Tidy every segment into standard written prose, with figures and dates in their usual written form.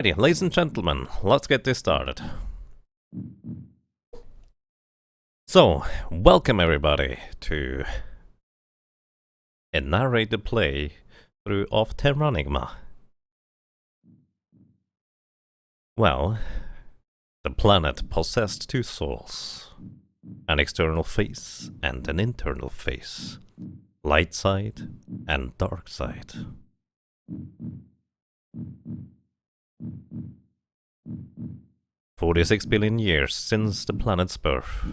Alrighty, ladies and gentlemen, let's get this started. So, welcome everybody to a narrated play through of Terranigma. Well, the planet possessed two souls, an external face and an internal face, light side and dark side. 46 billion years since the planet's birth.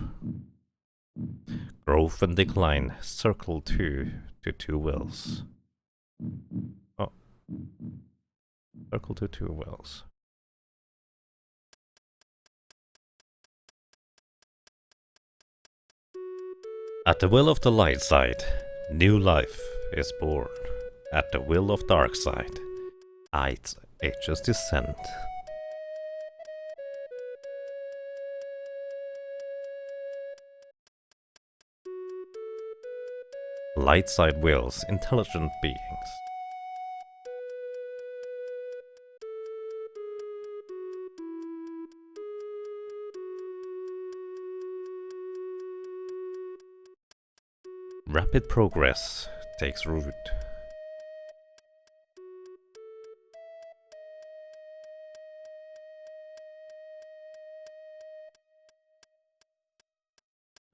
Growth and decline circle to two wells. Oh. Circle to two wells. At the will of the light side, new life is born. At the will of dark side, ages descend. Light side wills intelligent beings. Rapid progress takes root.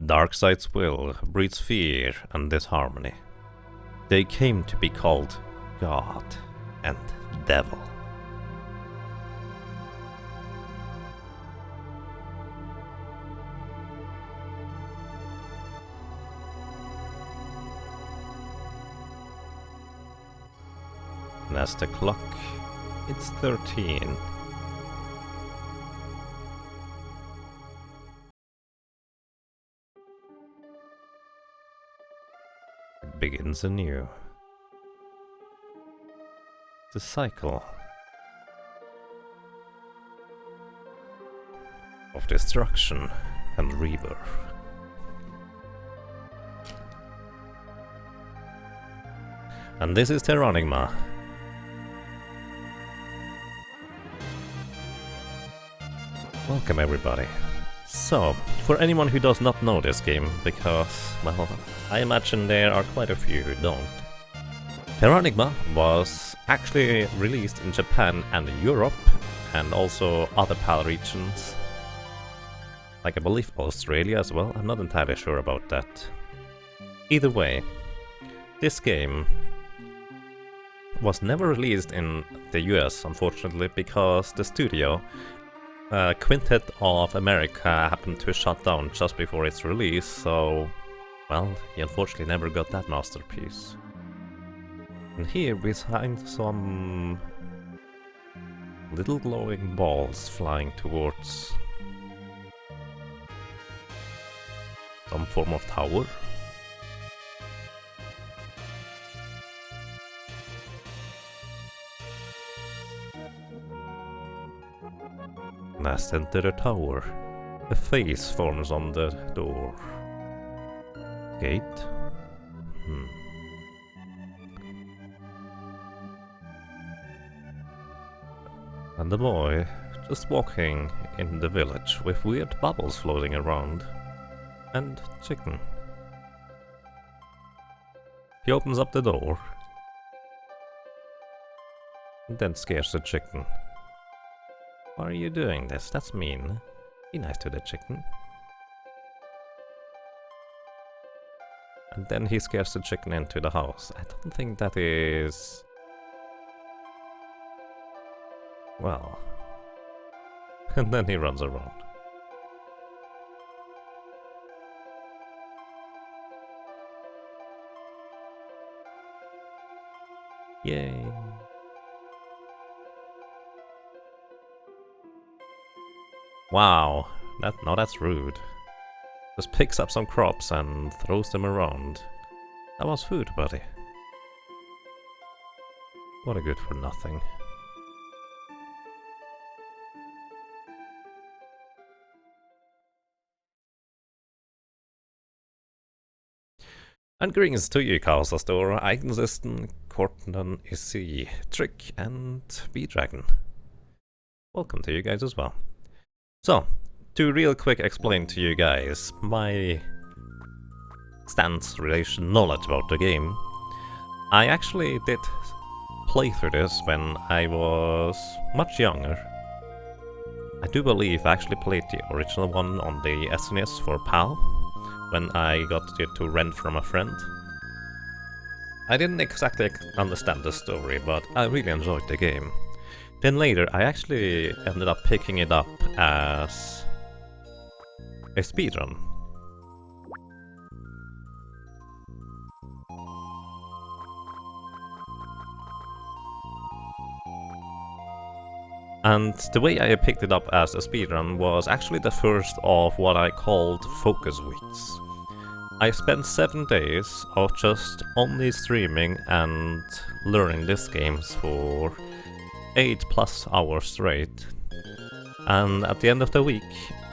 Darkside's will breeds fear and disharmony. They came to be called God and Devil. And as the clock, it's 13. Begins anew. The cycle of destruction and rebirth. And this is Terranigma. Welcome everybody. So, for anyone who does not know this game, because, well, I imagine there are quite a few who don't. Terranigma was actually released in Japan and Europe, and also other PAL regions. Like I believe Australia as well, I'm not entirely sure about that. Either way, this game was never released in the US, unfortunately, because the studio Quintet of America happened to shut down just before its release, so, well, he unfortunately never got that masterpiece. And here we find some little glowing balls flying towards some form of tower. As enter the tower, a face forms on the door. Gate? And the boy just walking in the village with weird bubbles floating around. And chicken. He opens up the door. And then scares the chicken. Why are you doing this? That's mean. Be nice to the chicken. And then he scares the chicken into the house. I don't think that is... well... and then he runs around. Yay! Wow, that's rude. Just picks up some crops and throws them around. That was food, buddy. What a good for nothing. And greetings to you, Chaos Store, Eigensystem, Korten, Issy, Trick, and B-Dragon. welcome to you guys as well. So, to real quick explain to you guys my stance, relation, knowledge about the game, I actually did play through this when I was much younger. I do believe I actually played the original one on the SNES for PAL, when I got it to rent from a friend. I didn't exactly understand the story, but I really enjoyed the game. Then later I actually ended up picking it up as a speedrun. And the way I picked it up as a speedrun was actually the first of what I called focus weeks. I spent 7 days of just only streaming and learning these games for 8+ hours straight. And at the end of the week,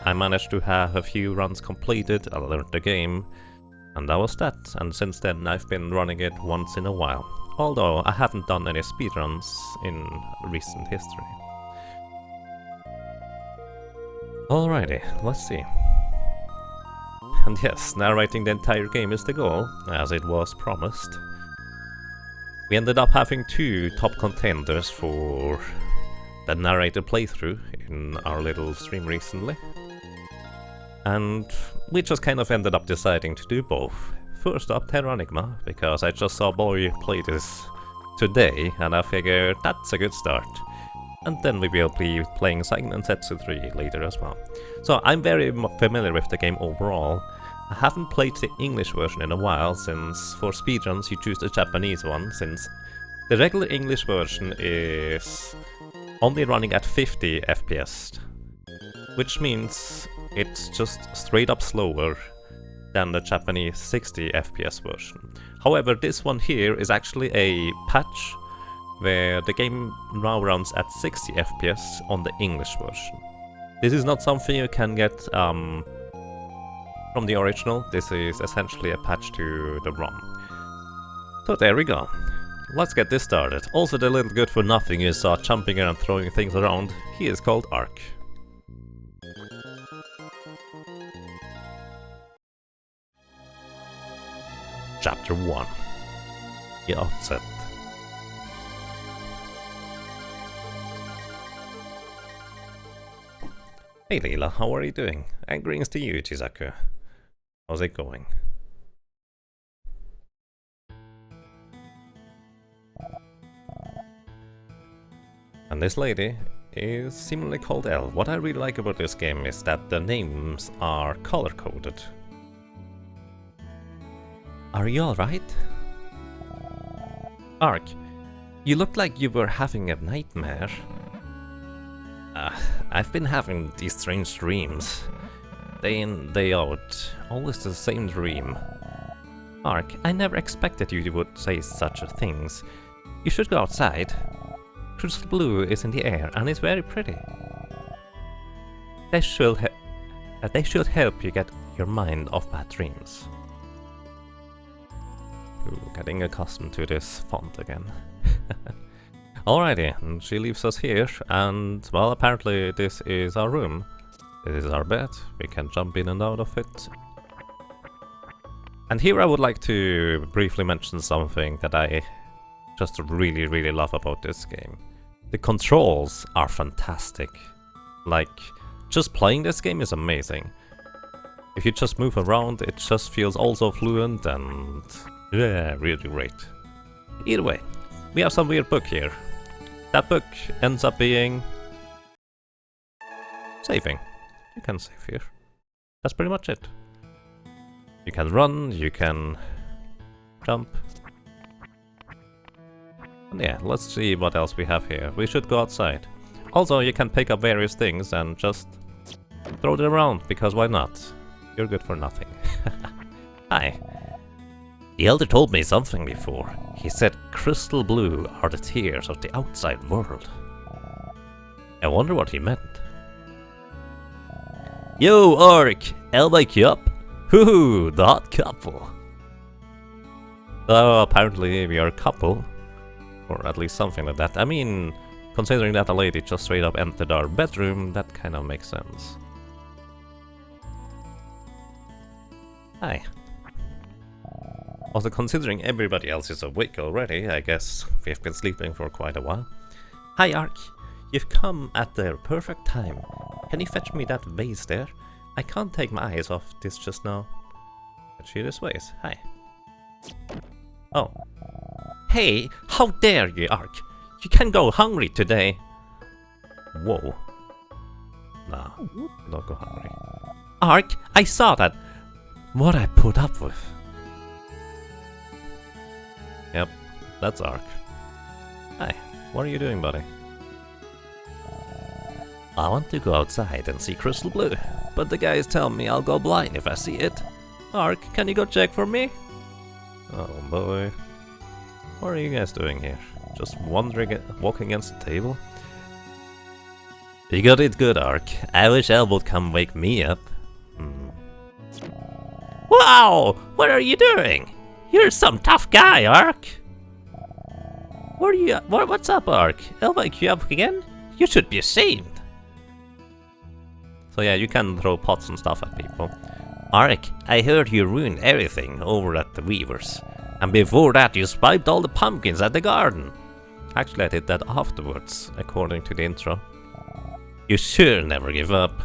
I managed to have a few runs completed, I learned the game, and that was that. And since then I've been running it once in a while, although I haven't done any speedruns in recent history. Alrighty, let's see. And yes, narrating the entire game is the goal, as it was promised. We ended up having 2 top contenders for the narrated playthrough in our little stream recently. And we just kind of ended up deciding to do both. First up, Terranigma, because I just saw Boy play this today, and I figured that's a good start. And then we will be playing Seiken and Setsu 3 later as well. So I'm very familiar with the game overall. I haven't played the English version in a while, since for speedruns you choose the Japanese one, since the regular English version is only running at 50 FPS, which means it's just straight up slower than the Japanese 60 FPS version. However, this one here is actually a patch where the game now runs at 60 FPS on the English version. This is not something you can get from the original. This is essentially a patch to the ROM. So there we go. Let's get this started. Also, the little good for nothing you saw jumping around throwing things around, he is called Ark. Chapter 1. The Outset. Hey Leela, how are you doing? And greetings to you, Chisaku. How's it going? And this lady is seemingly called Elle. What I really like about this game is that the names are color-coded. Are you alright? Ark, you look like you were having a nightmare. I've been having these strange dreams. Day in, day out. Always the same dream. Ark, I never expected you would say such things. You should go outside. Crystal blue is in the air and it's very pretty. They should help you get your mind off bad dreams. Ooh, getting accustomed to this font again. Alrighty, and she leaves us here, and well, apparently this is our room. This is our bed, we can jump in and out of it. And here I would like to briefly mention something that I just really love about this game. The controls are fantastic. Like, just playing this game is amazing. If you just move around, it just feels also fluent and yeah, really great. Either way, we have some weird book here. That book ends up being saving. You can save here. That's pretty much it. You can run, you can jump. And yeah, let's see what else we have here. We should go outside. Also, you can pick up various things and just throw them around, because why not? You're good for nothing. Hi. The elder told me something before. He said crystal blue are the tears of the outside world. I wonder what he meant. Yo, Ark! I'll wake you up. Hoo-hoo, the hot couple. So apparently we are a couple. Or at least something like that. I mean, Considering that a lady just straight up entered our bedroom, that kind of makes sense. Hi. Also, considering everybody else is awake already, I guess we've been sleeping for quite a while. Hi, Ark. You've come at the perfect time. Can you fetch me that vase there? I can't take my eyes off this just now. Fetch you this vase. Hi. Oh. Hey, how dare you, Ark? You can go hungry today. Whoa. Nah, don't go hungry. Ark, I saw that. What I put up with. Yep, that's Ark. Hi, what are you doing, buddy? I want to go outside and see crystal blue, but the guys tell me I'll go blind if I see it. Ark, can you go check for me? Oh boy. What are you guys doing here? Just wandering, walking against the table? You got it good, Ark. I wish Elle would come wake me up. Wow! What are you doing? You're some tough guy, Ark. What are you? What's up, Ark? Elle wake you up again? You should be ashamed. So yeah, you can throw pots and stuff at people. Ark, I heard you ruined everything over at the Weavers. And before that you swiped all the pumpkins at the garden. Actually, I did that afterwards, according to the intro. You sure never give up.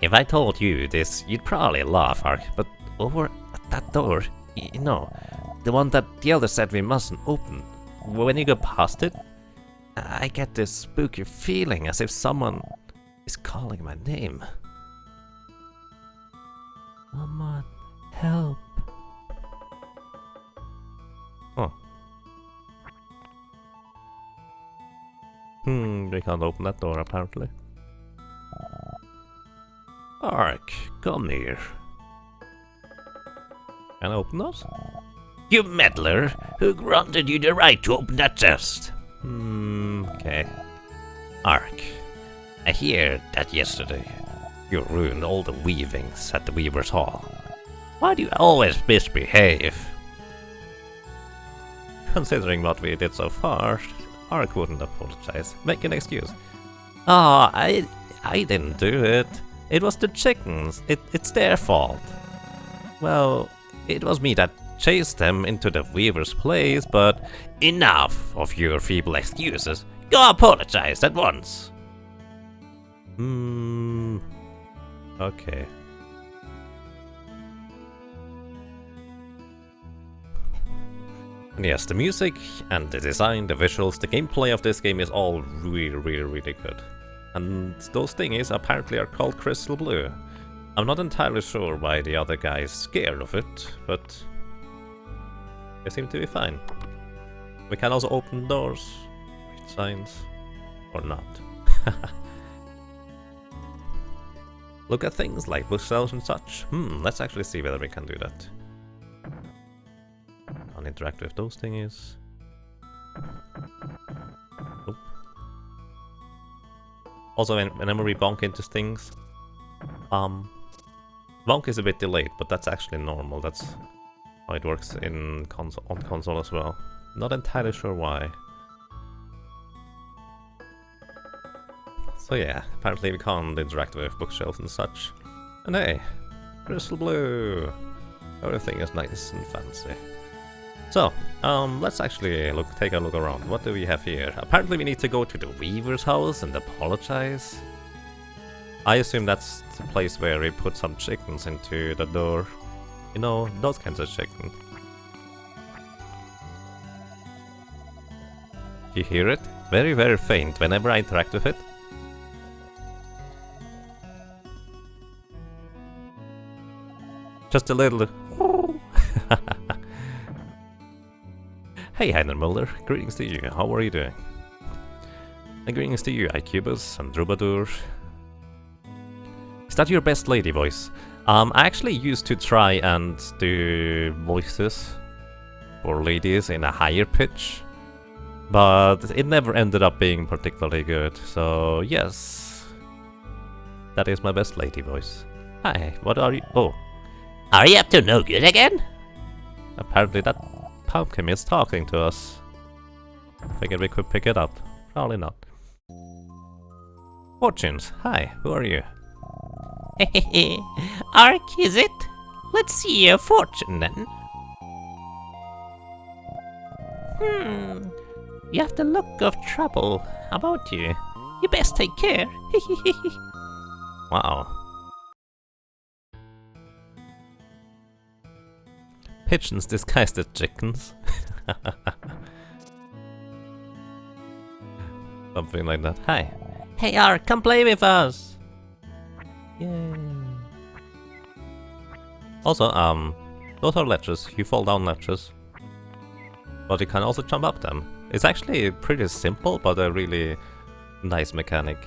If I told you this, you'd probably laugh, Ark, but over at that door, you know, the one that the elder said we mustn't open, when you go past it, I get this spooky feeling as if someone is calling my name. Someone help. Oh. They can't open that door apparently. Ark, come here. Can I open those? You meddler! Who granted you the right to open that chest? Okay. Ark, I hear that yesterday you ruined all the weavings at the Weaver's Hall. Why do you always misbehave? Considering what we did so far, Ark wouldn't apologize. Make an excuse. I didn't do it. It was the chickens. It's their fault. Well, it was me that chased them into the Weaver's place, but enough of your feeble excuses. Go apologize at once. Okay. And yes, the music and the design, the visuals, the gameplay of this game is all really good. And those thingies apparently are called crystal blue. I'm not entirely sure why the other guy is scared of it, but they seem to be fine. We can also open doors, read signs, or not. Look at things like bookshelves and such. Let's actually see whether we can do that. Can't interact with those thingies. Nope. Also, whenever we bonk into things, bonk is a bit delayed, but that's actually normal. That's how it works in on console as well. Not entirely sure why. So yeah, apparently we can't interact with bookshelves and such. And hey, crystal blue! Everything is nice and fancy. So, let's actually take a look around. What do we have here? Apparently we need to go to the Weaver's house and apologize. I assume that's the place where we put some chickens into the door. You know, those kinds of chickens. You hear it? Very faint whenever I interact with it. Just a little... Hey Heinermuller, greetings to you, how are you doing? And greetings to you, Icubus and Troubadour. Is that your best lady voice? I actually used to try and do voices for ladies in a higher pitch, but it never ended up being particularly good, so yes. That is my best lady voice. Hi, what are you? Oh. Are you up to no good again? Apparently that pumpkin is talking to us. Figured we could pick it up. Probably not. Fortunes, hi, who are you? Hehehe. Ark, is it? Let's see your fortune then. You have the look of trouble. How about you? You best take care. Wow. Pigeons disguised as chickens. Something like that. Hi. Hey Ark, come play with us. Yay. Also, those are ledges. You fall down ledges. But you can also jump up them. It's actually pretty simple, but a really nice mechanic.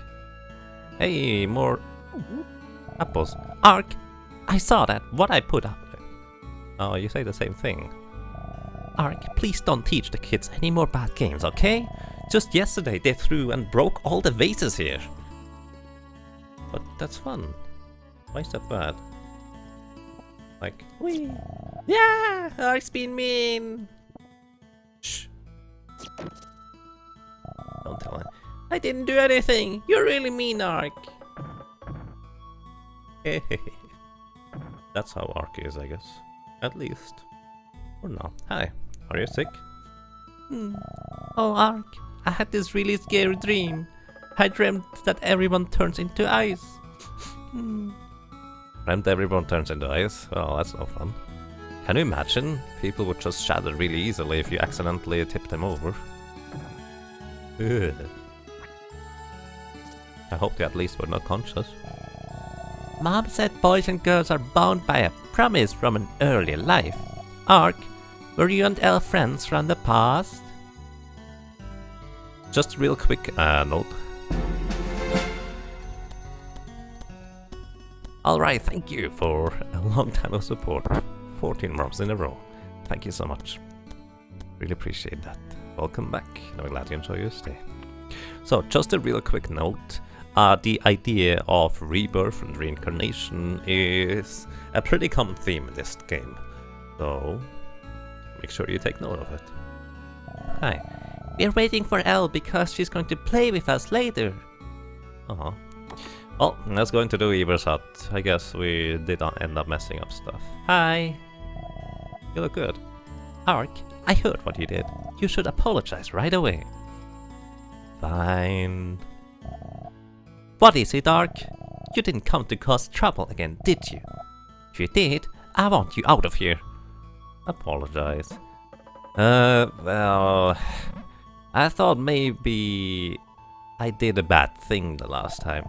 Hey, more apples. Ark, I saw that. What I put up. Oh, you say the same thing. Ark, please don't teach the kids any more bad games, okay? Just yesterday they threw and broke all the vases here. But that's fun. Why is that bad? Like, wee. Yeah, Ark's been mean. shh. Don't tell her. I didn't do anything. You're really mean, Ark. That's how Ark is, I guess. At least. Or not. Hi. Are you sick? Oh, Ark, I had this really scary dream. I dreamt that everyone turns into ice. Dreamt everyone turns into ice? Oh, that's no fun. Can you imagine? People would just shatter really easily if you accidentally tip them over. Ugh. I hope they at least were not conscious. Mom said boys and girls are bound by a promise from an earlier life. Ark, were you and Elle friends from the past? Just real quick note. Alright, thank you for a long time of support. 14 Morphs in a row. Thank you so much. Really appreciate that. Welcome back. I'm glad you enjoy your stay. So, just a real quick note. The idea of rebirth and reincarnation is a pretty common theme in this game. So, make sure you take note of it. Hi. We're waiting for Elle because she's going to play with us later. Uh-huh. Well, let's go into the Weaver's hut. I guess we did end up messing up stuff. Hi. You look good. Ark, I heard what you did. You should apologize right away. Fine. What is it, Ark? You didn't come to cause trouble again, did you? If you did, I want you out of here. Apologize. Well... I thought maybe... I did a bad thing the last time.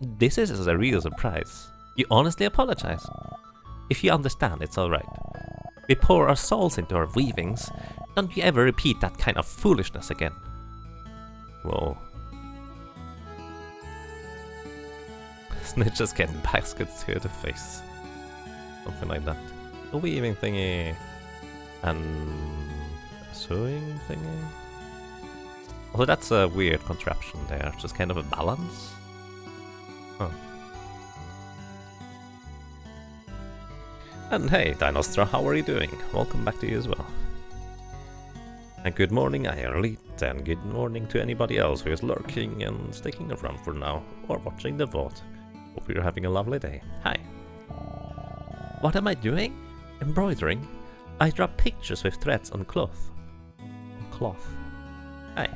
This is a real surprise. You honestly apologize. If you understand, it's alright. We pour our souls into our weavings. Don't you ever repeat that kind of foolishness again. Whoa. Snitches getting baskets to the face. Something like that. A weaving thingy. And a sewing thingy. Also, that's a weird contraption there. Just kind of a balance. Huh. And hey, Dinostra, how are you doing? Welcome back to you as well. And good morning, Elite, and good morning to anybody else who is lurking and sticking around for now, or watching the VOD. Hope you're having a lovely day. Hi. What am I doing? Embroidering. I draw pictures with threads on cloth. Cloth. Hi.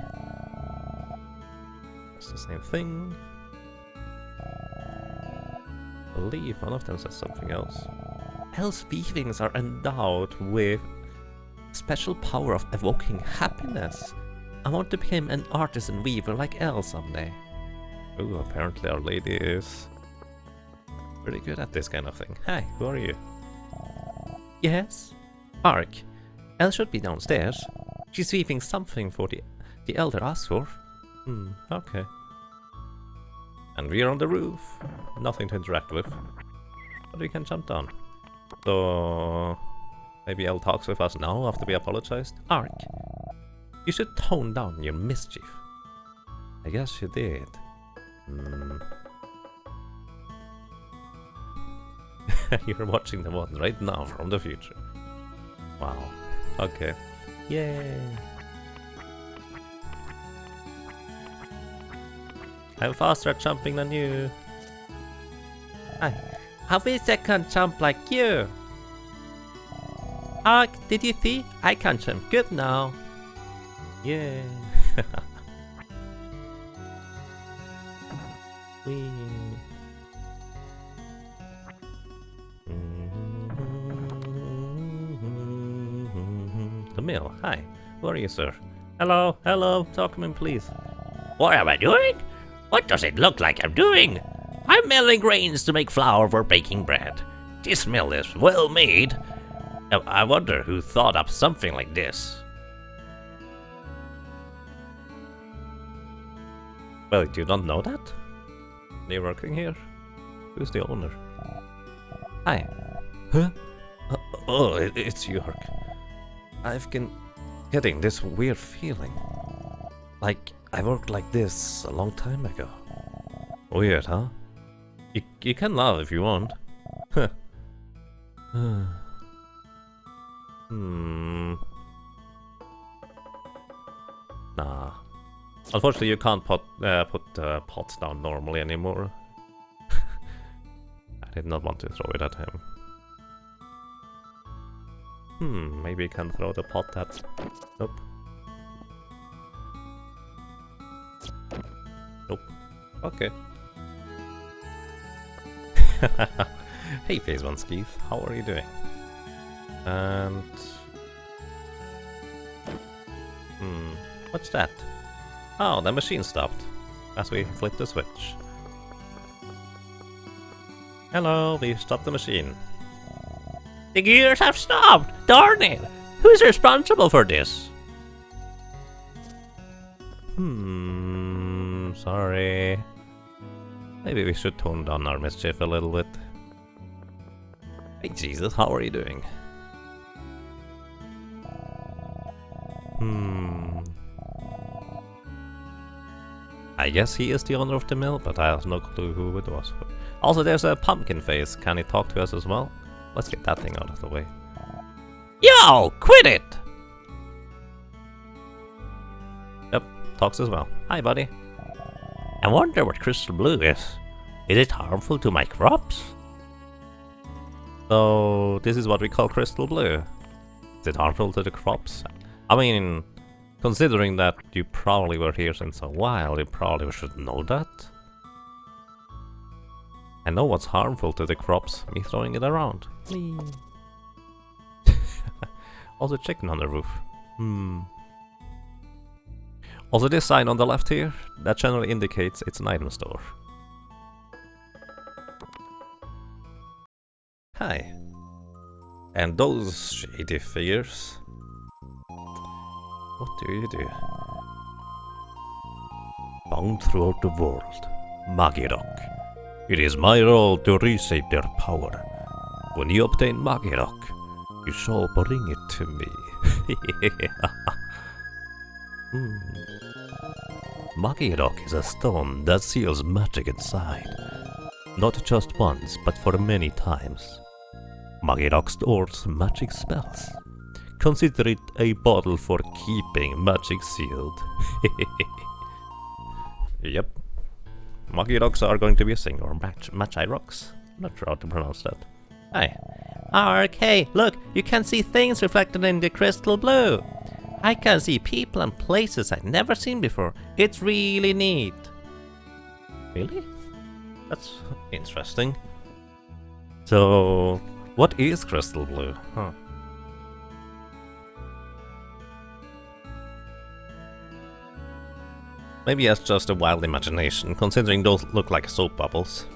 It's the same thing. I believe one of them says something else. Elle's weavings are endowed with special power of evoking happiness. I want to become an artisan weaver like Elle someday. Ooh, apparently our lady is pretty good at this kind of thing. Hi, who are you? Yes? Ark, Elle should be downstairs. She's weaving something for the elder asked for. Okay. And we're on the roof. Nothing to interact with. But we can jump down. So... maybe Elle talks with us now after we apologized? Ark, you should tone down your mischief. I guess you did. You're watching the one right now from the future. Wow. Okay. Yay. I'm faster at jumping than you. I wish I can jump like you. Ah, did you see? I can jump good now. Yeah. Whee. The mill. Hi. Who are you, sir? Hello. Hello. Talk to me, please. What am I doing? What does it look like I'm doing? I'm milling grains to make flour for baking bread. This mill is well made. I wonder who thought up something like this. Well, you don't know that? You're working here? Who's the owner? Hi. Huh? Oh, it's York. I've been getting this weird feeling. Like I worked like this a long time ago. Weird, huh? You can laugh if you want. Nah. Unfortunately, you can't put pots down normally anymore. I did not want to throw it at him. Maybe you can throw the pot at... Nope. Nope. Okay. Hey, Phase 1 Skeeth, how are you doing? And... what's that? Oh, the machine stopped as we flipped the switch. Hello, we stopped the machine. The gears have stopped! Darn it! Who's responsible for this? Sorry. Maybe we should tone down our mischief a little bit. Hey Jesus, how are you doing? I guess he is the owner of the mill, but I have no clue who it was. Also, there's a pumpkin face. Can he talk to us as well? Let's get that thing out of the way. Yo, quit it! Yep, talks as well. Hi, buddy. I wonder what crystal blue is. Is it harmful to my crops? So, this is what we call crystal blue. Is it harmful to the crops? I mean, considering that you probably were here since a while, you probably should know that. I know what's harmful to the crops, me throwing it around. Also chicken on the roof. Also this sign on the left here, that generally indicates it's an item store. Hi. And those shady figures. What do you do? Found throughout the world, Magirok. It is my role to reset their power. When you obtain Magirok, you shall bring it to me. Magirok is a stone that seals magic inside. Not just once, but for many times. Magirok stores magic spells. Consider it a bottle for keeping magic sealed. Yep. Magiroks are going to be a thing, or Machai rocks. Not sure how to pronounce that. Hi. Okay, look, you can see things reflected in the crystal blue. I can see people and places I've never seen before. It's really neat. Really? That's interesting. So, what is crystal blue? Huh. Maybe that's just a wild imagination, considering those look like soap bubbles.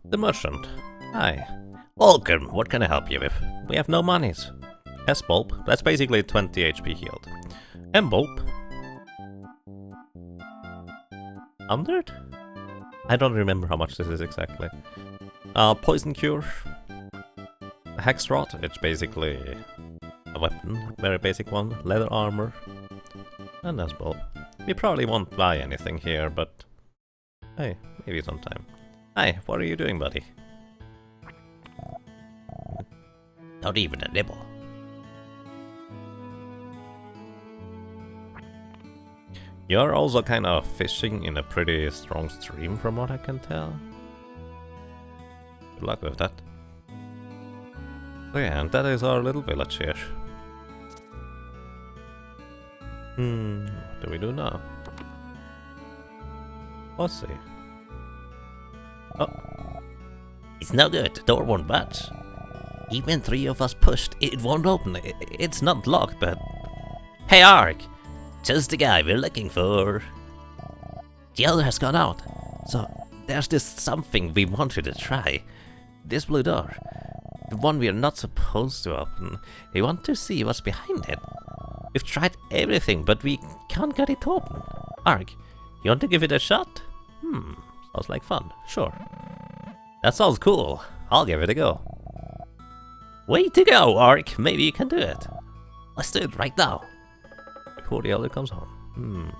The merchant. Hi. Welcome, what can I help you with? We have no monies. S-bulb, that's basically 20 HP healed. M-bulb. 100? I don't remember how much this is exactly. Poison cure. Hex rod, it's basically a weapon, very basic one. Leather armor. And S-bulb. We probably won't buy anything here, but hey, maybe sometime. Hi, what are you doing, buddy? Not even a nibble. You're also kind of fishing in a pretty strong stream from what I can tell. Good luck with that. So yeah, and that is our little village here. What do we do now? Let's see. Oh. It's no good, the door won't budge. Even 3 of us pushed, it won't open. It's not locked, but... Hey, Ark! Just the guy we're looking for. The other has gone out, so there's this something we want you to try. This blue door. The one we're not supposed to open. We want to see what's behind it. We've tried everything, but we can't get it to open. Ark, you want to give it a shot? Sounds like fun. Sure. That sounds cool. I'll give it a go. Way to go, Ark. Maybe you can do it. Let's do it right now. Before the other comes home.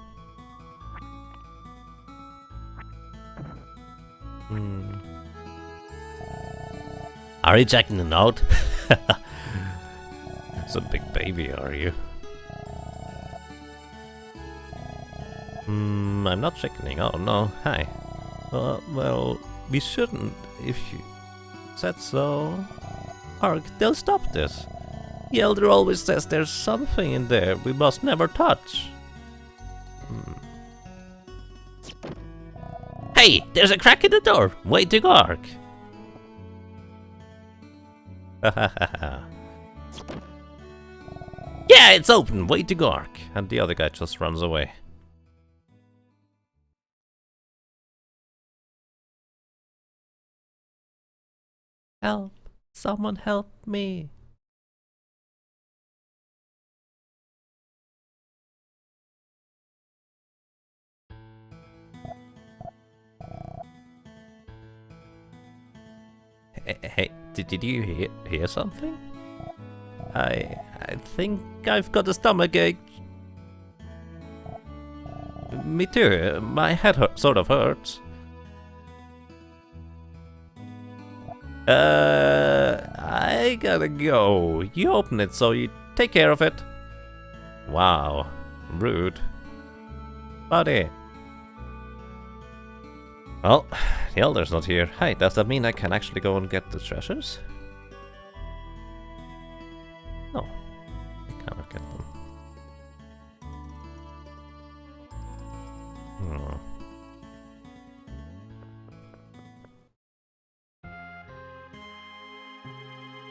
Are you checking it out? It's a big baby, are you? I'm not checking. Oh no, hi. Well, we shouldn't if you said so. Ark, they'll stop this. The elder always says there's something in there we must never touch. Hey, there's a crack in the door. Way to go, Ark. Yeah, it's open. Way to go, Ark. And the other guy just runs away. Help. Someone help me. Hey, did you hear something? I think I've got a stomachache. Me too. My head sort of hurts. I gotta go. You open it, so you take care of it. Wow, rude. Buddy. Well, the elder's not here. Hey, does that mean I can actually go and get the treasures? No, I cannot get them.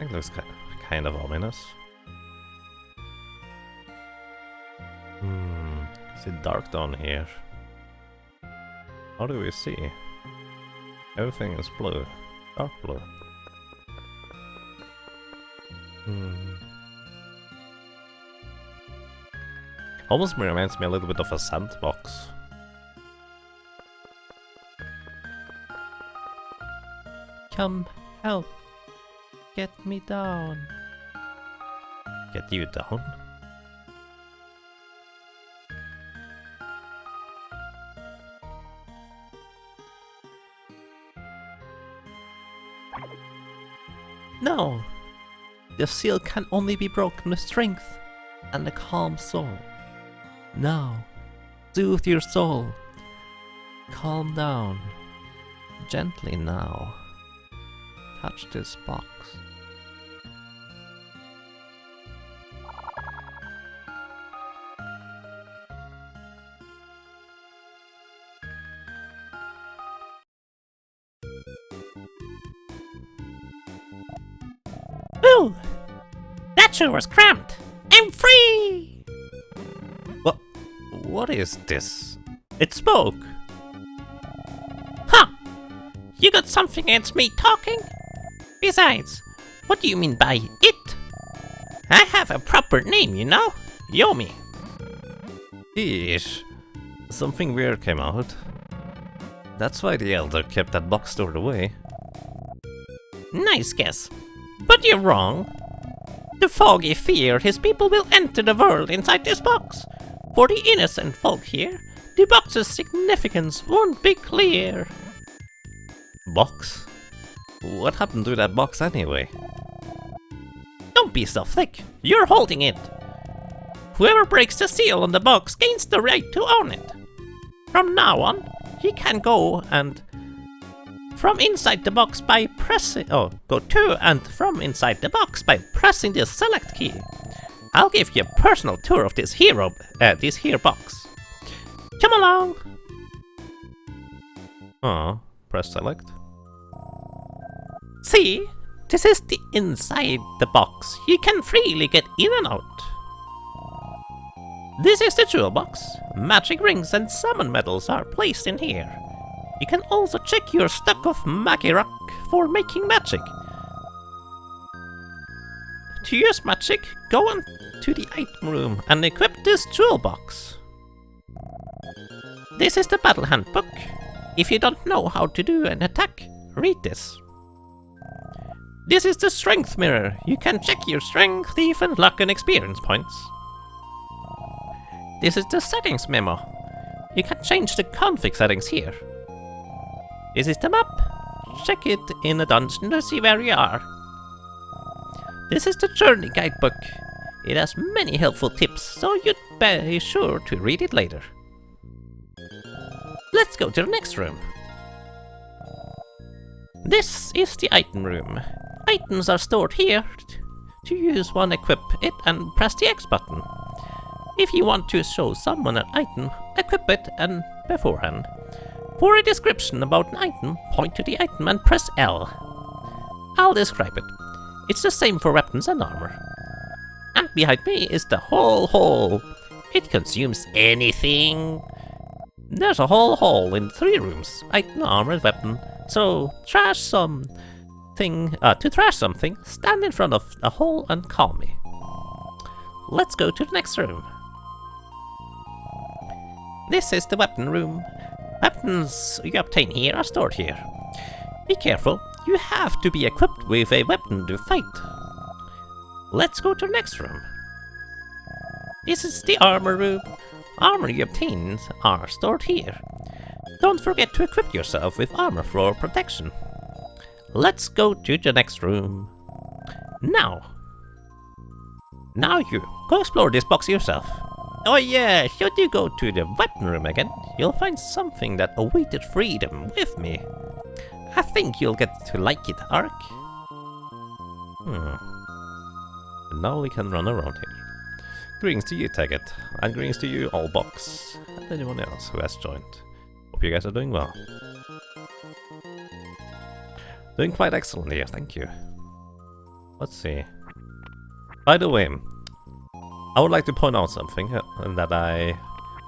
It looks kind of ominous. Is it dark down here? How do we see? Everything is blue. Dark blue. Almost reminds me a little bit of a sandbox. Come, help. Get me down. Get you down? No. The seal can only be broken with strength and a calm soul. Now, soothe your soul. Calm down. Gently now. Touch this box. Ooh! That sure was cramped! I'm free! What is this? It spoke! Huh! You got something against me talking? Besides, what do you mean by it? I have a proper name, you know? Yomi. Eesh. Something weird came out. That's why the elder kept that box stored away. Nice guess. But you're wrong. The foggy fear his people will enter the world inside this box. For the innocent folk here, the box's significance won't be clear. Box? What happened to that box anyway? Don't be so thick. You're holding it. Whoever breaks the seal on the box gains the right to own it. From now on, you can go and from inside the box by pressing... go to and from inside the box by pressing the select key. I'll give you a personal tour of this here box. Come along! Oh, press select. See? This is the inside the box. You can freely get in and out. This is the toolbox. Magic rings and summon medals are placed in here. You can also check your stock of Magi Rock for making magic. To use magic, go on to the item room and equip this toolbox. This is the battle handbook. If you don't know how to do an attack, read this. This is the strength mirror. You can check your strength, defense, luck and experience points. This is the settings memo. You can change the config settings here. This is the map. Check it in a dungeon to see where you are. This is the journey guidebook. It has many helpful tips, so you'd be sure to read it later. Let's go to the next room. This is the item room. Items are stored here. To use one, equip it and press the X button. If you want to show someone an item, equip it and beforehand. For a description about an item, point to the item and press L. I'll describe it. It's the same for weapons and armor. And behind me is the whole hall. It consumes anything. There's a whole hall in 3 rooms. Item, armor, and weapon. So to trash something, stand in front of a hole and call me. Let's go to the next room. This is the weapon room. Weapons you obtain here are stored here. Be careful, you have to be equipped with a weapon to fight. Let's go to the next room. This is the armor room. Armor you obtain are stored here. Don't forget to equip yourself with armor for protection. Let's go to the next room. Now you go explore this box yourself. Oh yeah, should you go to the weapon room again, you'll find something that awaited freedom with me. I think you'll get to like it, Ark. And now we can run around here. Greetings to you, Taggart, and greetings to you, all box, and anyone else who has joined. Hope you guys are doing well. Doing quite excellent here, thank you. Let's see. By the way, I would like to point out something that I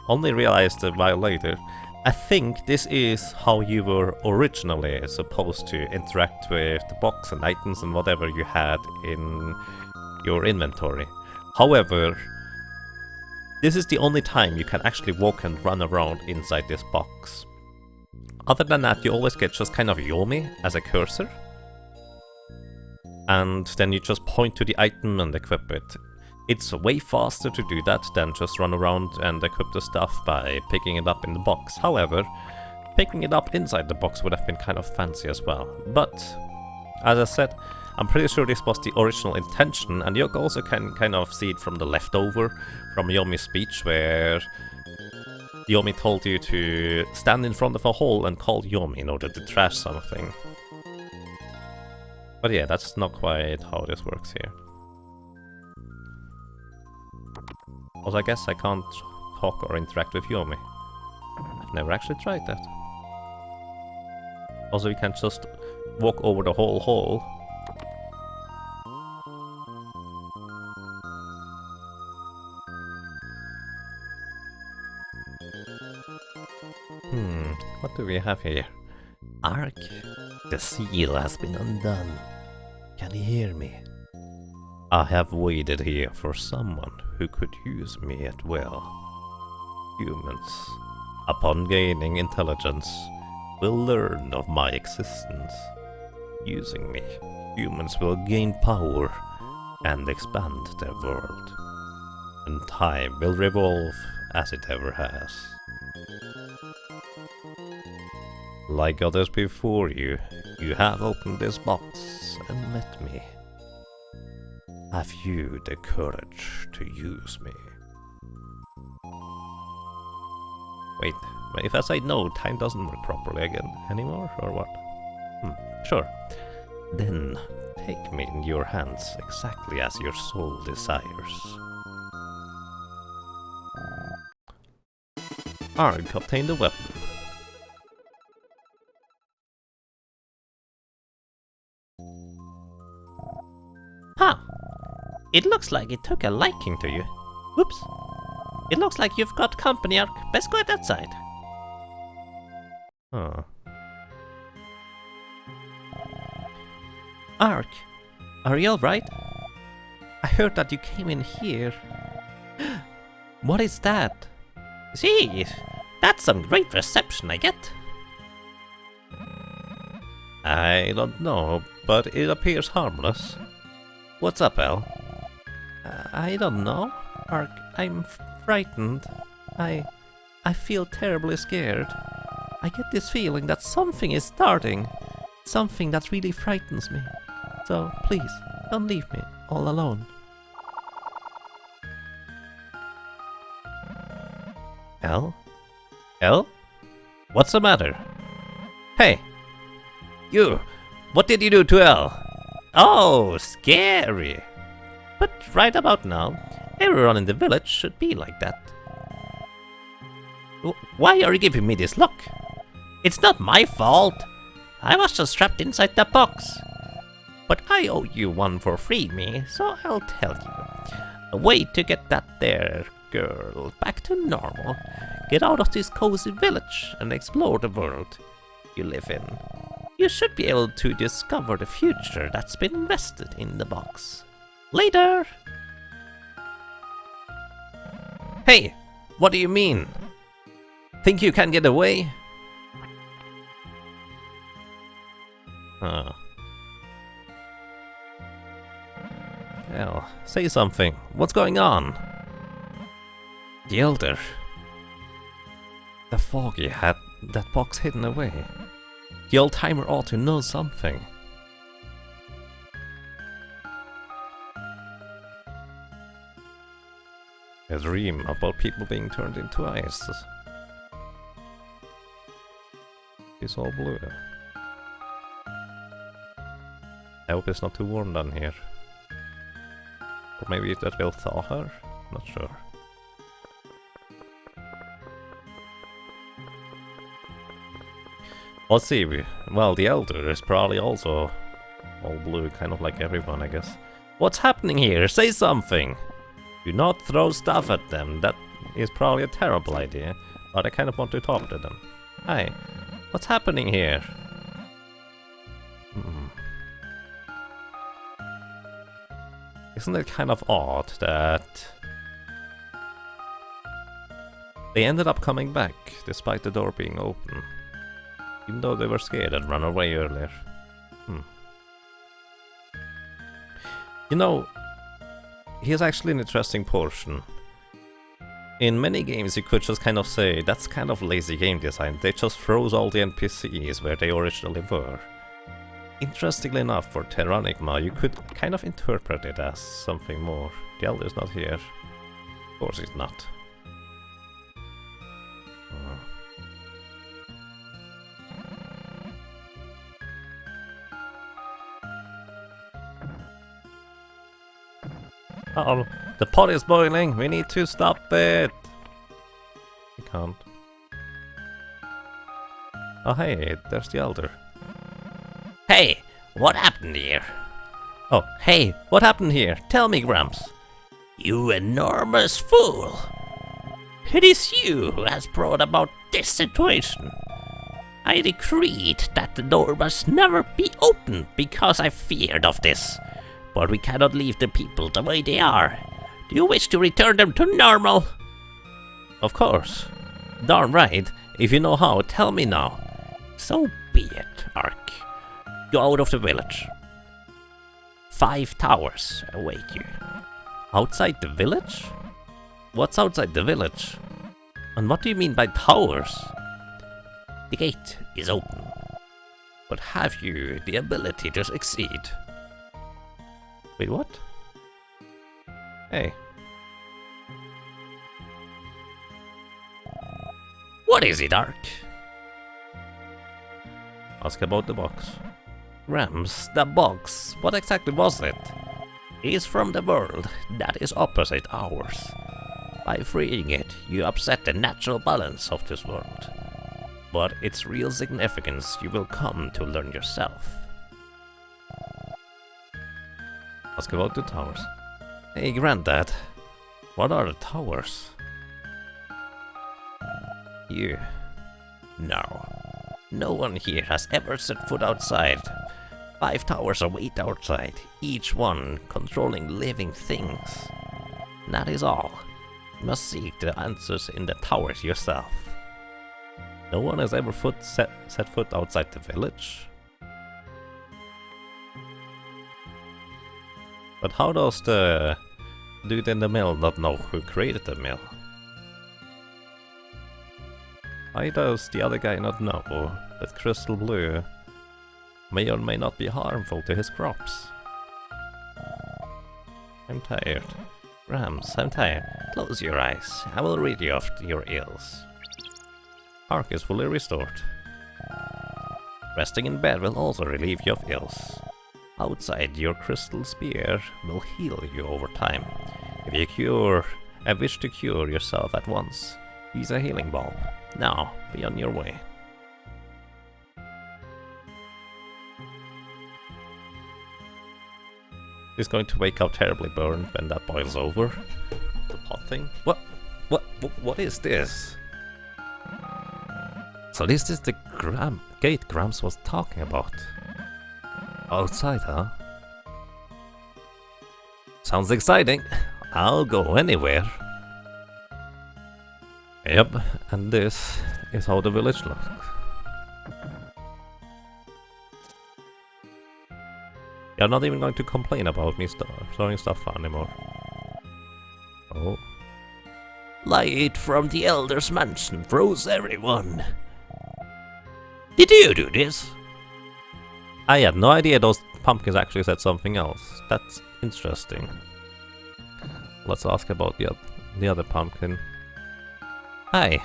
only realized a while later. I think this is how you were originally supposed to interact with the box and items and whatever you had in your inventory. However, this is the only time you can actually walk and run around inside this box. Other than that, you always get just kind of Yomi as a cursor. And then you just point to the item and equip it. It's way faster to do that than just run around and equip the stuff by picking it up in the box. However, picking it up inside the box would have been kind of fancy as well. But, as I said, I'm pretty sure this was the original intention, and you also can kind of see it from the leftover from Yomi's speech, where Yomi told you to stand in front of a hole and call Yomi in order to trash something. But yeah, that's not quite how this works here. Also, I guess I can't talk or interact with Yomi. I've never actually tried that. Also, we can't just walk over the whole hall. What do we have here? Ark, the seal has been undone. Can you hear me? I have waited here for someone who could use me at will. Humans, upon gaining intelligence, will learn of my existence. Using me, humans will gain power and expand their world. And time will revolve as it ever has. Like others before you, you have opened this box and met me. Have you the courage to use me? Wait, if I say no, time doesn't work properly again anymore, or what? Sure. Then take me in your hands exactly as your soul desires. Arg obtained a weapon. Huh. It looks like it took a liking to you. Whoops. It looks like you've got company, Ark. Best go outside. Huh. Ark, are you alright? I heard that you came in here. What is that? See, that's some great reception I get. I don't know, but it appears harmless. What's up, El? I don't know. Ark, I'm frightened. I feel terribly scared. I get this feeling that something is starting. Something that really frightens me. So, please, don't leave me all alone. El? El? What's the matter? Hey! You! What did you do to El? Oh, scary! But right about now, everyone in the village should be like that. Why are you giving me this look? It's not my fault. I was just trapped inside the box. But I owe you one for freeing me, so I'll tell you. A way to get that there girl back to normal. Get out of this cozy village and explore the world you live in. You should be able to discover the future that's been invested in the box. Later! Hey! What do you mean? Think you can get away? Huh. Well, say something. What's going on? The Elder. The Foggy had that box hidden away. The old-timer ought to know something. A dream about people being turned into ice. It's all blue. I hope it's not too warm down here. Or maybe that will thaw her? Not sure. Let's see. Well, the Elder is probably also all blue, kind of like everyone, I guess. What's happening here? Say something! Do not throw stuff at them. That is probably a terrible idea, but I kind of want to talk to them. Hi, what's happening here? Isn't it kind of odd that they ended up coming back despite the door being open? Even though they were scared and ran away earlier. You know, here's actually an interesting portion. In many games you could just kind of say, that's kind of lazy game design, they just froze all the NPCs where they originally were. Interestingly enough, for Terranigma, you could kind of interpret it as something more. The Elder's not here. Of course he's not. Uh-oh, the pot is boiling, we need to stop it! We can't. Oh hey, there's the Elder. Hey, what happened here? Oh, hey, what happened here? Tell me, Gramps. You enormous fool! It is you who has brought about this situation. I decreed that the door must never be opened because I feared of this. But we cannot leave the people the way they are. Do you wish to return them to normal? Of course. Darn right. If you know how, tell me now. So be it, Ark. Go out of the village. 5 towers await you. Outside the village? What's outside the village? And what do you mean by towers? The gate is open. But have you the ability to succeed? Wait, what? Hey. What is it, Ark? Ask about the box. Rams, the box, what exactly was it? It is from the world that is opposite ours. By freeing it, you upset the natural balance of this world. But its real significance you will come to learn yourself. Ask about the towers. Hey, Granddad, what are the towers? You. No. No one here has ever set foot outside. 5 towers await outside, each one controlling living things. That is all. You must seek the answers in the towers yourself. No one has ever set foot outside the village? But how does the dude in the mill not know who created the mill? Why does the other guy not know that crystal blue may or may not be harmful to his crops? I'm tired. Rams, I'm tired. Close your eyes. I will rid you of your ills. Ark is fully restored. Resting in bed will also relieve you of ills. Outside, your crystal spear will heal you over time. If you wish to cure yourself at once, use a healing bulb. Now, be on your way. He's going to wake up terribly burned when that boils over. The pot thing? What is this? So this is the gate Grams was talking about. Outside, huh? Sounds exciting. I'll go anywhere. Yep, and this is how the village looks. You're not even going to complain about me throwing stuff anymore. Oh. Light from the Elder's mansion froze everyone. Did you do this? I had no idea those pumpkins actually said something else. That's interesting. Let's ask about the other pumpkin. Hi.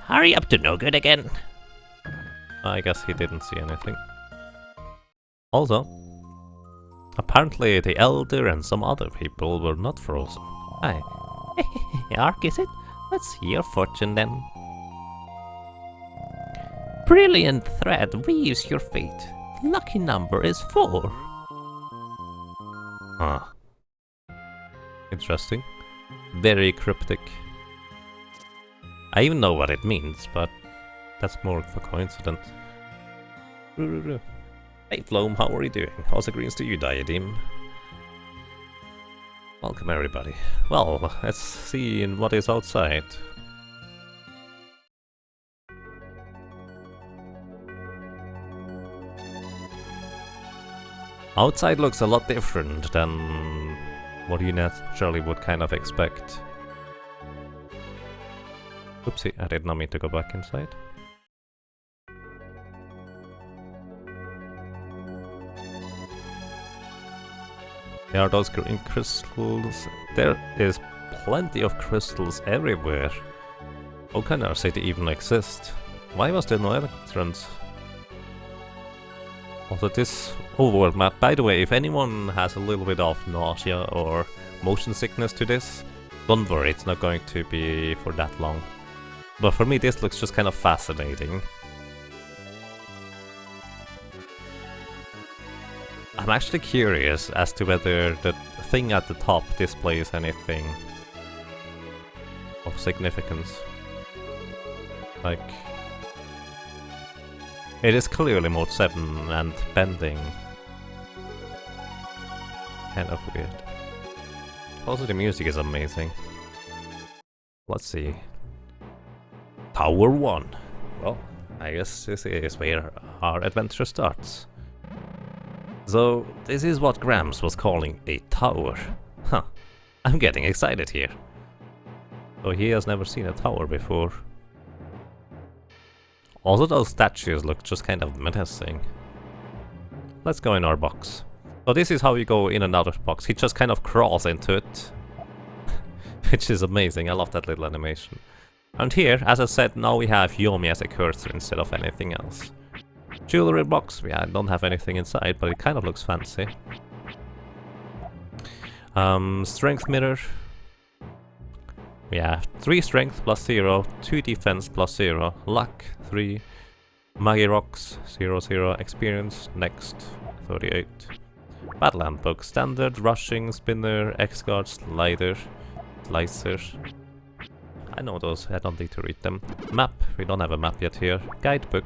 Hurry up to no good again. I guess he didn't see anything. Also, apparently the elder and some other people were not frozen. Hi. Ark, is it? Let's see your fortune then. Brilliant thread weaves your fate. Lucky number is 4. Huh. Interesting. Very cryptic. I even know what it means, but that's more of a coincidence. Hey Floam, how are you doing? How's the greens to you, Diadem? Welcome everybody. Well, let's see what is outside. Outside looks a lot different than what you naturally would kind of expect. Oopsie, I did not mean to go back inside. There are those green crystals. There is plenty of crystals everywhere. How can our city even exist? Why was there no entrance? Also this overworld map, by the way, if anyone has a little bit of nausea or motion sickness to this, don't worry, it's not going to be for that long. But for me this looks just kind of fascinating. I'm actually curious as to whether the thing at the top displays anything of significance. Like, it is clearly mode 7 and bending. Kind of weird. Also the music is amazing. Let's see. Tower 1. Well, I guess this is where our adventure starts. So, this is what Grams was calling a tower. Huh, I'm getting excited here. So he has never seen a tower before. Also those statues look just kind of menacing. Let's go in our box. So this is how you go in another box. He just kind of crawls into it. Which is amazing, I love that little animation. And here, as I said, now we have Yomi as a cursor instead of anything else. Jewelry box, yeah, I don't have anything inside, but it kind of looks fancy. Strength mirror. We have 3 strength plus 0, 2 defense plus 0, luck 3, Maggie rocks 0, experience next 38. Battle handbook, standard, rushing, spinner, X-guard, slider, slicer. I know those, I don't need to read them. Map, we don't have a map yet here. Guidebook,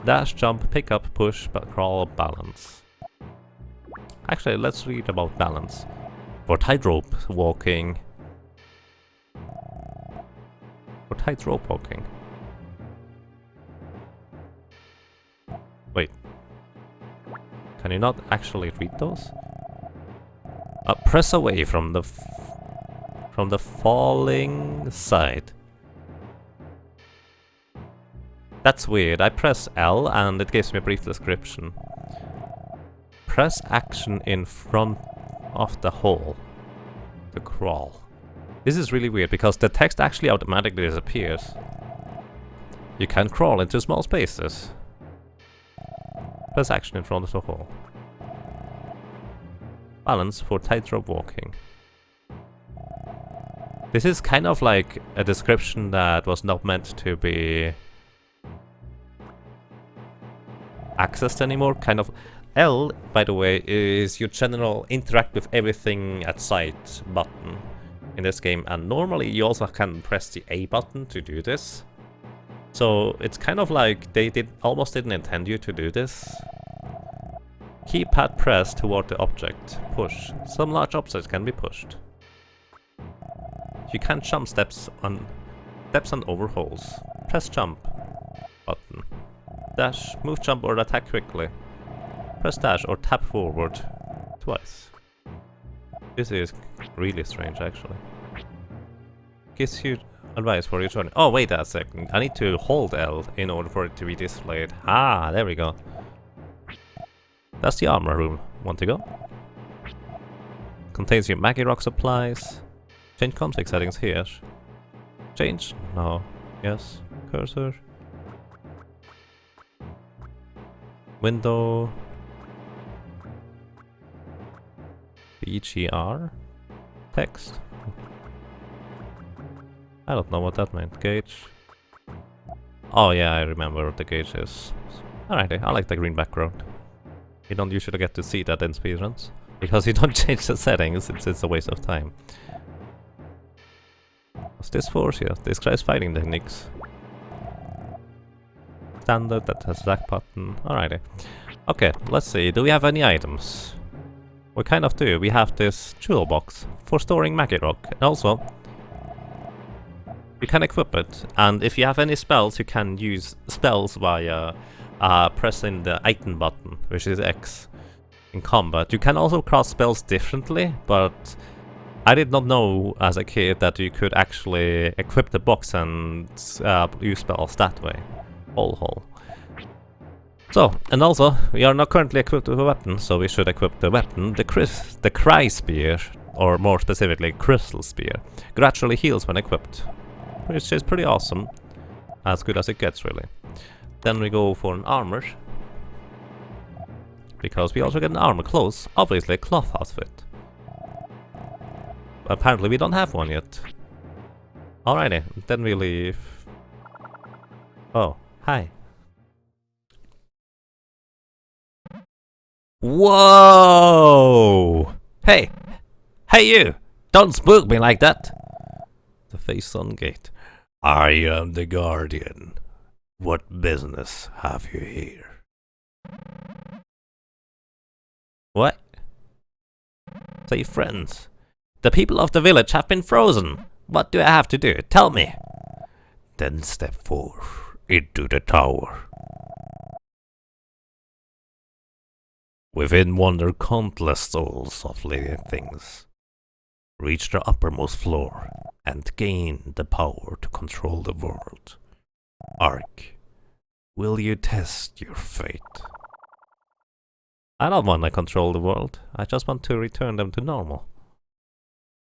dash, jump, pick up, push, crawl, balance. Actually, let's read about balance. For tightrope walking. For tightrope walking. Wait. Can you not actually read those? Press away from the falling side. That's weird. I press L and it gives me a brief description. Press action in front of the hole to crawl. This is really weird because the text actually automatically disappears. You can crawl into small spaces. Press action in front of the hole. Balance for tightrope walking. This is kind of like a description that was not meant to be accessed anymore. Kind of. L, by the way, is your general interact with everything at sight button in this game, and normally you also can press the A button to do this. So it's kind of like they almost didn't intend you to do this. Keypad press toward the object. Push. Some large objects can be pushed. You can't jump steps on overhauls. Press jump button. Dash, move, jump, or attack quickly. Press dash or tap forward twice. This is really strange, actually. Gives you advice for your journey. Oh, wait a second. I need to hold L in order for it to be displayed. Ah, there we go. That's the armor room. Want to go? Contains your Maggie rock supplies. Change config settings here. Change? No. Yes. Cursor. Window. BGR. Text. I don't know what that meant. Gauge. Oh yeah, I remember what the gauge is. Alrighty, I like the green background. You don't usually get to see that in speedruns, because you don't change the settings, it's a waste of time. What's this for? Yeah, describes fighting techniques. Standard, that has that button. Alrighty. Okay, let's see, do we have any items? We kind of do. We have this toolbox for storing Maggie rock. And also, you can equip it, and if you have any spells, you can use spells via pressing the item button, which is X, in combat. You can also cast spells differently, but I did not know as a kid that you could actually equip the box and use spells that way. Hole. So, and also, we are not currently equipped with a weapon, so we should equip the weapon. The Cry Spear, or more specifically, Crystal Spear, gradually heals when equipped, which is pretty awesome. As good as it gets, really. Then we go for an armor, because we also get an armor clothes, obviously a cloth outfit. Apparently we don't have one yet. Alrighty, then we leave. Oh, hi. Whoa! Hey! Hey you! Don't spook me like that! The face on gate. I am the Guardian. What business have you here? What? Say friends. The people of the village have been frozen. What do I have to do? Tell me. Then step forth into the tower. Within wander countless souls of living things. Reach the uppermost floor and gain the power to control the world. Ark, will you test your fate? I don't want to control the world. I just want to return them to normal.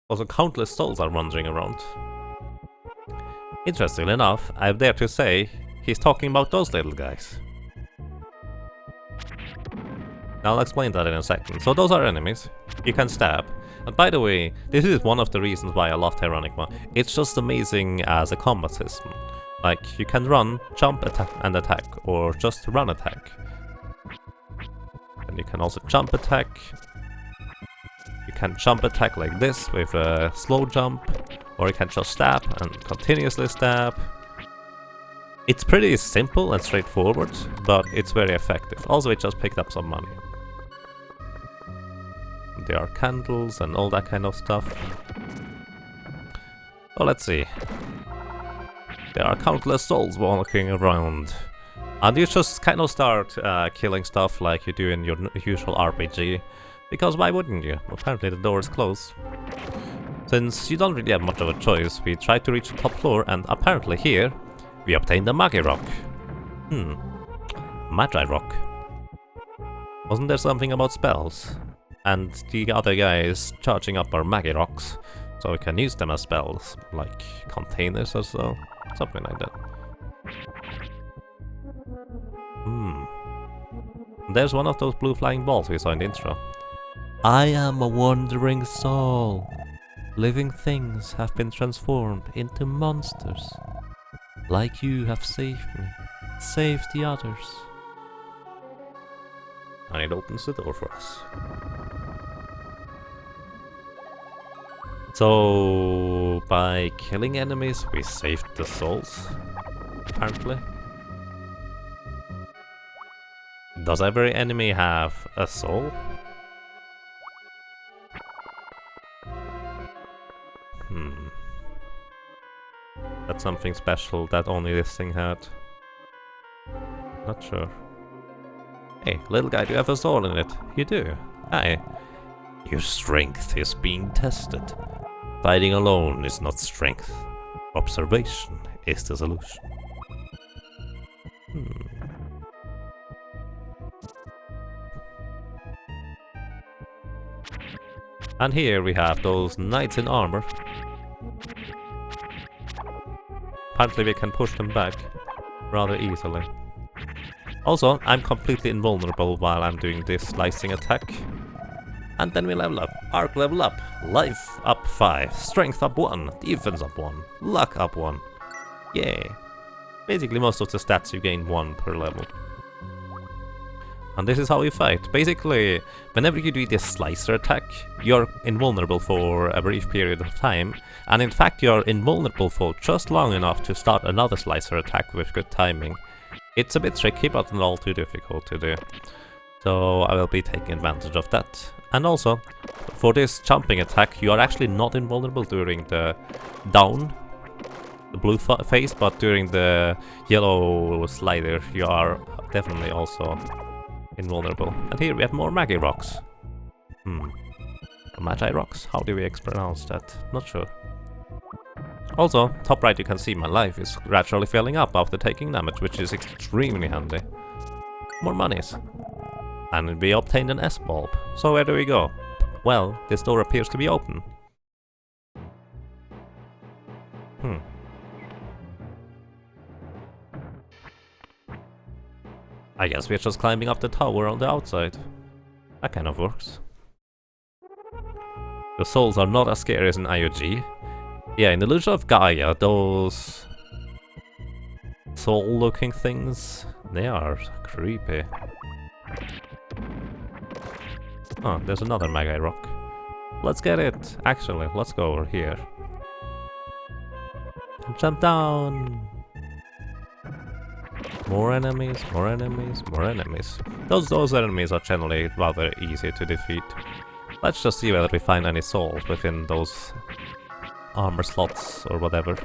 Also, countless souls are wandering around. Interestingly enough, I dare to say he's talking about those little guys. I'll explain that in a second. So those are enemies. You can stab. And by the way, this is one of the reasons why I love Terranigma. It's just amazing as a combat system. Like, you can run, jump, attack, and attack, or just run attack. And you can also jump attack. You can jump attack like this with a slow jump, or you can just stab and continuously stab. It's pretty simple and straightforward, but it's very effective. Also, it just picked up some money. There are candles and all that kind of stuff. So let's see. There are countless souls walking around. And you just kind of start killing stuff like you do in your usual RPG. Because why wouldn't you? Apparently the door is closed. Since you don't really have much of a choice, we try to reach the top floor, and apparently here we obtained the Magi Rock. Magi Rock. Wasn't there something about spells? And the other guy is charging up our Magi Rocks, so we can use them as spells, like containers or so. Something like that. There's one of those blue flying balls we saw in the intro. I am a wandering soul. Living things have been transformed into monsters. Like you have saved me. Saved the others. And it opens the door for us. So, by killing enemies, we saved the souls, apparently. Does every enemy have a soul? That's something special that only this thing had. Not sure. Hey, little guy, do you have a soul in it? You do. Hi. Your strength is being tested. Fighting alone is not strength. Observation is the solution. And here we have those knights in armor. Apparently we can push them back rather easily. Also, I'm completely invulnerable while I'm doing this slicing attack. And then we level up. Arc level up. Life up 5. Strength up 1. Defense up 1. Luck up 1. Yay. Basically most of the stats you gain 1 per level. And this is how you fight. Basically, whenever you do this slicer attack, you're invulnerable for a brief period of time. And in fact, you're invulnerable for just long enough to start another slicer attack with good timing. It's a bit tricky, but not all too difficult to do. So I will be taking advantage of that. And also, for this jumping attack, you are actually not invulnerable during the down, the blue phase, but during the yellow slider, you are definitely also invulnerable. And here we have more Magi Rocks. Magi Rocks? How do we pronounce that? Not sure. Also, top right you can see my life is gradually filling up after taking damage, which is extremely handy. More monies. And we obtained an S-bulb. So where do we go? Well, this door appears to be open. I guess we're just climbing up the tower on the outside. That kind of works. The souls are not as scary as in IOG. Yeah, in the Illusion of Gaia, those soul-looking things, they are creepy. Oh, there's another Magi Rock. Let's get it. Actually, let's go over here. And jump down. More enemies, more enemies, more enemies. Those enemies are generally rather easy to defeat. Let's just see whether we find any souls within those armor slots or whatever.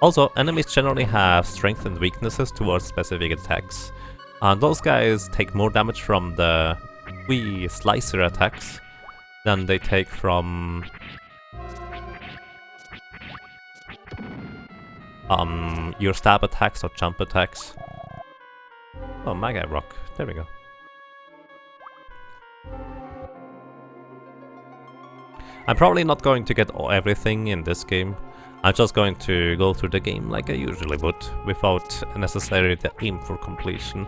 Also, enemies generally have strength and weaknesses towards specific attacks. And those guys take more damage from the wee slicer attacks than they take from your stab attacks or jump attacks. Oh, Magi Rock. There we go. I'm probably not going to get everything in this game. I'm just going to go through the game like I usually would, without necessarily the aim for completion.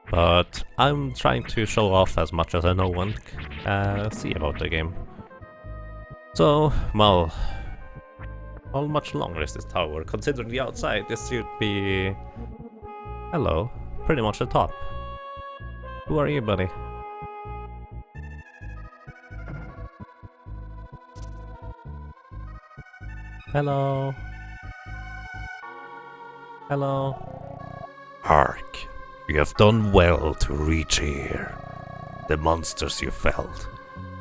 But I'm trying to show off as much as I know and see about the game. So, well, how much longer is this tower? Considering the outside, this should be... Hello, pretty much the top. Who are you, buddy? Hello? Hello? Ark, you have done well to reach here. The monsters you felt,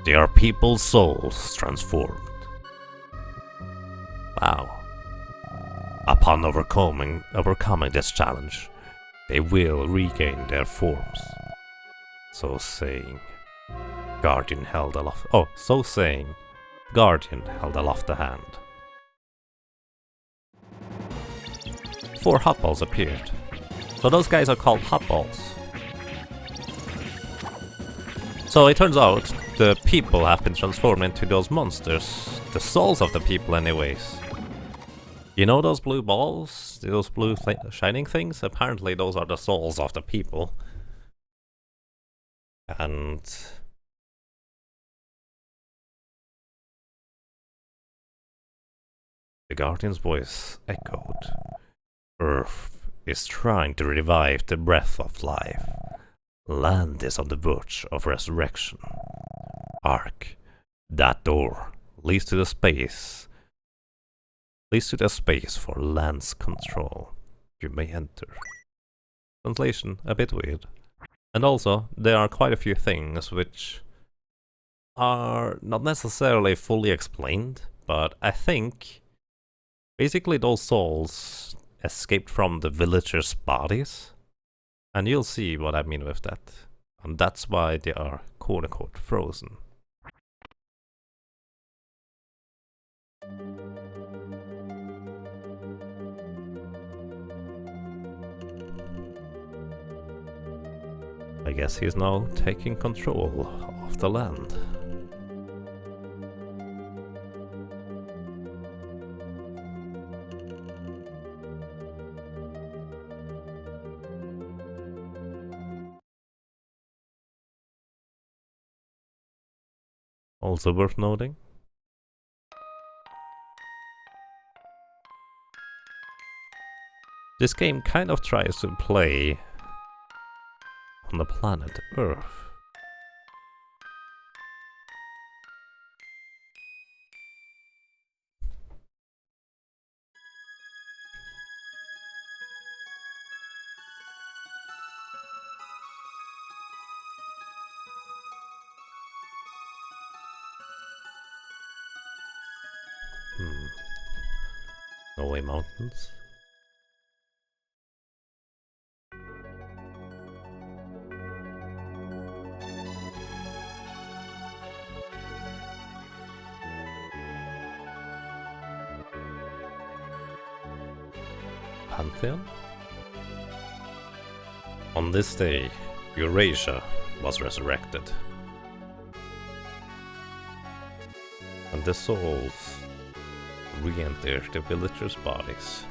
they are people's souls transformed. Wow. Upon overcoming this challenge, they will regain their forms. So saying, Guardian held aloft... Oh, so saying, Guardian held aloft the hand. 4 hot balls appeared. So those guys are called hot balls. So it turns out the people have been transformed into those monsters. The souls of the people anyways. You know those blue balls? Those blue shining things? Apparently those are the souls of the people. And... the Guardian's voice echoed. Earth is trying to revive the breath of life. Land is on the verge of resurrection. Ark, that door leads to the space for land's control. You may enter. Translation, a bit weird. And also, there are quite a few things which are not necessarily fully explained, but I think basically those souls escaped from the villagers' bodies, and you'll see what I mean with that. And that's why they are quote-unquote frozen. I guess he's now taking control of the land. Also worth noting, this game kind of tries to play on the planet Earth. Norway Mountains. Pantheon? On this day, Eurasia was resurrected. And the souls re-enter the villagers' bodies.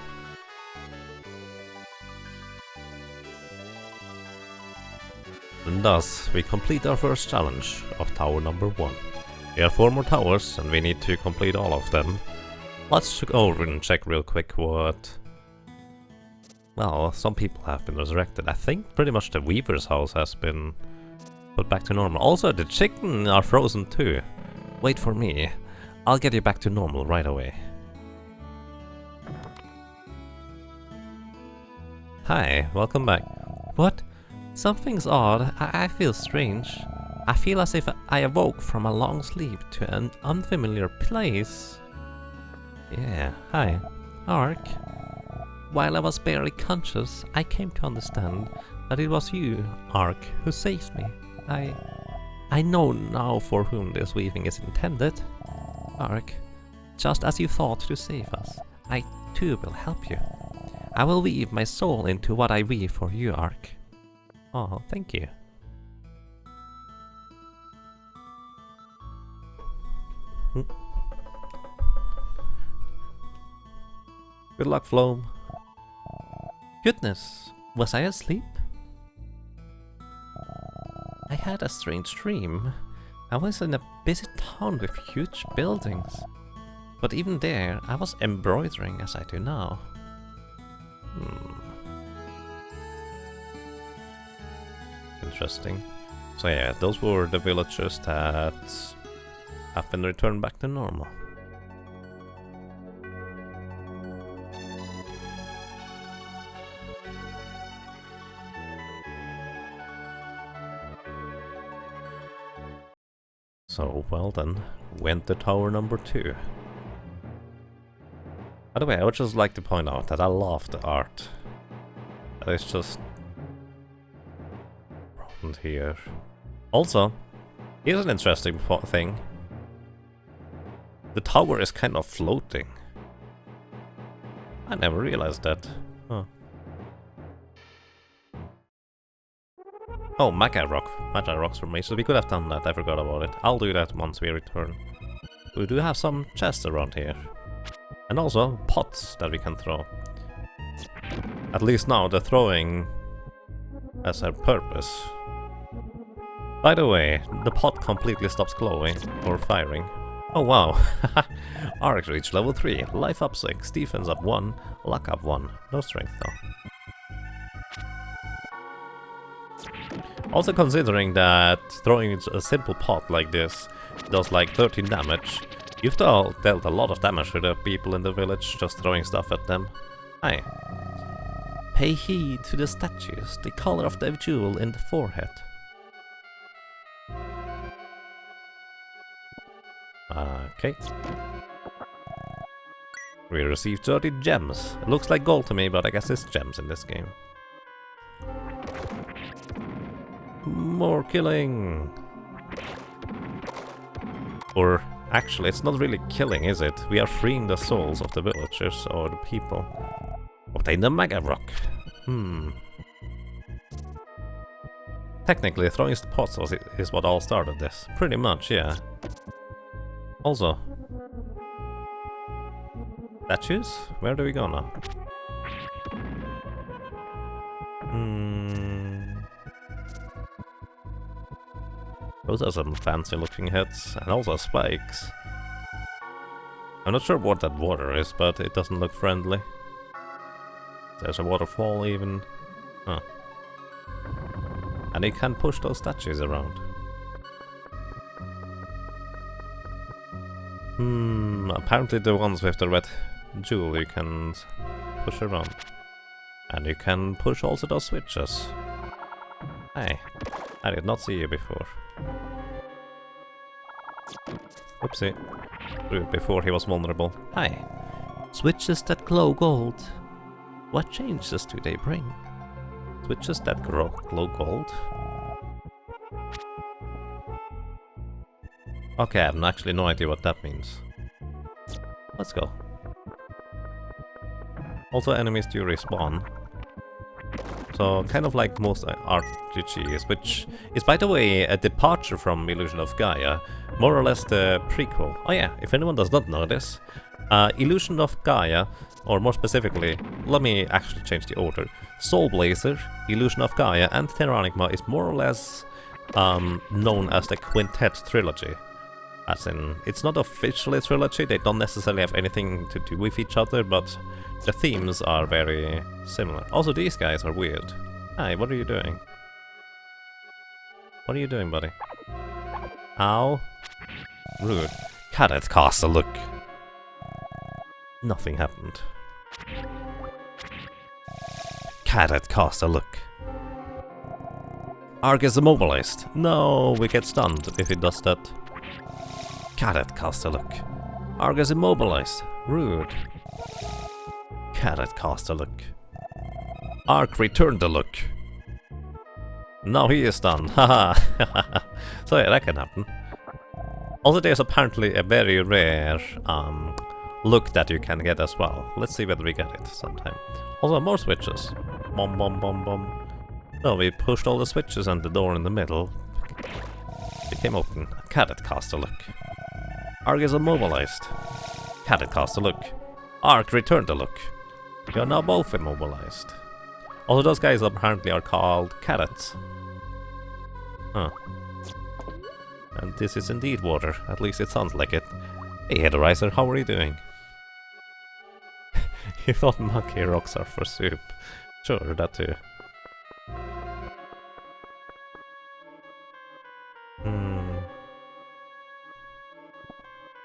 And thus, we complete our first challenge of tower number 1. There are 4 more towers, and we need to complete all of them. Let's go over and check real quick what... Well, some people have been resurrected. I think pretty much the Weaver's house has been put back to normal. Also, the chicken are frozen too. Wait for me. I'll get you back to normal right away. Hi, welcome back. What? Something's odd. I feel strange. I feel as if I awoke from a long sleep to an unfamiliar place. Yeah, hi. Ark. While I was barely conscious, I came to understand that it was you, Ark, who saved me. I know now for whom this weaving is intended. Ark, just as you thought to save us, I too will help you. I will weave my soul into what I weave for you, Ark. Oh, thank you. Good luck, Floam. Goodness, was I asleep? I had a strange dream. I was in a busy town with huge buildings. But even there, I was embroidering as I do now. Interesting. So yeah, those were the villagers that have been returned back to normal. So, well then, went to tower number 2. By the way, I would just like to point out that I love the art. That is just around here. Also, here's an interesting thing. The tower is kind of floating. I never realized that. Huh. Oh, Magi Rocks formation. We could have done that, I forgot about it. I'll do that once we return. We do have some chests around here. And also pots that we can throw. At least now the throwing has a purpose. By the way, the pot completely stops glowing or firing. Oh wow. Arc reached level 3, life up 6, defense up 1, luck up 1. No strength though. Also considering that throwing a simple pot like this does like 13 damage, you've dealt a lot of damage to the people in the village just throwing stuff at them. Hi. Pay heed to the statues, the color of the jewel in the forehead. Okay. We received 30 gems. It looks like gold to me, but I guess it's gems in this game. More killing! Or, actually, it's not really killing, is it? We are freeing the souls of the villagers, or the people. Obtain the Mega Rock. Technically, throwing the pots is what all started this. Pretty much, yeah. Also, statues? Where do we go now? Those are some fancy looking heads, and also spikes. I'm not sure what that water is, but it doesn't look friendly. There's a waterfall even. Huh. And you can push those statues around. Apparently the ones with the red jewel you can push around. And you can push also those switches. Hey, I did not see you before. Oopsie. Before he was vulnerable. Hi. Switches that glow gold. What changes do they bring? Switches that glow gold? Okay, I have actually no idea what that means. Let's go. Also, enemies do respawn. So, kind of like most RPGs, which is, by the way, a departure from Illusion of Gaia, more or less the prequel. Oh yeah, if anyone does not know this, Illusion of Gaia, or more specifically, let me actually change the order. Soul Blazer, Illusion of Gaia, and Terranigma is more or less known as the Quintet Trilogy. As in, it's not officially a trilogy, they don't necessarily have anything to do with each other, but the themes are very similar. Also, these guys are weird. Hi, what are you doing? What are you doing, buddy? Ow. Rude. Cadet cast a look. Nothing happened. Cadet cast a look. Arg is immobilized. No, we get stunned if it does that. Cadet cast a look. Arg is immobilized. Rude. Cadet cast a look. Arg returned the look. Now he is stunned. Haha. So yeah, that can happen. Also, there's apparently a very rare look that you can get as well. Let's see whether we get it sometime. Also, more switches. Bom bom bom bom. So we pushed all the switches and the door in the middle became open. Cadet cast a look. Arg is immobilized. Cadet cast a look. Arg returned the look. You're now both immobilized. Also, those guys apparently are called carrots. Huh. And this is indeed water. At least it sounds like it. Hey, Headerizer, how are you doing? You thought monkey rocks are for soup. Sure, that too.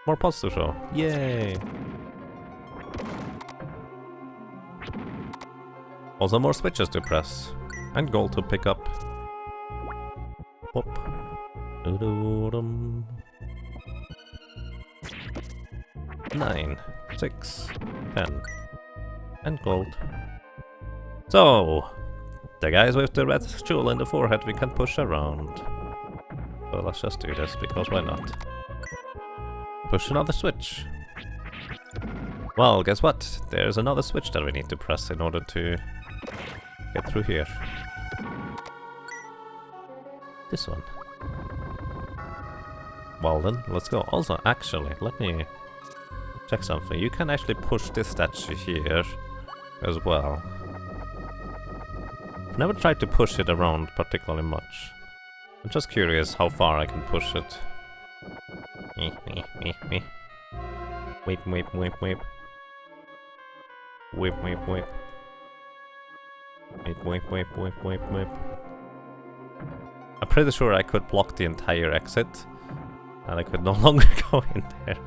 More pods to show. Yay! Also more switches to press. And gold to pick up. Whoop. Doo-doo-dum. 9, 6, 10. And gold. So, the guys with the red jewel in the forehead we can push around. So let's just do this, because why not? Push another switch. Well, guess what? There's another switch that we need to press in order to get through here. This one. Well then, let's go. Also, actually, let me check something. You can actually push this statue here as well. I've never tried to push it around particularly much. I'm just curious how far I can push it. Whip, whip, whip, whip. Whip, whip, whip. Whip, whip, whip, whip, whip, whip. I'm pretty sure I could block the entire exit. And I could no longer go in there.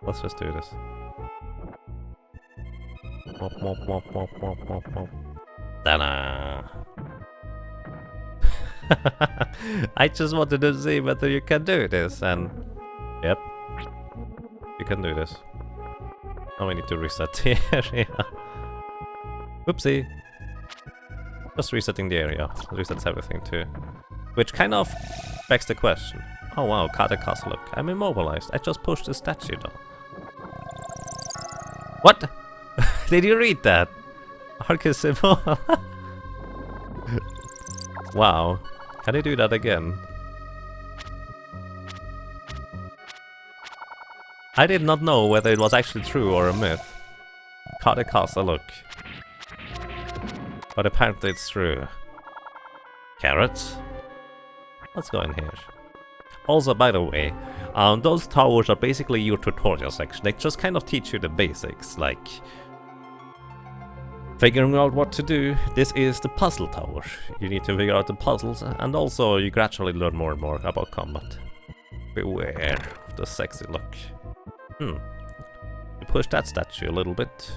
Let's just do this. Wop, wop, wop, wop, wop, wop, wop. Ta-da! I just wanted to see whether you can do this, and yep, you can do this. Now we need to reset the area. Whoopsie! Just resetting the area. Resets everything too. Which kind of begs the question. Oh wow, Katakas, look, I'm immobilized. I just pushed the statue though. What? Did you read that? Arcus immobile. Wow. Can I do that again? I did not know whether it was actually true or a myth. Katakas, look. But apparently it's true. Carrots? Let's go in here. Also, by the way, those towers are basically your tutorial section. They just kind of teach you the basics, like figuring out what to do. This is the puzzle tower. You need to figure out the puzzles, and also you gradually learn more and more about combat. Beware of the sexy look. You push that statue a little bit.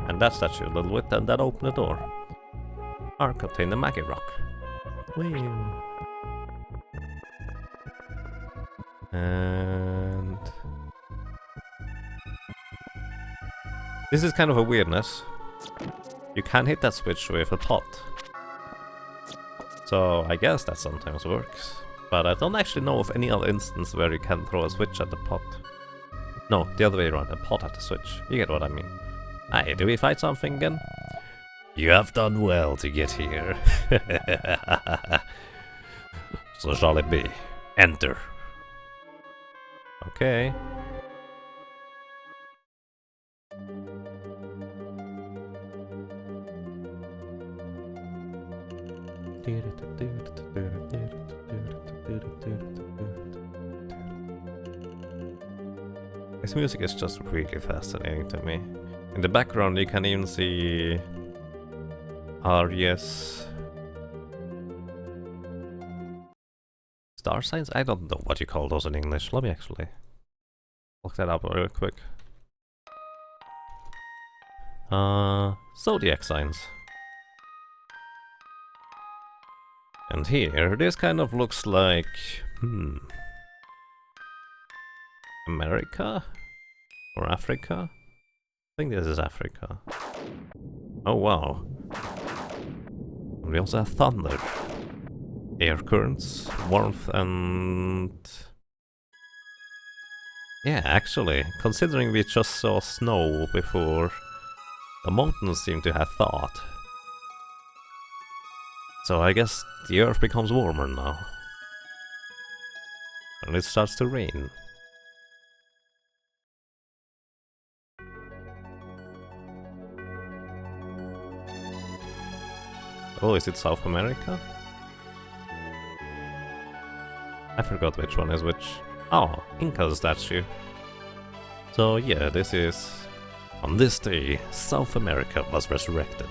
And that statue a little bit, and that opened the door. Are contain the Maggie Rock. Whee. And this is kind of a weirdness. You can hit that switch with a pot. So I guess that sometimes works. But I don't actually know of any other instance where you can throw a switch at the pot. No, the other way around, a pot at the switch. You get what I mean. Aye, do we fight something again? You have done well to get here. So shall it be. Enter. Okay. This music is just really fascinating to me. In the background you can even see Arias. Star signs? I don't know what you call those in English. Let me actually look that up real quick. Zodiac signs. And here, this kind of looks like... America? Or Africa? I think this is Africa. Oh wow. And we also have thunder. Air currents, warmth, and... Yeah, actually, considering we just saw snow before, the mountains seem to have thawed. So I guess the earth becomes warmer now. And it starts to rain. Oh, is it South America? I forgot which one is which. Oh, Inca statue. So yeah, this is... On this day, South America was resurrected.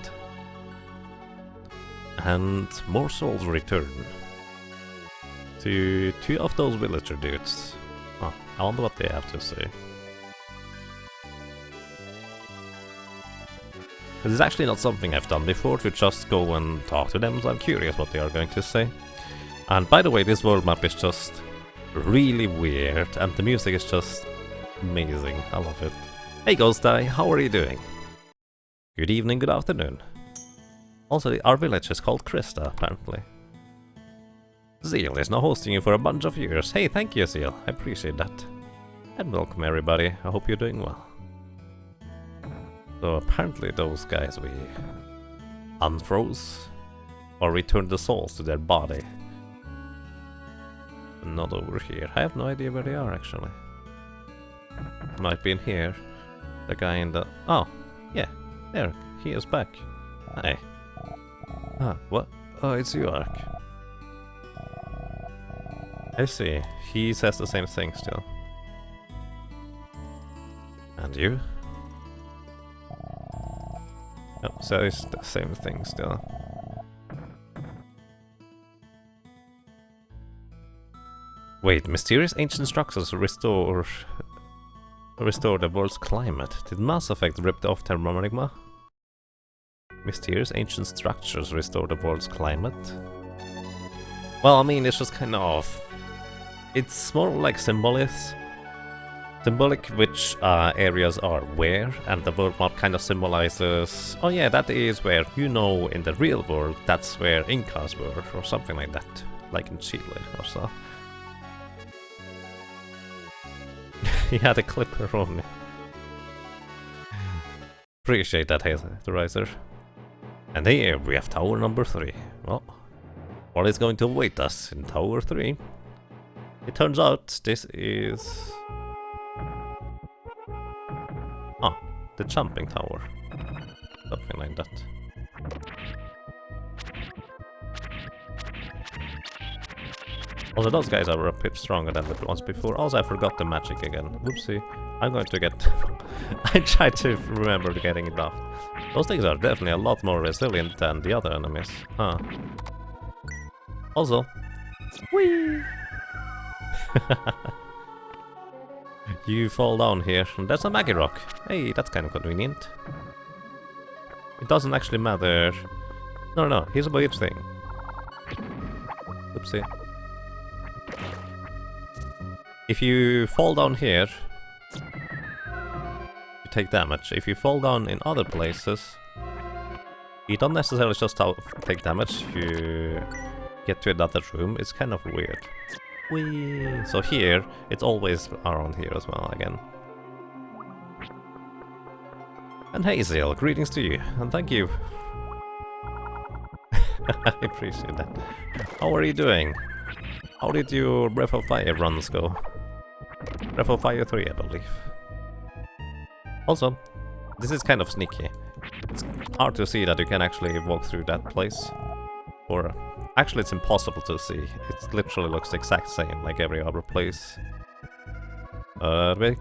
And more souls return. To 2 of those villager dudes. Oh, I wonder what they have to say. This is actually not something I've done before, to just go and talk to them, so I'm curious what they are going to say. And by the way, this world map is just really weird, and the music is just amazing. I love it. Hey Ghost Eye, how are you doing? Good evening, good afternoon. Also, our village is called Krista, apparently. Zeal is now hosting you for a bunch of years. Hey, thank you, Zeal. I appreciate that. And welcome, everybody. I hope you're doing well. So, apparently those guys we unfroze or returned the souls to their body. Not over here. I have no idea where they are, actually. Might be in here. The guy in the... Oh, yeah. There. He is back. Hi. Ah, what? Oh, it's you, Ark. I see. He says the same thing still. And you? Oh, says the same thing still. Wait, mysterious ancient structures restore the world's climate. Did Mass Effect rip off Terranigma? Mysterious ancient structures restore the world's climate? Well, I mean, it's just kind of... It's more like symbolic which areas are where, and the world map kind of symbolizes... Oh yeah, that is where, you know, in the real world, that's where Incas were, or something like that. Like in Chile or so. He had a clipper on me. Appreciate that, the Riser. And here we have tower number 3. Well, what is going to await us in tower 3? It turns out this is... Ah, the jumping tower. Something like that. Also, those guys are a bit stronger than the ones before. Also, I forgot the magic again. Whoopsie. I'm going to get... I tried to remember getting it off. Those things are definitely a lot more resilient than the other enemies. Huh. Also... Whee! You fall down here, and there's a Maggie Rock. Hey, that's kind of convenient. It doesn't actually matter... No, here's a weird thing. Oopsie. If you fall down here, you take damage. If you fall down in other places, you don't necessarily just take damage, you get to another room. It's kind of weird. Whee! So here, it's always around here as well again. And hey Zeal, greetings to you, and thank you. I appreciate that. How are you doing? How did your Breath of Fire runs go? Breath of Fire 3, I believe. Also, this is kind of sneaky. It's hard to see that you can actually walk through that place. Or, actually it's impossible to see. It literally looks the exact same like every other place. We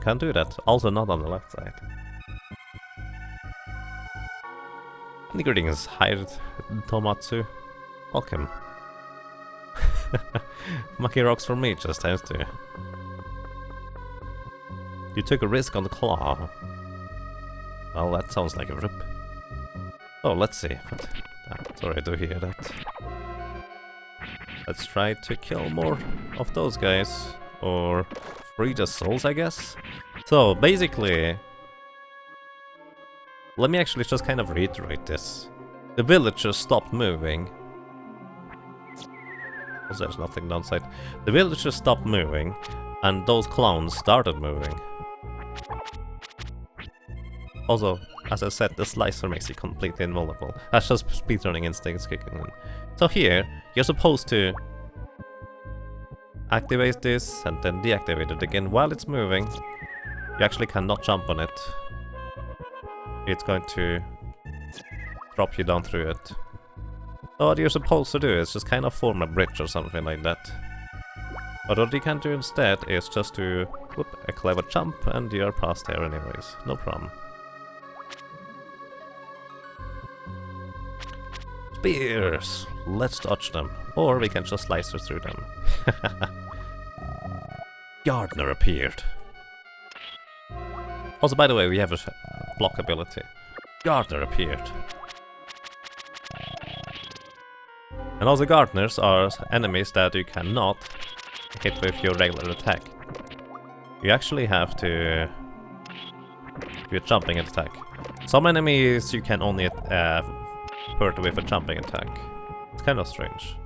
can't do that. Also not on the left side. And greetings, hi Tomatsu. Welcome. Maki rocks for me just times 2. You took a risk on the claw. Well, that sounds like a rip. Oh, let's see. Sorry to hear that. Let's try to kill more of those guys. Or free the souls, I guess. So, basically... Let me actually just kind of reiterate this. The villagers stopped moving. Also, there's nothing downside. The villagers stopped moving, and those clowns started moving. Also, as I said, the slicer makes you completely invulnerable. That's just speedrunning instincts kicking in. So here, you're supposed to activate this and then deactivate it again while it's moving. You actually cannot jump on it. It's going to drop you down through it. So what you're supposed to do is just kind of form a bridge or something like that. But what you can do instead is just to whoop, a clever jump, and you're past there anyways. No problem. Spears! Let's dodge them. Or we can just slice through them. Gardener appeared. Also, by the way, we have a block ability. Gardener appeared. And also gardeners are enemies that you cannot hit with your regular attack. You actually have to do a jumping attack. Some enemies you can only hurt with a jumping attack. It's kind of strange.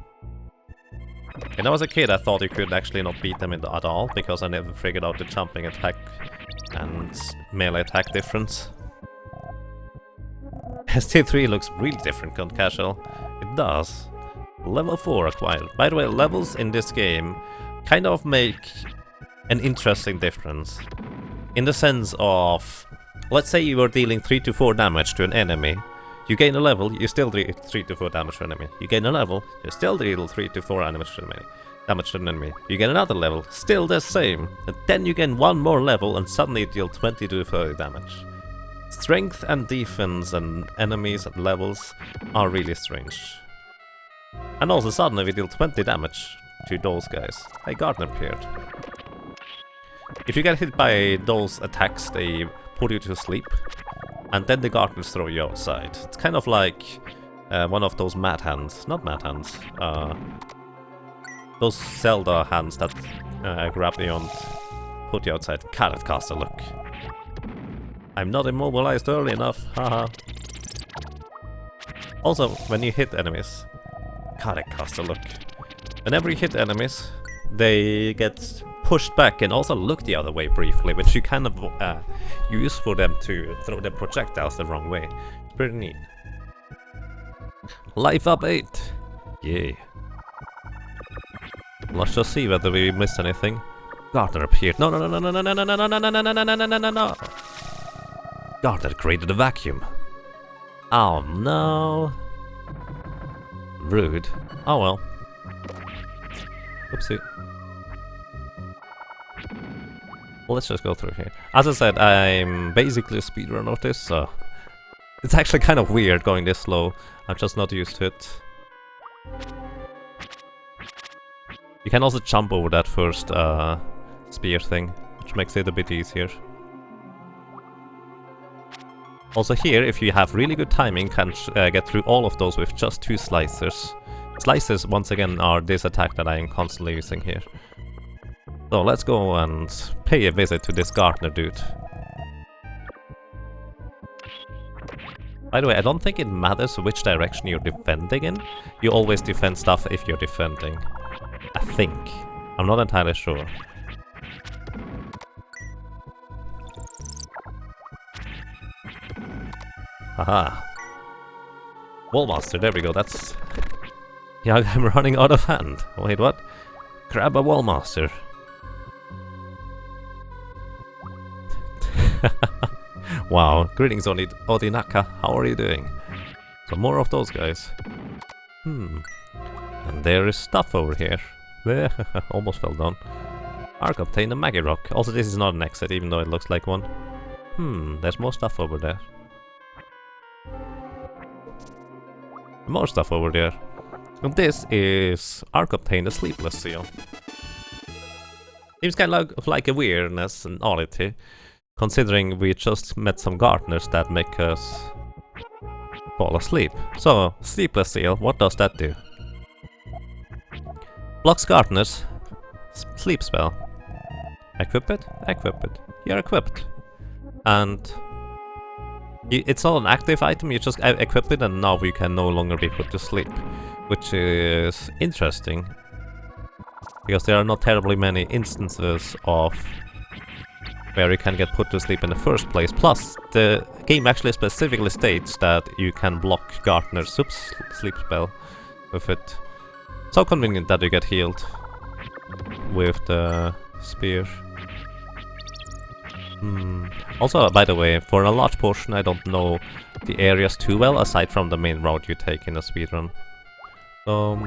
When I was a kid, I thought you could actually not beat them at all, because I never figured out the jumping attack and melee attack difference. ST3 looks really different on casual. It does. Level 4 acquired. By the way, levels in this game kind of make an interesting difference. In the sense of, let's say you were dealing 3 to 4 damage to an enemy. You gain a level, you still deal 3 to 4 damage to an enemy. You gain a level, you still deal 3 to 4 damage to an enemy. You get another level, still the same. And then you gain one more level and suddenly you deal 20 to 30 damage. Strength and defense and enemies at levels are really strange. And also suddenly we deal 20 damage to those guys. Hey, Gardener appeared. If you get hit by those attacks, they put you to sleep. And then the gardeners throw you outside. It's kind of like one of those mad hands. Not mad hands. Those Zelda hands that grab you and put you outside. Carrot caster, look. I'm not immobilized early enough. Haha. Also, when you hit enemies. Carrot caster, look. Whenever you hit enemies, they get pushed back and also look the other way briefly, which you kind of use for them to throw their projectiles the wrong way. It's pretty neat. Life up 8! Yay. Let's just see whether we missed anything. Gardener appeared. No, no, no, no, no, no, no, no, no, no, no, no, no, no, no, no, no, no. Gardener created a vacuum. Oh no. Rude. Oh well. Oopsie. Well, let's just go through here. As I said, I'm basically a speedrunner of this, so it's actually kind of weird going this slow. I'm just not used to it. You can also jump over that first spear thing, which makes it a bit easier. Also here, if you have really good timing, can get through all of those with just 2 slicers. Slicers, once again, are this attack that I am constantly using here. So let's go and pay a visit to this gardener dude. By the way, I don't think it matters which direction you're defending in. You always defend stuff if you're defending. I think. I'm not entirely sure. Haha. Wallmaster, there we go, that's... Yeah, I'm running out of hand. Wait, what? Grab a Wallmaster. Wow, greetings Odinaka, how are you doing? So more of those guys. And there is stuff over here. Almost fell down. Arc obtained a Maggie Rock. Also, this is not an exit, even though it looks like one. There's more stuff over there. More stuff over there. And this is Arc obtained a Sleepless Seal. Seems kind of like a weirdness and oddity, considering we just met some gardeners that make us fall asleep. So, Sleepless Seal, what does that do? Blocks gardeners, sleep spell. Equip it, equip it. You're equipped. And it's not an active item, you just equip it and now you can no longer be put to sleep. Which is interesting. Because there are not terribly many instances of where you can get put to sleep in the first place. Plus, the game actually specifically states that you can block Gardener's sleep spell with it. So convenient that you get healed with the spear. Also, by the way, for a large portion I don't know the areas too well, aside from the main route you take in a speedrun. So,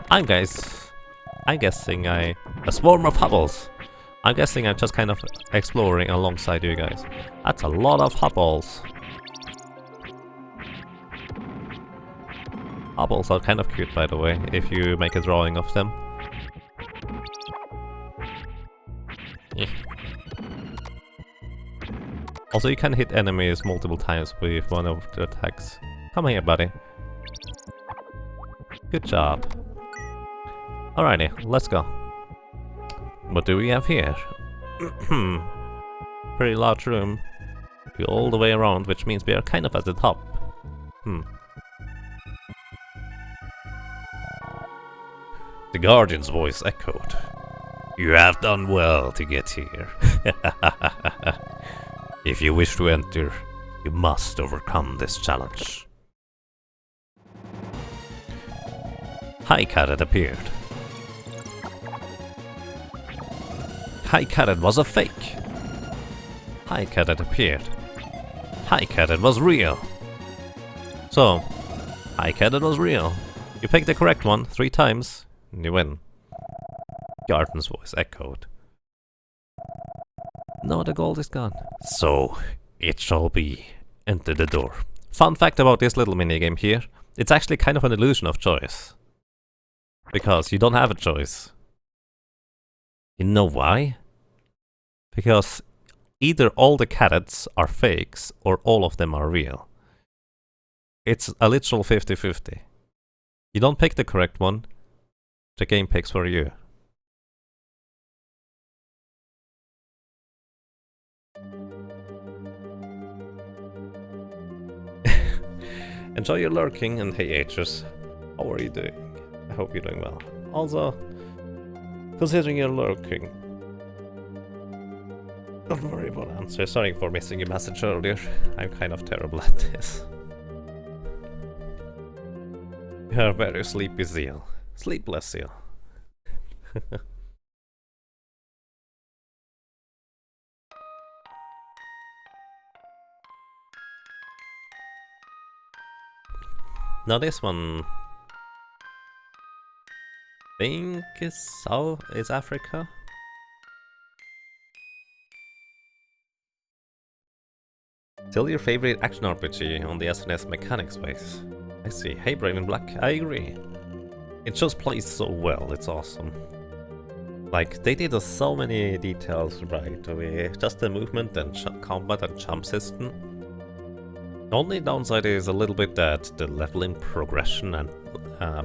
I'm guessing a swarm of hubbles. I'm guessing I'm just kind of exploring alongside you guys. That's a lot of hubbles. Hubbles are kind of cute, by the way, if you make a drawing of them. Yeah. Also, you can hit enemies multiple times with one of the attacks. Come here, buddy. Good job. Alrighty, let's go. What do we have here? Pretty large room. Go all the way around, which means we are kind of at the top. The Guardian's voice echoed. You have done well to get here. If you wish to enter, you must overcome this challenge. High Carrot appeared. High Carrot was a fake. High Carrot appeared. High Carrot was real. So, High Carrot was real. You picked the correct one 3 times, and you win. Garden's voice echoed. No, the gold is gone. So, it shall be. Enter the door. Fun fact about this little minigame here. It's actually kind of an illusion of choice. Because you don't have a choice. You know why? Because either all the carrots are fakes or all of them are real. It's a literal 50-50. You don't pick the correct one, the game picks for you. Enjoy your lurking, and hey H's, how are you doing? I hope you're doing well. Also, considering you're lurking, don't worry about answers. Sorry for missing your message earlier. I'm kind of terrible at this. You're a very sleepy seal. Sleepless seal. Now this one, I think is Africa. Still your favorite action RPG on the SNES mechanics base. I see. Hey Brain in Black, I agree. It just plays so well, it's awesome. Like, they did so many details right away. Just the movement and combat and jump system. The only downside is a little bit that the leveling progression and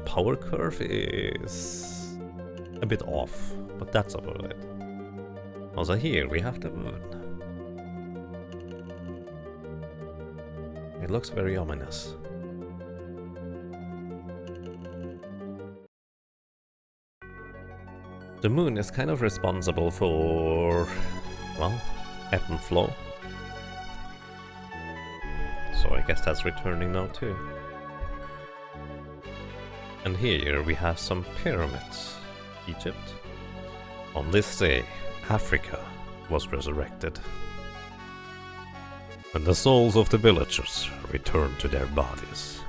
power curve is a bit off, but that's about it. Also here we have the moon. It looks very ominous. The moon is kind of responsible for, well, ebb and flow. So I guess that's returning now too. And here we have some pyramids. Egypt. On this day, Africa was resurrected. And the souls of the villagers returned to their bodies.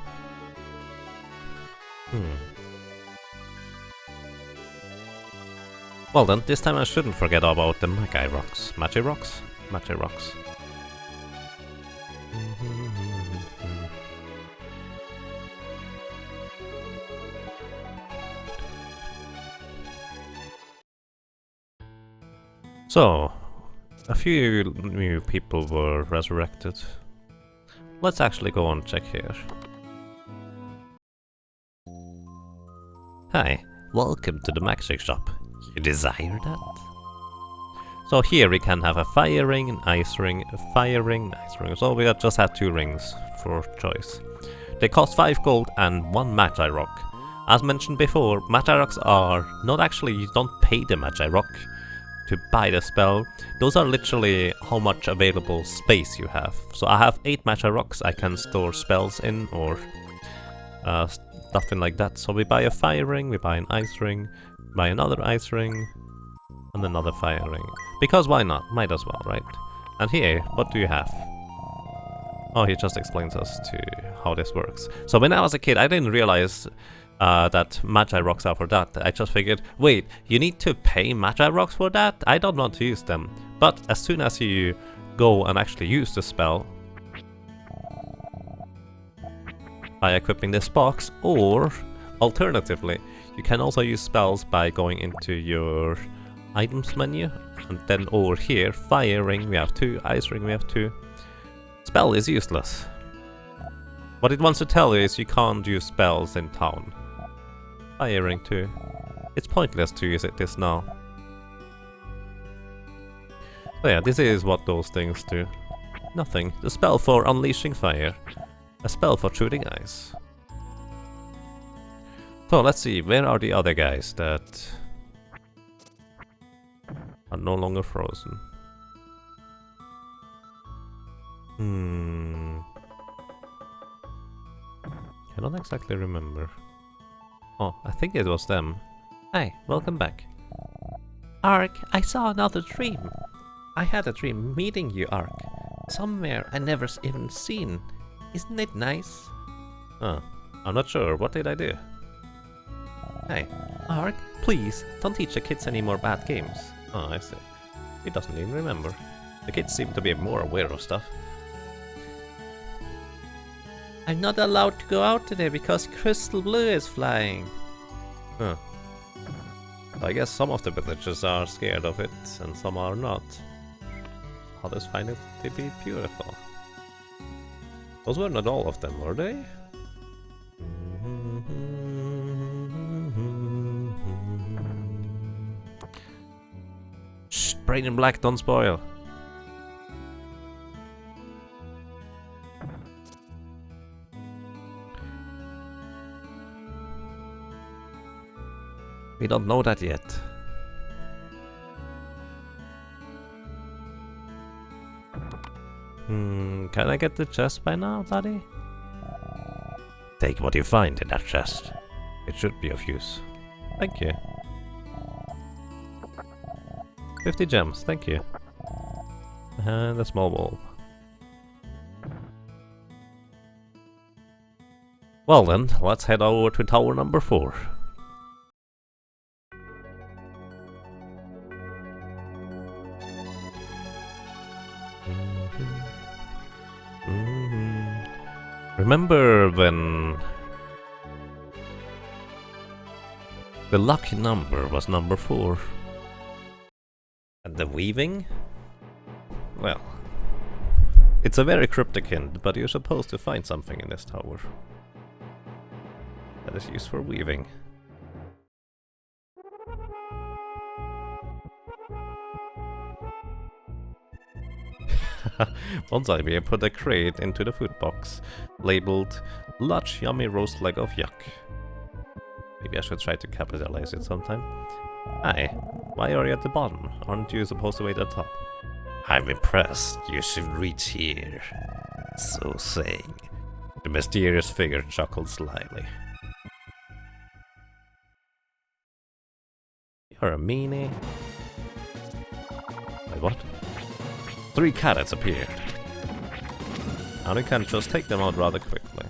Well then, this time I shouldn't forget about the Magi rocks. Magi rocks? Magi rocks. So, a few new people were resurrected. Let's actually go and check here. Hi, welcome to the magic shop. You desire that? So here we can have a fire ring, an ice ring, a fire ring, ice ring. So we just had 2 rings for choice. They cost 5 gold and 1 Magi rock. As mentioned before, Magi rocks are not actually, you don't pay the Magi rock to buy the spell. Those are literally how much available space you have. So I have 8 Magi rocks I can store spells in, or something like that. So we buy a fire ring, we buy an ice ring, buy another ice ring, and another fire ring. Because why not? Might as well, right? And here, what do you have? Oh, he just explains us to how this works. So when I was a kid, I didn't realize that Magi Rocks are for that. I just figured, wait, you need to pay Magi Rocks for that? I don't want to use them. But as soon as you go and actually use the spell by equipping this box, or alternatively, you can also use spells by going into your items menu, and then over here, fire ring we have 2, ice ring we have 2. Spell is useless. What it wants to tell you is you can't use spells in town. Fire ring 2. It's pointless to use this now. So yeah, this is what those things do. Nothing. The spell for unleashing fire. A spell for shooting ice. So let's see, where are the other guys that are no longer frozen? I don't exactly remember. Oh, I think it was them. Hey, welcome back. Ark, I saw another dream. I had a dream meeting you, Ark. Somewhere I never even seen. Isn't it nice? Oh, I'm not sure. What did I do? Hey, Ark, please, don't teach the kids any more bad games. Oh, I see. He doesn't even remember. The kids seem to be more aware of stuff. I'm not allowed to go out today because Crystal Blue is flying. Huh. I guess some of the villagers are scared of it, and some are not. Others find it to be beautiful. Those were not all of them, were they? Shh, brain in black, don't spoil. We don't know that yet. Can I get the chest by now, buddy? Take what you find in that chest. It should be of use. Thank you. 50 gems, thank you. And a small bulb. Well then, let's head over to tower number 4. Remember when the lucky number was number 4? And the weaving? Well, it's a very cryptic hint, but you're supposed to find something in this tower that is used for weaving. Once I put a crate into the food box, labeled large yummy roast leg of yuck. Maybe I should try to capitalize it sometime. Hi, why are you at the bottom? Aren't you supposed to wait at the top? I'm impressed. You should reach here. So saying, the mysterious figure chuckled slyly. You're a meanie. Wait, what? 3 carrots appeared. And we can just take them out rather quickly.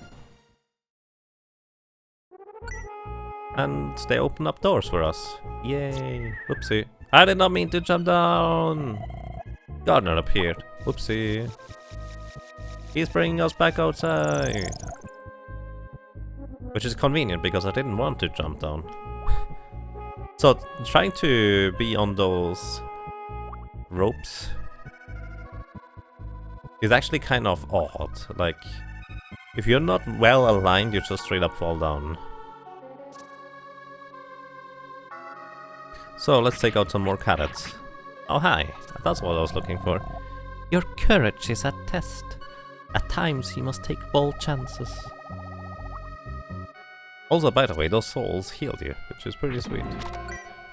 And they open up doors for us. Yay. Whoopsie. I did not mean to jump down. Gardener appeared. Whoopsie. He's bringing us back outside. Which is convenient because I didn't want to jump down. So trying to be on those ropes is actually kind of odd. Like, if you're not well aligned, you just straight up fall down. So let's take out some more carrots. Oh hi, that's what I was looking for. Your courage is at test. At times you must take bold chances. Also, by the way, those souls healed you, which is pretty sweet.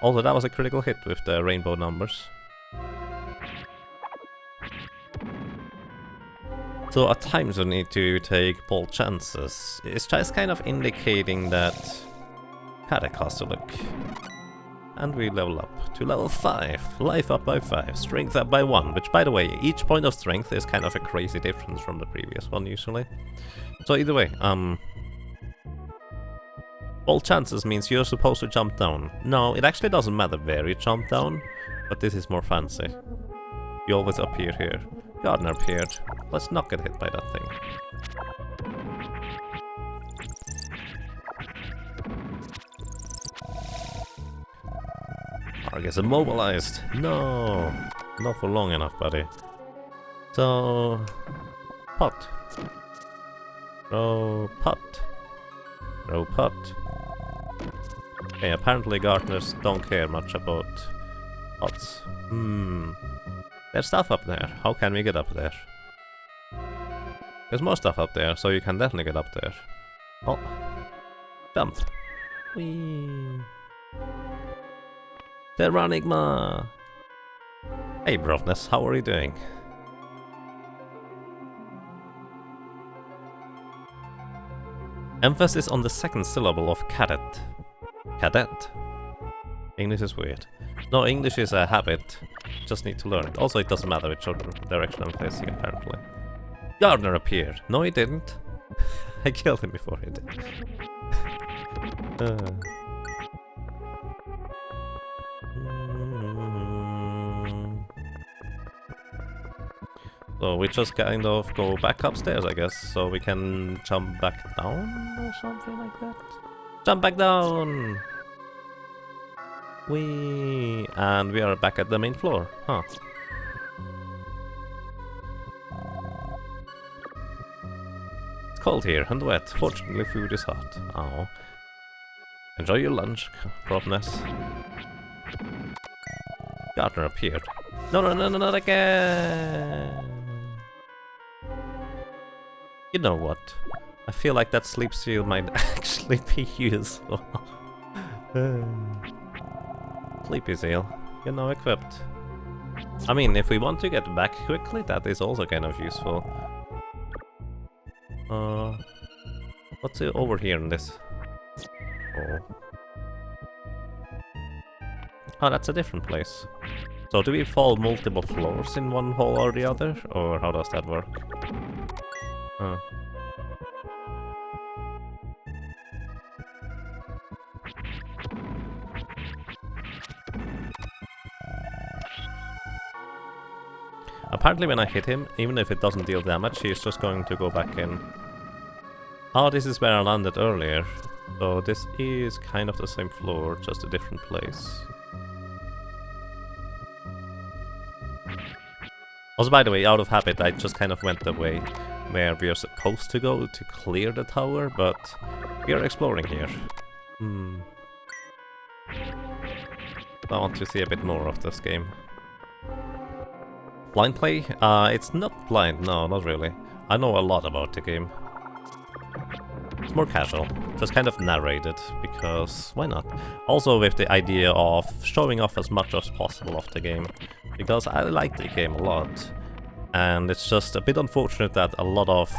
Also, that was a critical hit with the rainbow numbers. So at times you need to take bold chances. It's just kind of indicating that Haddock has to look. And we level up to level 5. Life up by 5, strength up by 1, which by the way, each point of strength is kind of a crazy difference from the previous one usually. So either way, All chances means you're supposed to jump down. No, it actually doesn't matter where you jump down, but this is more fancy. You always appear here. Gardener appeared. Let's not get hit by that thing. Argus immobilized. No, not for long enough, buddy. So, pot. Throw pot. Throw pot. Okay, apparently gardeners don't care much about pots. There's stuff up there. How can we get up there? There's more stuff up there, so you can definitely get up there. Oh. Jump. Whee. Terranigma! Hey Brofness, how are you doing? Emphasis on the second syllable of cadet. Cadet. English is weird. No, English is a habit. Just need to learn it. Also, it doesn't matter which direction I'm facing, apparently. Gardener appeared. No, he didn't. I killed him before he did. So we just kind of go back upstairs, I guess, so we can jump back down or something like that. Jump back down! And we are back at the main floor, huh? It's cold here and wet. Fortunately, food is hot. Oh. Enjoy your lunch, Brofness. Gardener appeared. No, no, no, no, not again! You know what? I feel like that sleep seal might actually be useful. Sleepy seal. You're now equipped. I mean, if we want to get back quickly, that is also kind of useful. What's over here in this? Oh. Oh, that's a different place. So do we fall multiple floors in one hole or the other? Or how does that work? Huh. Apparently when I hit him, even if it doesn't deal damage, he's just going to go back in. Oh, this is where I landed earlier. So this is kind of the same floor, just a different place. Also, by the way, out of habit, I just kind of went the way where we are supposed to go to clear the tower, but we are exploring here. I want to see a bit more of this game. Blind play? It's not blind, no, not really. I know a lot about the game. It's more casual, just kind of narrated, because why not? Also with the idea of showing off as much as possible of the game, because I like the game a lot. And it's just a bit unfortunate that a lot of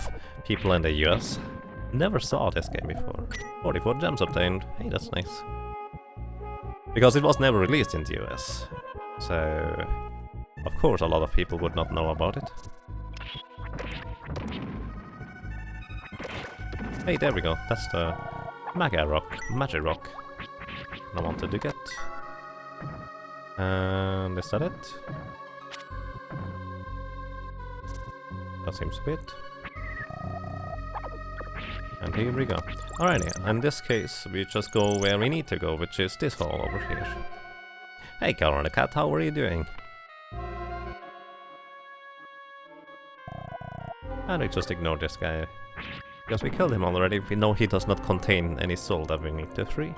people in the US never saw this game before. 44 gems obtained, hey, that's nice. Because it was never released in the US, so of course a lot of people would not know about it. Hey, there we go, that's the Magic Rock I wanted to get. And is that it? That seems to be it. And here we go. Alrighty, in this case we just go where we need to go, which is this hall over here. Hey Color the Cat, how are you doing? And we just ignore this guy. Because we killed him already, we know he does not contain any soul that we need to free.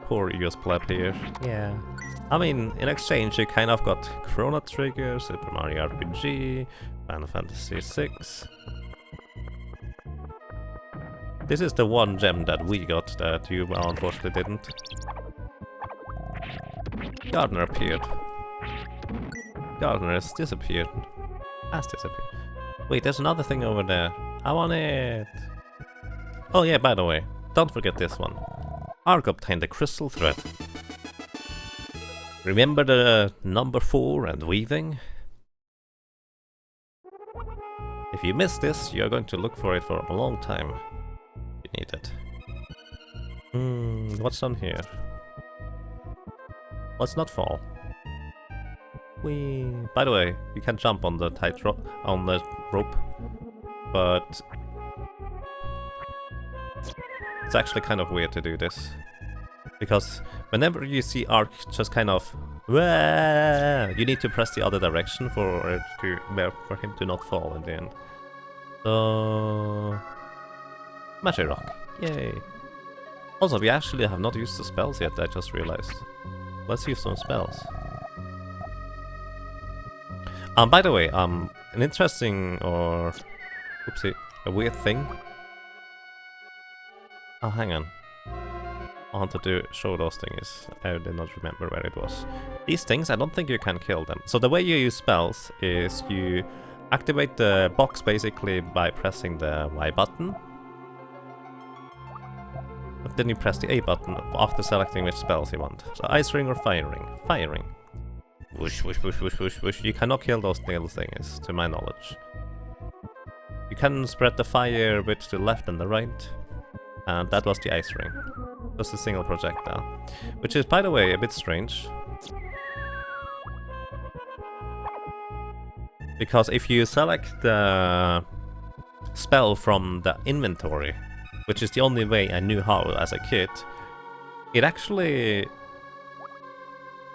Poor US pleb here. Yeah. I mean, in exchange you kind of got Chrono Trigger, Super Mario RPG, Final Fantasy VI. This is the one gem that we got that you unfortunately didn't. Gardener appeared. Gardener has disappeared. Has disappeared. Wait, there's another thing over there. I want it! Oh yeah, by the way, don't forget this one. Ark obtained the crystal thread. Remember the number 4 and weaving? If you miss this, you're going to look for it for a long time. We need it. What's on here? Let's not fall. By the way, you can jump on the rope, but it's actually kind of weird to do this, because whenever you see Ark just kind of, you need to press the other direction for him to not fall in the end. So, Magic Rock, yay! Also, we actually have not used the spells yet. I just realized. Let's use some spells. By the way, an interesting or a weird thing. Oh, hang on. I wanted to show those things. I did not remember where it was. These things, I don't think you can kill them. So the way you use spells is you activate the box basically by pressing the Y button. But then you press the A button after selecting which spells you want. So Ice Ring or Fire Ring. Fire Ring. Whoosh, whoosh, whoosh, whoosh, whoosh, whoosh. You cannot kill those little things, to my knowledge. You can spread the fire a bit to the left and the right. And that was the Ice Ring. Just a single projectile. Which is, by the way, a bit strange. Because if you select the spell from the inventory, which is the only way I knew how as a kid, it actually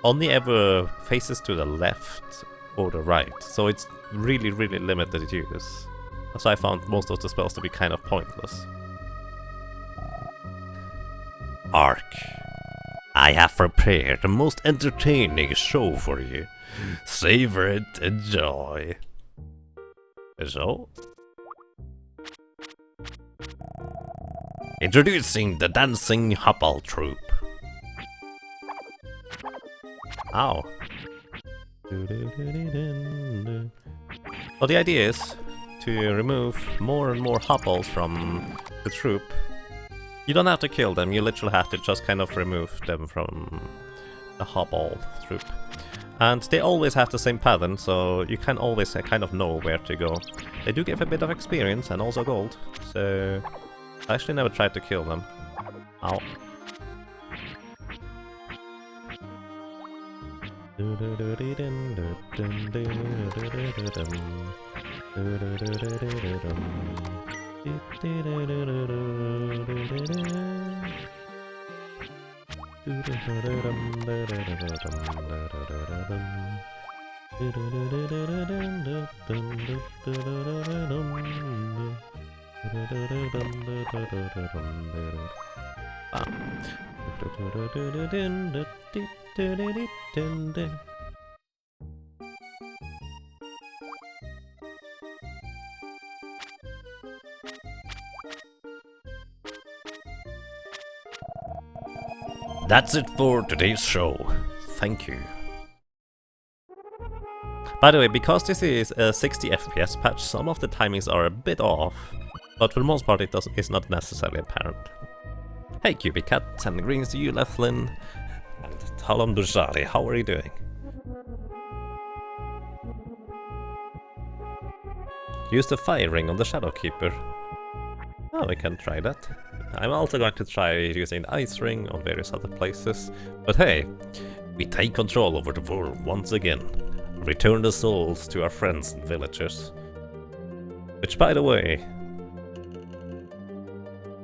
only ever faces to the left or the right, so it's really, really limited use. So I found most of the spells to be kind of pointless. Ark, I have prepared the most entertaining show for you. Savor it, enjoy. So? Introducing the Dancing Hopple Troupe. Ow. Well, the idea is to remove more and more hopples from the troop. You don't have to kill them, you literally have to just kind of remove them from the hopple troop. And they always have the same pattern, so you can always kind of know where to go. They do give a bit of experience and also gold, so I actually never tried to kill them. Ow. That's it for today's show. Thank you. By the way, because this is a 60 FPS patch, some of the timings are a bit off, but for the most part it's not necessarily apparent. Hey Cubic Cat, sending greetings to you, Lethlin, and Talam Dujari, how are you doing? Use the fire ring on the Shadow Keeper. Oh, we can try that. I'm also going to try using the ice ring on various other places. But hey, we take control over the world once again. Return the souls to our friends and villagers. Which, by the way,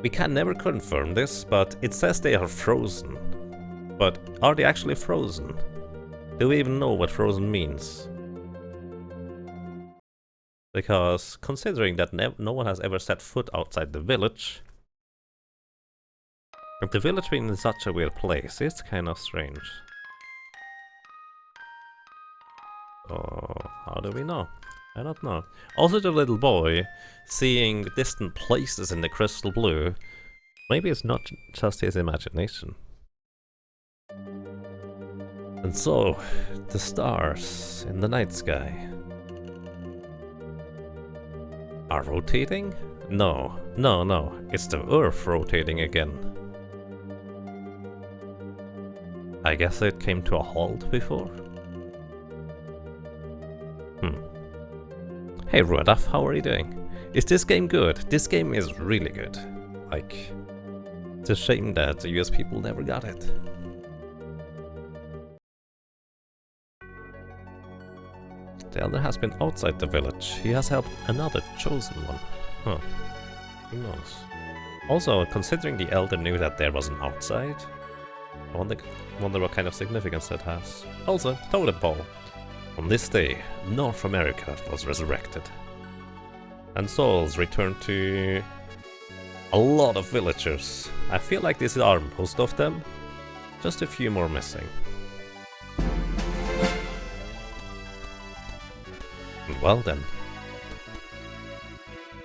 we can never confirm this, but it says they are frozen. But are they actually frozen? Do we even know what frozen means? Because considering that no one has ever set foot outside the village, and the village being in such a weird place, it's kind of strange. So, how do we know? I don't know. Also the little boy seeing distant places in the crystal blue, maybe it's not just his imagination. And so, the stars in the night sky are rotating? No, it's the Earth rotating again. I guess it came to a halt before? Hey Ruadaf, how are you doing? Is this game good? This game is really good. Like, it's a shame that the US people never got it. The elder has been outside the village. He has helped another chosen one. Huh. Who knows? Also, considering the elder knew that there was an outside, I wonder what kind of significance that has. Also, totem pole. On this day, North America was resurrected. And souls returned to a lot of villagers. I feel like these are most of them. Just a few more missing. Well then.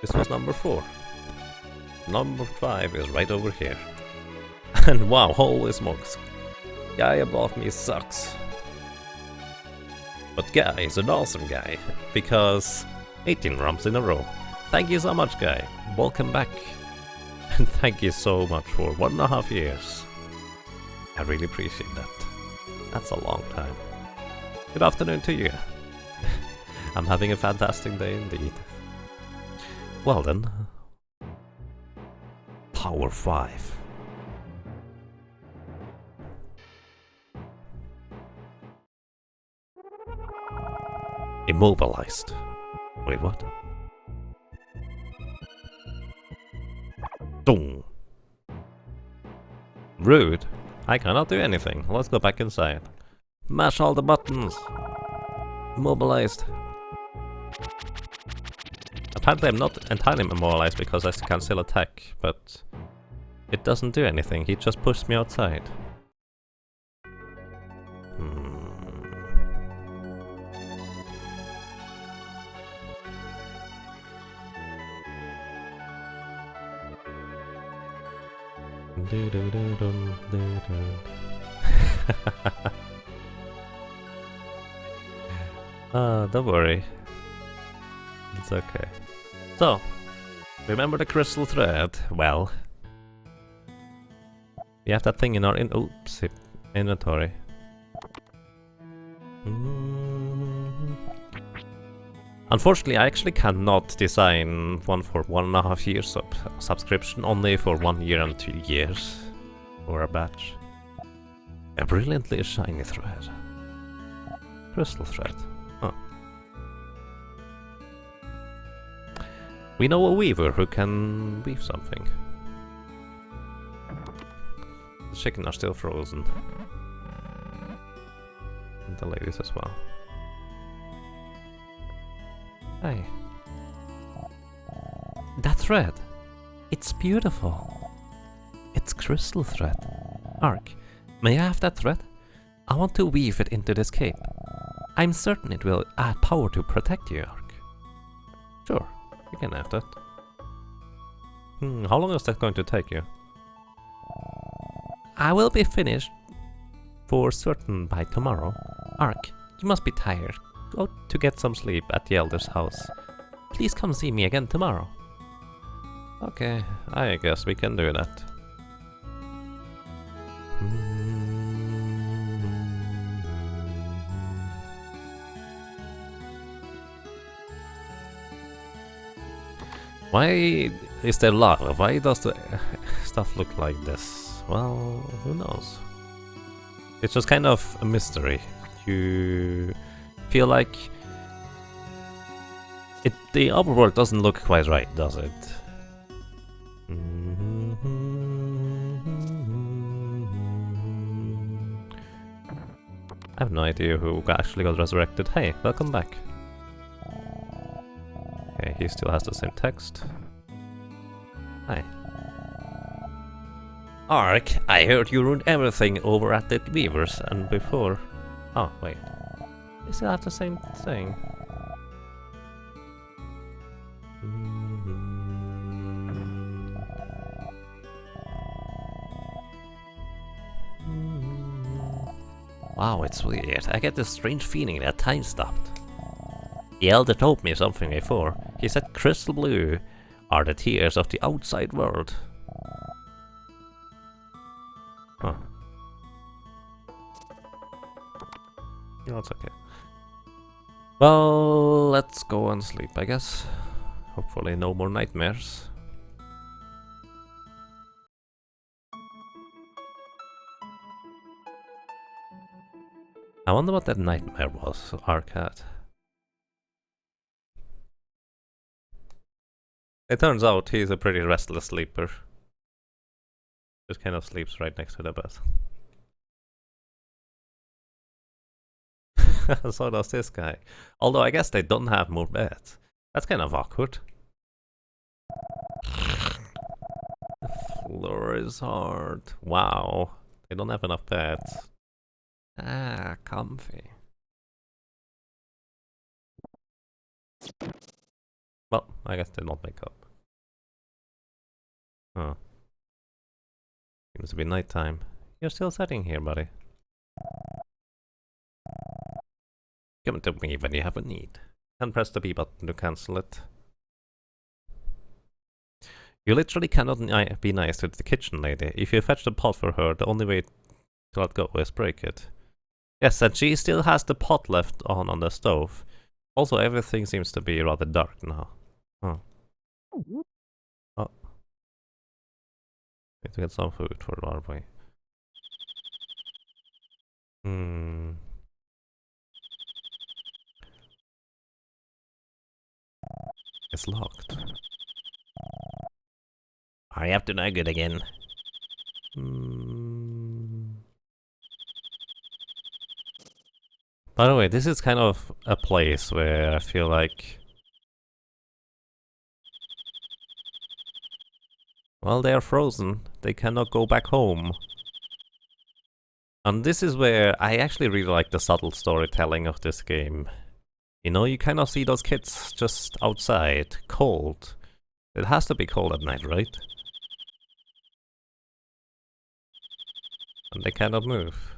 This was number 4. Number 5 is right over here. And wow, holy smokes. Guy above me sucks. But Guy is an awesome guy, because 18 rumps in a row. Thank you so much, Guy. Welcome back. And thank you so much for 1.5 years. I really appreciate that. That's a long time. Good afternoon to you. I'm having a fantastic day indeed. Well then. Power 5. Immobilized. Wait, what? Boom. Rude. I cannot do anything. Let's go back inside. Mash all the buttons. Immobilized. Apparently I'm not entirely immobilized because I can still attack, but it doesn't do anything. He just pushed me outside. Don't worry. It's okay. So, remember the crystal thread? Well, we have that thing in our inventory. Unfortunately, I actually cannot design one for 1.5 years of subscription, only for 1 year and 2 years for a batch. A brilliantly shiny thread. Crystal thread. Huh. We know a weaver who can weave something. The chicken are still frozen. And the ladies as well. Hey. That thread. It's beautiful. It's crystal thread. Ark, may I have that thread? I want to weave it into this cape. I'm certain it will add power to protect you, Ark. Sure, you can have that. How long is that going to take you? I will be finished for certain by tomorrow. Ark, you must be tired. Go to get some sleep at the elder's house. Please come see me again tomorrow. Okay, I guess we can do that. Why is there lava? Why does the stuff look like this? Well, who knows? It's just kind of a mystery. You feel like the overworld doesn't look quite right, does it? I have no idea who actually got resurrected. Hey, welcome back. Okay, he still has the same text. Hi. Ark, I heard you ruined everything over at the Weavers and before. Oh, wait. They still have the same thing. Wow, it's weird. I get this strange feeling that time stopped. The elder told me something before. He said crystal blue are the tears of the outside world. Huh. No, it's okay. Well, let's go and sleep, I guess. Hopefully no more nightmares. I wonder what that nightmare was, Arcad. It turns out he's a pretty restless sleeper. Just kind of sleeps right next to the bed. So does this guy. Although I guess they don't have more beds. That's kind of awkward. The floor is hard. Wow. They don't have enough beds. Ah, comfy. Well, I guess they don't wake up. Huh. Seems to be nighttime. You're still sitting here, buddy. Come to me when you have a need. And press the B button to cancel it. You literally cannot be nice to the kitchen lady. If you fetch the pot for her, the only way to let go is break it. Yes, and she still has the pot left on the stove. Also, everything seems to be rather dark now. Huh. Oh. Need to get some food for Larvae. It's locked. Are you up to no good again? By the way, this is kind of a place where I feel like... Well, they are frozen. They cannot go back home. And this is where I actually really like the subtle storytelling of this game. You know, you kind of see those kids just outside, cold. It has to be cold at night, right? And they cannot move.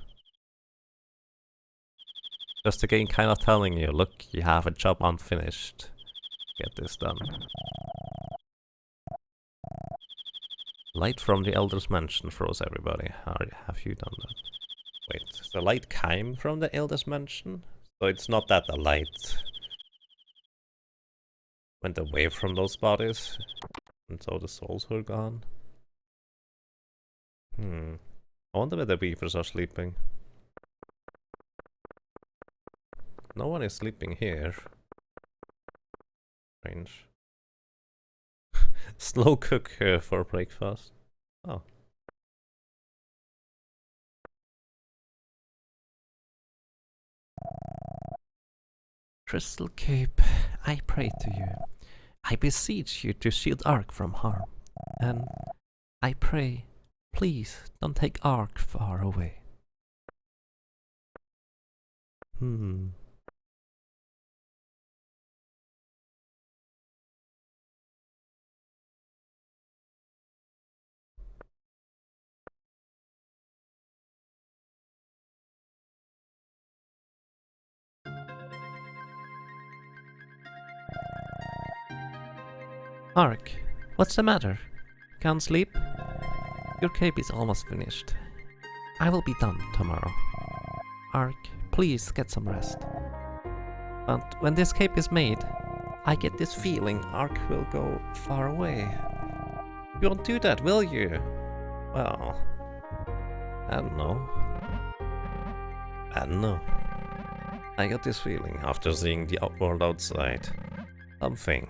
Just the game kind of telling you, look, you have a job unfinished. Get this done. Light from the Elder's Mansion froze everybody. Have you done that? Wait, the light came from the Elder's Mansion? So it's not that the light went away from those bodies, and so the souls were gone? I wonder where the beavers are sleeping. No one is sleeping here. Strange. Slow cook for breakfast. Oh. Crystal Cape, I pray to you. I beseech you to shield Ark from harm. And I pray, please don't take Ark far away. Ark, what's the matter? Can't sleep? Your cape is almost finished. I will be done tomorrow. Ark, please get some rest. But when this cape is made, I get this feeling Ark will go far away. You won't do that, will you? Well, I don't know. I got this feeling after seeing the world outside. Something,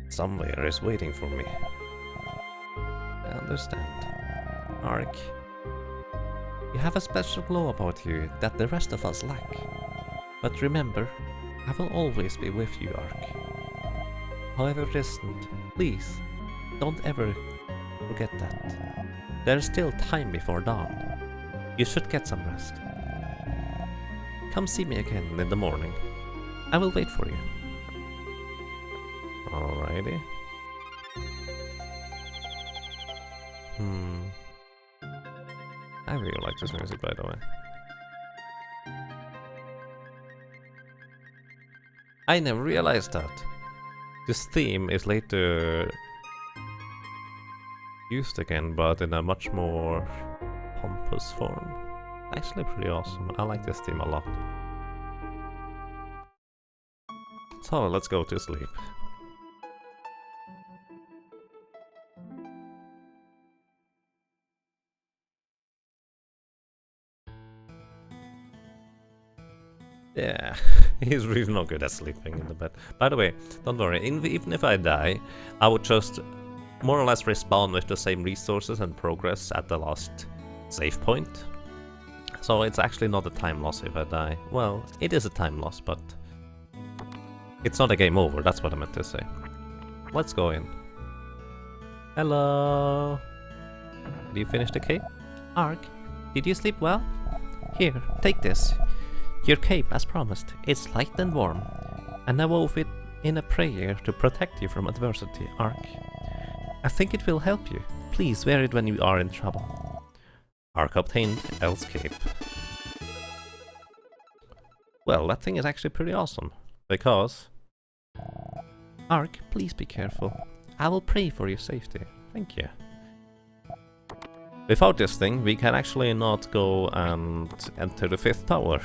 somewhere is waiting for me. I understand. Ark, you have a special glow about you that the rest of us lack. But remember, I will always be with you, Ark. However distant, please, don't ever forget that. There's still time before dawn. You should get some rest. Come see me again in the morning. I will wait for you. Alrighty. I really like this music, by the way. I never realized that. This theme is later used again, but in a much more pompous form. Actually pretty awesome. I like this theme a lot. So let's go to sleep. Yeah, he's really not good at sleeping in the bed. By the way, don't worry, even if I die, I would just more or less respawn with the same resources and progress at the last save point. So it's actually not a time loss if I die. Well, it is a time loss, but it's not a game over, that's what I meant to say. Let's go in. Hello. Did you finish the cape? Ark, did you sleep well? Here, take this. Your cape, as promised. It's light and warm. And I wove it in a prayer to protect you from adversity, Ark. I think it will help you. Please wear it when you are in trouble. Ark obtained El's cape. Well, that thing is actually pretty awesome. Because... Ark, please be careful. I will pray for your safety. Thank you. Without this thing, we can actually not go and enter the 5th tower.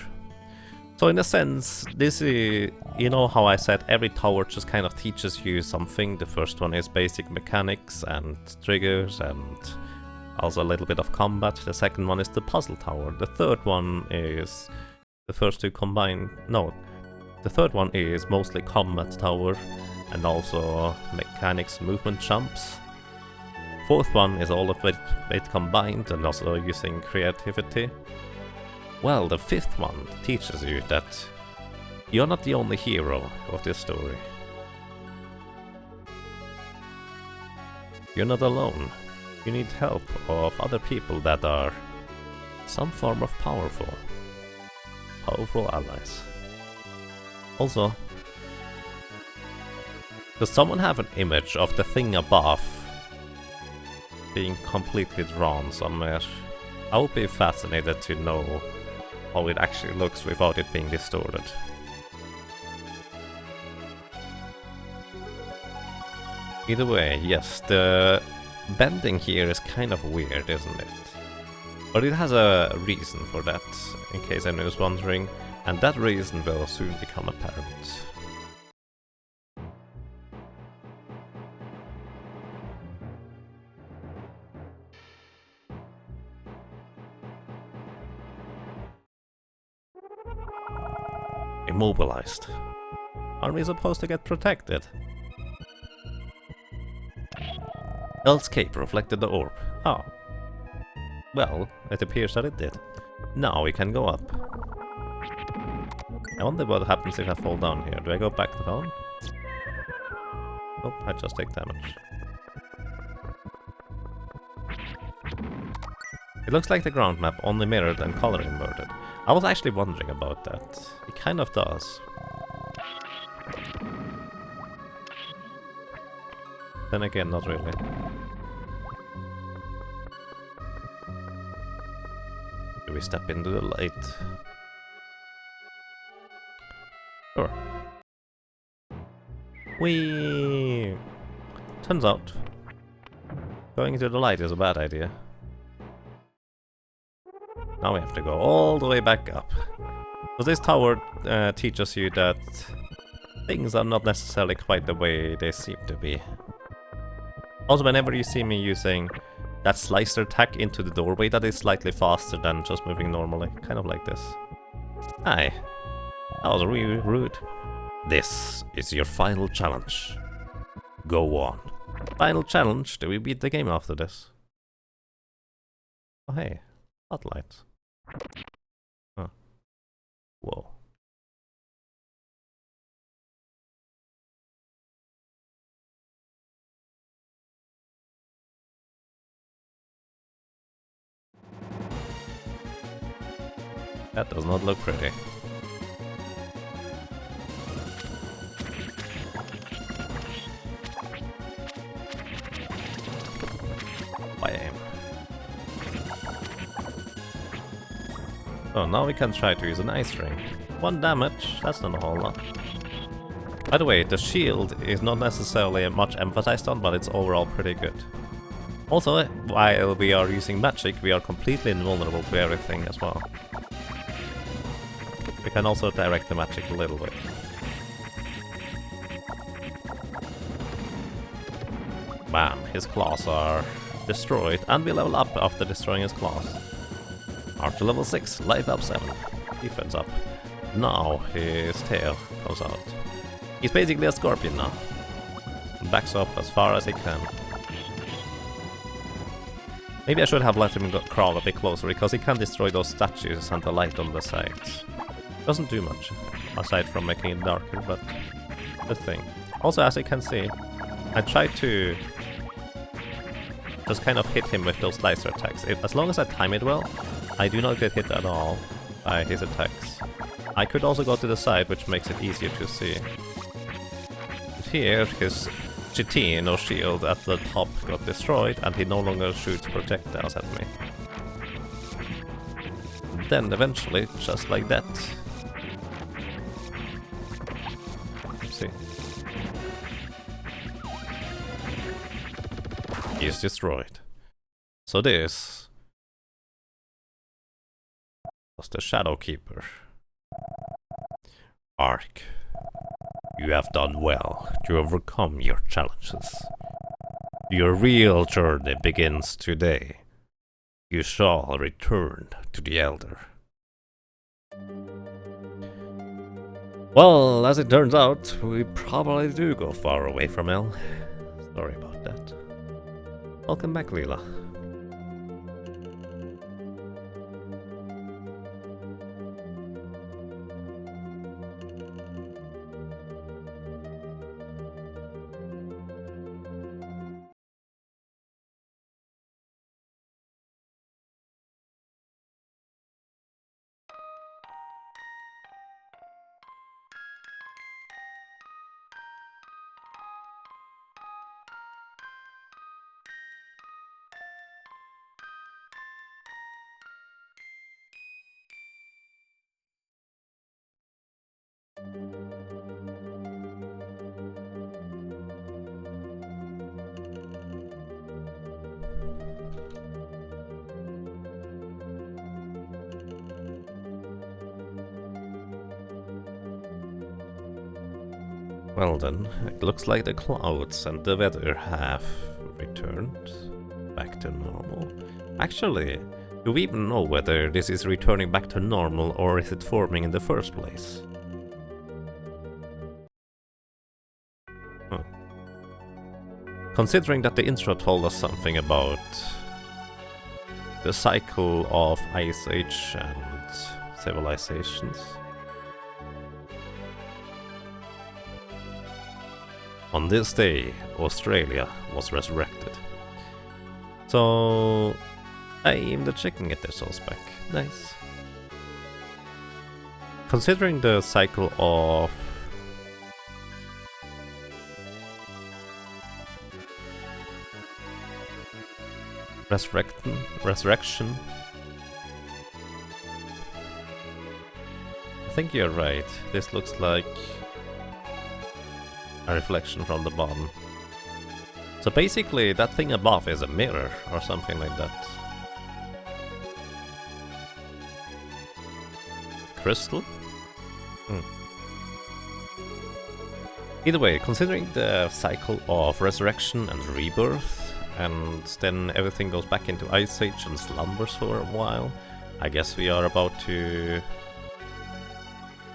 So in a sense, this is, you know how I said every tower just kind of teaches you something. The first one is basic mechanics and triggers and also a little bit of combat. The second one is the puzzle tower. The third one is the first two combined. No, the third one is mostly combat tower and also mechanics, movement jumps. Fourth one is all of it combined and also using creativity. Well, the 5th one teaches you that you're not the only hero of this story. You're not alone. You need help of other people that are some form of powerful allies. Also, does someone have an image of the thing above being completely drawn somewhere? I would be fascinated to know how it actually looks without it being distorted. Either way, yes, the bending here is kind of weird, isn't it? But it has a reason for that, in case anyone is wondering, and that reason will soon become apparent. Immobilized. Are we supposed to get protected? El's cape reflected the orb. Oh. Well, it appears that it did. Now we can go up. I wonder what happens if I fall down here. Do I go back down? Nope, I just take damage. It looks like the ground map, only mirrored and color inverted. I was actually wondering about that. It kind of does. Then again, not really. Do we step into the light? Sure. Turns out, going into the light is a bad idea. Now we have to go all the way back up. So this tower teaches you that things are not necessarily quite the way they seem to be. Also, whenever you see me using that slicer attack into the doorway, that is slightly faster than just moving normally. Kind of like this. Hi. That was really rude. This is your final challenge. Go on. Final challenge? Do we beat the game after this? Oh hey. Spotlights. Huh. Whoa. That does not look pretty. Bam. Oh, now we can try to use an ice ring. 1 damage, that's not a whole lot. By the way, the shield is not necessarily much emphasized on, but it's overall pretty good. Also, while we are using magic, we are completely invulnerable to everything as well. We can also direct the magic a little bit. Bam, his claws are destroyed, and we level up after destroying his claws. After level 6, life up 7, defense up. now his tail comes out. He's basically a scorpion now. Backs up as far as he can. Maybe I should have let him crawl a bit closer, because he can destroy those statues and the light on the sides. Doesn't do much, aside from making it darker, but the thing. Also, as you can see, I tried to just kind of hit him with those laser attacks. As long as I time it well, I do not get hit at all by his attacks. I could also go to the side, which makes it easier to see. But here, his chitin or shield at the top got destroyed, and he no longer shoots projectiles at me. Then eventually, just like that. See. He is destroyed. So this was the Shadow Keeper. Ark, you have done well to overcome your challenges. Your real journey begins today. You shall return to the Elder. Well, as it turns out, we probably do go far away from El. Sorry about that. Welcome back, Leela. Well then, it looks like the clouds and the weather have returned back to normal. Actually, do we even know whether this is returning back to normal or is it forming in the first place? Considering that the intro told us something about the cycle of Ice Age and civilizations. On this day, Australia was resurrected. So, I am the chicken get their souls back. Nice. Considering the cycle of resurrection, I think you're right. This looks like a reflection from the bottom. So basically, that thing above is a mirror or something like that. Crystal? Either way, considering the cycle of resurrection and rebirth, and then everything goes back into Ice Age and slumbers for a while, I guess we are about to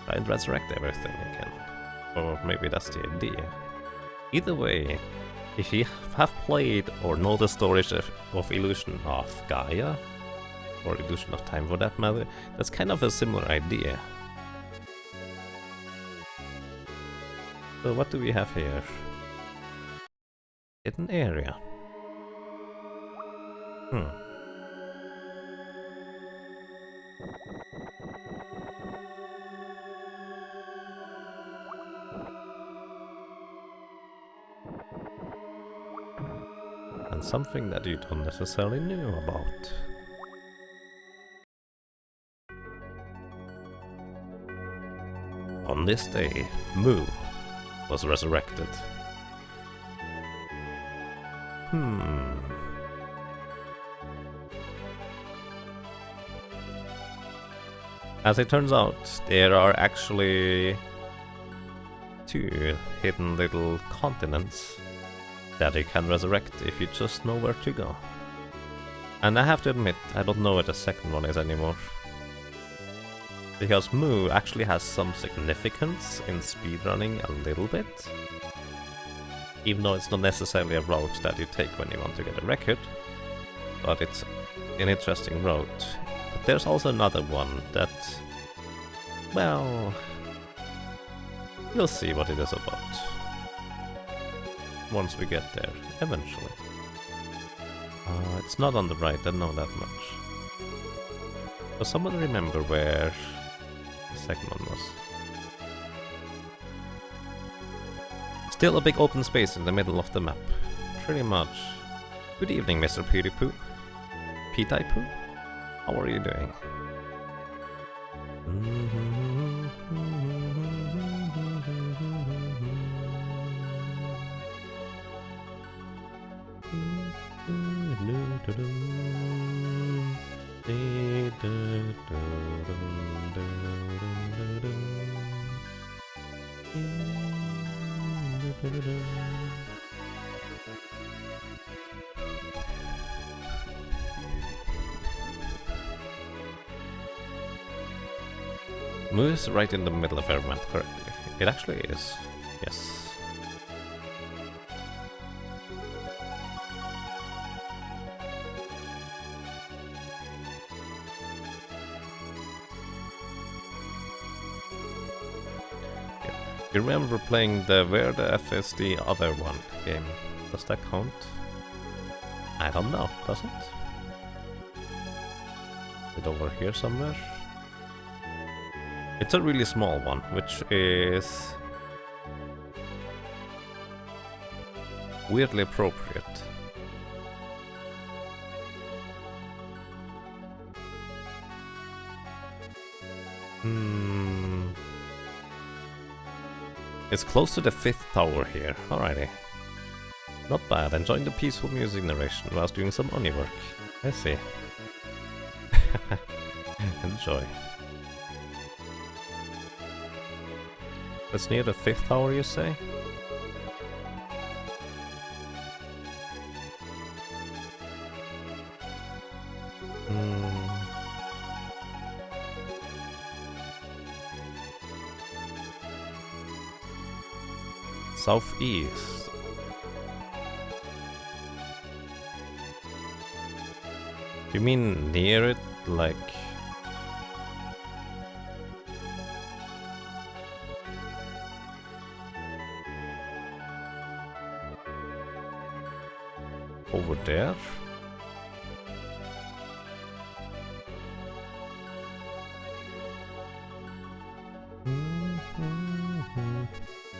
try and resurrect everything again. Or maybe that's the idea. Either way, if you have played or know the stories of Illusion of Gaia, or Illusion of Time for that matter, that's kind of a similar idea. So what do we have here? Hidden area. And something that you don't necessarily know about. On this day, Mu was resurrected. As it turns out, there are actually 2 hidden little continents that you can resurrect if you just know where to go. And I have to admit, I don't know where the second one is anymore. Because Moo actually has some significance in speedrunning a little bit. Even though it's not necessarily a route that you take when you want to get a record. But it's an interesting route. But there's also another one that... well... we'll see what it is about. Once we get there, eventually. It's not on the right, I know that much. Does someone remember where the second one was? Still a big open space in the middle of the map. Pretty much. Good evening, Mr. Pewdiepoo. Petey-poo? How are you doing? Moo is right in the middle of our map, correctly. It actually is. Yes. You remember playing the Where the F is the Other One game? Does that count? I don't know, does it? Is it over here somewhere? It's a really small one, which is weirdly appropriate. It's close to the 5th tower here. Alrighty. Not bad. Enjoying the peaceful music narration whilst doing some Oni work. I see. Enjoy. It's near the 5th tower, you say? Southeast. You mean near it, like... over there?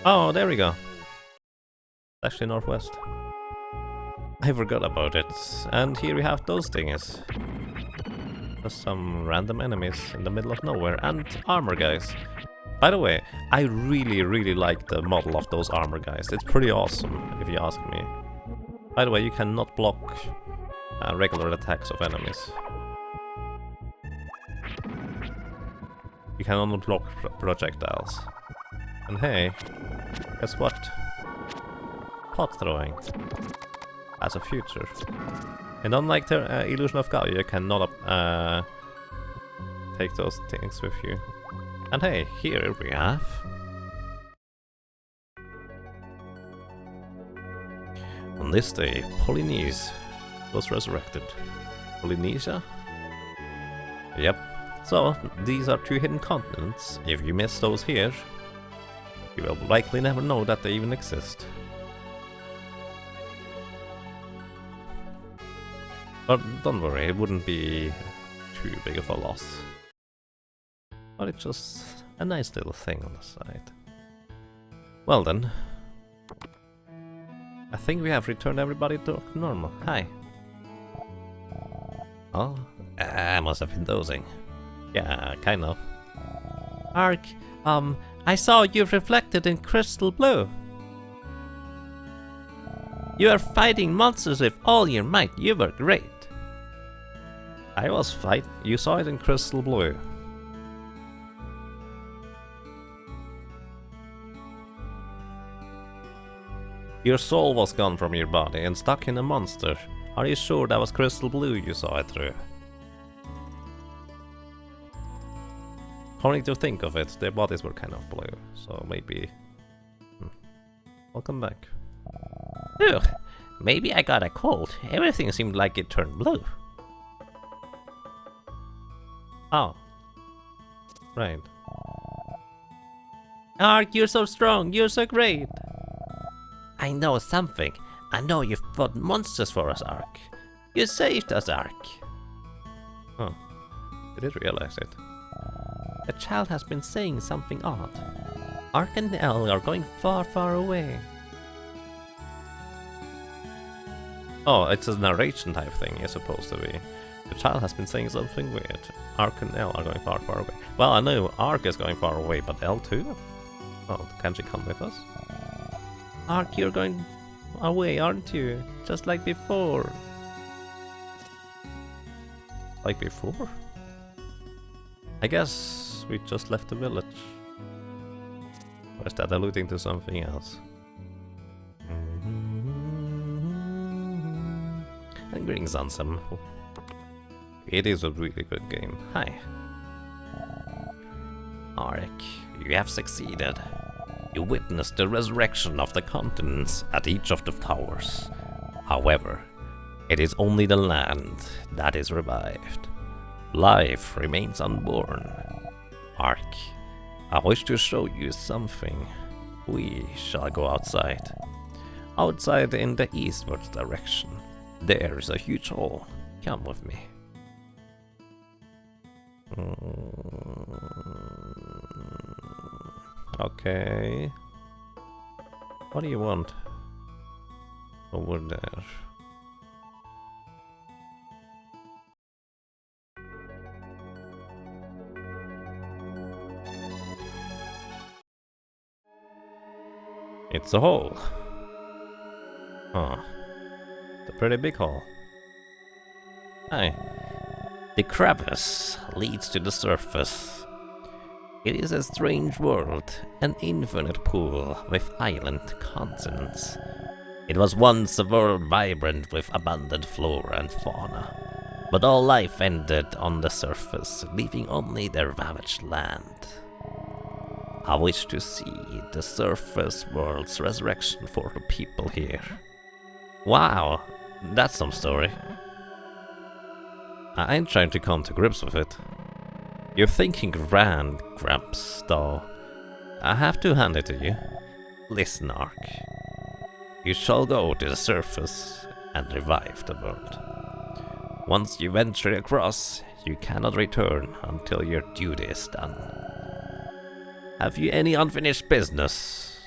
Oh, there we go. Actually northwest. I forgot about it. And here we have those things. Just some random enemies in the middle of nowhere. And armor guys. By the way, I really like the model of those armor guys. It's pretty awesome, if you ask me. By the way, you cannot block regular attacks of enemies. You can only block projectiles. And hey, guess what? Pot throwing has a future. And unlike the Illusion of Gaia, you cannot take those things with you. And hey, here we have... on this day, Polynesia was resurrected. Polynesia? Yep. So, these are 2 hidden continents. If you miss those here, you will likely never know that they even exist. But don't worry, it wouldn't be too big of a loss. But it's just a nice little thing on the side. Well then, I think we have returned everybody to normal. Hi. Oh, I must have been dozing. Yeah, kind of. Ark, I saw you reflected in crystal blue. You are fighting monsters with all your might. You were great. I was fight. You saw it in crystal blue. Your soul was gone from your body and stuck in a monster. Are you sure that was crystal blue you saw it through? Coming to think of it, their bodies were kind of blue, so maybe... Welcome back. Ugh, maybe I got a cold. Everything seemed like it turned blue. Oh. Right. Ark, you're so strong. You're so great. I know something. I know you fought monsters for us, Ark. You saved us, Ark. Oh. I did realize it. The child has been saying something odd. Ark and Elle are going far, far away. Oh, it's a narration type thing, it's supposed to be. The child has been saying something weird. Ark and Elle are going far, far away. Well, I know Ark is going far away, but Elle too? Oh, can she come with us? Ark, you're going away, aren't you? Just like before. Like before? I guess we just left the village. Or is that alluding to something else? And greetings, Ansem. It is a really good game. Hi. Ark, you have succeeded. You witnessed the resurrection of the continents at each of the towers. However, it is only the land that is revived. Life remains unborn. Ark, I wish to show you something. We shall go outside. Outside in the eastward direction. There is a huge hole. Come with me. Okay. What do you want? Over there. It's a hole. Huh. It's a pretty big hole. Hi. The crevice leads to the surface. It is a strange world, an infinite pool with island continents. It was once a world vibrant with abundant flora and fauna, but all life ended on the surface, leaving only the ravaged land. I wish to see the surface world's resurrection for the people here. Wow, that's some story. I ain't trying to come to grips with it. You're thinking grand, Gramps, though. I have to hand it to you. Listen, Ark. You shall go to the surface and revive the world. Once you venture across, you cannot return until your duty is done. Have you any unfinished business?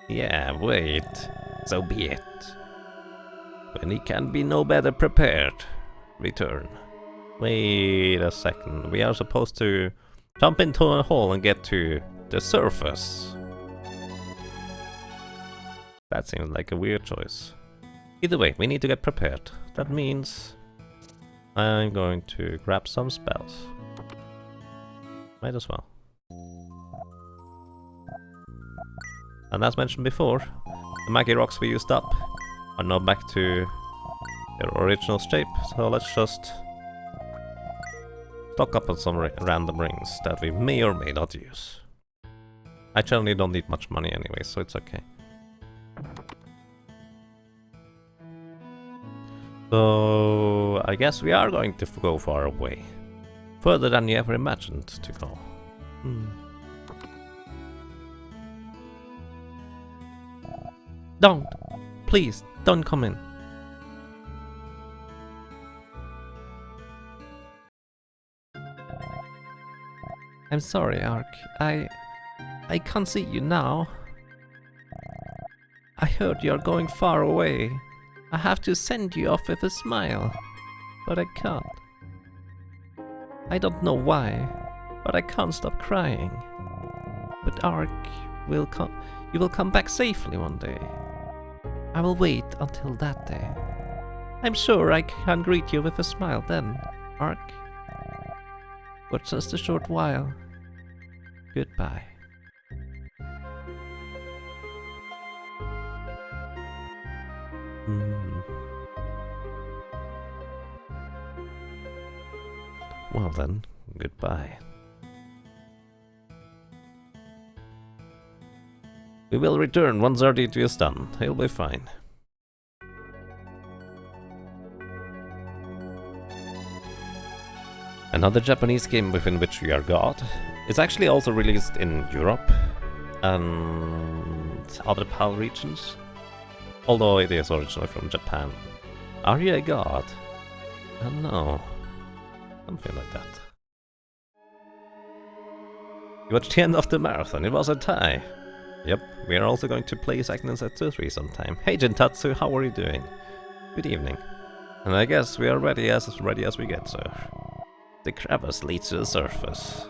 Yeah, wait. So be it. When he can be no better prepared, return. Wait a second, we are supposed to jump into a hole and get to the surface. That seems like a weird choice. Either way, we need to get prepared. That means I'm going to grab some spells. Might as well. And as mentioned before, the Maggie rocks we used up are now back to their original shape, so let's just stock up on some random rings that we may or may not use. I generally don't need much money anyway, so it's okay. So I guess we are going to go far away. Further than you ever imagined to go. Don't! Please, don't come in. I'm sorry, Ark. I can't see you now. I heard you're going far away. I have to send you off with a smile, but I can't. I don't know why, but I can't stop crying. But Ark will come. You will come back safely one day. I will wait until that day. I'm sure I can greet you with a smile then, Ark. For just a short while. Goodbye. Well then, goodbye. We will return once our duty is done. He'll be fine. Another Japanese game within which we are God. It's actually also released in Europe and other PAL regions, although it is originally from Japan. Are you a god? I don't know. Something like that. You watched the end of the marathon, it was a tie. Yep, we are also going to play Second Set 2-3 sometime. Hey Jintatsu, how are you doing? Good evening. And I guess we are ready as we get, sir. The crevice leads to the surface.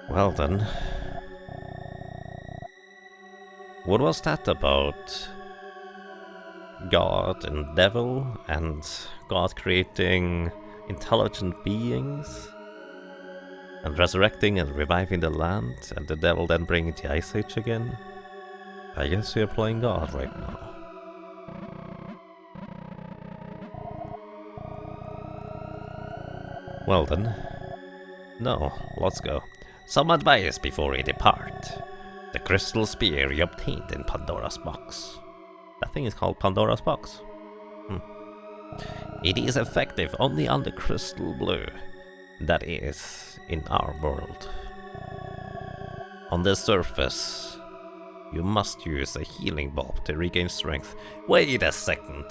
Well then. What was that about? God and devil, and God creating intelligent beings, and resurrecting and reviving the land, and the devil then bringing the Ice Age again? I guess we are playing God right now. Well then. No, let's go. Some advice before we depart. The crystal spear you obtained in Pandora's box. That thing is called Pandora's box. It is effective only on the crystal blue. That is, in our world. On the surface, you must use a healing bulb to regain strength. Wait a second.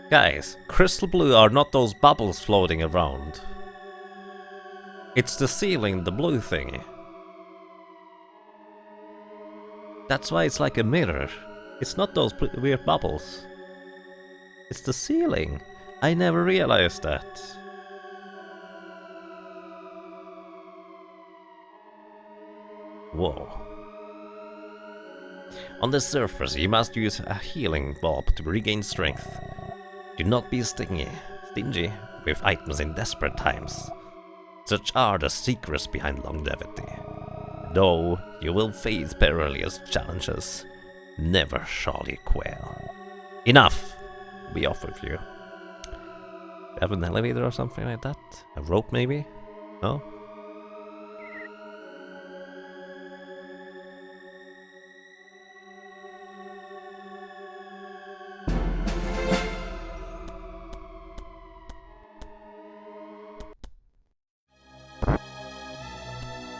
Guys, crystal blue are not those bubbles floating around. It's the ceiling, the blue thingy. That's why it's like a mirror. It's not those weird bubbles. It's the ceiling. I never realized that. Whoa. On the surface, you must use a healing bulb to regain strength. Do not be stingy with items in desperate times. Such are the secrets behind longevity. Though you will face perilous challenges, never shall you quail. Enough! Be off with you. We have an elevator or something like that? A rope maybe? No?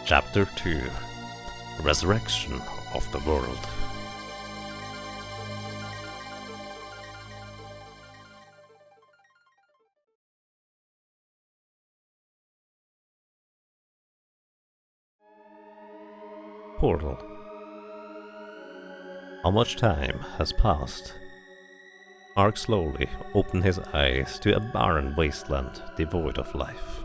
Chapter 2: Resurrection of the World. Portal. How much time has passed? Ark slowly opened his eyes to a barren wasteland devoid of life.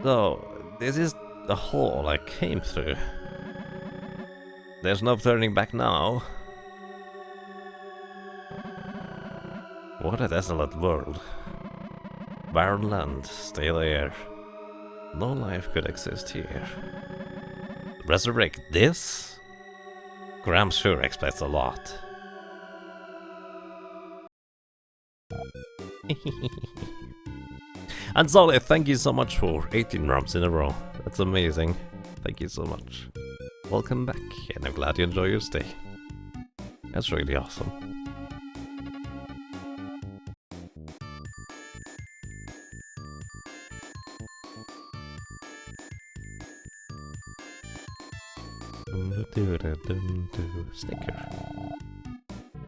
So, this is the hole I came through. There's no turning back now. What a desolate world. Barren land, stale air. No life could exist here. Resurrect this? Graham sure expects a lot. And Solid, thank you so much for 18 rounds in a row. That's amazing. Thank you so much. Welcome back, and I'm glad you enjoy your stay. That's really awesome. Sticker.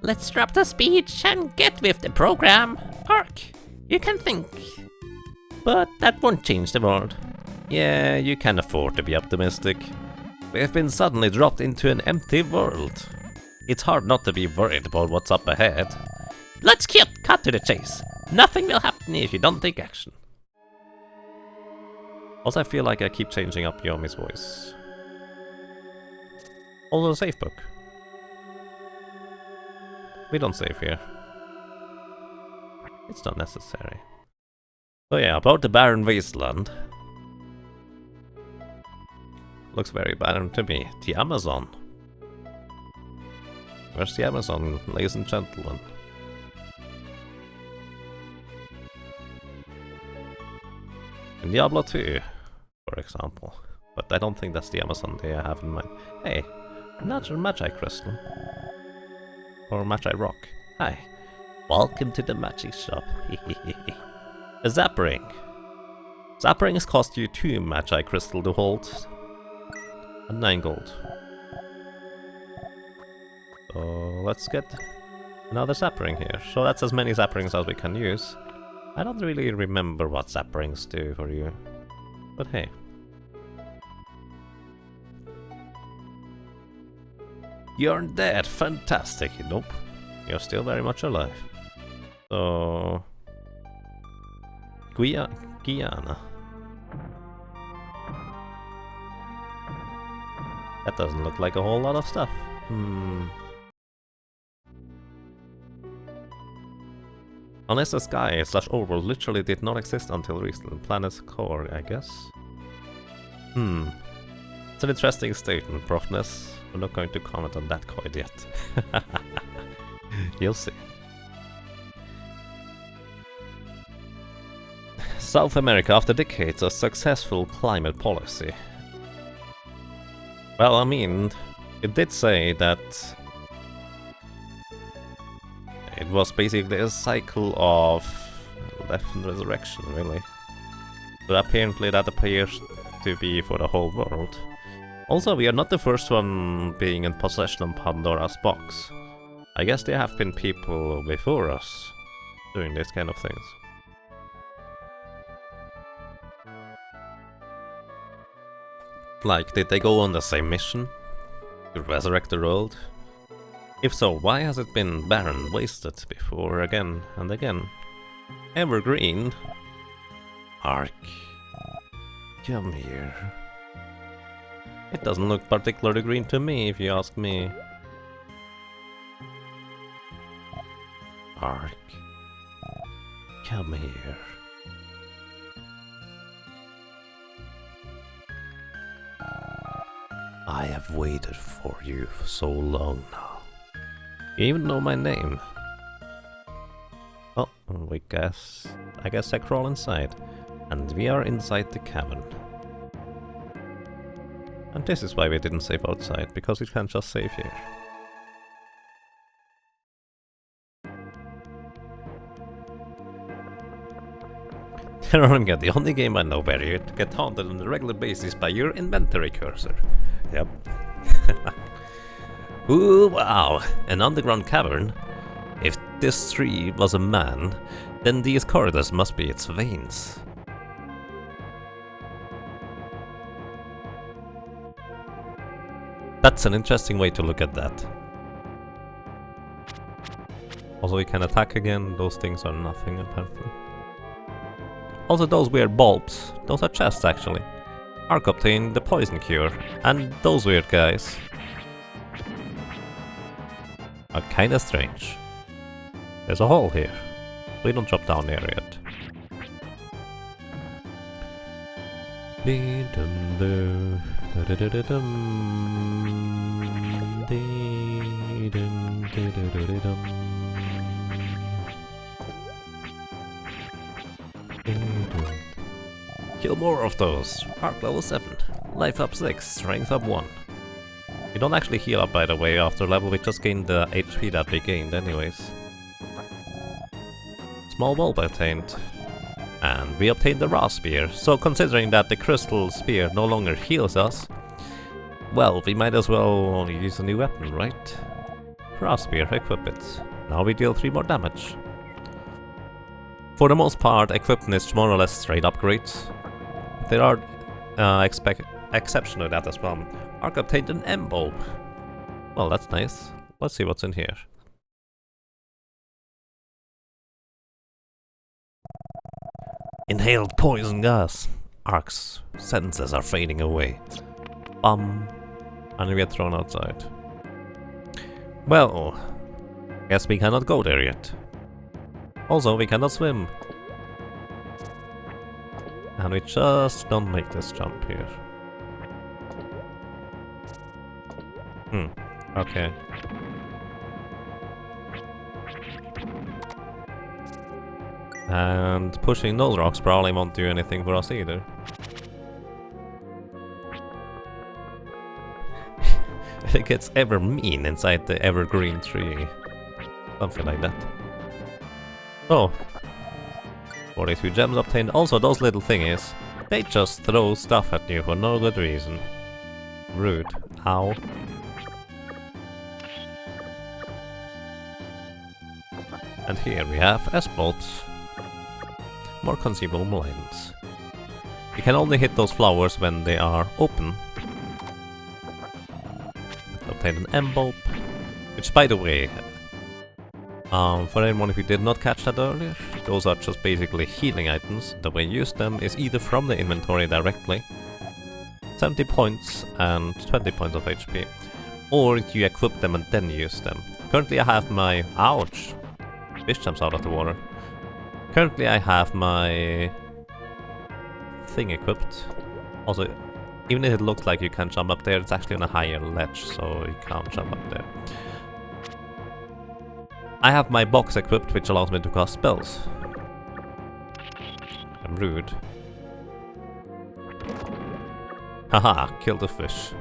Let's drop the speech and get with the program. Ark, you can think. But that won't change the world. Yeah, you can afford to be optimistic. We have been suddenly dropped into an empty world. It's hard not to be worried about what's up ahead. Let's cut to the chase. Nothing will happen if you don't take action. Also, I feel like I keep changing up Yomi's voice. Also, safe book. We don't save here. It's not necessary. So yeah, about the barren wasteland. Looks very barren to me. The Amazon. Where's the Amazon, ladies and gentlemen? In Diablo 2, for example. But I don't think that's the Amazon they have in mind. Hey, natural Magi Crystal. Or Magi Rock. Hi. Welcome to the Magic Shop. A Zapper Ring. Zapper Rings cost you 2 Magi Crystal to hold. And 9 gold. So let's get another Zapper Ring here. So that's as many Zapper Rings as we can use. I don't really remember what Zapper Rings do for you. But hey. You're dead. Fantastic. Nope. You're still very much alive. So... Guyana. That doesn't look like a whole lot of stuff. Unless the sky / overworld literally did not exist until recent. Planet's core, I guess. It's an interesting statement, Profness. I'm not going to comment on that quite yet. You'll see. South America after decades of successful climate policy. Well, I mean, it did say that it was basically a cycle of death and resurrection, really. But apparently that appears to be for the whole world. Also, we are not the first one being in possession of Pandora's box. I guess there have been people before us doing these kind of things. Like, did they go on the same mission? To resurrect the world? If so, why has it been barren, wasted before again and again? Evergreen? Ark. Come here. It doesn't look particularly green to me, if you ask me. Ark. Come here. I have waited for you for so long now. You even know my name. Oh, I guess I crawl inside. And we are inside the cavern. And this is why we didn't save outside, because we can't just save here. Terranigma, the only game I know where you get haunted on a regular basis by your inventory cursor. Yep. Ooh, wow! An underground cavern? If this tree was a man, then these corridors must be its veins. That's an interesting way to look at that. Also, we can attack again. Those things are nothing, apparently. Also, those weird bulbs. Those are chests, actually. Ark obtained the poison cure. And those weird guys are kinda strange. There's a hole here. We don't drop down there yet. Kill more of those. Arc level 7. Life up 6. Strength up 1. We don't actually heal up, by the way, after level. We just gain the HP that we gained anyways. Small bulb obtained. And we obtained the raw spear. So considering that the crystal spear no longer heals us, well, we might as well use a new weapon, right? Raw spear, equip it. Now we deal 3 more damage. For the most part, equipment is more or less straight upgrades. There are exceptions to that as well. Ark obtained an M bulb. Well, that's nice. Let's see what's in here. Inhaled poison gas. Ark's senses are fading away. And we get thrown outside. Well, guess we cannot go there yet. Also, we cannot swim. And we just don't make this jump here. Okay. And pushing those rocks probably won't do anything for us either. it gets ever mean inside the evergreen tree. Something like that. So, 42 gems obtained. Also, those little thingies, they just throw stuff at you for no good reason. Rude. Ow. And here we have S-bolts. More consumable items. You can only hit those flowers when they are open. Obtain an M-bulb, which, by the way, for anyone who did not catch that earlier, those are just basically healing items. The way you use them is either from the inventory directly, 70 points and 20 points of HP, or you equip them and then use them. Currently I have my... Ouch! Fish jumps out of the water. Currently I have my thing equipped. Also, even if it looks like you can jump up there, it's actually on a higher ledge, so you can't jump up there. I have my box equipped, which allows me to cast spells. I'm rude. Haha, kill the fish.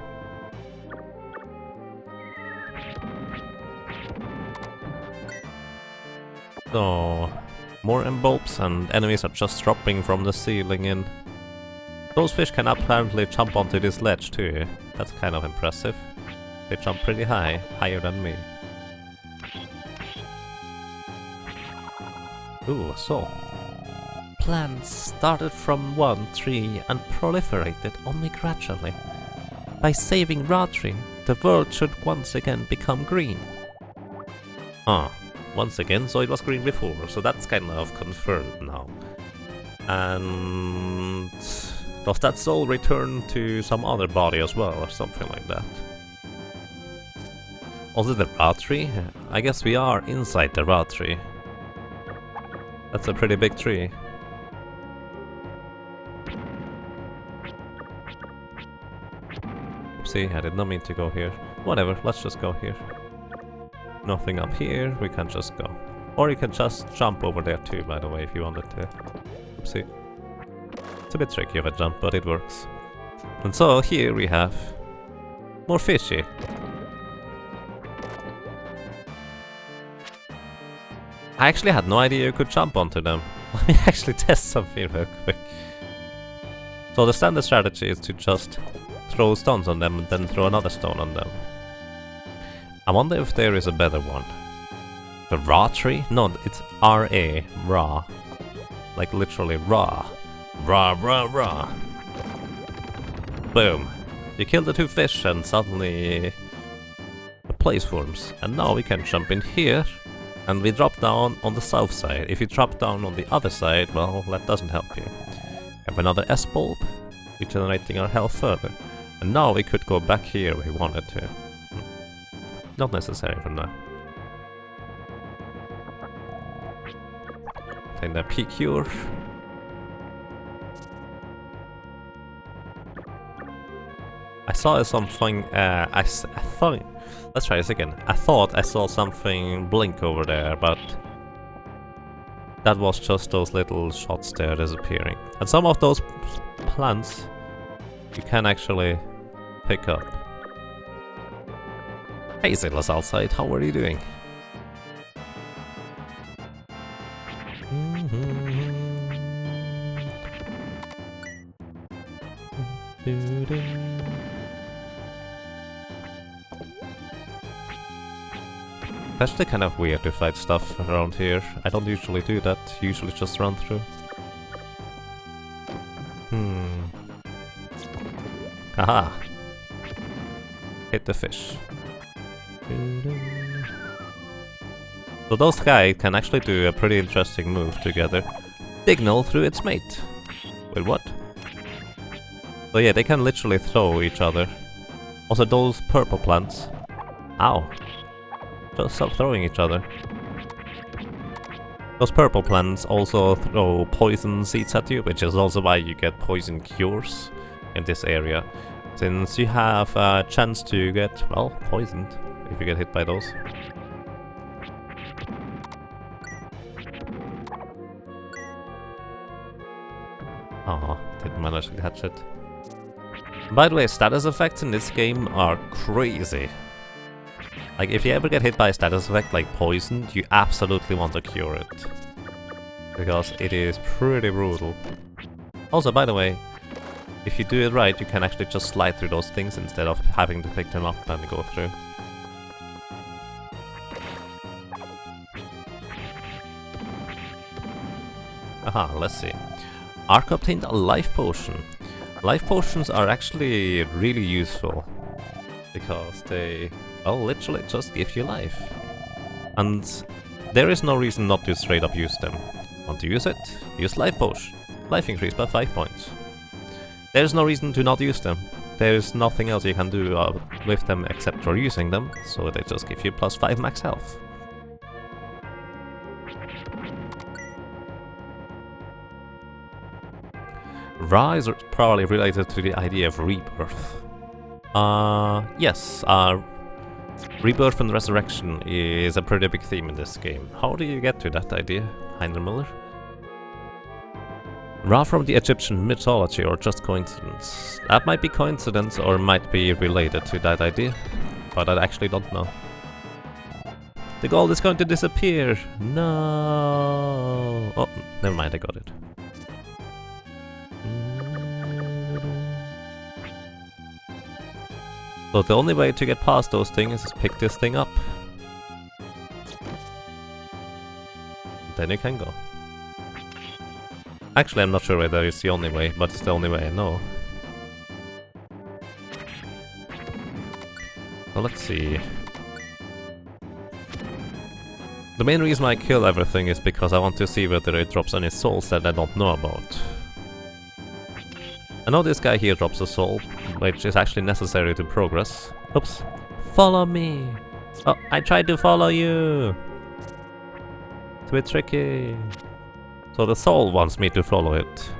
So, more M-bulbs and enemies are just dropping from the ceiling in. Those fish can apparently jump onto this ledge too. That's kind of impressive. They jump pretty high, higher than me. Ooh, so. Plants started from one tree and proliferated only gradually. By saving Ratri, the world should once again become green. Ah, once again, so it was green before, so that's kind of confirmed now. And does that soul return to some other body as well, or something like that? Also the Ratri? I guess we are inside the Ratri. That's a pretty big tree. Oopsie, I did not mean to go here. Whatever, let's just go here. Nothing up here, we can just go. Or you can just jump over there too, by the way, if you wanted to. Oopsie. It's a bit tricky of a jump, but it works. And so here we have more fishy. I actually had no idea you could jump onto them. Let me actually test something real quick. So the standard strategy is to just throw stones on them and then throw another stone on them. I wonder if there is a better one. The Ra tree? No, it's R-A, Ra. Like literally Ra. Ra, Ra, Ra. Boom. You kill the two fish and suddenly a place forms. And now we can jump in here. And we drop down on the south side. If you drop down on the other side, well, that doesn't help you. Have another S-bulb, regenerating our health further. And now we could go back here if we wanted to. Not necessary for now. Take the P-cure. I saw something, I thought... Let's try this again. I thought I saw something blink over there, but that was just those little shots there disappearing. And some of those plants you can actually pick up. Hey Zillas outside, how are you doing? It's actually kind of weird to fight stuff around here. I don't usually do that, usually just run through. Haha! Hit the fish. So those guys can actually do a pretty interesting move together. Signal through its mate. Wait, what? So yeah, they can literally throw each other. Also those purple plants. Ow! Just stop throwing each other. Those purple plants also throw poison seeds at you, which is also why you get poison cures in this area. Since you have a chance to get, well, poisoned if you get hit by those. Aw, didn't manage to catch it. By the way, status effects in this game are crazy. Like, if you ever get hit by a status effect like poisoned, you absolutely want to cure it. Because it is pretty brutal. Also, by the way, if you do it right, you can actually just slide through those things instead of having to pick them up and go through. Aha, let's see. Ark obtained a life potion. Life potions are actually really useful. Because they, well, literally just give you life. And there is no reason not to straight up use them. Want to use it? Use life potion. Life increase by 5 points. There's no reason to not use them. There's nothing else you can do with them except for using them, so they just give you plus 5 max health. Ra is probably related to the idea of rebirth. Yes, rebirth and resurrection is a pretty big theme in this game. How do you get to that idea, Heiner Miller? Ra from the Egyptian mythology, or just coincidence? That might be coincidence or might be related to that idea, but I actually don't know. The gold is going to disappear! No! Oh, never mind, I got it. So the only way to get past those things is pick this thing up. Then you can go. Actually, I'm not sure whether it's the only way, but it's the only way I know. Well, let's see. The main reason I kill everything is because I want to see whether it drops any souls that I don't know about. I know this guy here drops a soul, which is actually necessary to progress. Oops. Follow me! Oh, I tried to follow you! It's a bit tricky. So the soul wants me to follow it.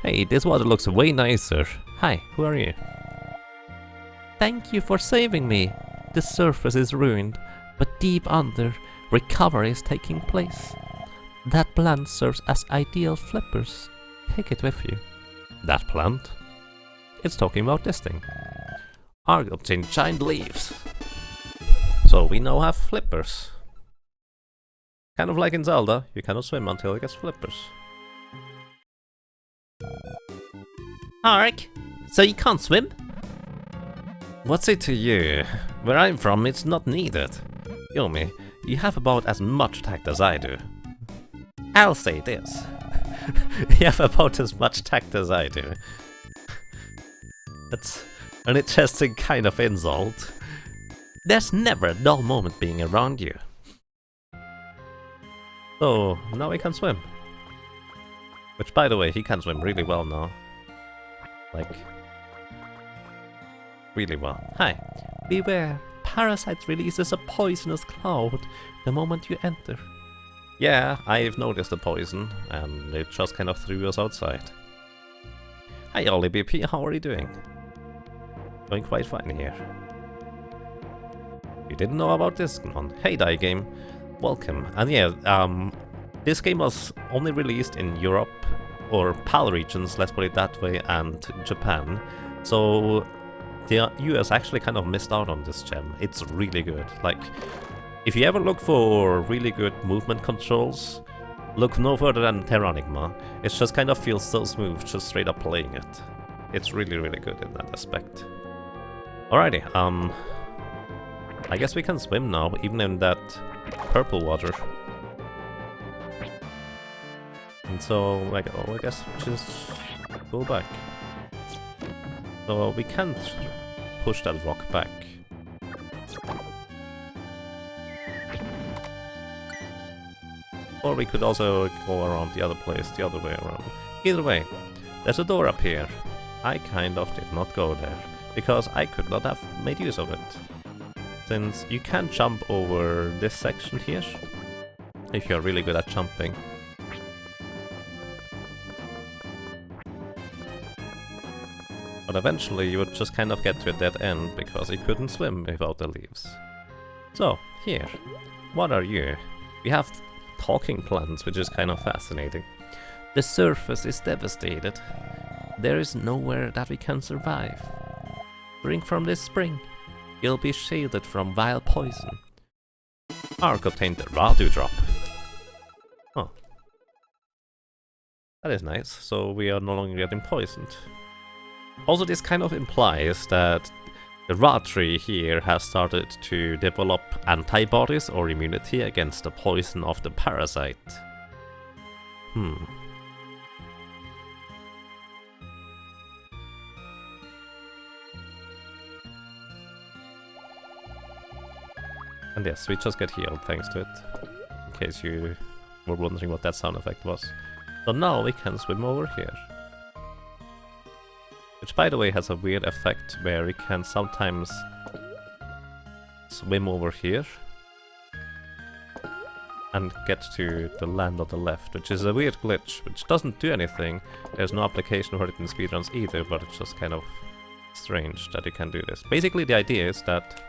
Hey, this water looks way nicer. Hi, who are you? Thank you for saving me. The surface is ruined, but deep under, recovery is taking place. That plant serves as ideal flippers. Take it with you. That plant? It's talking about this thing. Ark obtained giant leaves. So we now have flippers. Kind of like in Zelda, you cannot swim until it gets flippers. Ark, so you can't swim? What's it to you? Where I'm from, it's not needed. Yomi, you have about as much tact as I do. I'll say this. You have about as much tact as I do. That's an interesting kind of insult. There's never a dull moment being around you. So, now he can swim. Which, by the way, he can swim really well now. Like, really well. Hi. Beware. Parasite releases a poisonous cloud the moment you enter. Yeah, I've noticed the poison, and it just kind of threw us outside. Hi Ollie BP, how are you doing? Doing quite fine here. You didn't know about this one? Hey Die Game, welcome. And yeah, this game was only released in Europe, or PAL regions, let's put it that way, and Japan. So the US actually kind of missed out on this gem. It's really good. Like, if you ever look for really good movement controls, look no further than Terranigma. It just kind of feels so smooth just straight up playing it. It's really, really good in that aspect. Alrighty, I guess we can swim now, even in that purple water. And so, like, oh, I guess just go back. So we can't push that rock back. Or we could also go around the other place, the other way around. Either way, there's a door up here. I kind of did not go there, because I could not have made use of it. Since you can jump over this section here, if you're really good at jumping. But eventually you would just kind of get to a dead end, because you couldn't swim without the leaves. So, here. What are you? We have talking plants, which is kind of fascinating. The surface is devastated. There is nowhere that we can survive. Drink from this spring. You'll be shielded from vile poison. Ark obtained the Radu drop. Oh. That is nice, so we are no longer getting poisoned. Also, this kind of implies that the Ra tree here has started to develop antibodies or immunity against the poison of the parasite. And yes, we just get healed thanks to it. In case you were wondering what that sound effect was. So now we can swim over here. Which, by the way, has a weird effect where we can sometimes swim over here and get to the land on the left, which is a weird glitch, which doesn't do anything. There's no application for it in speedruns either, but it's just kind of strange that you can do this. Basically, the idea is that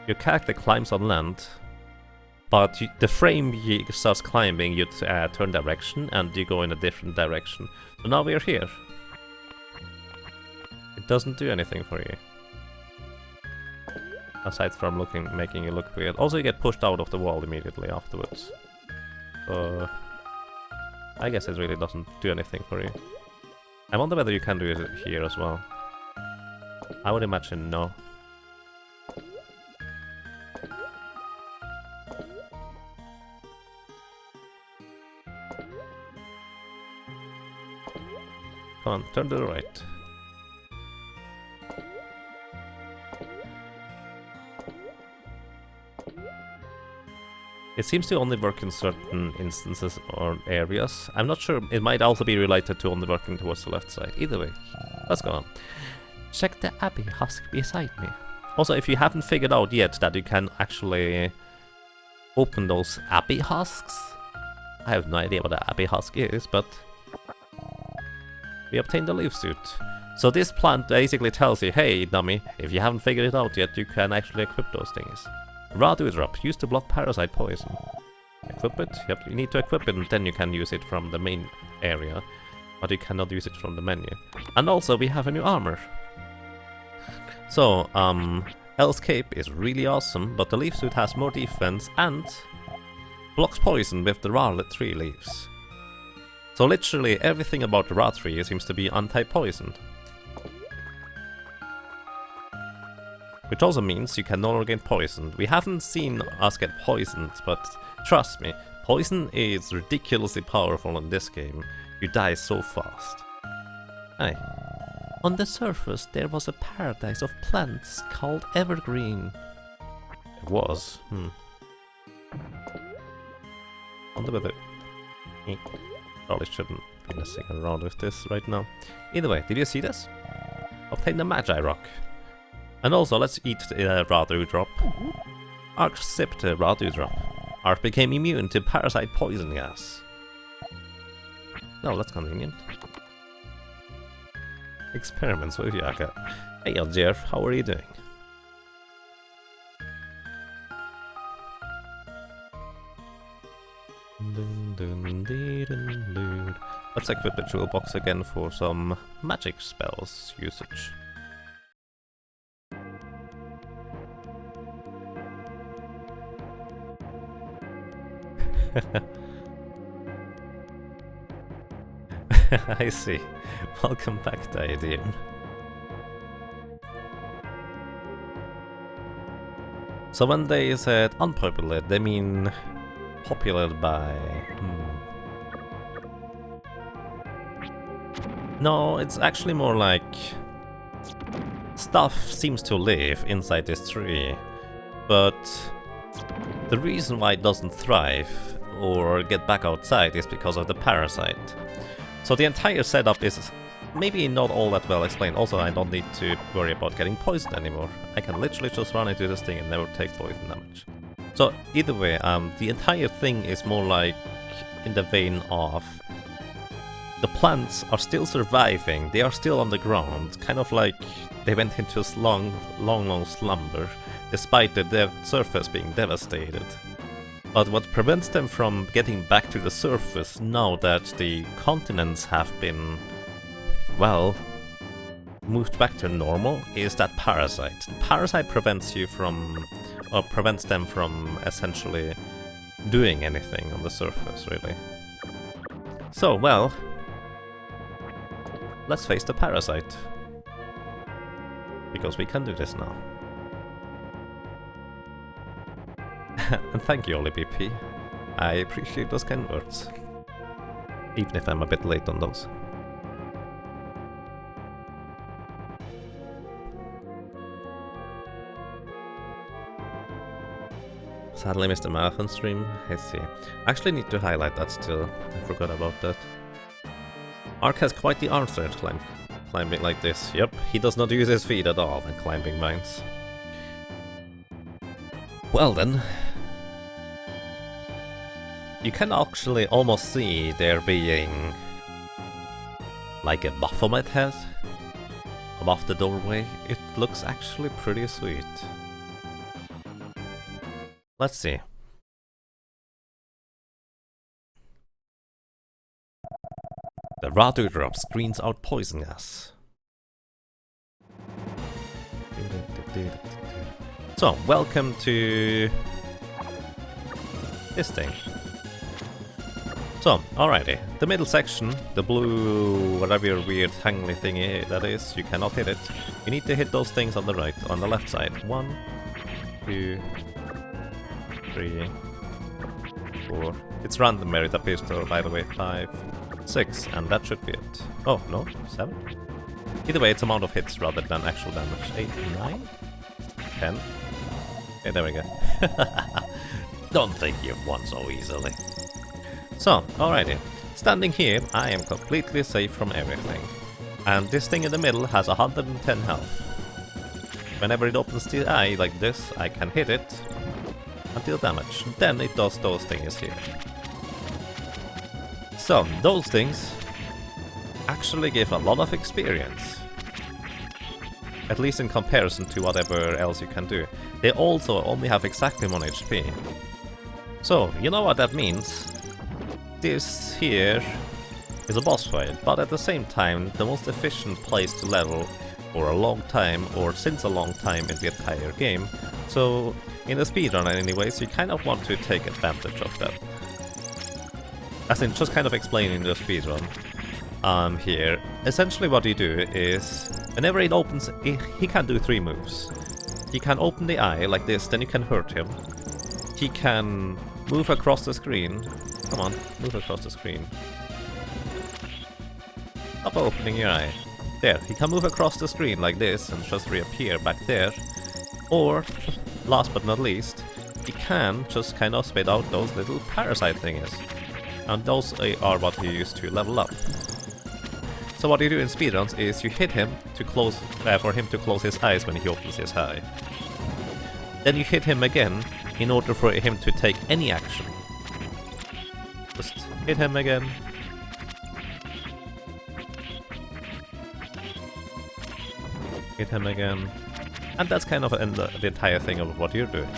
your character climbs on land, but the frame he starts climbing, you turn direction and you go in a different direction. So now we're here. It doesn't do anything for you. Aside from making you look weird. Also, you get pushed out of the wall immediately afterwards. So I guess it really doesn't do anything for you. I wonder whether you can do it here as well. I would imagine no. Come on, turn to the right. It seems to only work in certain instances or areas. I'm not sure, it might also be related to only working towards the left side. Either way, let's go on. Check the abbey husk beside me. Also, if you haven't figured out yet that you can actually open those abbey husks, I have no idea what an abbey husk is, but we obtained the leaf suit. So this plant basically tells you, hey dummy, if you haven't figured it out yet, you can actually equip those things. Radu drop, used to block parasite poison. Equip it? Yep, you need to equip it and then you can use it from the main area, but you cannot use it from the menu. And also we have a new armor. So, Hell's Cape is really awesome, but the leaf suit has more defense and blocks poison with the Ra tree leaves. So literally everything about the Ra tree seems to be anti-poison. Which also means you can no longer get poisoned. We haven't seen us get poisoned, but trust me, poison is ridiculously powerful in this game. You die so fast. Hey. On the surface there was a paradise of plants called Evergreen. It was? Wonder whether... Probably shouldn't be messing around with this right now. Either way, did you see this? Obtain the Magi Rock. And also, let's eat the Radu drop. Ark sipped the Radu drop. Ark became immune to parasite poison gas. No, that's convenient. Experiments with Yaka. Hey Jeff, how are you doing? Let's equip the toolbox again for some magic spells usage. I see. Welcome back, Diadem. So when they said unpopular, they mean popular by... No, it's actually more like... Stuff seems to live inside this tree, but the reason why it doesn't thrive or get back outside is because of the parasite. So the entire setup is maybe not all that well explained. Also, I don't need to worry about getting poisoned anymore. I can literally just run into this thing and never take poison damage. So either way, the entire thing is more like in the vein of the plants are still surviving, they are still on the ground, kind of like they went into a long slumber, despite the surface being devastated. But what prevents them from getting back to the surface now that the continents have been, well, moved back to normal is that parasite. The parasite prevents you from, or prevents them from essentially doing anything on the surface, really. So, well, let's face the parasite. Because we can do this now. And thank you, Oli BP. I appreciate those kind words. Even if I'm a bit late on those. Sadly missed the marathon stream, I see. Actually need to highlight that still, I forgot about that. Ark has quite the arm strength climbing like this. Yep, he does not use his feet at all when climbing mines. Well then. You can actually almost see there being like a Baphomet head above the doorway. It looks actually pretty sweet. Let's see. The Radu drop screens out poison gas. So, welcome to this thing. So, alrighty. The middle section, the blue, whatever weird hangly thingy that is, you cannot hit it. You need to hit those things on the right, on the left side. 1, 2, 3, 4. It's random where it appears to, by the way. 5, 6, and that should be it. Oh, no, 7? Either way, it's amount of hits rather than actual damage. 8, 9, 10. Okay, there we go. Don't think you've won so easily. So, alrighty. Standing here, I am completely safe from everything. And this thing in the middle has 110 health. Whenever it opens the eye like this, I can hit it and deal damage. Then it does those things here. So, those things actually give a lot of experience. At least in comparison to whatever else you can do. They also only have exactly 1 HP. So, you know what that means? This here is a boss fight, but at the same time, the most efficient place to level for a long time, or since a long time in the entire game. So, in a speedrun anyways, you kind of want to take advantage of that. As in, just kind of explaining the speedrun here. Essentially what you do is, whenever it opens, he can do 3 moves. He can open the eye like this, then you can hurt him. He can move across the screen. Come on, move across the screen. Stop opening your eye. There, he can move across the screen like this and just reappear back there. Or, last but not least, he can just kind of spit out those little parasite thingies. And those are what you use to level up. So what you do in speedruns is you hit him to close, for him to close his eyes when he opens his eye. Then you hit him again in order for him to take any action. Just hit him again. Hit him again. And that's kind of the entire thing of what you're doing.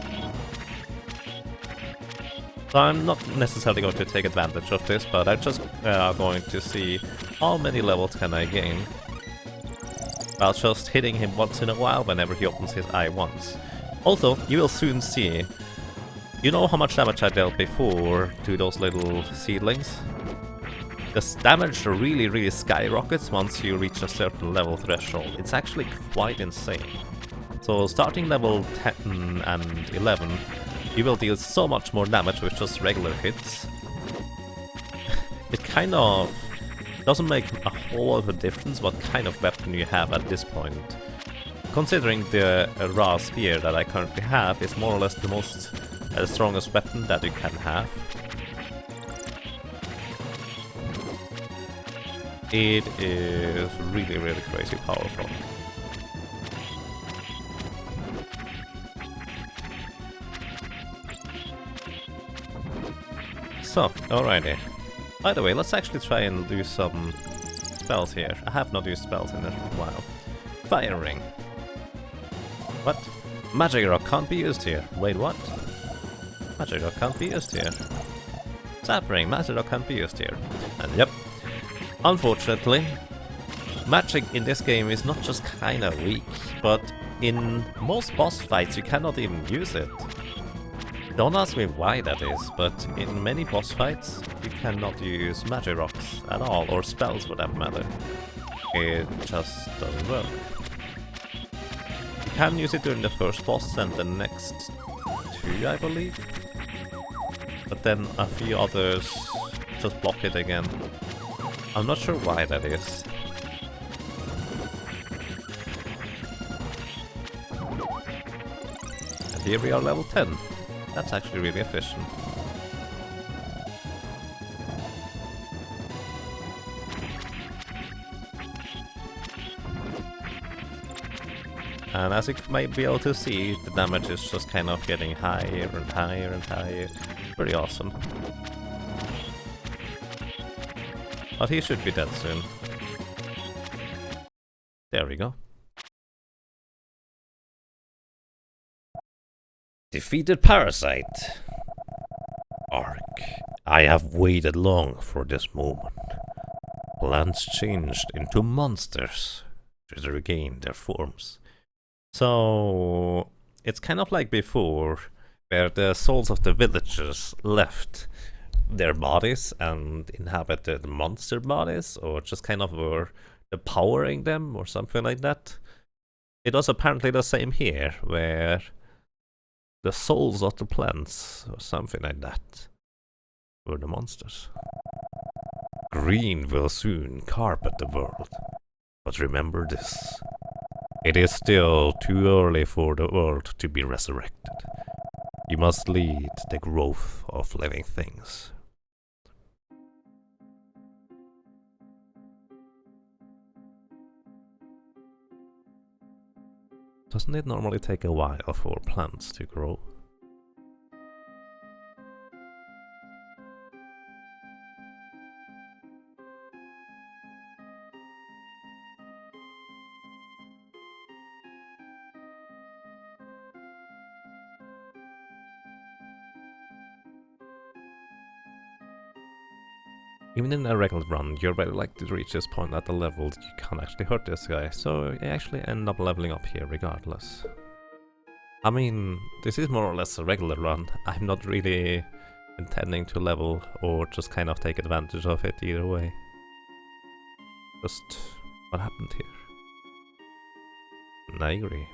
So I'm not necessarily going to take advantage of this, but I'm just going to see how many levels can I gain while just hitting him once in a while whenever he opens his eye once. Also, you will soon see, you know how much damage I dealt before to those little seedlings? The damage really skyrockets once you reach a certain level threshold. It's actually quite insane. So starting level 10 and 11, you will deal so much more damage with just regular hits. It kind of doesn't make a whole lot of a difference what kind of weapon you have at this point. Considering the raw spear that I currently have is more or less the most strongest weapon that you can have. It is really crazy powerful. So, alrighty. By the way, let's actually try and do some spells here. I have not used spells in a while. Fire Ring. What? Magic Rock can't be used here. Wait, what? Magic Rock can't be used here. Zap Ring, Magic Rock can't be used here. And yep, unfortunately, magic in this game is not just kinda weak, but in most boss fights you cannot even use it. Don't ask me why that is, but in many boss fights you cannot use magic rocks at all, or spells for that matter. It just doesn't work. You can use it during the first boss and the next two, I believe. But then a few others just block it again. I'm not sure why that is. And here we are level 10. That's actually really efficient. And as you might be able to see, the damage is just kind of getting higher and higher and higher. Pretty awesome. But he should be dead soon. There we go. Defeated Parasite. Ark, I have waited long for this moment. Plants changed into monsters to regain their forms. So it's kind of like before, where the souls of the villagers left their bodies and inhabited monster bodies, or just kind of were empowering them or something like that. It was apparently the same here, where the souls of the plants, or something like that, were the monsters. Green will soon carpet the world. But remember this. It is still too early for the world to be resurrected. You must lead the growth of living things. Doesn't it normally take a while for plants to grow? Even in a regular run, you're very likely to reach this point at the level that you can't actually hurt this guy, so you actually end up leveling up here regardless. I mean, this is more or less a regular run. I'm not really intending to level or just kind of take advantage of it either way. Just what happened here. And I agree.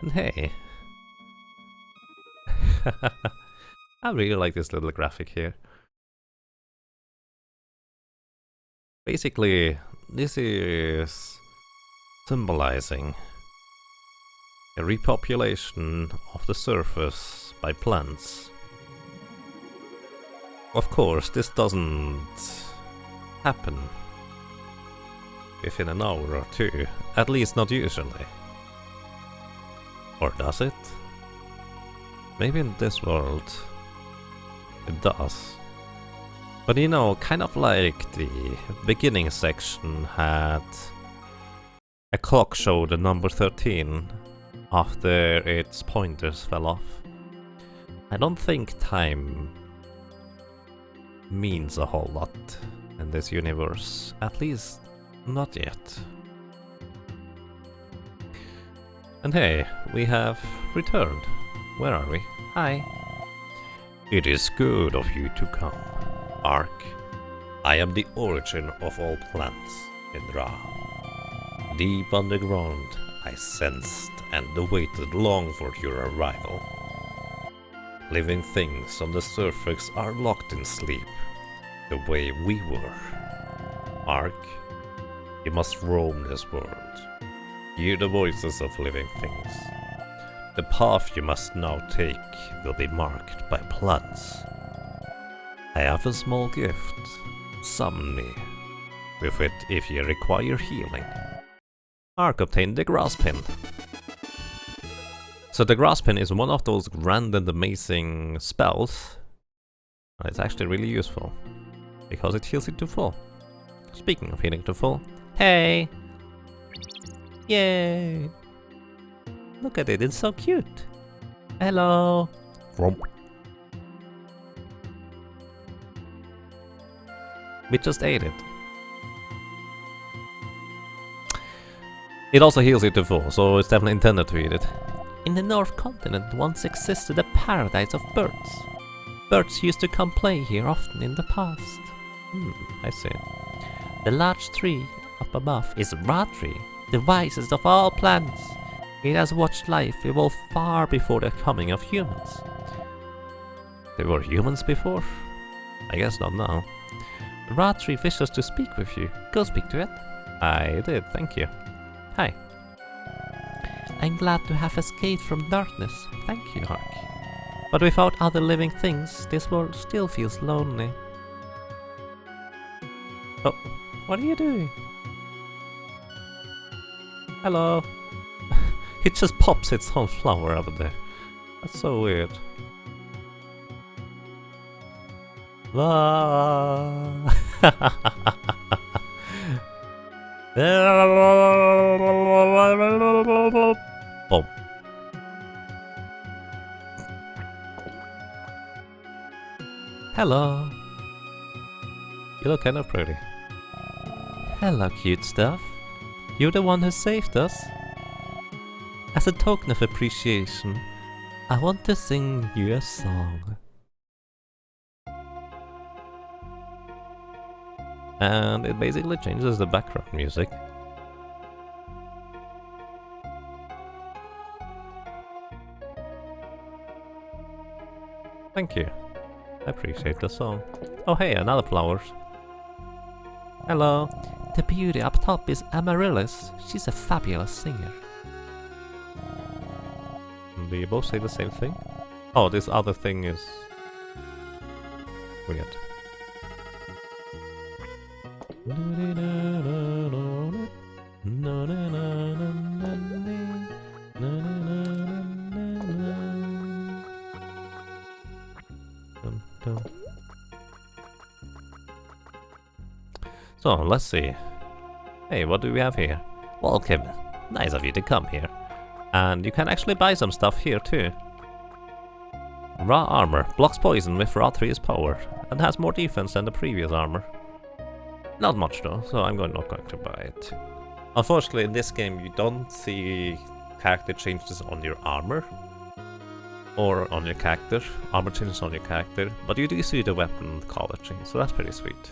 And hey, I really like this little graphic here. Basically, this is symbolizing a repopulation of the surface by plants. Of course, this doesn't happen within an hour or two, at least not usually. Or does it? Maybe in this world it does. But you know, kind of like the beginning section had a clock show the number 13 after its pointers fell off. I don't think time means a whole lot in this universe, at least not yet. And hey, we have returned. Where are we? Hi. It is good of you to come, Ark. I am the origin of all plants in Ra. Deep underground, I sensed and awaited long for your arrival. Living things on the surface are locked in sleep, the way we were. Ark, you must roam this world. Hear the voices of living things. The path you must now take will be marked by plants. I have a small gift. Summon me. With it, if you require healing. Ark obtained the grass pin. So the grass pin is one of those grand and amazing spells. It's actually really useful. because it heals you to full. Speaking of healing to full, hey! Yay! Look at it, it's so cute! Hello! Rump. We just ate it. It also heals you to full, so it's definitely intended to eat it. In the North Continent once existed a paradise of birds. Birds used to come play here often in the past. I see. The large tree up above is Ra tree, the wisest of all plants. It has watched life evolve far before the coming of humans. There were humans before? I guess not now. Ra tree wishes to speak with you. Go speak to it. I did, thank you. Hi. I'm glad to have escaped from darkness. Thank you, Hark. But without other living things, this world still feels lonely. Oh, what are you doing? Hello. It just pops its own flower over there. That's so weird. Ah. Oh. Hello. You look kind of pretty. Hello, cute stuff. You're the one who saved us. As a token of appreciation, I want to sing you a song. And it basically changes the background music. Thank you. I appreciate the song. Oh hey, another flowers. Hello. The beauty up top is Amaryllis. She's a fabulous singer. Do you both say the same thing? Oh, this other thing is weird. So, let's see. Hey, what do we have here? Welcome. Nice of you to come here. And you can actually buy some stuff here too. Raw armor. Blocks poison with Raw 3's power. And has more defense than the previous armor. Not much though, so I'm not going to buy it. Unfortunately, in this game you don't see character changes on your armor. Or on your character. Armor changes on your character. But you do see the weapon color change, so that's pretty sweet.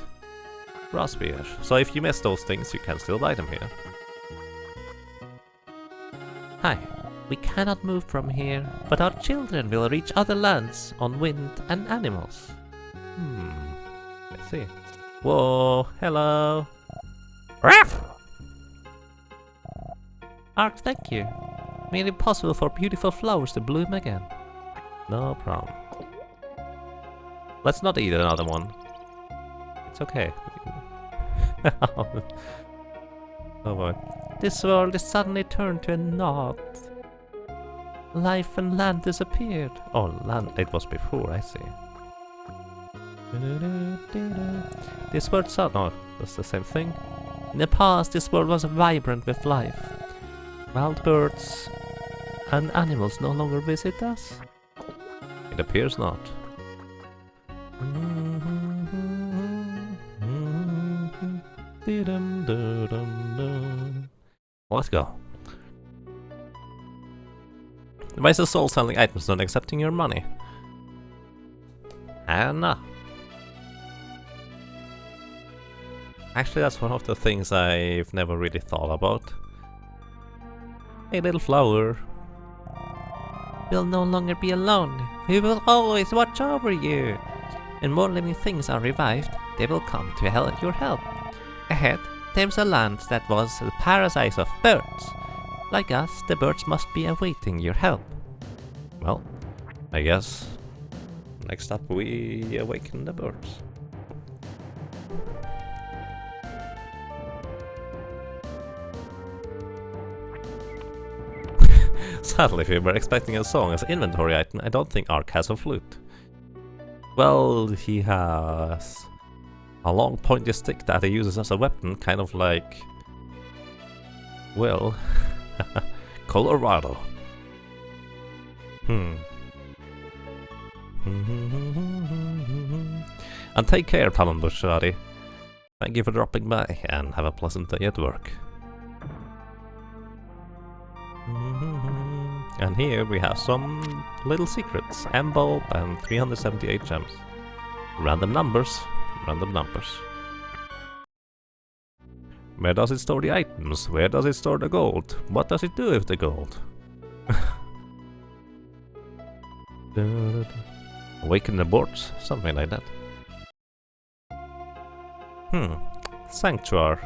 Raw spear. So if you miss those things, you can still buy them here. Hi. We cannot move from here, but our children will reach other lands on wind and animals. Let's see. Whoa, hello. Ruff! Ark, thank you. Made it possible for beautiful flowers to bloom again. No problem. Let's not eat another one. It's okay. Oh boy. This world is suddenly turned to a knot. Life and land disappeared. Oh, land. It was before, I see. This world no, that's the same thing. In the past, this world was vibrant with life. Wild birds and animals no longer visit us? It appears not. Let's go. Why is the soul selling items not accepting your money? Anna. Actually, that's one of the things I've never really thought about. Hey, little flower. We'll no longer be alone. We will always watch over you. When more living things are revived, they will come to your help. Ahead, there's a land that was the paradise of birds. Like us, the birds must be awaiting your help. Well, I guess next up we awaken the birds. Sadly, if we were expecting a song as inventory item, I don't think Ark has a flute. Well, he has A long pointy stick that he uses as a weapon, kind of like... well... Colorado. And take care, Talon Bushari. Thank you for dropping by, and have a pleasant day at work. And here we have some little secrets. M-bulb and 378 gems. Random numbers. Random numbers. Where does it store the items? Where does it store the gold? What does it do with the gold? Awaken the boards? Something like that. Sanctuary.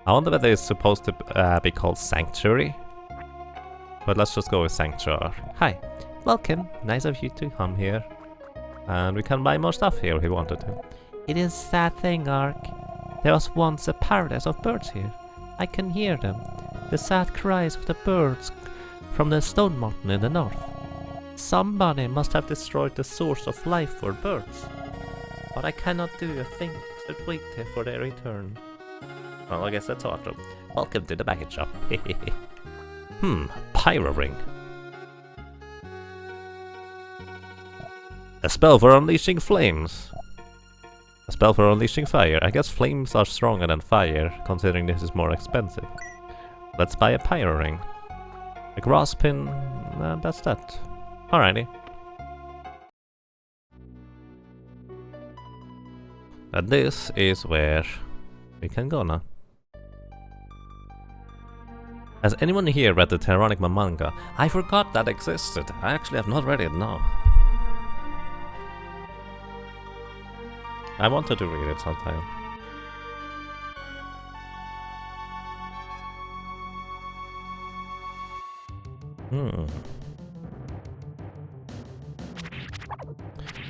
I wonder whether it's supposed to be called Sanctuary. But let's just go with Sanctuary. Hi, welcome. Nice of you to come here. And we can buy more stuff here if we wanted to. It is a sad thing, Ark. There was once a paradise of birds here. I can hear them. The sad cries of the birds from the stone mountain in the north. Somebody must have destroyed the source of life for birds. But I cannot do a thing except wait here for their return. Well, I guess that's autumn. Welcome to the package shop. Pyro ring. A spell for unleashing flames. A spell for unleashing fire. I guess flames are stronger than fire, considering this is more expensive. Let's buy a pyro ring. A grass pin, that's that. Alrighty. And this is where we can go now. Has anyone here read the Terranigma manga? I forgot that existed. I actually have not read it now. I wanted to read it sometime.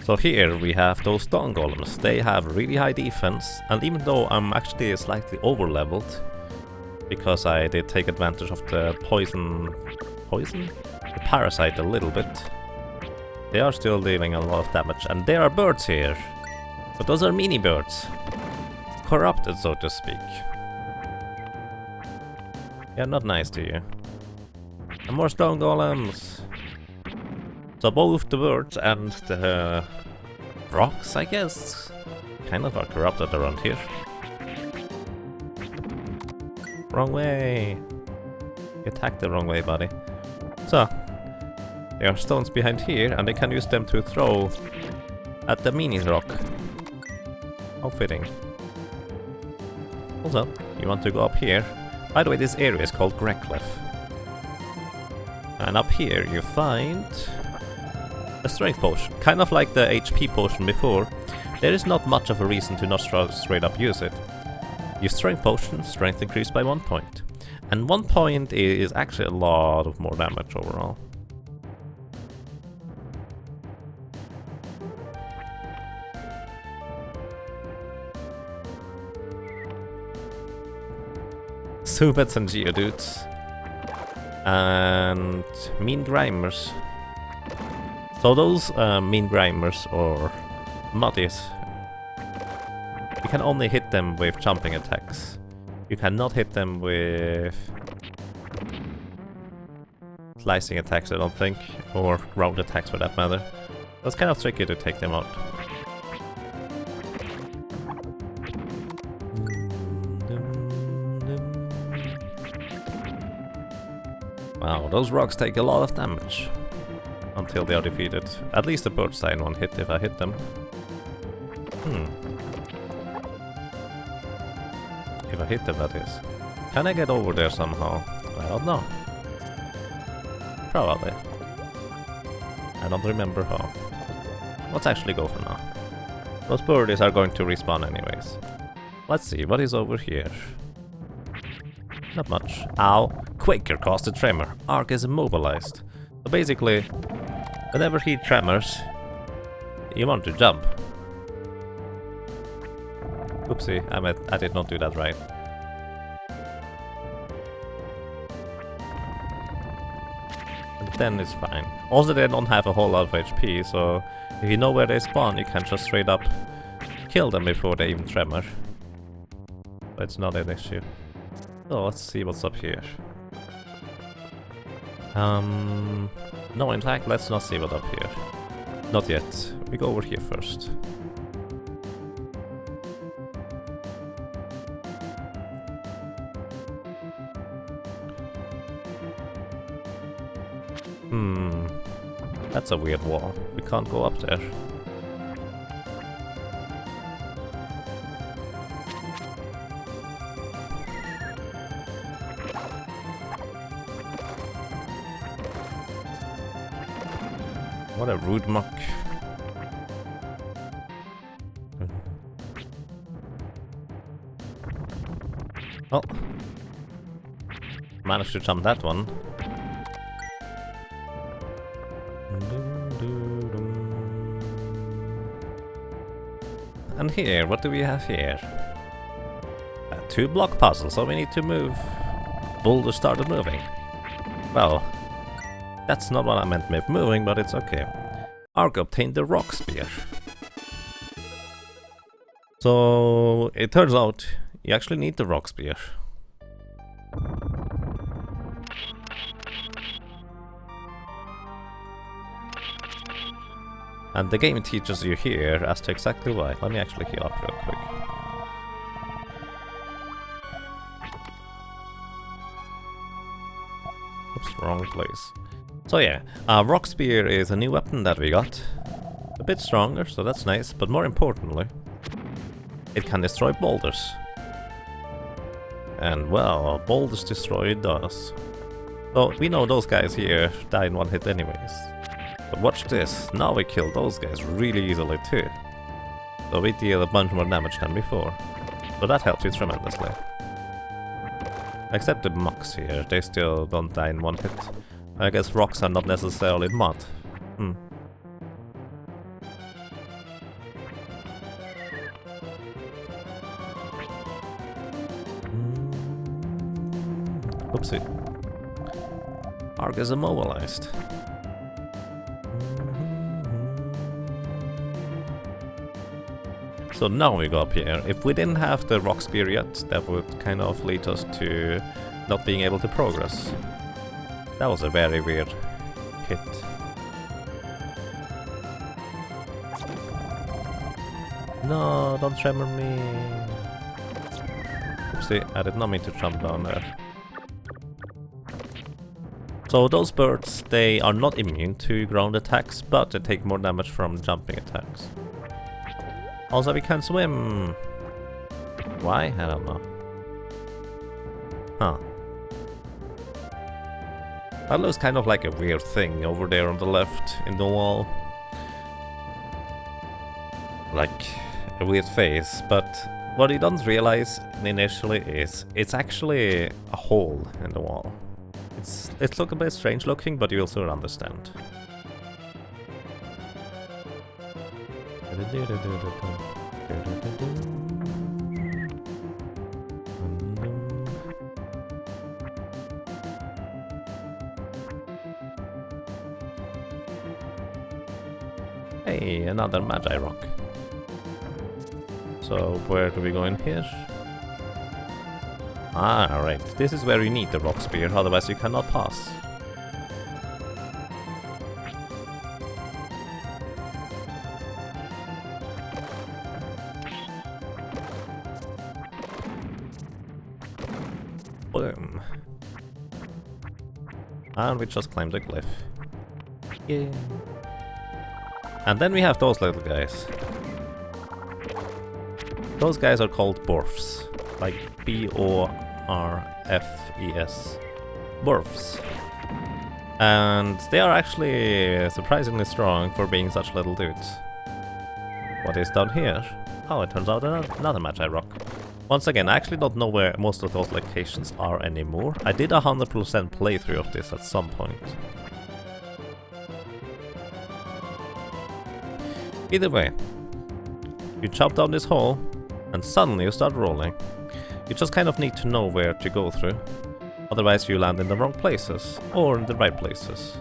So here we have those stone golems. They have really high defense, and even though I'm actually slightly over-leveled, because I did take advantage of the poison? The parasite a little bit, they are still dealing a lot of damage, and there are birds here. But those are mini birds. Corrupted, so to speak. Yeah, not nice to you. And more stone golems. So both the birds and the rocks, I guess, kind of are corrupted around here. Wrong way. You attacked the wrong way, buddy. So, there are stones behind here, and they can use them to throw at the mini rock. How fitting. Also, you want to go up here. By the way, this area is called Grecliff. And up here you find a strength potion. Kind of like the HP potion before. There is not much of a reason to not straight up use it. Use strength potion, strength increased by 1 point. And 1 point is actually a lot of more damage overall. Subets and Geodudes. And Mean Grimers. So those Mean Grimers or Muddies, you can only hit them with jumping attacks. You cannot hit them with slicing attacks, I don't think, or ground attacks for that matter. That's kind of tricky to take them out. Wow, those rocks take a lot of damage until they are defeated. At least the birds die in one hit if I hit them. If I hit them, that is. Can I get over there somehow? I don't know. Probably. I don't remember how. Let's actually go for now. Those birdies are going to respawn anyways. Let's see, what is over here? Not much. Ow. Quaker caused a tremor. Ark is immobilized. So basically, whenever he tremors, you want to jump. Oopsie, I did not do that right. And then it's fine. Also, they don't have a whole lot of HP, so if you know where they spawn, you can just straight up kill them before they even tremor. But it's not an issue. So let's see what's up here. No, in fact, let's not see what's up here. Not yet. We go over here first. That's a weird wall. We can't go up there. What a rude muck. Oh. Managed to jump that one. And here, what do we have here? A 2-block puzzle, so we need to move. Boulder started moving. Well, that's not what I meant with moving, but it's okay. Ark obtained the rock spear. So it turns out you actually need the rock spear. And the game teaches you here as to exactly why. Let me actually heal up real quick. Oops, wrong place. So yeah, Rock Spear is a new weapon that we got. A bit stronger, so that's nice, but more importantly, it can destroy boulders. And well, boulders destroyed does. So we know those guys here die in one hit anyways. But watch this, now we kill those guys really easily too. So we deal a bunch more damage than before. So that helps you tremendously. Except the mucks here, they still don't die in one hit. I guess rocks are not necessarily mud. Oopsie. Ark is immobilized. So now we go up here. If we didn't have the rock spear yet, that would kind of lead us to not being able to progress. That was a very weird hit. No, don't tremor me. Oopsie, I did not mean to jump down there. So those birds, they are not immune to ground attacks, but they take more damage from jumping attacks. Also, we can swim. Why? I don't know. Huh. That looks kind of like a weird thing over there on the left in the wall. Like a weird face, but what you don't realize initially is it's actually a hole in the wall. It's a bit strange looking, but you'll soon understand. Hey, another Magi rock. So where do we go in here? Ah, right. This is where you need the rock spear, otherwise you cannot pass. Boom. And we just climbed the cliff. Yeah. And then we have those little guys. Those guys are called Morphs. Like B-O-R-F-E-S. Morphs. And they are actually surprisingly strong for being such little dudes. What is down here? Oh, it turns out another Magi rock. Once again, I actually don't know where most of those locations are anymore. I did a 100% playthrough of this at some point. Either way, you jump down this hole, and suddenly you start rolling. You just kind of need to know where to go through. Otherwise you land in the wrong places, or in the right places.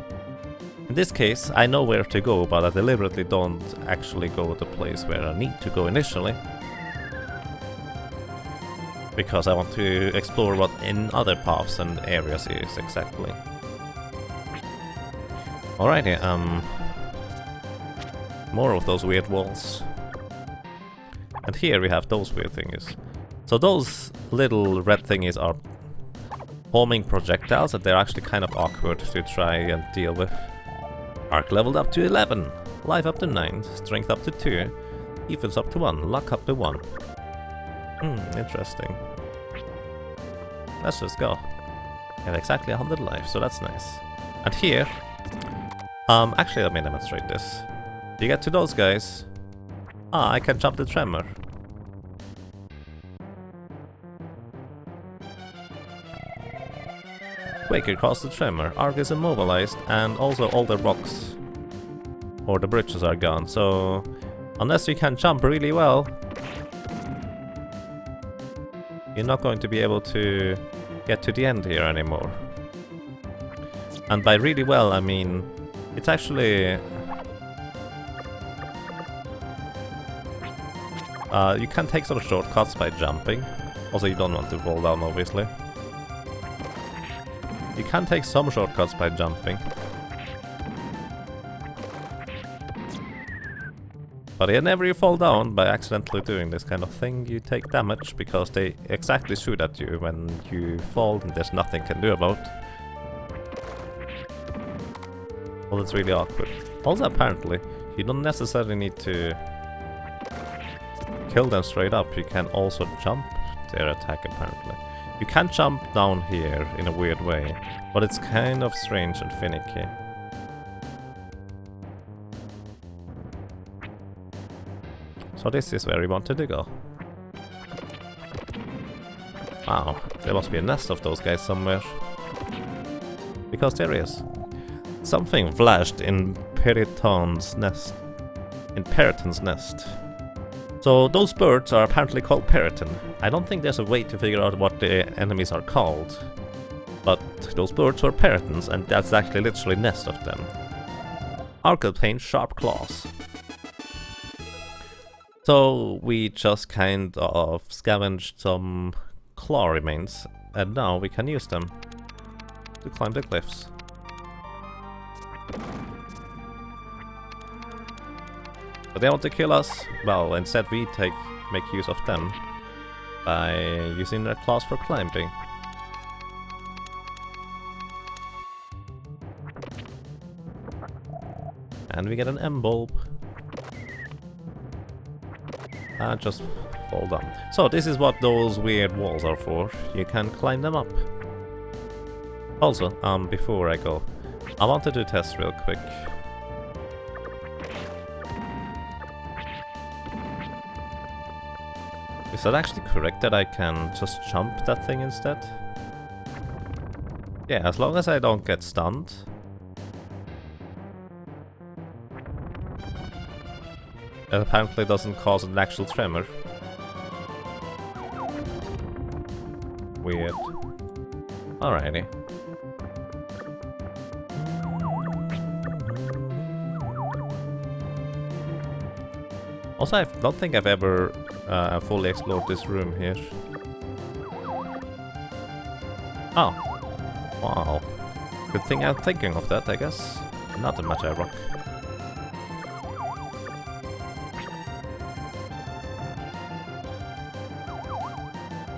In this case, I know where to go, but I deliberately don't actually go to the place where I need to go initially. Because I want to explore what in other paths and areas is exactly. Alrighty, more of those weird walls. And here we have those weird thingies. So those little red thingies are homing projectiles, and they're actually kind of awkward to try and deal with. Arc leveled up to 11, life up to 9, strength up to 2, defense up to 1, luck up to 1. Interesting. Let's just go. We have exactly 100 life, so that's nice. And here, actually let me demonstrate this. You get to those guys. I can jump the tremor. Quaker caused the tremor, Arc is immobilized, and also all the rocks or the bridges are gone, so unless you can jump really well, you're not going to be able to get to the end here anymore. And by really well, I mean, it's actually... you can take some shortcuts by jumping. Also, you don't want to fall down, obviously. You can take some shortcuts by jumping. But whenever you fall down by accidentally doing this kind of thing, you take damage because they exactly shoot at you when you fall and there's nothing you can do about. Well, it's really awkward. Also, apparently, you don't necessarily need to kill them straight up. You can also jump their attack, apparently. You can jump down here in a weird way, but it's kind of strange and finicky. So this is where we wanted to go. Wow, there must be a nest of those guys somewhere. Because there is. Something flashed in Periton's nest. So those birds are apparently called Periton. I don't think there's a way to figure out what the enemies are called. But those birds were Peritons, and that's actually literally a nest of them. Arcane sharp claws. So we just kind of scavenged some claw remains, and now we can use them to climb the cliffs. But they want to kill us. Well, instead we make use of them by using their claws for climbing. And we get an M bulb. And just fall down. So this is what those weird walls are for. You can climb them up. Also, before I go, I wanted to test real quick. Is that actually correct that I can just jump that thing instead? Yeah, as long as I don't get stunned. It apparently doesn't cause an actual tremor. Weird. Alrighty. Also, I don't think I've ever fully explored this room here. Oh. Wow. Good thing I'm thinking of that, I guess. Not a much rock.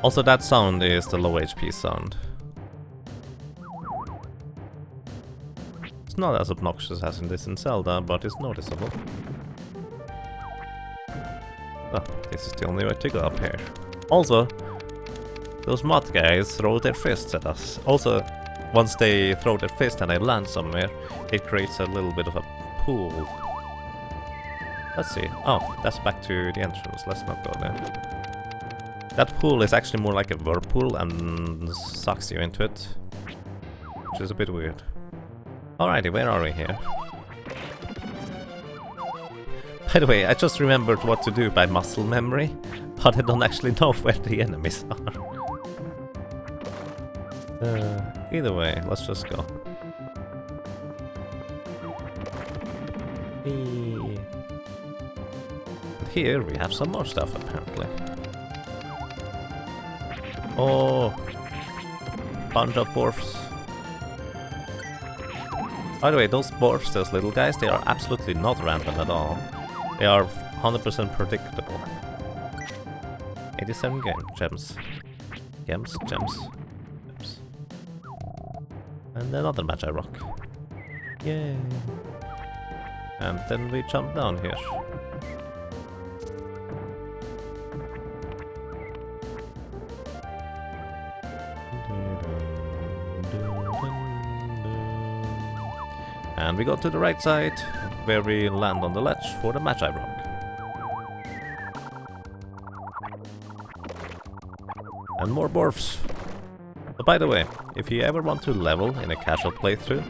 Also, that sound is the low HP sound. It's not as obnoxious as in this in Zelda, but it's noticeable. Oh, this is the only way to go up here. Also, those moth guys throw their fists at us. Also, once they throw their fist and they land somewhere, it creates a little bit of a pool. Let's see. Oh, that's back to the entrance. Let's not go there. That pool is actually more like a whirlpool and sucks you into it, which is a bit weird. Alrighty, where are we here? By the way, I just remembered what to do by muscle memory, but I don't actually know where the enemies are. Either way, let's just go. And here we have some more stuff apparently. Oh, bunch of morphs. By the way, those morphs, those little guys, they are absolutely not random at all. They are 100% predictable. 87 gems. Gems. And another Magi rock. Yay. And then we jump down here. And we go to the right side, where we land on the ledge for the Magi rock. And more morphs. So by the way, if you ever want to level in a casual playthrough,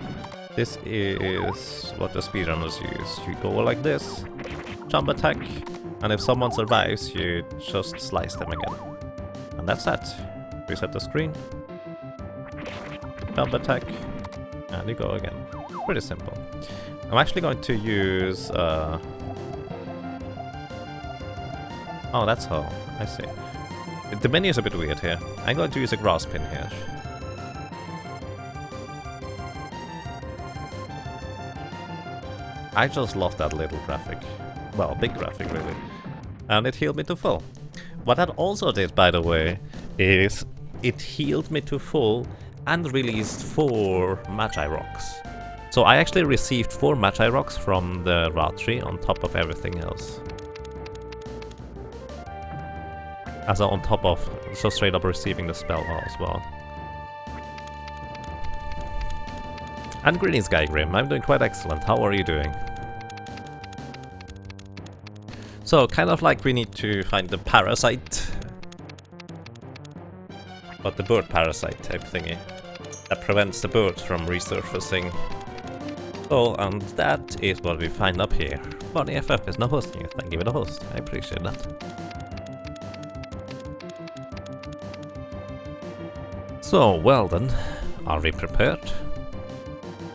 this is what the speedrunners use. You go like this, jump attack, and if someone survives, you just slice them again. And that's that. Reset the screen, jump attack, and you go again. Pretty simple. I'm actually going to use... Oh, that's how. I see. The menu is a bit weird here. I'm going to use a grass pin here. I just love that little graphic. Well, big graphic really. And it healed me to full. What that also did, by the way, is it healed me to full and released 4 Magi rocks. So I actually received 4 Magi rocks from the Ratri on top of everything else. As on top of, so straight up receiving the spell as well. And greetings, Grim. I'm doing quite excellent. How are you doing? So, kind of like we need to find the Parasite. But the bird parasite type thingy. That prevents the birds from resurfacing. So, and that is what we find up here. Bonnie FF is now hosting you. Thank you for the host. I appreciate that. So, well then, are we prepared?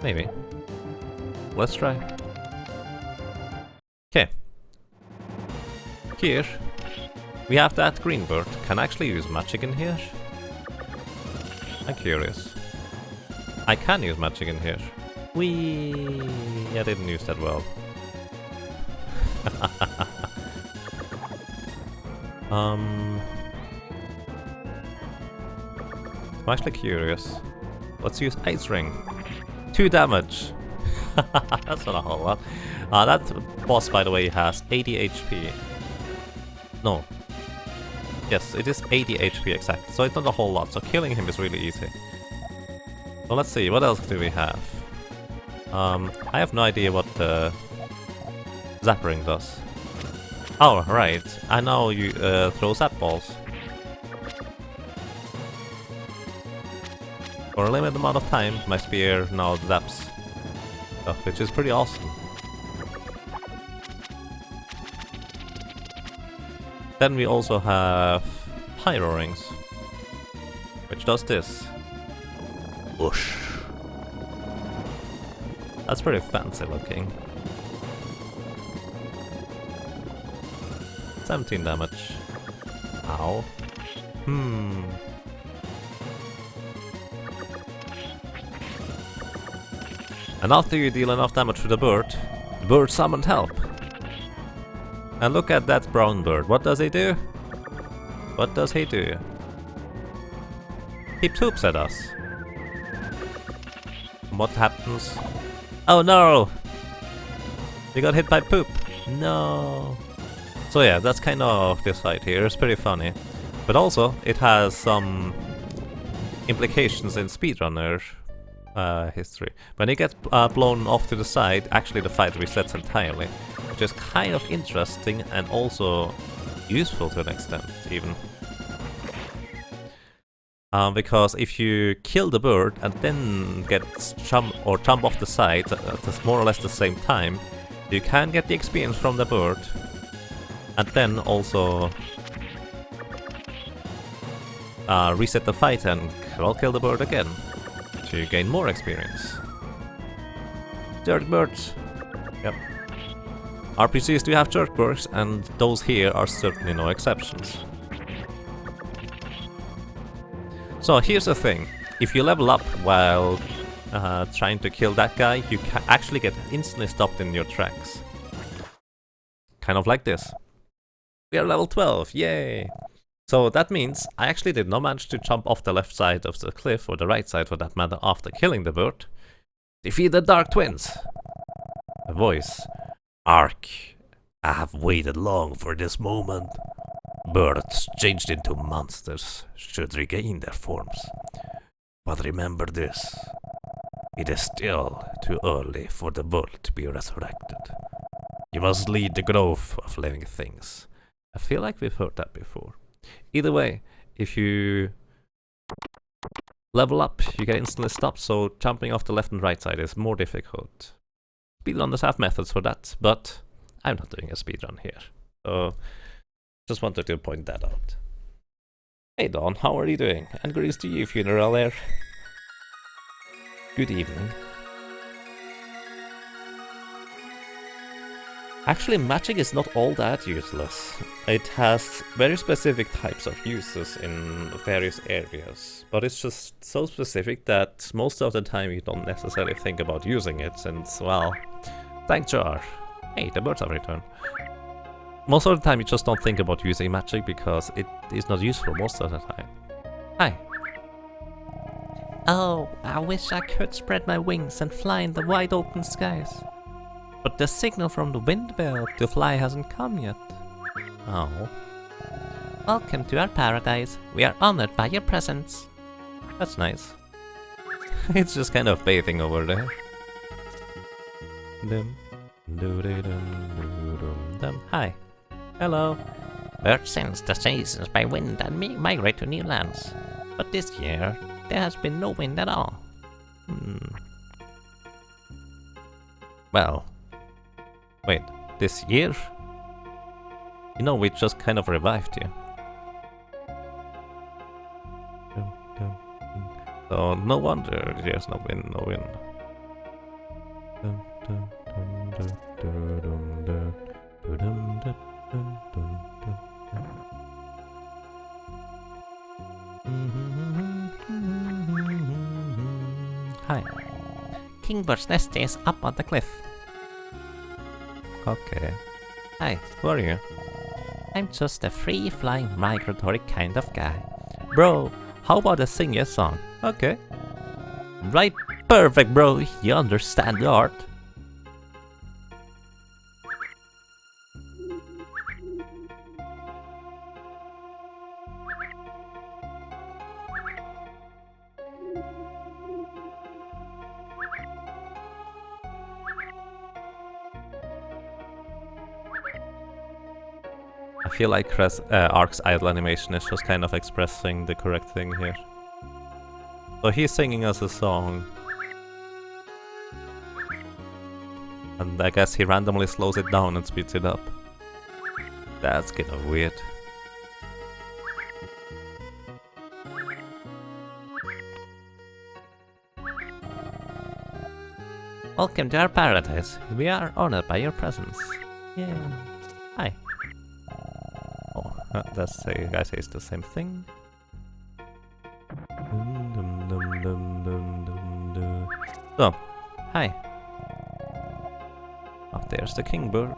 Maybe. Let's try. Okay. Here, we have that green bird. Can I actually use magic in here? I'm curious. I can use magic in here. Whee! I didn't use that well. I'm actually curious. Let's use Ice Ring. 2 damage. That's not a whole lot. That boss, by the way, has 80 HP. No. Yes, it is 80 HP exactly. So it's not a whole lot. So killing him is really easy. So let's see. What else do we have? I have no idea what the Zappering does. Oh, right. I know you throw zap balls. For a limited amount of time, my spear now zaps stuff, which is pretty awesome. Then we also have Pyro Rings, which does this. Whoosh. That's pretty fancy looking. 17 damage. Ow. And after you deal enough damage to the bird summoned help. And look at that brown bird. What does he do? What does he do? He poops at us. What happens? Oh no! We got hit by poop. No. So yeah, that's kind of this fight here. It's pretty funny. But also, it has some implications in speedrunner history. When it gets blown off to the side, actually the fight resets entirely, which is kind of interesting and also useful to an extent, even. Because if you kill the bird and then jump off the side at more or less the same time, you can get the experience from the bird, and then also reset the fight and kill the bird again to gain more experience. Dirt birds. Yep. RPGs do have jerkworks, and those here are certainly no exceptions. So here's the thing, if you level up while trying to kill that guy, you can actually get instantly stopped in your tracks. Kind of like this. We are level 12, yay! So that means I actually did not manage to jump off the left side of the cliff, or the right side for that matter, after killing the bird. Defeat the Dark Twins! A voice. Ark, I have waited long for this moment. Birds changed into monsters should regain their forms. But remember this, it is still too early for the world to be resurrected. You must lead the growth of living things. I feel like we've heard that before. Either way, if you level up, you get instantly stopped, so jumping off the left and right side is more difficult. Speedrunners have methods for that, but I'm not doing a speedrun here. So, just wanted to point that out. Hey Dawn, how are you doing? And greetings to you, funeral there. Good evening. Actually, magic is not all that useless. It has very specific types of uses in various areas, but it's just so specific that most of the time you don't necessarily think about using it, since, well, thank Jar. Hey, the birds have returned. Most of the time you just don't think about using magic because it is not useful most of the time. Hi. Oh, I wish I could spread my wings and fly in the wide open skies. But the signal from the wind bell to fly hasn't come yet. Oh. Welcome to our paradise. We are honored by your presence. That's nice. It's just kind of bathing over there. Hi. Hello. Birds sense the seasons by wind and migrate to new lands. But this year, there has been no wind at all. Well. Wait, this year? You know, we just kind of revived you. So, no wonder there's no wind, no wind. Hi. Kingbird's nest is up on the cliff. Okay. Hi, who are you? I'm just a free-flying migratory kind of guy. Bro, how about I sing you a song? Okay. Right, perfect bro, you understand the art. I feel like Ark's idle animation is just kind of expressing the correct thing here. So he's singing us a song. And I guess he randomly slows it down and speeds it up. That's kind of weird. Welcome to our paradise. We are honored by your presence. Yeah. Hi. Oh, that's the guy says the same thing. So, hi. Up there's the kingbird.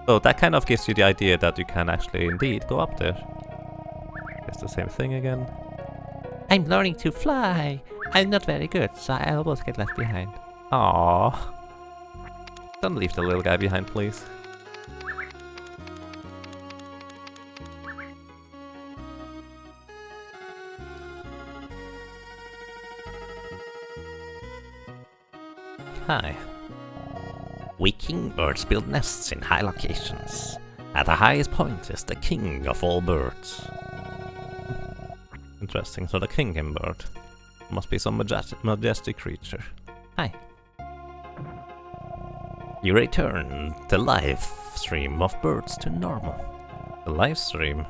So that kind of gives you the idea that you can actually indeed go up there. It's the same thing again. I'm learning to fly. I'm not very good, so I almost get left behind. Aww. Don't leave the little guy behind, please. Hi. We kingbirds build nests in high locations. At the highest point is the king of all birds. Interesting, so the kingbird must be some majestic creature. Hi. You return the live stream of birds to normal. The live stream?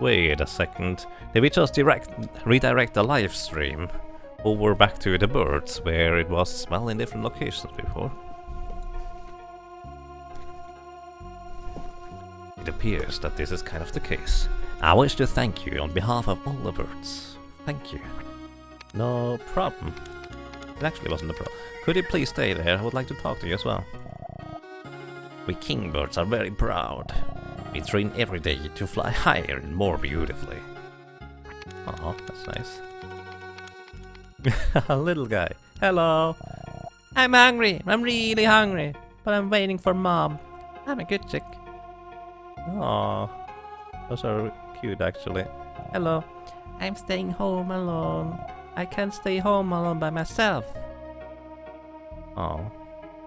Wait a second. Did we just redirect the live stream over back to the birds where it was, well, in different locations before? It appears that this is kind of the case. I wish to thank you on behalf of all the birds. Thank you. No problem. It actually wasn't a problem. Could you please stay there? I would like to talk to you as well. We kingbirds are very proud. We train every day to fly higher and more beautifully. Oh, that's nice. A little guy. Hello. I'm hungry. I'm really hungry. But I'm waiting for Mom. I'm a good chick. Oh, those are cute actually. Hello. I'm staying home alone. I can't stay home alone by myself. Oh,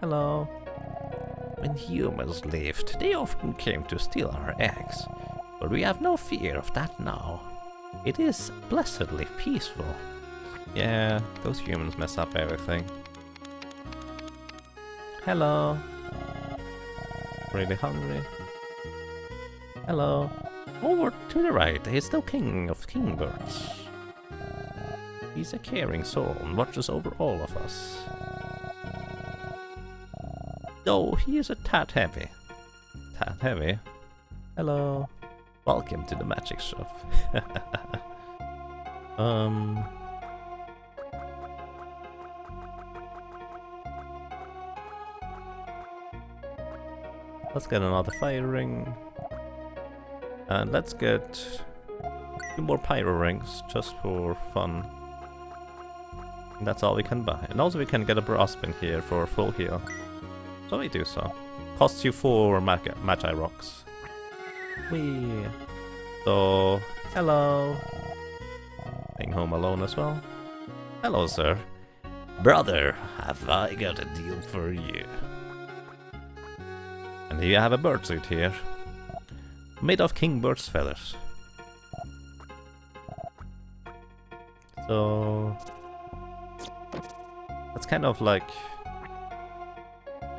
hello. When humans lived, they often came to steal our eggs. But we have no fear of that now. It is blessedly peaceful. Yeah, those humans mess up everything. Hello. Really hungry. Hello. Over to the right is the king of kingbirds. He's a caring soul and watches over all of us. Though he is a tad heavy. Tad heavy. Hello. Welcome to the magic shop. Let's get another fire ring. And let's get 2 more pyro rings just for fun. And that's all we can buy. And also we can get a brass pin here for a full heal. So we do so. Costs you 4 magi rocks. Whee. So, hello. Staying home alone as well. Hello, sir. Brother, have I got a deal for you? And you have a birdsuit here. Made of kingbird's feathers. So that's kind of like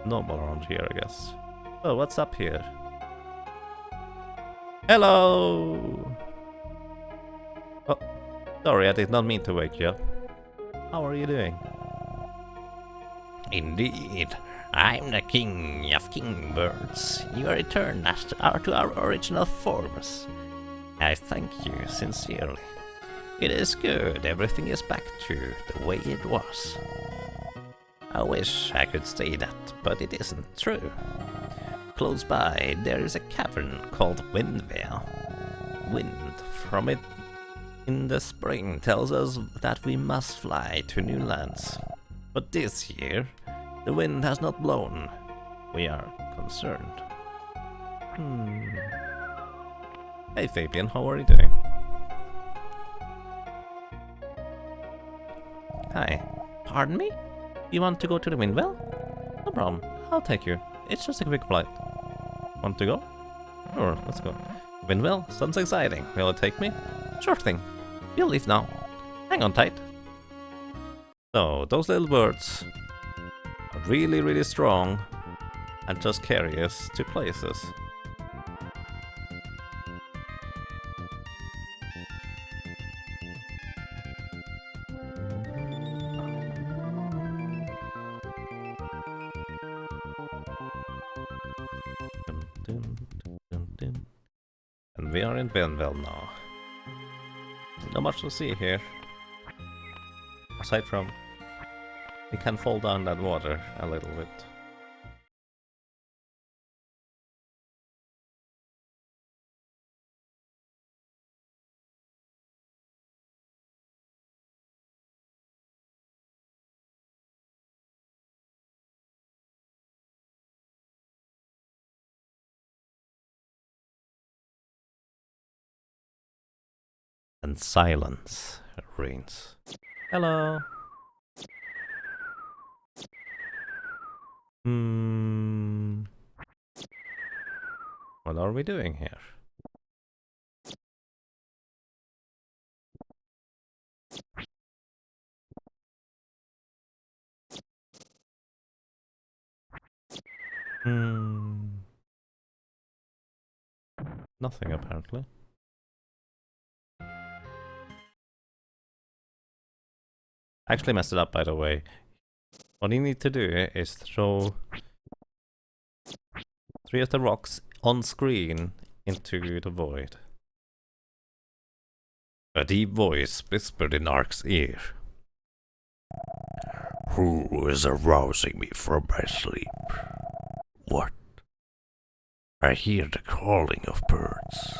normal around here, I guess. Oh, what's up here? Hello! Oh, sorry, I did not mean to wake you up. How are you doing? Indeed, I'm the king of kingbirds. You are returned to our original forms. I thank you sincerely. It is good, everything is back to the way it was. I wish I could say that, but it isn't true. Close by, there is a cavern called Windvale. Wind from it in the spring tells us that we must fly to new lands. But this year, the wind has not blown. We are concerned. Hey Fabian, how are you doing? Hi. Pardon me? You want to go to the Windwell? No problem. I'll take you. It's just a quick flight. Want to go? Sure, let's go. Windwell, sounds exciting. Will it take me? Sure thing. We'll leave now. Hang on tight. So, those little birds are really, really strong and just carry us to places. And we are in Benville now. Not much to see here. Aside from, we can fall down that water a little bit. And silence reigns. Hello. What are we doing here? Nothing apparently. I actually messed it up, by the way. What you need to do is throw 3 of the rocks on screen into the void. A deep voice whispered in Ark's ear. Who is arousing me from my sleep? What? I hear the calling of birds.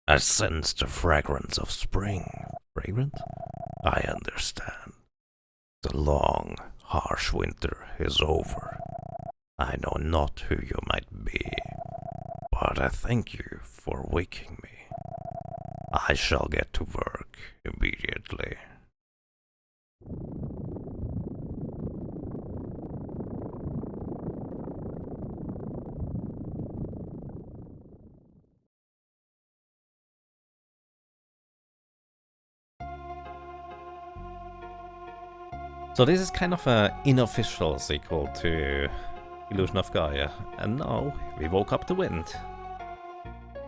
I sense the fragrance of spring. Fragrant? I understand. The long, harsh winter is over. I know not who you might be, but I thank you for waking me. I shall get to work immediately. So this is kind of an unofficial sequel to Illusion of Gaia, and now we woke up the wind.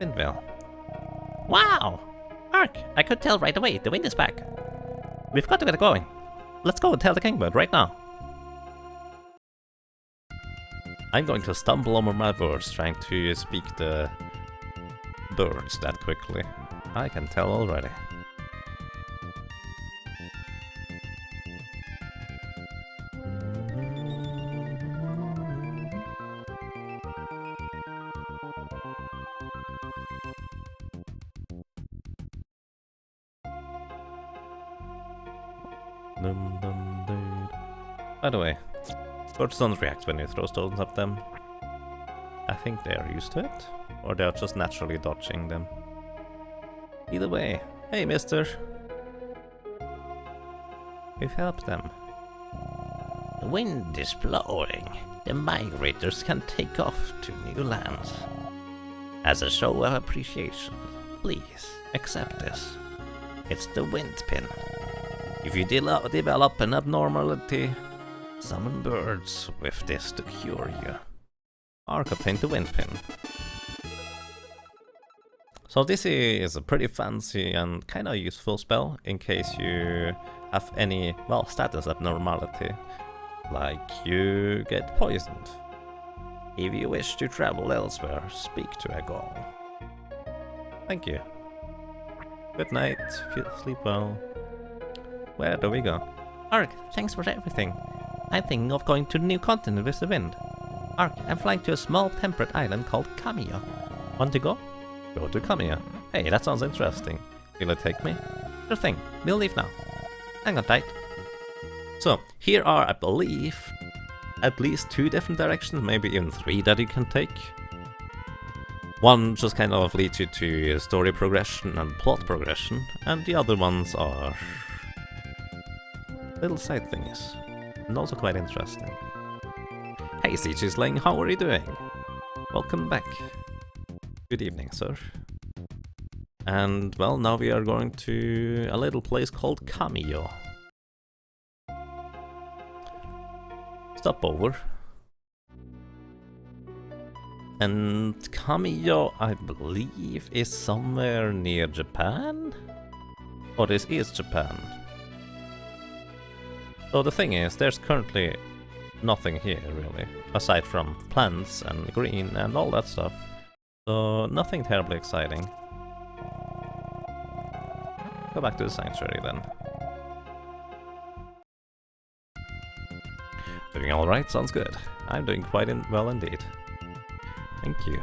Windmill. Wow! Ark, I could tell right away, the wind is back. We've got to get going. Let's go and tell the kingbird right now. I'm going to stumble over my words trying to speak the birds that quickly. I can tell already. By the way, birds don't react when you throw stones at them. I think they are used to it, or they are just naturally dodging them. Either way, hey mister! We've helped them. The wind is blowing. The migrators can take off to new lands. As a show of appreciation, please accept this. It's the wind pin. If you develop an abnormality, summon birds with this to cure you. Ark obtained the wind pin. So this is a pretty fancy and kinda useful spell in case you have any, well, status abnormality. Like you get poisoned. If you wish to travel elsewhere, speak to a god. Thank you. Good night, sleep well. Where do we go? Ark, thanks for everything. I'm thinking of going to the new continent with the wind. Ark, I'm flying to a small temperate island called Kamiya. Want to go? Go to Kamiya. Hey, that sounds interesting. Will it take me? Sure thing, we'll leave now. Hang on tight. So, here are, I believe, at least 2 different directions, maybe even 3 that you can take. One just kind of leads you to story progression and plot progression, and the other ones are little side things, and also quite interesting. Hey Sigisling, how are you doing? Welcome back. Good evening, sir. And well, now we are going to a little place called Kamiyo. Stop over. And Kamiyo, I believe, is somewhere near Japan? Or this is Japan. So the thing is, there's currently nothing here, really, aside from plants and green and all that stuff. So nothing terribly exciting. Go back to the sanctuary then. Doing alright, sounds good. I'm doing quite well indeed. Thank you.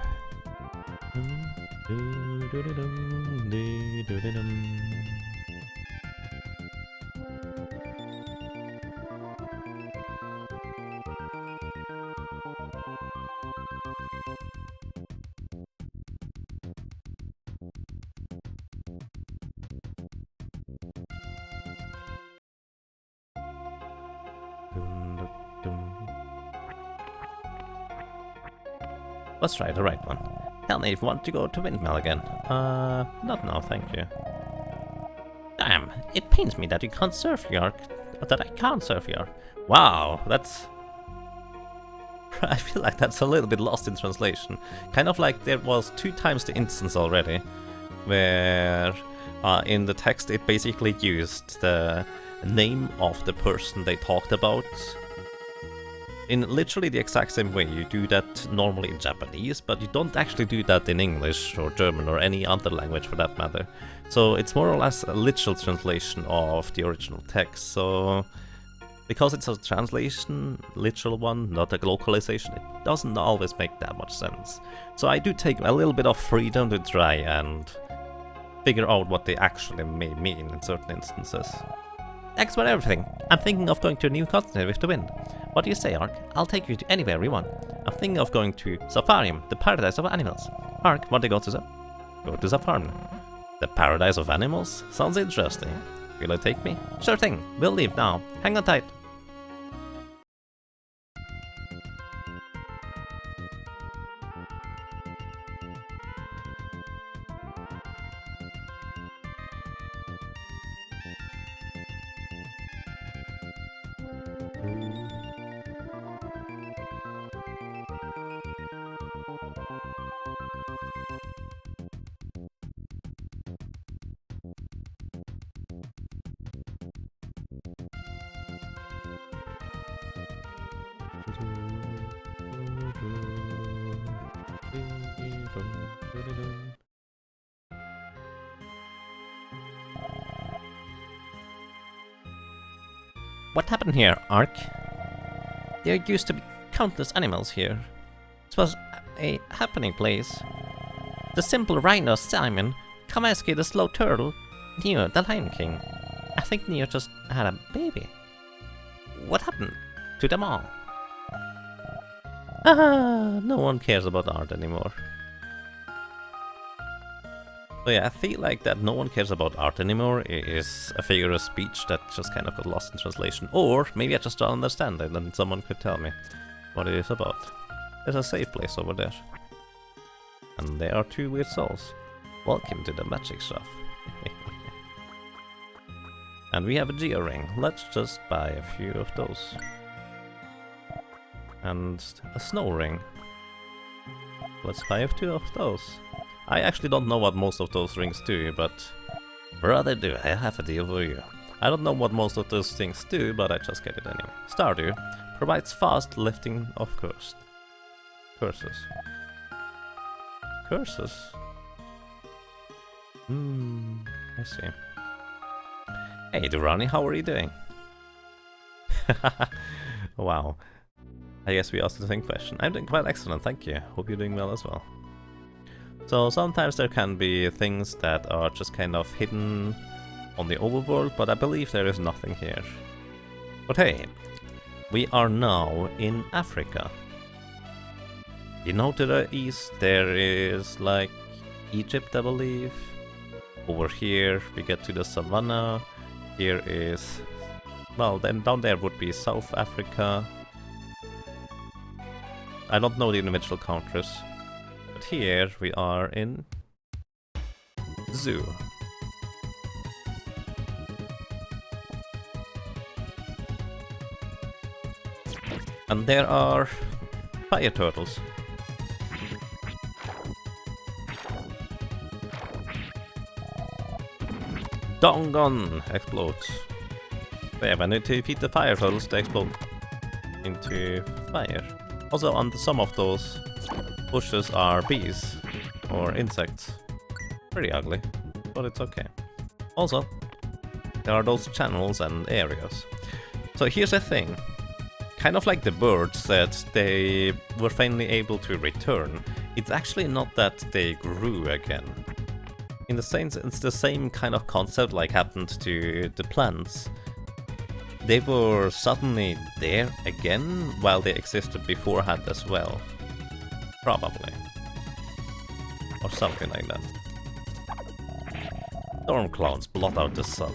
Let's try the right one. Tell me if you want to go to Windmill again. Not now, thank you. Damn, it pains me that you can't surf here, that I can't surf here. Wow, that's... I feel like that's a little bit lost in translation. Kind of like there was 2 times the instance already, where in the text it basically used the name of the person they talked about in literally the exact same way. You do that normally in Japanese, but you don't actually do that in English or German or any other language for that matter. So it's more or less a literal translation of the original text. So because it's a translation, literal one, not a localization, it doesn't always make that much sense. So I do take a little bit of freedom to try and figure out what they actually may mean in certain instances. Thanks for everything. I'm thinking of going to a new continent with the wind. What do you say, Ark? I'll take you to anywhere we want. I'm thinking of going to Safarium, the paradise of animals. Ark, want to go to the... Go to Safarium. The paradise of animals? Sounds interesting. Will you take me? Sure thing. We'll leave now. Hang on tight. What happened here, Ark? There used to be countless animals here. This was a happening place. The simple rhino Simon, Kamaski the slow turtle, Neo the Lion King. I think Neo just had a baby. What happened to them all? No one cares about art anymore. So yeah, I feel like that no one cares about art anymore is a figure of speech that just kind of got lost in translation. Or maybe I just don't understand it and someone could tell me what it is about. There's a safe place over there. And there are two weird souls. Welcome to the magic shop. And we have a geo ring. Let's just buy a few of those. And a snow ring. Let's buy a few of those. I actually don't know what most of those rings do, but brother do, I have a deal for you. I don't know what most of those things do, but I just get it anyway. Stardew provides fast lifting of curses. Curses? I see. Hey Durrani, how are you doing? Wow. I guess we asked the same question. I'm doing quite excellent, thank you. Hope you're doing well as well. So sometimes there can be things that are just kind of hidden on the overworld, but I believe there is nothing here. But hey, we are now in Africa. You know, to the east there is like Egypt, I believe. Over here we get to the savannah. Here is, well, then down there would be South Africa. I don't know the individual countries. But here we are in Zoo. And there are fire turtles. Dongon explodes. So yeah, when you defeat the fire turtles, they explode into fire. Also, on some of those bushes are bees or insects. Pretty ugly, but it's okay. Also, there are those channels and areas. So here's the thing. Kind of like the birds that they were finally able to return, it's actually not that they grew again. In the sense, it's the same kind of concept like happened to the plants. They were suddenly there again while they existed beforehand as well. Probably. Or something like that. Storm clouds blot out the sun.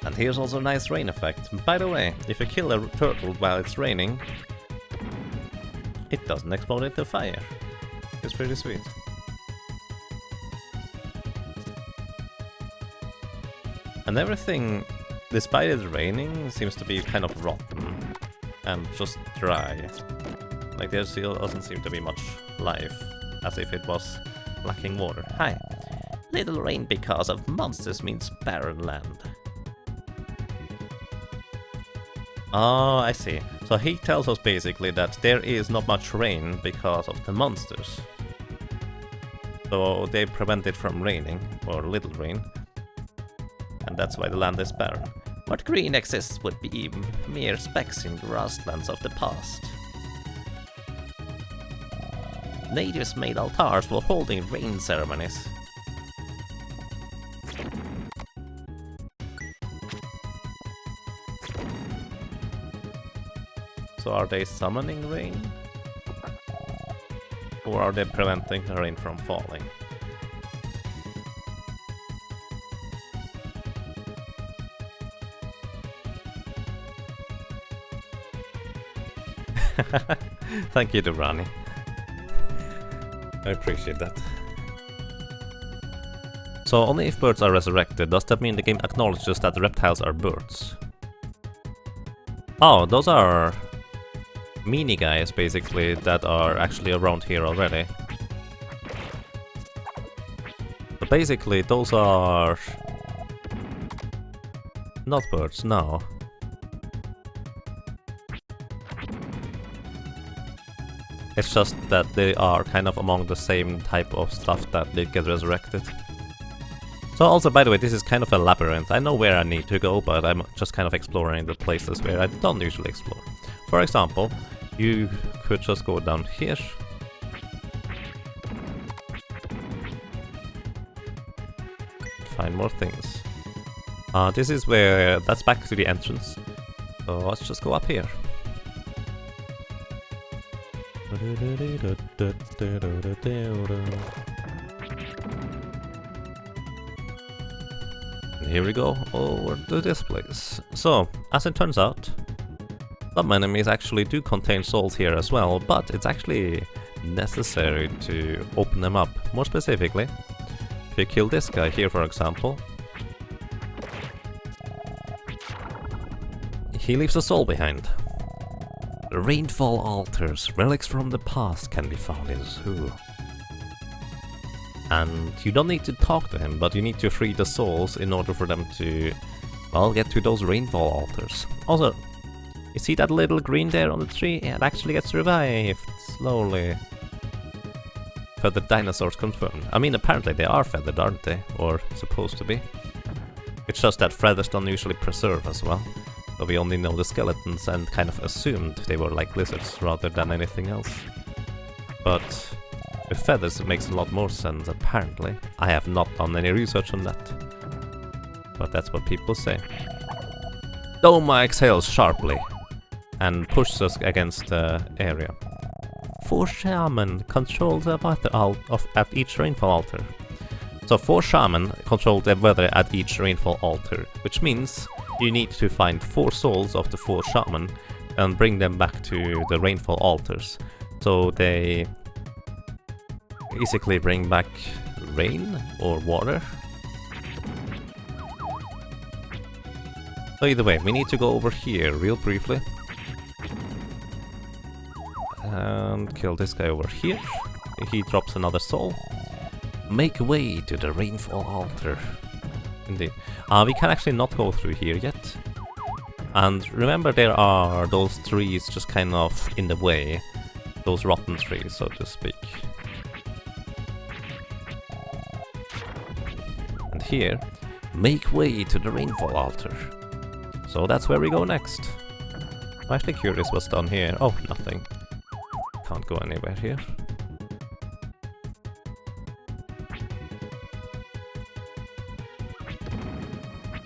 And here's also a nice rain effect. By the way, if you kill a turtle while it's raining, it doesn't explode into fire. It's pretty sweet. And everything, despite it raining, seems to be kind of rotten and just dry. Like there still doesn't seem to be much life, as if it was lacking water. Hi. Little rain because of monsters means barren land. Oh, I see. So he tells us basically that there is not much rain because of the monsters. So they prevent it from raining, or little rain. And that's why the land is barren. What green exists would be mere specks in grasslands of the past. Natives made altars for holding rain ceremonies. So are they summoning rain? Or are they preventing the rain from falling? Thank you, Durrani. I appreciate that. So only if birds are resurrected, does that mean the game acknowledges that the reptiles are birds? Oh, those are mini guys basically that are actually around here already. So basically those are not birds, no. It's just that they are kind of among the same type of stuff that they get resurrected. So also, by the way, this is kind of a labyrinth. I know where I need to go, but I'm just kind of exploring the places where I don't usually explore. For example, you could just go down here. Find more things. This is where... that's back to the entrance. So let's just go up here. And here we go, over to this place. So, as it turns out, some enemies actually do contain souls here as well, but it's actually necessary to open them up. More specifically, if you kill this guy here, for example, he leaves a soul behind. Rainfall altars, relics from the past, can be found in Zoo. And you don't need to talk to him, but you need to free the souls in order for them to, well, get to those rainfall altars. Also, you see that little green there on the tree? Yeah, it actually gets revived, slowly. Feathered dinosaurs confirmed. I mean, apparently they are feathered, aren't they? Or supposed to be. It's just that feathers don't usually preserve as well. So we only know the skeletons and kind of assumed they were like lizards rather than anything else. But with feathers it makes a lot more sense, apparently. I have not done any research on that. But that's what people say. Doma exhales sharply and pushes us against the area. 4 shaman control the weather at each rainfall altar. So 4 shaman control the weather at each rainfall altar, which means you need to find 4 souls of the 4 shaman and bring them back to the rainfall altars. So they basically bring back rain or water. So either way, we need to go over here real briefly. And kill this guy over here. He drops another soul. Make way to the rainfall altar. Indeed. We can actually not go through here yet. And remember, there are those trees just kind of in the way. Those rotten trees, so to speak. And here, make way to the rainfall altar. So that's where we go next. I'm actually curious what's down here. Oh, nothing. Can't go anywhere here.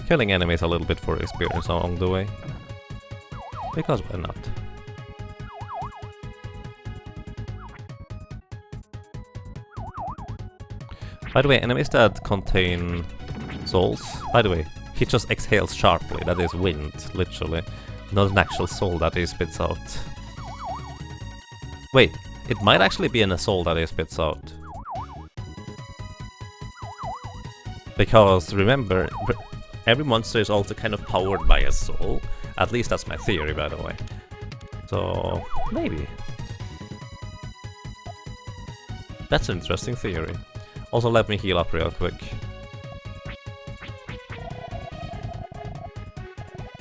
Killing enemies a little bit for experience along the way. Because why not? By the way, enemies that contain souls, by the way, he just exhales sharply, that is wind, literally. Not an actual soul that he spits out. Wait, it might actually be a soul that he spits out. Because remember, every monster is also kind of powered by a soul. At least that's my theory, by the way. So, maybe. That's an interesting theory. Also, let me heal up real quick.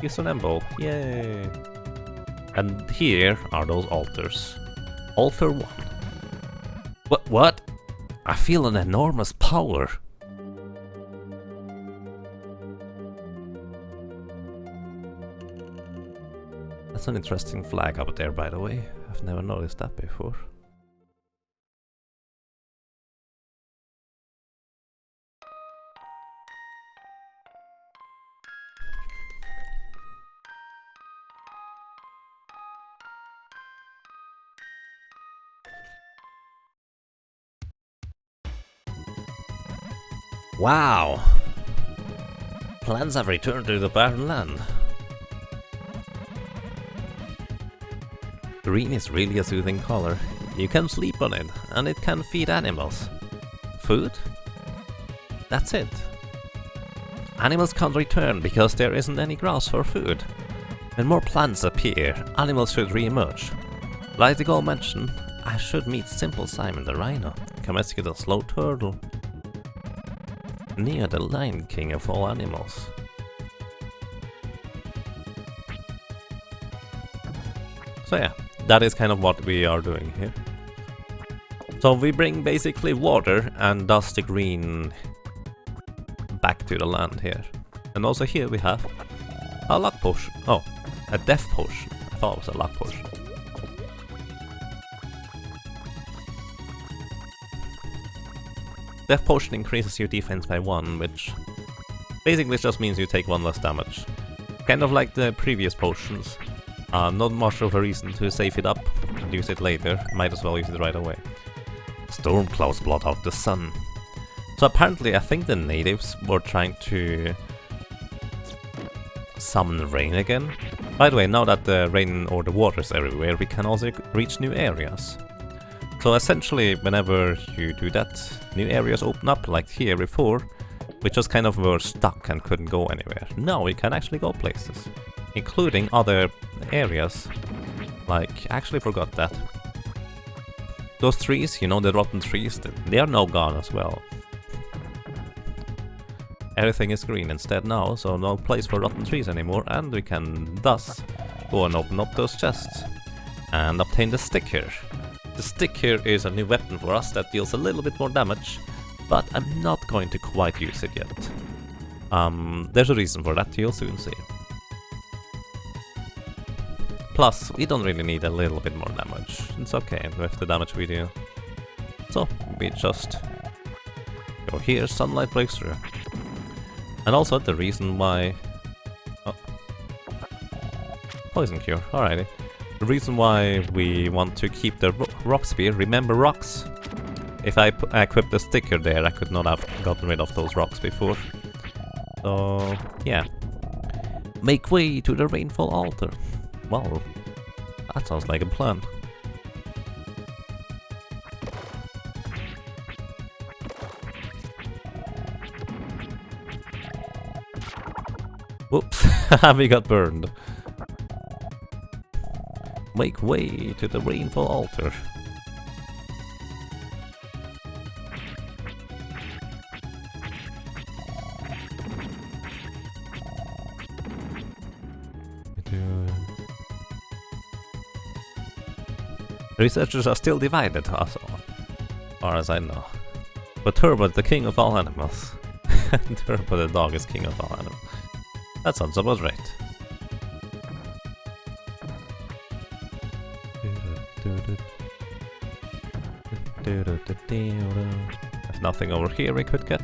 Use an embowl. Yay! And here are those altars. Altar 1. What? I feel an enormous power. That's an interesting flag up there, by the way. I've never noticed that before. Wow! Plants have returned to the barren land. Green is really a soothing color. You can sleep on it, and it can feed animals. Food? That's it. Animals can't return because there isn't any grass for food. When more plants appear, animals should re-emerge. Like the goal mentioned, I should meet Simple Simon the Rhino, come rescue the slow turtle. Near the Lion King of all animals. So yeah, that is kind of what we are doing here. So we bring basically water and thus the green back to the land here. And also here we have a luck potion. Oh, a death potion. I thought it was a luck potion. Death potion increases your defense by 1, which basically just means you take 1 less damage. Kind of like the previous potions. Not much of a reason to save it up and use it later. Might as well use it right away. Storm clouds blot out the sun. So apparently I think the natives were trying to summon rain again. By the way, now that the rain or the water is everywhere, we can also reach new areas. So essentially, whenever you do that, new areas open up, like here before, we just kind of were stuck and couldn't go anywhere. Now we can actually go places, including other areas. Like, I actually forgot that. Those trees, you know, the rotten trees, they are now gone as well. Everything is green instead now, so no place for rotten trees anymore, and we can thus go and open up those chests and obtain the stick here. The stick here is a new weapon for us that deals a little bit more damage, but I'm not going to quite use it yet. There's a reason for that, you'll soon see. Plus, we don't really need a little bit more damage. It's okay with the damage we do. So, we just go here, sunlight breaks through. And also the reason why... Oh. Poison cure, alrighty. The reason why we want to keep the rock spear, remember rocks? If I equipped the sticker there, I could not have gotten rid of those rocks before. So, yeah. Make way to the rainfall altar. Well, that sounds like a plan. Whoops, we got burned. Make way to the rainfall altar. Researchers are still divided, as far as I know. But Turbo is the king of all animals. Turbo the dog is king of all animals. That sounds about right. There's nothing over here we could get.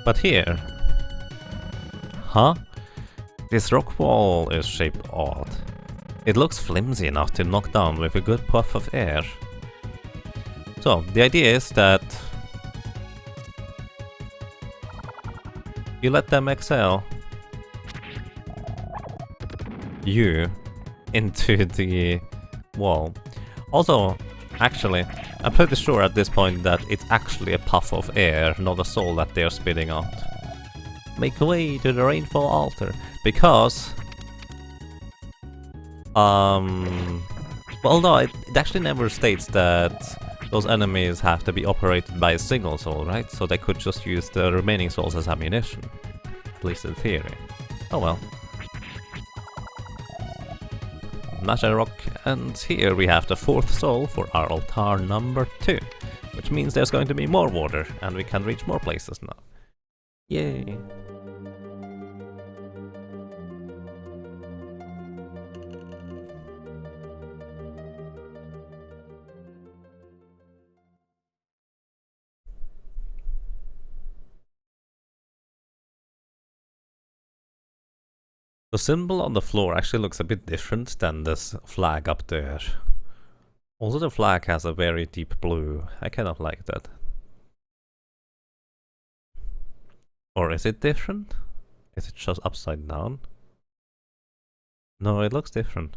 But here... Huh? This rock wall is shaped odd. It looks flimsy enough to knock down with a good puff of air. So, the idea is that you let them exhale you into the wall. Also, actually, I'm pretty sure at this point that it's actually a puff of air, not a soul that they're spitting out. Make way to the rainfall altar, because... well, no, it actually never states that those enemies have to be operated by a single soul, right? So they could just use the remaining souls as ammunition. At least in theory. Oh well. Magi Rock, and here we have the 4th soul for our altar number 2. Which means there's going to be more water, and we can reach more places now. Yay! The symbol on the floor actually looks a bit different than this flag up there. Also, the flag has a very deep blue. I cannot like that. Or is it different? Is it just upside down? No, it looks different.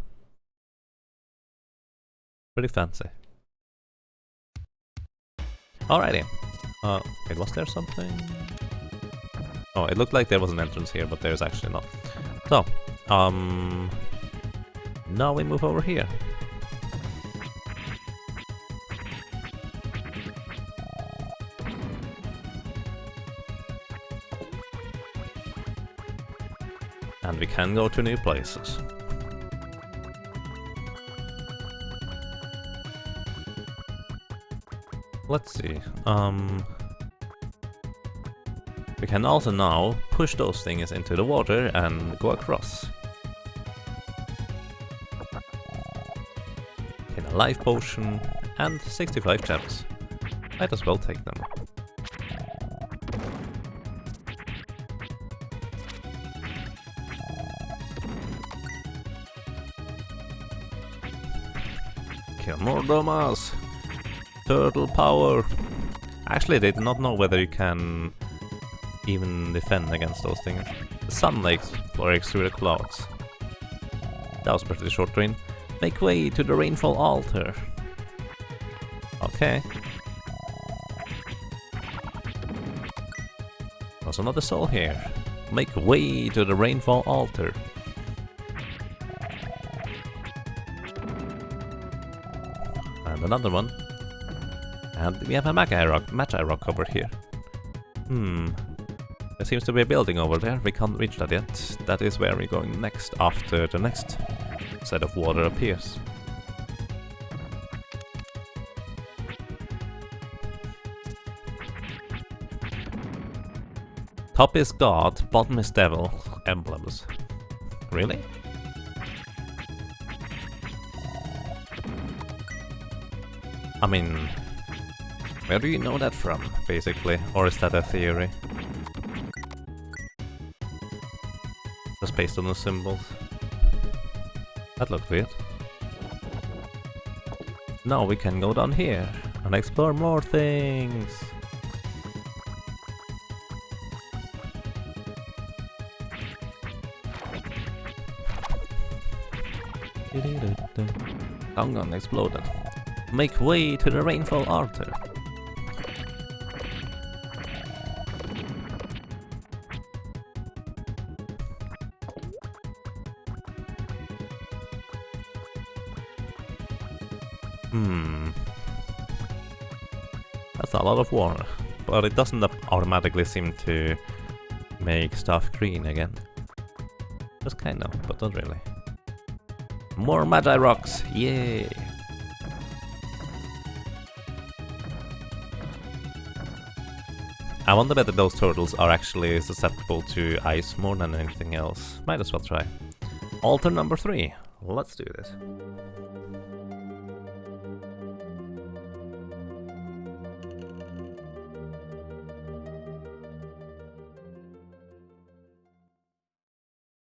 Pretty fancy. Alrighty. Wait, was there something? Oh, it looked like there was an entrance here, but there's actually not. So, now we move over here. And we can go to new places. Let's see. We can also now push those things into the water and go across. In a life potion and 65 gems. Might as well take them. Kill more Domas! Turtle power! Actually, they do not know whether you can even defend against those things. The sunlight breaks through the clouds. That was pretty short range. Make way to the rainfall altar. Okay. There's another soul here. Make way to the rainfall altar. And another one. And we have a Magi Rock over here. There seems to be a building over there. We can't reach that yet. That is where we're going next, after the next set of water appears. Top is God, bottom is devil. Emblems. Really? I mean, where do you know that from, basically? Or is that a theory? Just based on the symbols. That looked weird. Now we can go down here and explore more things. Gungun exploded. Make way to the rainfall altar. That's a lot of water, but it doesn't automatically seem to make stuff green again. Just kind of, but not really. More Magi Rocks, yay! I wonder whether those turtles are actually susceptible to ice more than anything else. Might as well try. Altar number 3. Let's do this.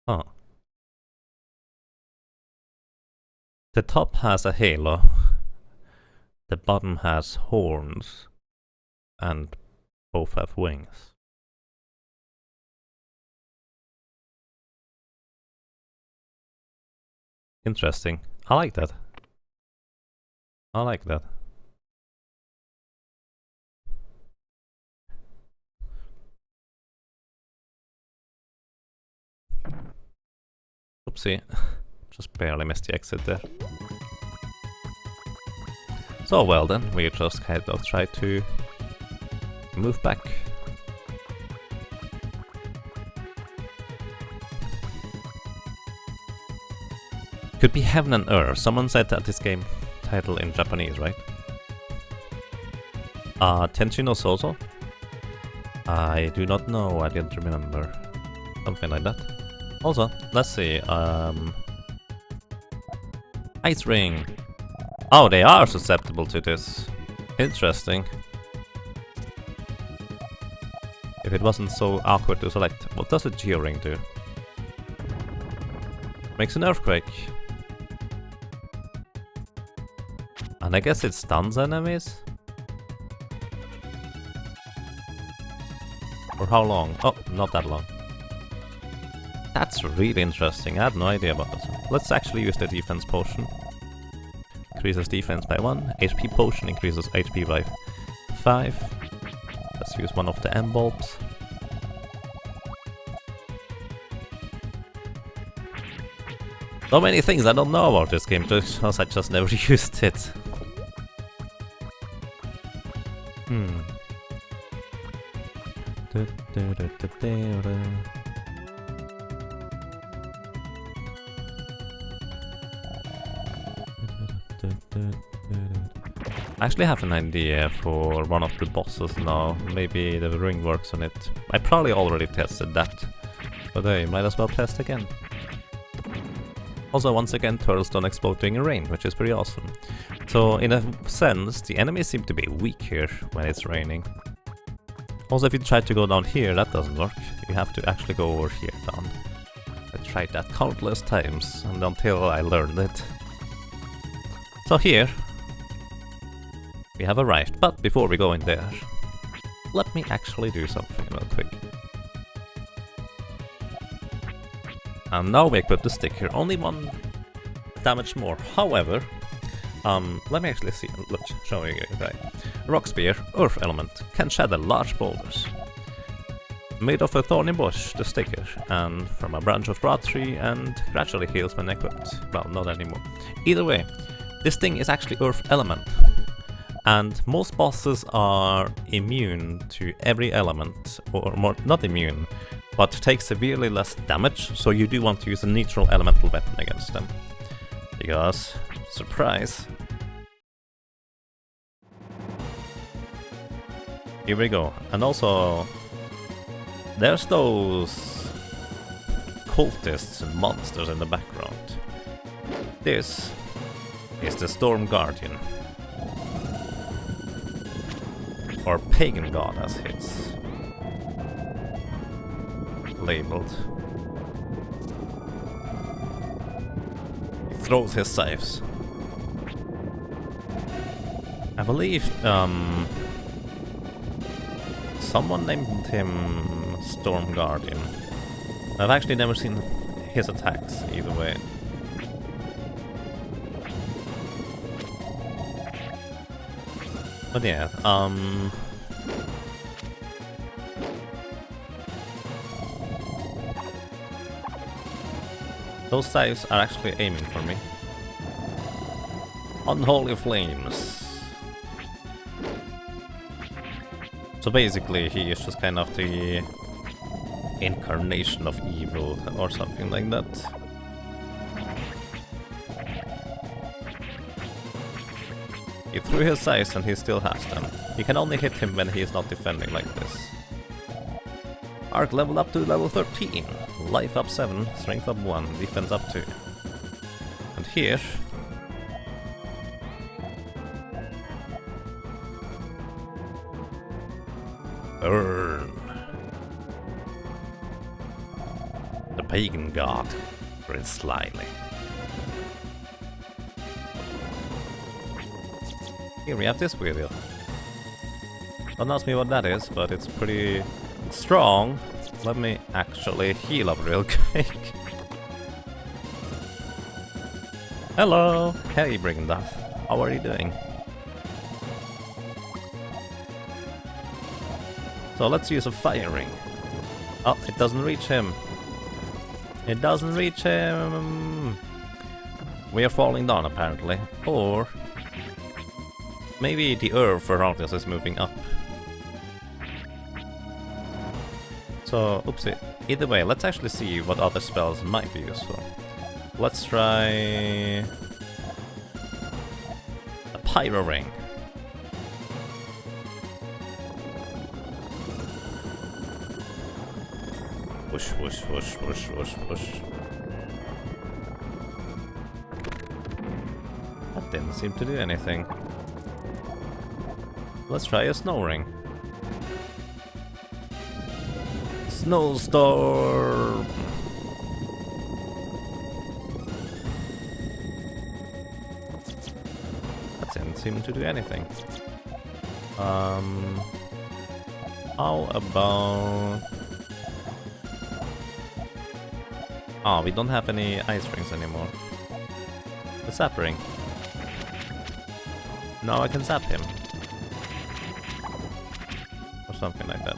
Huh. The top has a halo. The bottom has horns. And both have wings. Interesting. I like that. I like that. Oopsie. Just barely missed the exit there. So well then, we just kind of try to move back. Could be heaven and earth. Someone said that this game title in Japanese, right? Tenshi no Sozo? I do not know, I didn't remember. Something like that. Also, let's see, Ice Ring! Oh, they are susceptible to this. Interesting. If it wasn't so awkward to select. What does a Geo-Ring do? Makes an earthquake. And I guess it stuns enemies? For how long? Oh, not that long. That's really interesting, I had no idea about this. Let's actually use the defense potion. Increases defense by 1, HP potion increases HP by 5. Let's use one of the M-bulbs. So many things I don't know about this game, because I just never used it. I actually have an idea for one of the bosses now. Maybe the ring works on it. I probably already tested that, but hey, might as well test again. Also, once again, turtles don't explode during rain, which is pretty awesome. So, in a sense, the enemies seem to be weak here when it's raining. Also, if you try to go down here, that doesn't work. You have to actually go over here down. I tried that countless times, and until I learned it. So here, we have arrived, but before we go in there, let me actually do something real quick. And now we equip the sticker, only 1 damage more. However, let me actually see, show you right. Rock Spear, Earth Element, can shatter large boulders. Made of a thorny bush, the sticker, and from a branch of broad tree, and gradually heals when equipped. Well, not anymore. Either way, this thing is actually Earth Element. And most bosses are immune to every element, or more, not immune, but take severely less damage, so you do want to use a neutral elemental weapon against them. Because, surprise. Here we go. And also, there's those cultists and monsters in the background. This is the Storm Guardian. Or Pagan God as it's labeled. He throws his scythes. I believe someone named him Storm Guardian. I've actually never seen his attacks either way. But yeah, those scythes are actually aiming for me. Unholy flames. So basically he is just kind of the incarnation of evil or something like that. He threw his scythes and he still has them. You can only hit him when he is not defending like this. Arc leveled up to level 13. Life up 7, strength up 1, defense up 2. And here... burn! The pagan god grins slyly. Here we have this wheel. Don't ask me what that is, but it's pretty strong. Let me actually heal up real quick. Hello! Hey, Brigandath. How are you doing? So let's use a fire ring. Oh, it doesn't reach him. It doesn't reach him. We are falling down apparently. Or maybe the earth around us is moving up. So, oopsie. Either way, let's actually see what other spells might be useful. let's try a pyro ring. Whoosh, whoosh, whoosh, whoosh, whoosh, whoosh. That didn't seem to do anything. Let's try a snow ring. Snowstorm! That didn't seem to do anything. How about... Oh, we don't have any ice rings anymore. The zap ring. Now I can zap him. Or something like that.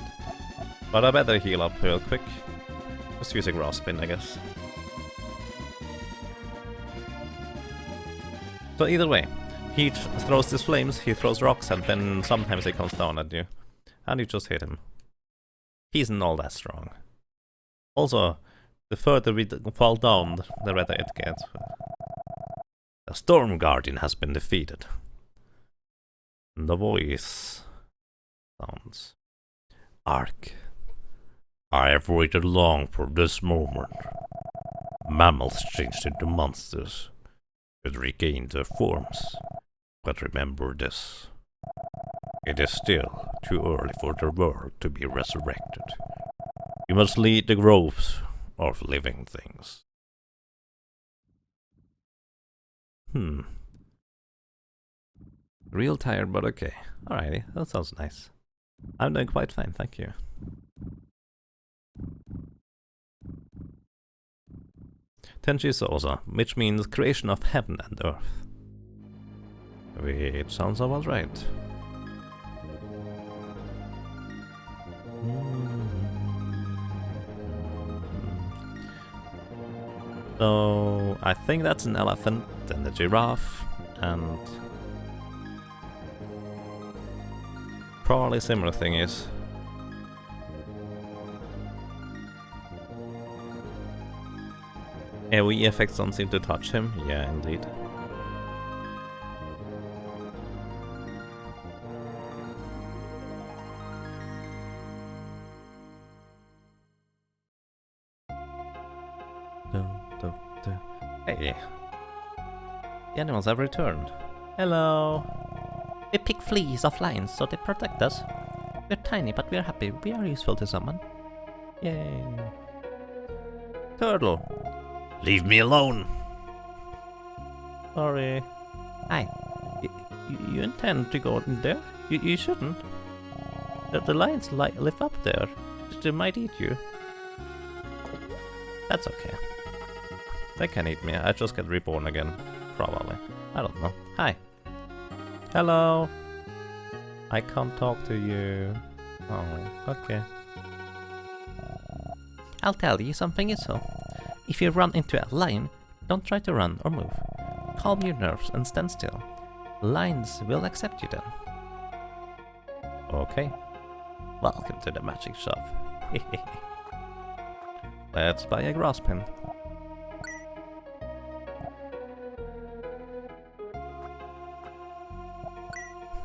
But I better heal up real quick. Just use a grass spin, I guess. So either way, he throws his flames, he throws rocks, and then sometimes he comes down at you. And you just hit him. He isn't all that strong. Also, the further we fall down, the better it gets. The Storm Guardian has been defeated. And the voice sounds. Ark. I have waited long for this moment. Mammals changed into monsters could regain their forms. But remember this. It is still too early for the world to be resurrected. You must lead the growth of living things. Real tired, but okay. Alrighty, that sounds nice. I'm doing quite fine, thank you. Tenchi Sosa, which means creation of heaven and earth. It sounds about right. So, I think that's an elephant and a giraffe, and probably similar thing is AoE effects don't seem to touch him. Yeah, indeed. Hey. The animals have returned. Hello. We pick fleas off lines so they protect us. We're tiny, but we're happy. We are useful to someone. Yay. Turtle. Leave me alone. Sorry. Hi. You intend to go in there? You shouldn't. The lions live up there. They might eat you. That's okay. They can eat me. I just get reborn again. Probably. I don't know. Hi. Hello. I can't talk to you. Oh, okay. I'll tell you something is so. If you run into a lion, don't try to run or move. Calm your nerves and stand still. Lions will accept you then. Okay. Welcome to the magic shop. Let's buy a grass pin.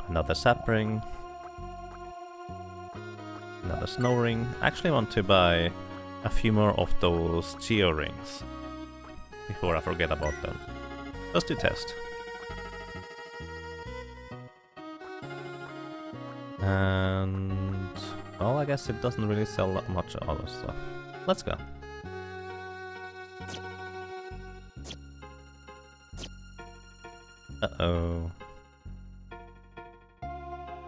Another sap ring. Another snow ring. I actually want to buy a few more of those geo rings before I forget about them. Just to test. And well, I guess it doesn't really sell that much other stuff. Let's go. Uh-oh.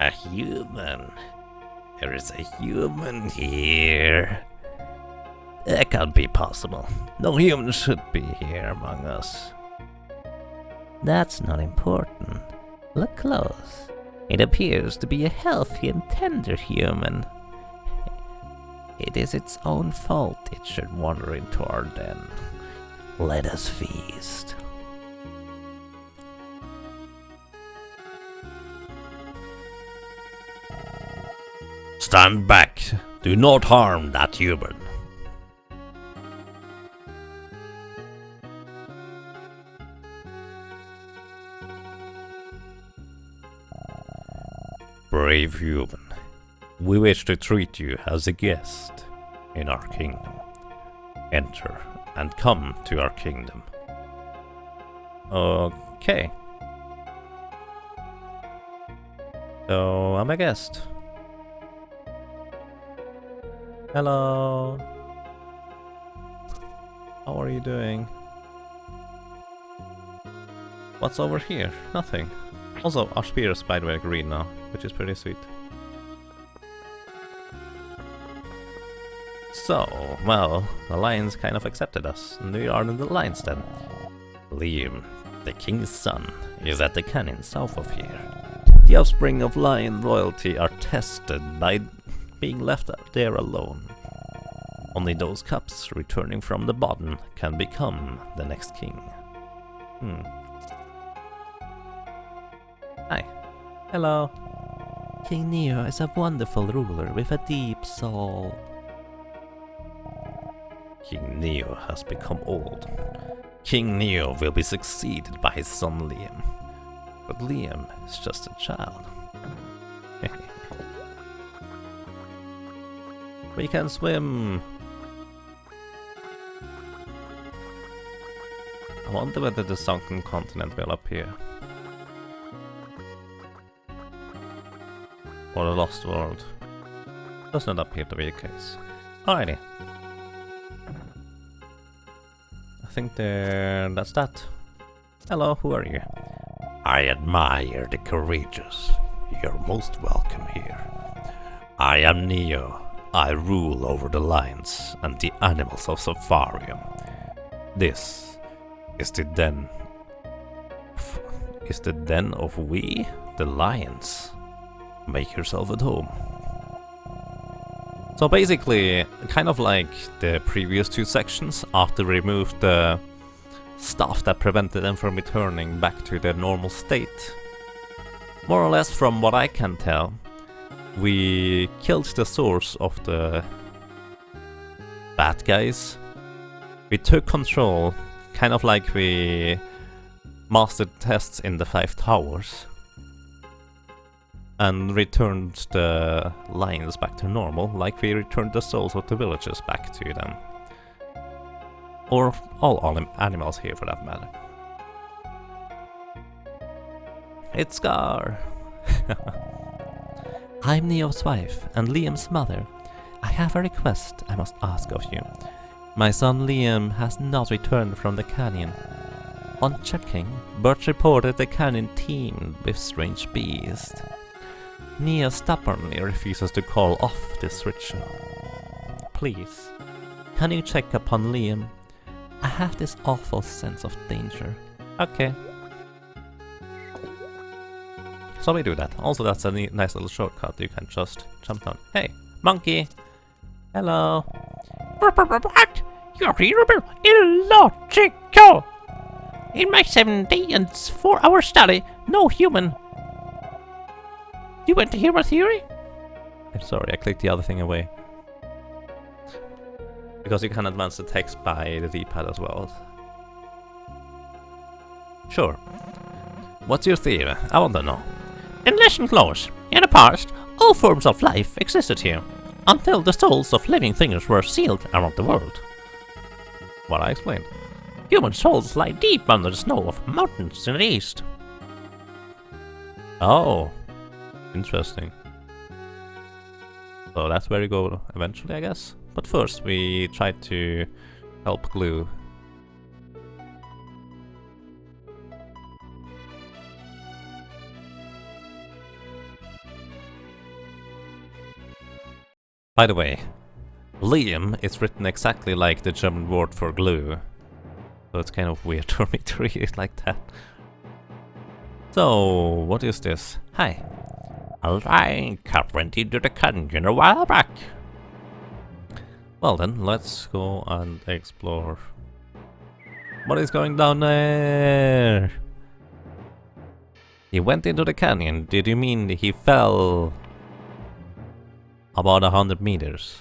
A human. There is a human here. That can't be possible. No human should be here among us. That's not important. Look close. It appears to be a healthy and tender human. It is its own fault it should wander into our den. Let us feast. Stand back. Do not harm that human. Brave human, we wish to treat you as a guest in our kingdom. Enter and come to our kingdom. Okay. So, I'm a guest. Hello. How are you doing? What's over here? Nothing. Also, our spear is by the way green now, which is pretty sweet. So, well, the lions kind of accepted us, and we are in the lions den. Liam, the king's son, is at the canyon south of here. The offspring of lion royalty are tested by being left out there alone. Only those cubs returning from the bottom can become the next king. Hi. Hello. King Neo is a wonderful ruler with a deep soul. King Neo has become old. King Neo will be succeeded by his son Liam. But Liam is just a child. We can swim. I wonder whether the sunken continent will appear. Or the lost world. Does not appear to be the case. Alrighty. I think that's that. Hello, who are you? I admire the courageous. You're most welcome here. I am Neo. I rule over the lions and the animals of Safarium. This is the den. Is the den of we, the lions. Make yourself at home. So basically, kind of like the previous two sections, after we removed the stuff that prevented them from returning back to their normal state. More or less from what I can tell, we killed the source of the bad guys. We took control, kind of like we mastered tests in the 5 towers. And returned the lions back to normal, like we returned the souls of the villagers back to them. Or all animals here for that matter. It's Scar! I'm Neo's wife and Liam's mother. I have a request I must ask of you. My son Liam has not returned from the canyon. On checking, birds reported the canyon teemed with strange beasts. Neo stubbornly refuses to call off this ritual. Please, can you check upon Liam? I have this awful sense of danger. Okay. So we do that. Also, that's a nice little shortcut. You can just jump down. Hey, monkey! Hello! What? You're terrible, illogical! In my 7-day and 4-hour study, no human. You want to hear my theory? I'm sorry, I clicked the other thing away. Because you can advance the text by the D-pad as well. Sure. What's your theory? I want to know. In lesson close, in the past, all forms of life existed here, until the souls of living things were sealed around the world. What I explained. Human souls lie deep under the snow of mountains in the east. Oh. Interesting. So that's where we go eventually, I guess. But first we try to help Glue. By the way, Liam is written exactly like the German word for glue. So it's kind of weird for me to read it like that. So, what is this? Hi. A lion cub went into the canyon a while back. Well then, let's go and explore. What is going down there? He went into the canyon. Did you mean he fell about 100 meters?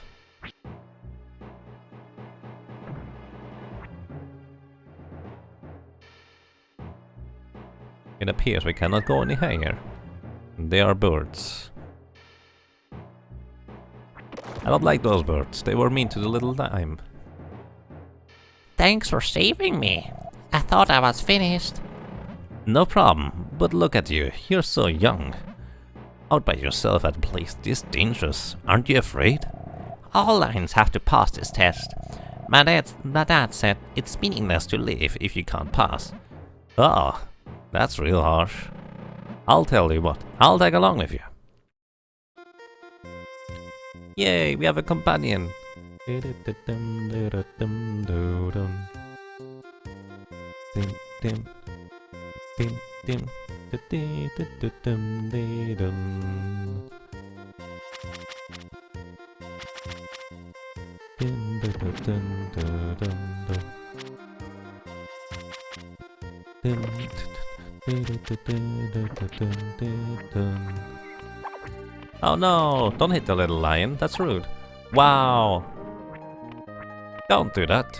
It appears we cannot go any higher. They are birds. I don't like those birds. They were mean to the little dime. Thanks for saving me. I thought I was finished. No problem, but look at you. You're so young. Out by yourself at a place this dangerous. Aren't you afraid? All lions have to pass this test. My dad said it's meaningless to live if you can't pass. Ah, that's real harsh. I'll tell you what, I'll tag along with you. Yay, we have a companion. Oh no, don't hit the little lion, that's rude. Wow. Don't do that.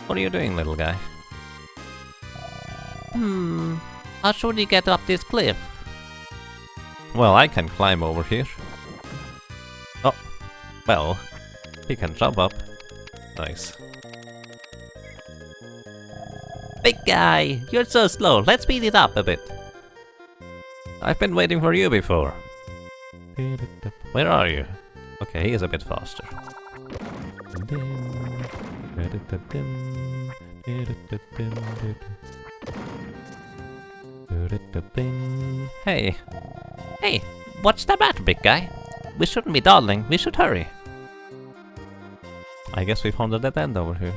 What are you doing, little guy? How should we get up this cliff? Well, I can climb over here. Oh, well, he can jump up. Nice. Big guy, you're so slow. Let's speed it up a bit. I've been waiting for you before. Where are you? Okay, he is a bit faster. Hey. Hey, what's the matter, big guy? We shouldn't be dawdling. We should hurry. I guess we found a dead end over here.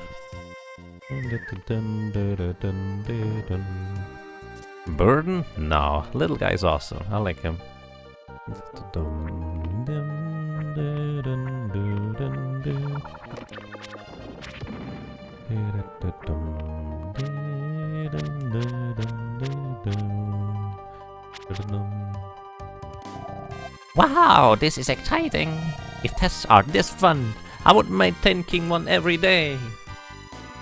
Burden? No, little guy's awesome. I like him. Wow, this is exciting. If tests are this fun, I wouldn't mind taking one every day.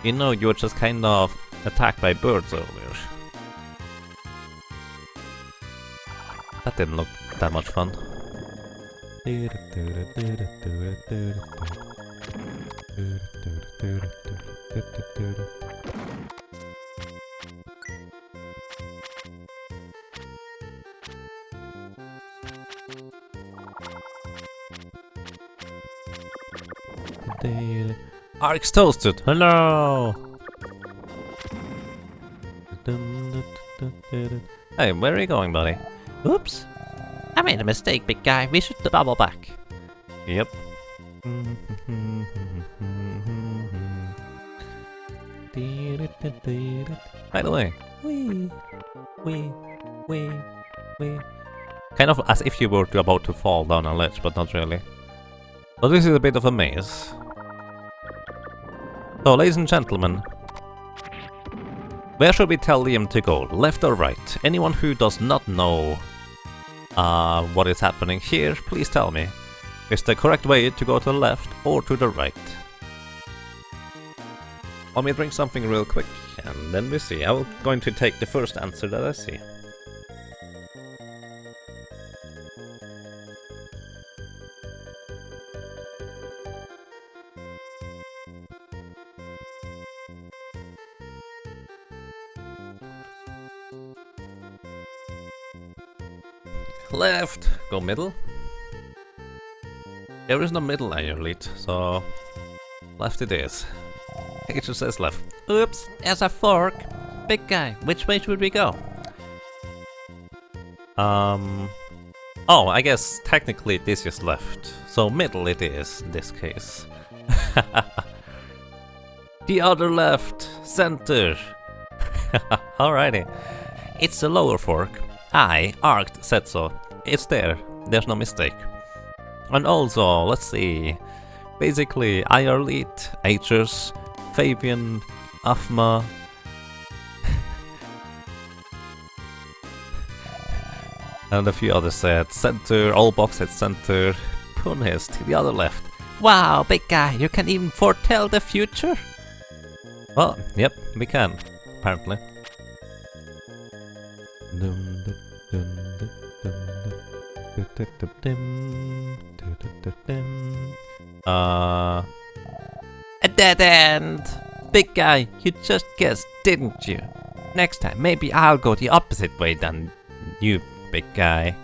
You know, you were just kind of attacked by birds earlier. That didn't look that much fun. Ark's toasted. Hello. Hey, where are you going, buddy? Oops. I made a mistake, big guy. We should double back. Yep. By the way, kind of as if you were about to fall down a ledge, but not really. So this is a bit of a maze. So, ladies and gentlemen, where should we tell Liam to go? Left or right? Anyone who does not know what is happening here, please tell me. Is the correct way to go to the left or to the right? Let me drink something real quick, and then we see. I'm going to take the first answer that I see. Left! Go middle. There is no middle on your lead, so left it is. It just says left. Oops, there's a fork. Big guy, which way should we go? Oh, I guess technically this is left. So middle it is in this case. The other left. Center. Alrighty. It's the lower fork. I, Arced, said so. It's there. There's no mistake. And also, let's see. Basically, I are lead, Hers, Fabian, Afma. And a few others said center, Allbox said center, Punhist, the other left. Wow, big guy, you can even foretell the future? Well, yep, we can, apparently. A dead end! Big guy, you just guessed, didn't you? Next time, maybe I'll go the opposite way than you, big guy.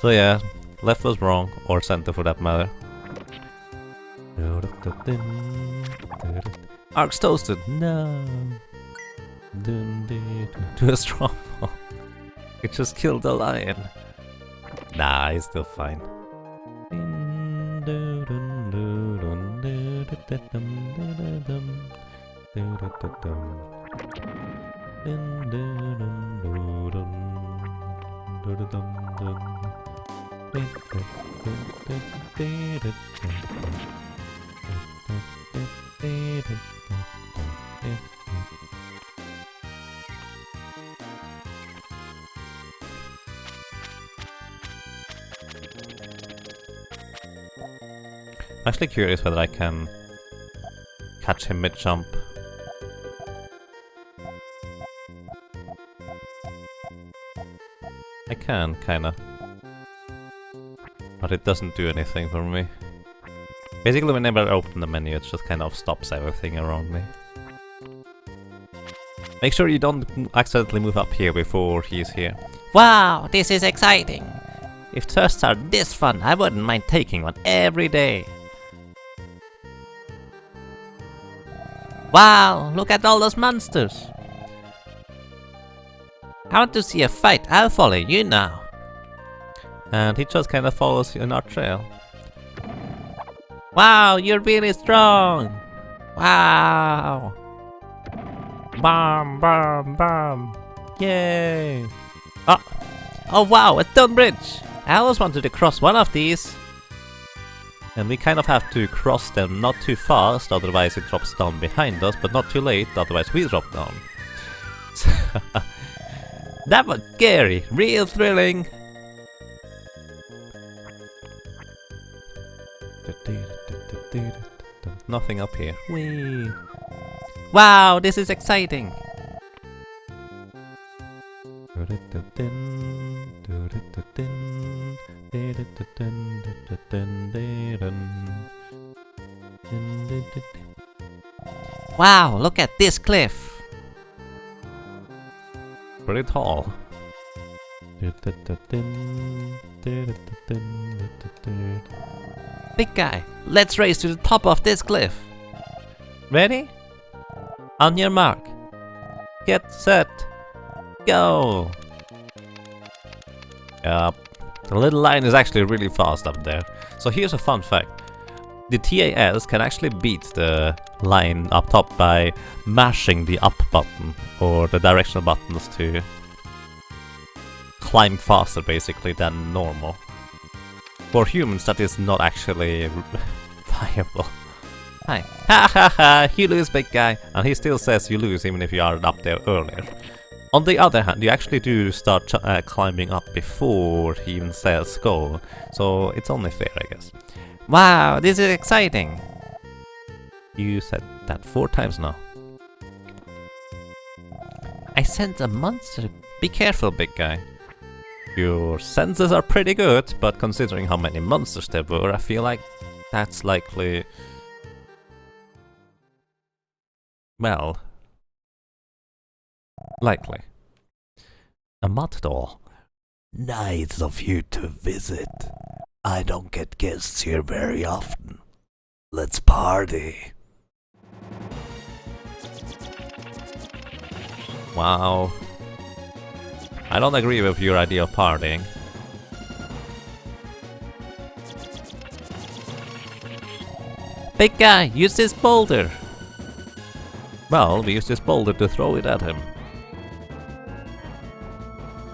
So yeah, left was wrong, or center for that matter. Ark's toasted. No. Too strong. It just killed the lion. Nah, he's still fine. I'm actually curious whether I can catch him mid-jump. I can, kinda. But it doesn't do anything for me. Basically, whenever I open the menu, it just kind of stops everything around me. Make sure you don't accidentally move up here before he's here. Wow, this is exciting. If thrusts are this fun, I wouldn't mind taking one every day. Wow, look at all those monsters. I want to see a fight. I'll follow you now. And he just kind of follows in our trail. Wow, you're really strong. Wow. Bam, bam, bam. Yay. Oh wow, a stone bridge. I always wanted to cross one of these. And we kind of have to cross them not too fast, otherwise it drops down behind us, but not too late, otherwise we drop down. That was scary, real thrilling. Nothing up here. Whee! Wow, this is exciting. Wow, look at this cliff. Pretty tall. Big guy, let's race to the top of this cliff. Ready? On your mark. Get set. Go. The little line is actually really fast up there. So here's a fun fact. The TAS can actually beat the line up top by mashing the up button or the directional buttons to climb faster basically than normal. For humans that is not actually viable. Hi. Ha ha ha, you lose, big guy. And he still says you lose even if you are up there earlier. On the other hand, you actually do start climbing up before he even says go. So it's only fair, I guess. Wow, this is exciting. You said that 4 times now. I sense a monster. Be careful, big guy. Your senses are pretty good, but considering how many monsters there were, I feel like that's likely... well... likely. A mud doll. Nice of you to visit. I don't get guests here very often. Let's party. Wow. I don't agree with your idea of partying. Big guy, use this boulder. Well, we use this boulder to throw it at him.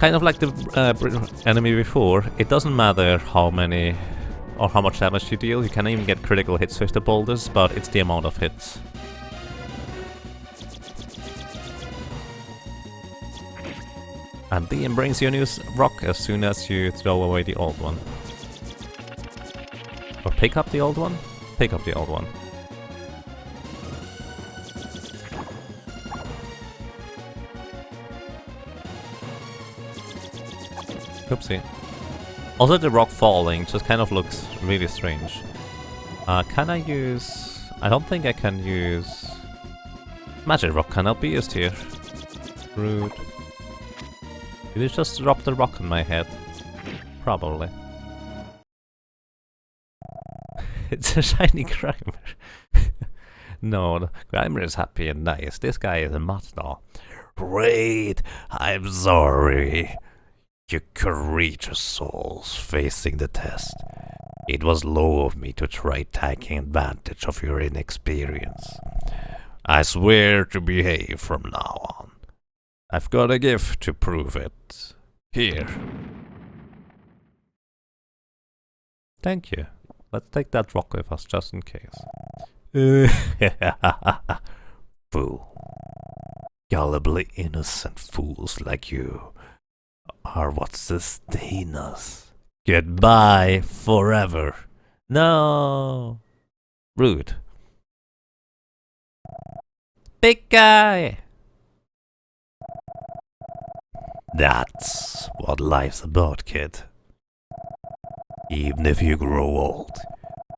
Kind of like the enemy before, it doesn't matter how many or how much damage you deal, you can even get critical hits with the boulders, but it's the amount of hits. And DM brings you a new rock as soon as you throw away the old one. Pick up the old one? Pick up the old one. Oopsie. Also, the rock falling just kind of looks really strange. Can I use... I don't think I can use... Magic rock cannot be used here. Rude. Did you just drop the rock on my head? Probably. It's a shiny Grimer. No, the Grimer is happy and nice. This guy is a monster. Raid, I'm sorry. You courageous souls facing the test. It was low of me to try taking advantage of your inexperience. I swear to behave from now on. I've got a gift to prove it. Here. Thank you. Let's take that rock with us just in case. Fool. Gullibly innocent fools like you are what sustain us. Goodbye forever. No! Rude. Big guy! That's what life's about, kid. Even if you grow old,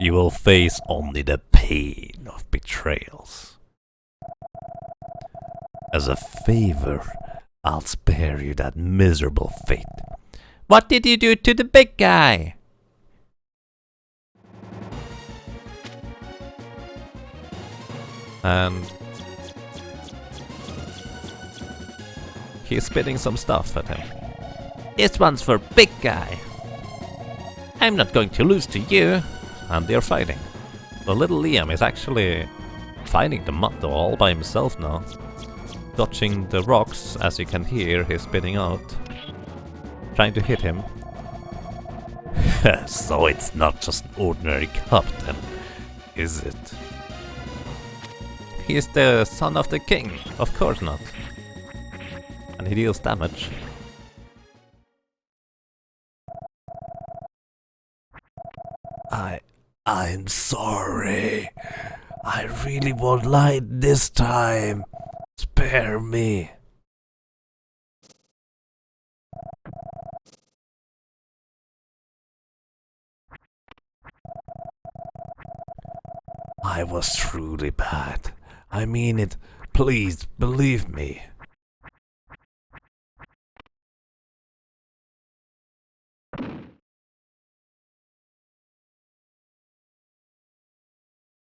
you will face only the pain of betrayals. As a favor, I'll spare you that miserable fate. What did you do to the big guy? And... he's spitting some stuff at him. This one's for big guy. I'm not going to lose to you. And they're fighting. The little Liam is actually fighting the Motto all by himself now. Dodging the rocks, as you can hear, he's spitting out. Trying to hit him. So it's not just an ordinary captain, is it? He's the son of the king, of course not. And he deals damage. I'm sorry. I really won't lie this time. Spare me. I was truly bad. I mean it. Please believe me.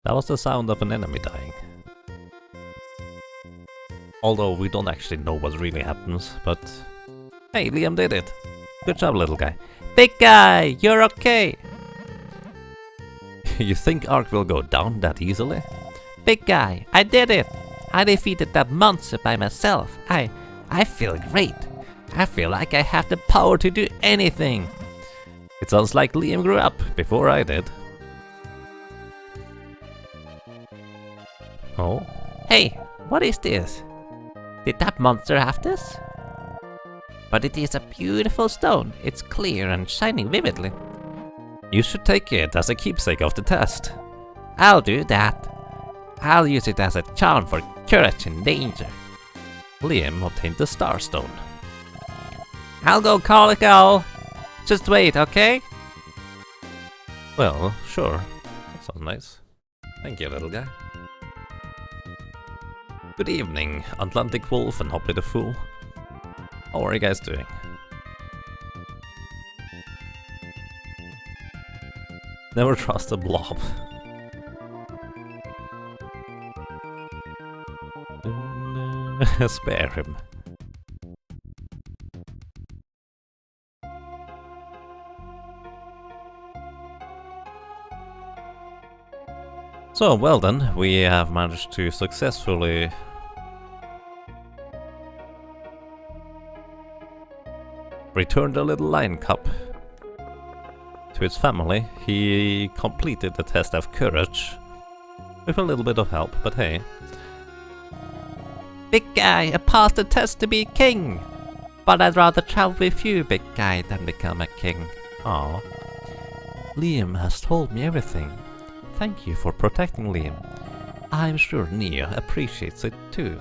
That was the sound of an enemy dying. Although we don't actually know what really happens, but... Hey, Liam did it! Good job, little guy. Big guy, you're okay. You think Ark will go down that easily? Big guy, I did it. I defeated that monster by myself. I feel great. I feel like I have the power to do anything. It sounds like Liam grew up before I did. Oh? Hey, what is this? Did that monster have this? But it is a beautiful stone. It's clear and shining vividly. You should take it as a keepsake of the test. I'll do that. I'll use it as a charm for courage in danger. Liam obtained the Star Stone. I'll go call a girl. Just wait, okay? Well, sure. That sounds nice. Thank you, little guy. Good evening, Atlantic Wolf and Hoppy the Fool. How are you guys doing? Never trust a blob. Spare him. So, well then, we have managed to successfully return the little lion cub to its family. He completed the test of courage with a little bit of help, but hey. Big guy, I passed the test to be king. But I'd rather travel with you, big guy, than become a king. Aw. Liam has told me everything. Thank you for protecting Liam. I'm sure Neo appreciates it too.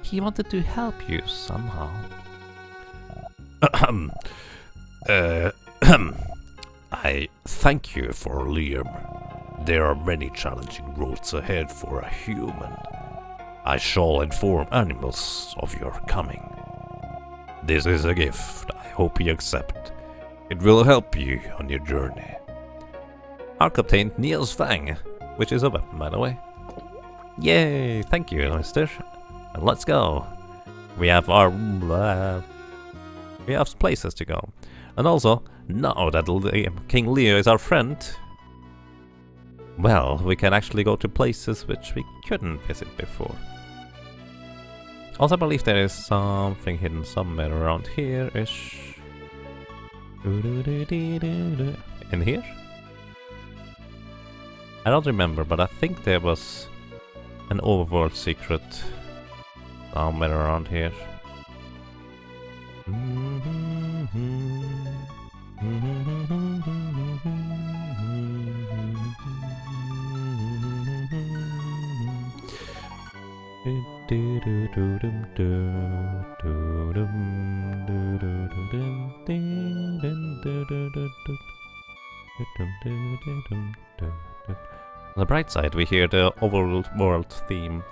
He wanted to help you somehow. I thank you for Liam. There are many challenging roads ahead for a human. I shall inform animals of your coming. This is a gift I hope you accept. It will help you on your journey. Ark obtained Neo's Fang, which is a weapon, by the way. Yay! Thank you, mister. And let's go. We have our... we have places to go. And also, now that King Leo is our friend, well, we can actually go to places which we couldn't visit before. Also, I believe there is something hidden somewhere around here-ish. In here? I don't remember, but I think there was an overworld secret somewhere around here. On the bright side, we hear the overworld theme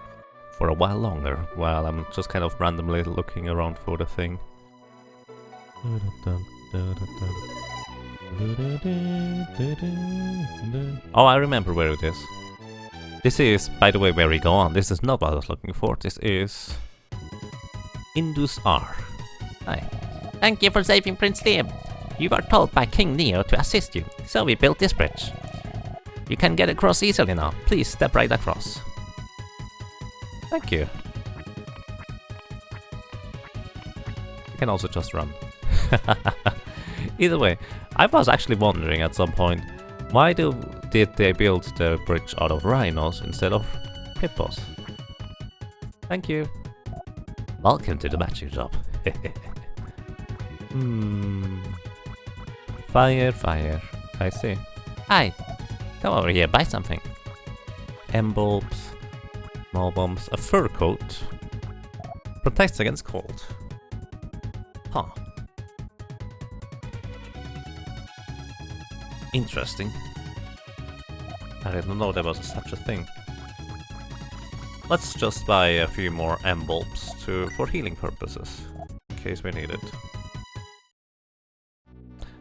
for a while longer, while I'm just kind of randomly looking around for the thing. Oh, I remember where it is. This is, by the way, where we go on. This is not what I was looking for. This is Indus R. Hi. Thank you for saving Prince Liam. You were told by King Neo to assist you, so we built this bridge. You can get across easily now. Please step right across. Thank you. You can also just run. Either way, I was actually wondering at some point, why did they build the bridge out of rhinos instead of hippos? Thank you. Welcome to the matching shop. Fire, fire. I see. Hi. Come over here, buy something. M-bulbs, small bombs, a fur coat. Protects against cold. Huh. Interesting. I didn't know there was such a thing. Let's just buy a few more M-bulbs for healing purposes, in case we need it.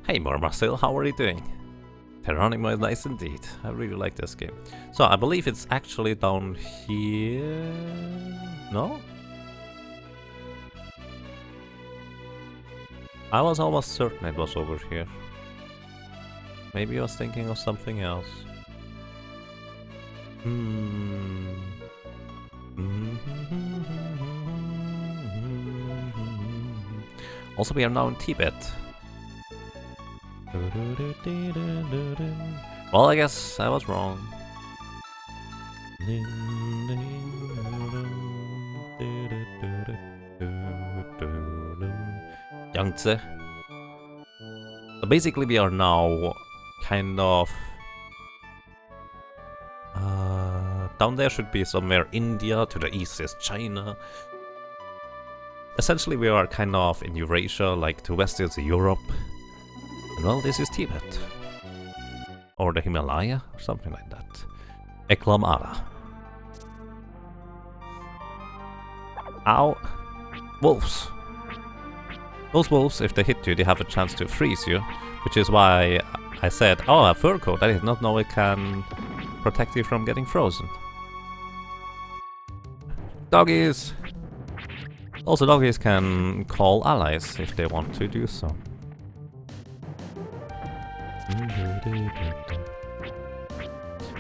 Hey Marcel, how are you doing? Terranigma is nice indeed. I really like this game. So I believe it's actually down here. No? I was almost certain it was over here. Maybe I was thinking of something else. Also, we are now in Tibet. Well, I guess I was wrong. Yangtze. So basically, we are now kind of... down there should be somewhere India, to the east is China. Essentially, we are kind of in Eurasia, like to west is Europe. And well, this is Tibet. Or the Himalaya, or something like that. Eklamara. Ow. Wolves. Those wolves, if they hit you, they have a chance to freeze you. Which is why I said, oh, a fur coat. I did not know it can protect you from getting frozen. Doggies! Also, doggies can call allies if they want to do so.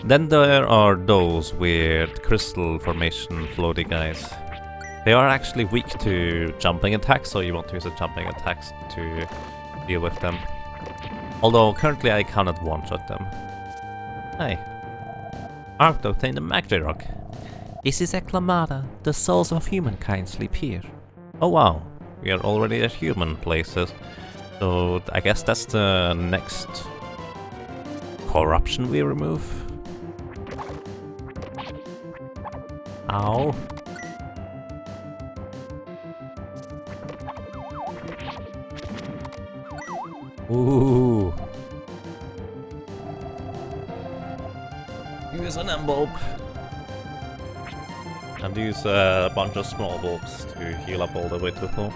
Then there are those weird crystal formation floaty guys. They are actually weak to jumping attacks, so you want to use the jumping attacks to deal with them. Although currently I cannot one-shot them. Hey. Ark obtained a Magdi rock. This is Eklamara. The souls of humankind sleep here. Oh wow, we are already at human places. So I guess that's the next corruption we remove. Ow. Ooh. Use an M-bulb. And use a bunch of small bulbs to heal up all the way to full.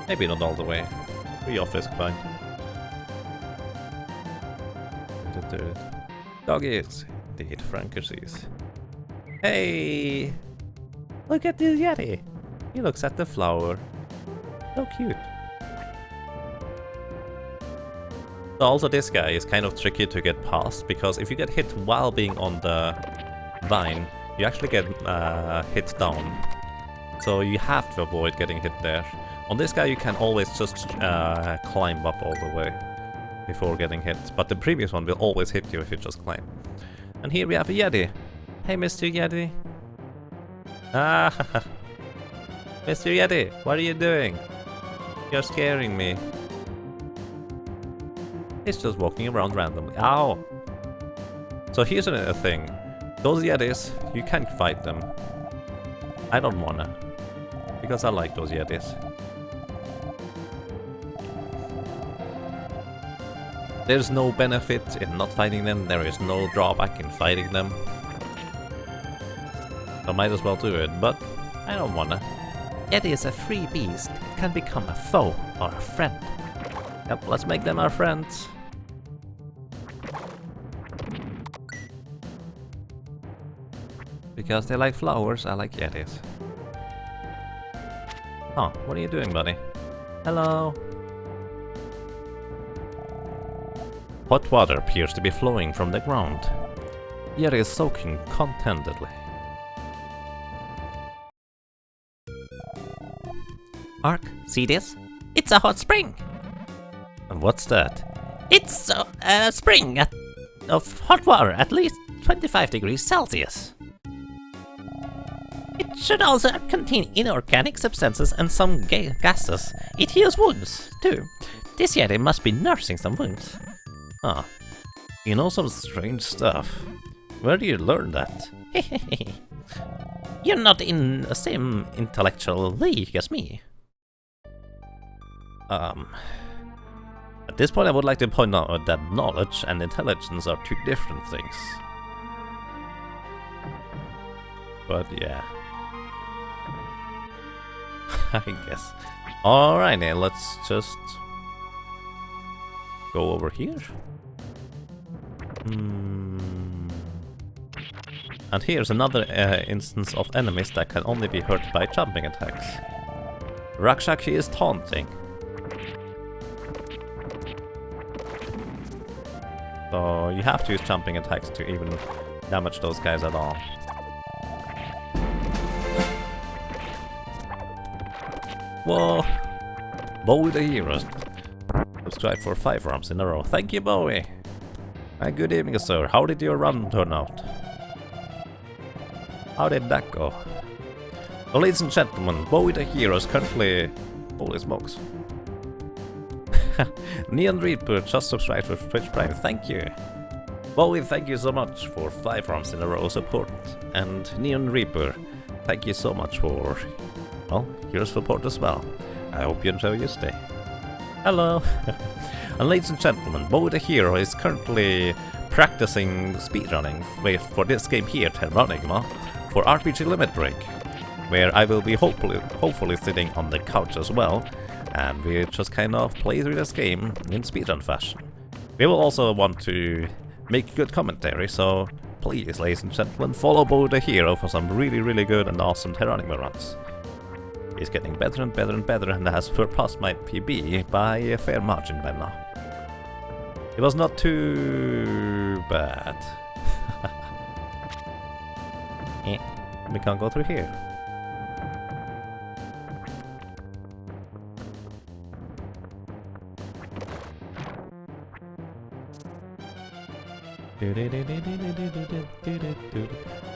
Maybe not all the way. 3 off is fine. Doggies. Indeed, Frankensteins. Hey! Look at this Yeti! He looks at the flower. So cute. Also, this guy is kind of tricky to get past, because if you get hit while being on the vine, you actually get hit down. So you have to avoid getting hit there. On this guy you can always just climb up all the way before getting hit, but the previous one will always hit you if you just climb. And here we have a Yeti. Hey Mr. Yeti. Ah, Mr. Yeti, what are you doing? You're scaring me. He's just walking around randomly. Ow! So here's another thing. Those Yetis, you can't fight them. I don't wanna. Because I like those Yetis. There's no benefit in not fighting them. There is no drawback in fighting them. I might as well do it, but I don't wanna. Yeti is a free beast. It can become a foe or a friend. Yep, let's make them our friends. Because they like flowers, I like Yetis. Oh, what are you doing, buddy? Hello. Hot water appears to be flowing from the ground. Yeti is soaking contentedly. Ark, see this? It's a hot spring. And what's that? It's a spring of hot water, at least 25 degrees Celsius. It should also contain inorganic substances and some gases. It heals wounds, too. This Yeti must be nursing some wounds. Huh. You know some strange stuff. Where do you learn that? You're not in the same intellectual league as me. At this point I would like to point out that knowledge and intelligence are 2 different things. But yeah. I guess. Alright then, let's just go over here. And here's another instance of enemies that can only be hurt by jumping attacks. Rakshaki is taunting. So you have to use jumping attacks to even damage those guys at all. Whoa! Bowie the hero. Subscribe for 5 rounds in a row. Thank you, Bowie! Good evening, sir. How did your run turn out? How did that go? So, ladies and gentlemen, Bowie the hero is currently... Holy smokes. Neon Reaper just subscribed for Twitch Prime. Thank you! Bowie, thank you so much for 5 rounds in a row support. And Neon Reaper, thank you so much for... well, your support as well. I hope you enjoy your stay. Hello! And ladies and gentlemen, Bowie the hero is currently practicing speedrunning for this game here, Terranigma, for RPG Limit Break, where I will be hopefully sitting on the couch as well, and we just kind of play through this game in speedrun fashion. We will also want to make good commentary, so please, ladies and gentlemen, follow Bowie the hero for some really good and awesome Terranigma runs. He's getting better and better and better, and has surpassed my PB by a fair margin by now. It was not too bad. We can't go through here. I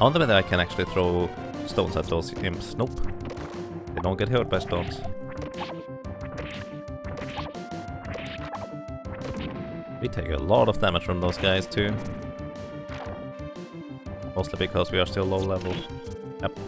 wonder whether I can actually throw stones at those imps. Nope. They don't get hurt by stones. We take a lot of damage from those guys too. Mostly because we are still low level. Yep.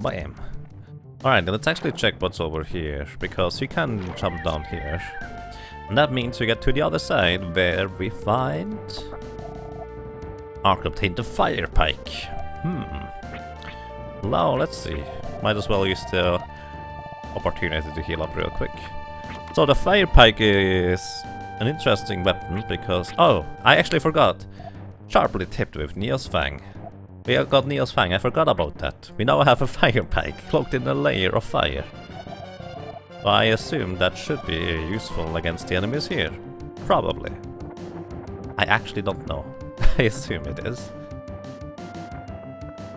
Bam. Alright, let's actually check what's over here, because you can jump down here. And that means we get to the other side, where we find... Arc obtained the fire pike. Now, let's see. Might as well use the opportunity to heal up real quick. So the fire pike is an interesting weapon, because... Oh, I actually forgot. Sharply tipped with Neo's Fang. We have got Neo's Fang, I forgot about that. We now have a fire pike, cloaked in a layer of fire. So I assume that should be useful against the enemies here. Probably. I actually don't know. I assume it is.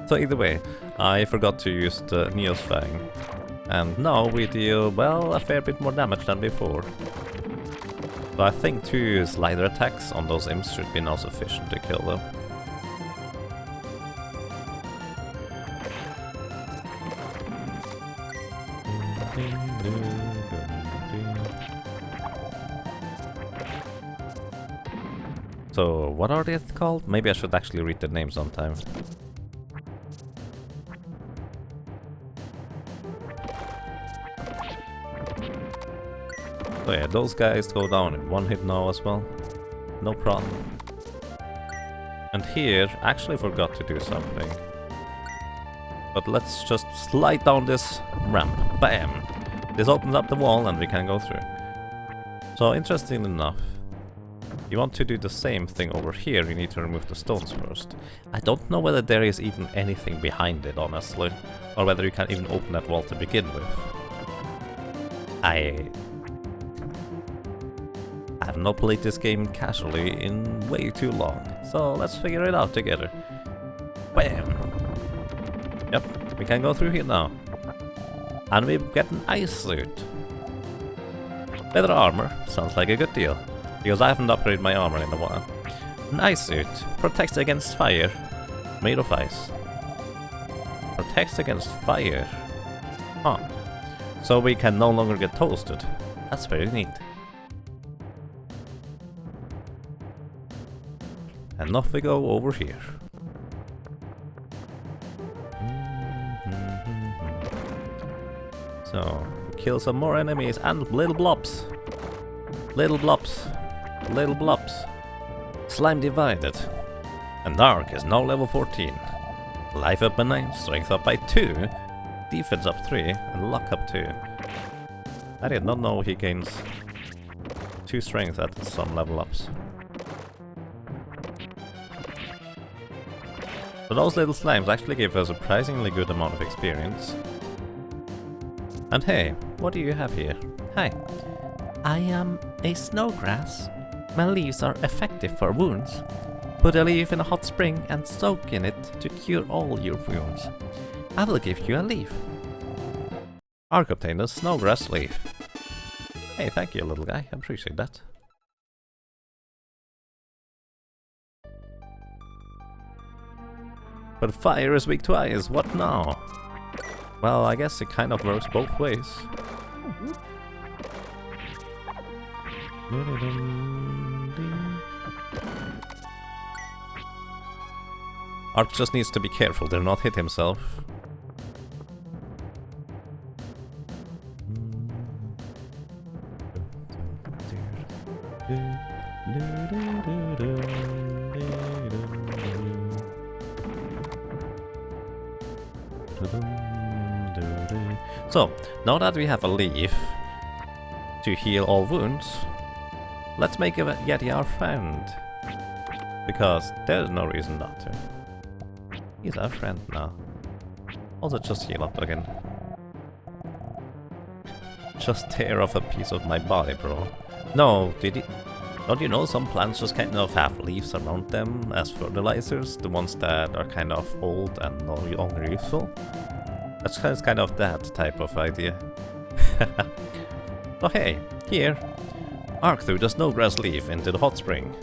So either way, I forgot to use the Neo's Fang. And now we deal, well, a fair bit more damage than before. So I think 2 slider attacks on those imps should be now sufficient to kill them. So, what are they called? Maybe I should actually read the name sometime. So yeah, those guys go down in 1 hit now as well. No problem. And here, actually forgot to do something. But let's just slide down this ramp. Bam! This opens up the wall and we can go through. So, interesting enough, you want to do the same thing over here, you need to remove the stones first. I don't know whether there is even anything behind it, honestly. Or whether you can even open that wall to begin with. I have not played this game casually in way too long. So let's figure it out together. Bam! Yep, we can go through here now. And we get an ice suit. Better armor, sounds like a good deal. Because I haven't upgraded my armor in a while. An ice suit protects against fire, made of ice. Protects against fire. Huh. So we can no longer get toasted. That's very neat. And off we go over here. So, kill some more enemies and little blobs. Little blobs. Little blobs. Slime divided. And Dark is now level 14. Life up by 9, strength up by 2, defense up 3, and luck up 2. I did not know he gains 2 strength at some level ups. So those little slimes actually give a surprisingly good amount of experience. And hey, what do you have here? Hi. I am a snowgrass. My leaves are effective for wounds. Put a leaf in a hot spring and soak in it to cure all your wounds. I will give you a leaf. Arc obtained a snowgrass leaf. Hey, thank you, little guy. I appreciate that. But fire is weak to ice. What now? Well, I guess it kind of works both ways. Arc just needs to be careful to not hit himself. So, now that we have a leaf to heal all wounds, let's make Yeti our friend. Because there's no reason not to. He's our friend now. Also, just heal up again. Just tear off a piece of my body, bro. No, did he? Don't you know some plants just kind of have leaves around them as fertilizers? The ones that are kind of old and no longer useful? That's kind of that type of idea. Oh hey, here. Arc through the snowgrass leaf into the hot spring.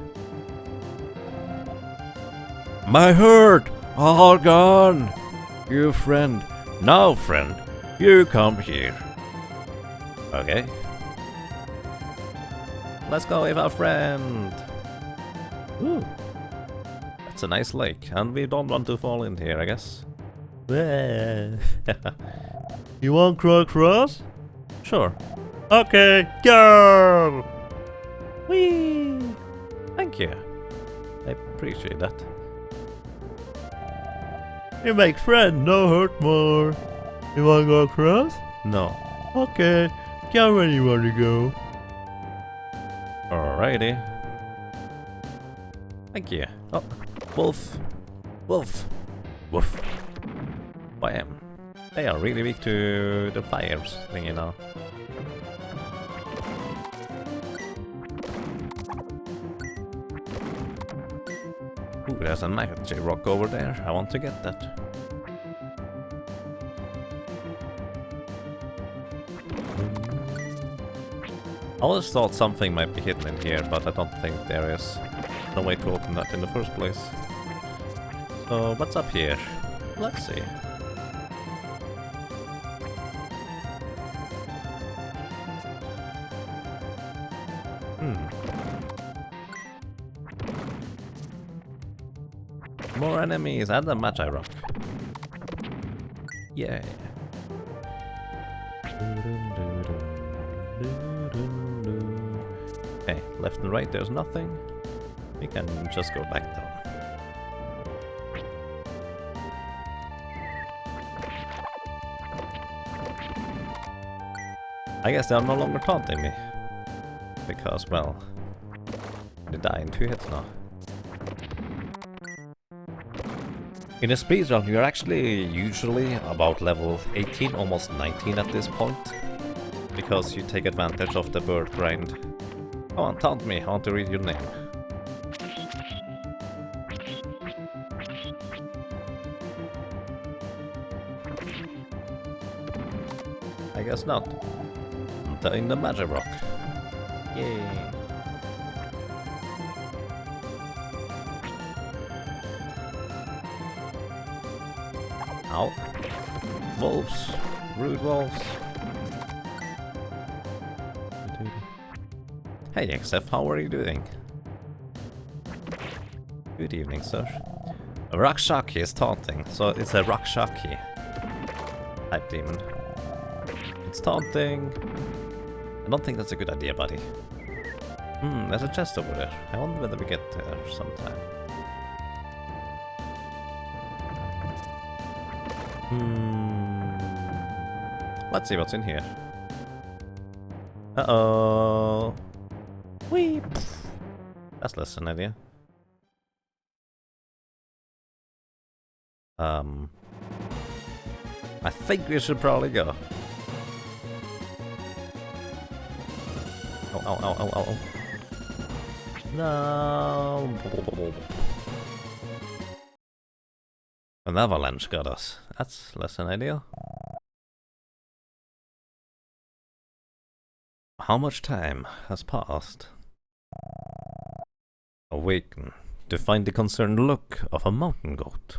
My hurt! All gone! You friend. Now friend, you come here. Okay. Let's go with our friend. Ooh. That's a nice lake, and we don't want to fall in here, I guess. You want to cross? Sure. Okay, go! Whee! Thank you. I appreciate that. You make friend, no hurt more. You want to go across? No. Okay, go where you want to go. Alrighty. Thank you. Oh, wolf. Wolf. Woof. Bam. They are really weak to the fires thingy now. Ooh, there's a magic rock over there. I want to get that. I always thought something might be hidden in here, but I don't think there is. No way to open that in the first place. So, what's up here? Let's see. More enemies and a Magi rock. Yeah. Hey, left and right there's nothing. We can just go back down. I guess they are no longer taunting me. Because, well, they die in 2 hits now. In a speedrun, you're actually usually about level 18, almost 19 at this point. Because you take advantage of the bird grind. Come on, taunt me, I want to read your name. I guess not. In the Magic Rock. Yay. Ow. Wolves. Rude wolves. Hey XF, how are you doing? Good evening, sir. A Rakshaki is taunting, so it's a Rakshaki type demon. It's taunting. I don't think that's a good idea, buddy. There's a chest over there. I wonder whether we get there sometime. Let's see what's in here. Uh-oh. Whee! That's less an idea. I think we should probably go. Oh, ow, ow, ow, ow, ow. No. An avalanche got us. That's less than ideal. How much time has passed? Awaken to find the concerned look of a mountain goat.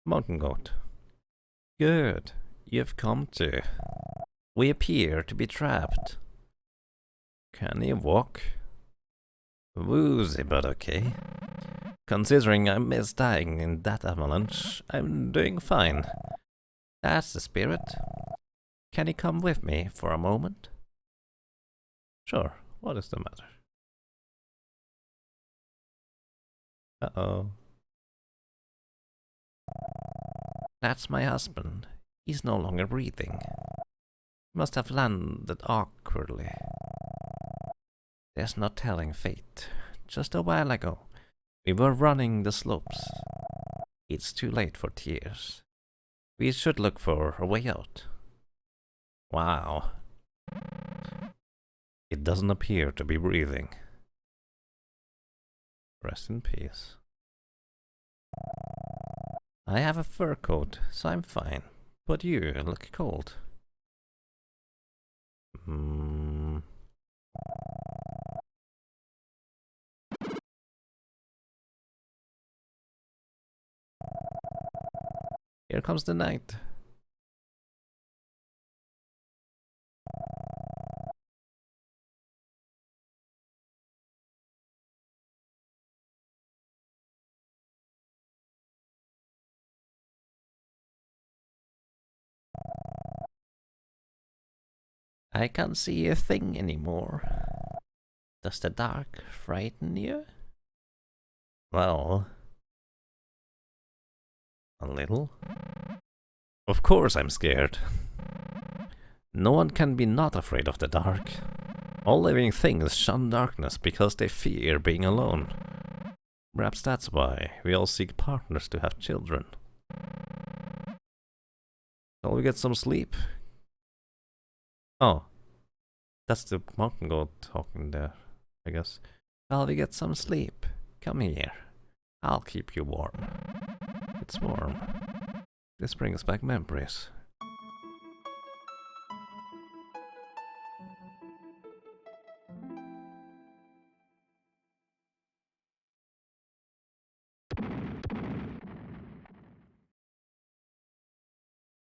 Mountain goat. Good. You've come to. We appear to be trapped. Can you walk? Woozy, but okay. Considering I missed dying in that avalanche, I'm doing fine. That's the spirit. Can you come with me for a moment? Sure. What is the matter? Uh-oh. That's my husband. He's no longer breathing. Must have landed awkwardly. There's no telling fate. Just a while ago, we were running the slopes. It's too late for tears. We should look for a way out. Wow. It doesn't appear to be breathing. Rest in peace. I have a fur coat, so I'm fine. But you look cold. Here comes the night. I can't see a thing anymore. Does the dark frighten you? Well, a little. Of course I'm scared. No one can be not afraid of the dark. All living things shun darkness because they fear being alone. Perhaps that's why we all seek partners to have children. Shall we get some sleep? Oh, that's the mountain goat talking there, I guess. Shall we get some sleep? Come here. I'll keep you warm. It's warm. This brings back memories.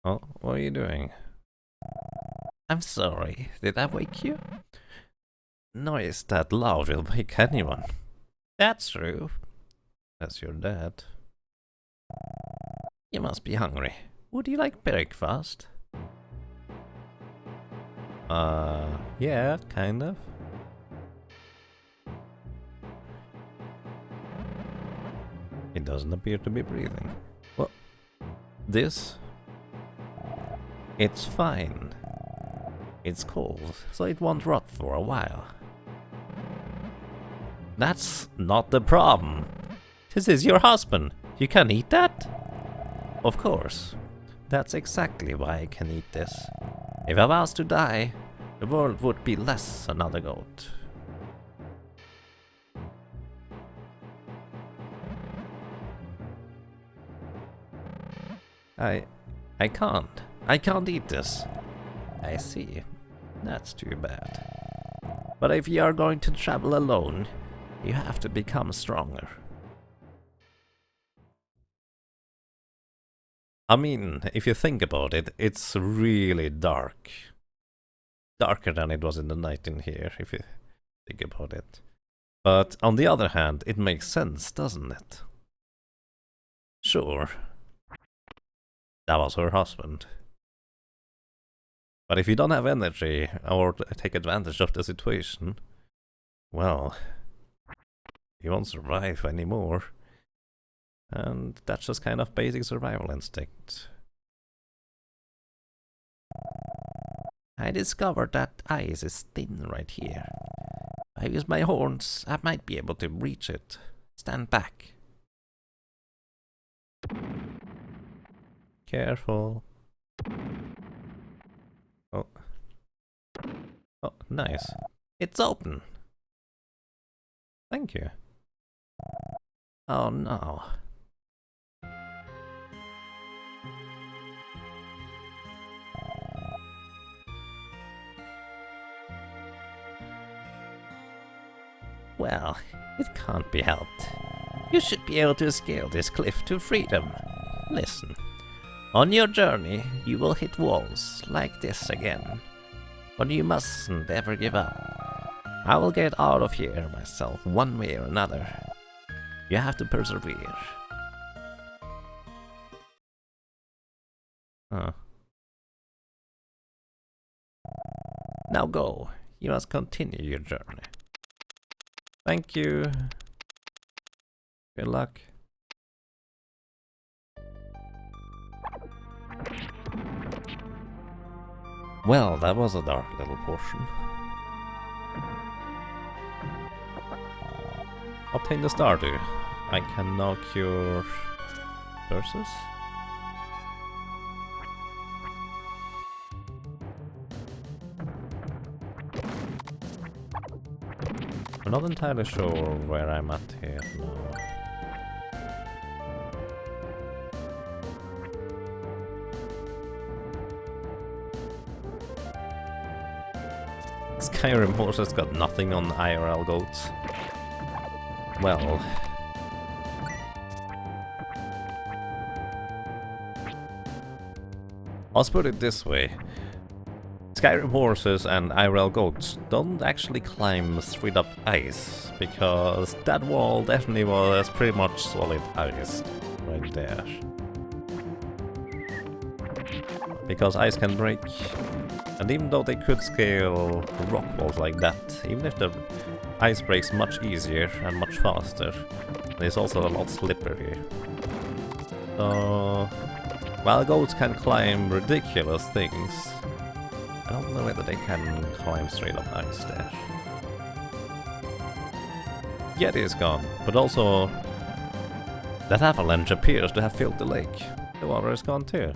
Oh, what are you doing? I'm sorry, did I wake you? Noise that loud will wake anyone. That's true. That's your dad. You must be hungry. Would you like breakfast? Yeah, kind of. It doesn't appear to be breathing. Well, this? It's fine. It's cold, so it won't rot for a while. That's not the problem. This is your husband. You can eat that? Of course. That's exactly why I can eat this. If I was to die, the world would be less another goat. I can't. I can't eat this. I see. That's too bad. But if you are going to travel alone, you have to become stronger. I mean, if you think about it, it's really dark. Darker than it was in the night in here, if you think about it. But on the other hand, it makes sense, doesn't it? Sure. That was her husband. But if you don't have energy or take advantage of the situation, well, you won't survive anymore. And that's just kind of basic survival instinct. I discovered that ice is thin right here. If I use my horns, I might be able to reach it. Stand back. Careful. Oh. Oh, nice. It's open. Thank you. Oh no. Well, it can't be helped. You should be able to scale this cliff to freedom. Listen. On your journey, you will hit walls like this again. But you mustn't ever give up. I will get out of here myself one way or another. You have to persevere. Huh. Now go. You must continue your journey. Thank you. Good luck. Well, that was a dark little portion. Obtain the Stardew. I can now cure curses. I'm not entirely sure where I'm at here now. Skyrim horses got nothing on IRL goats. Well... Let's put it this way. Skyrim horses and IRL goats don't actually climb straight up ice, because that wall definitely was pretty much solid ice right there. Because ice can break, and even though they could scale rock walls like that, even if the ice breaks much easier and much faster, it's also a lot slippery. So, while goats can climb ridiculous things, I don't know whether they can climb straight up ice there. Yeti is gone, but also that avalanche appears to have filled the lake. The water is gone too.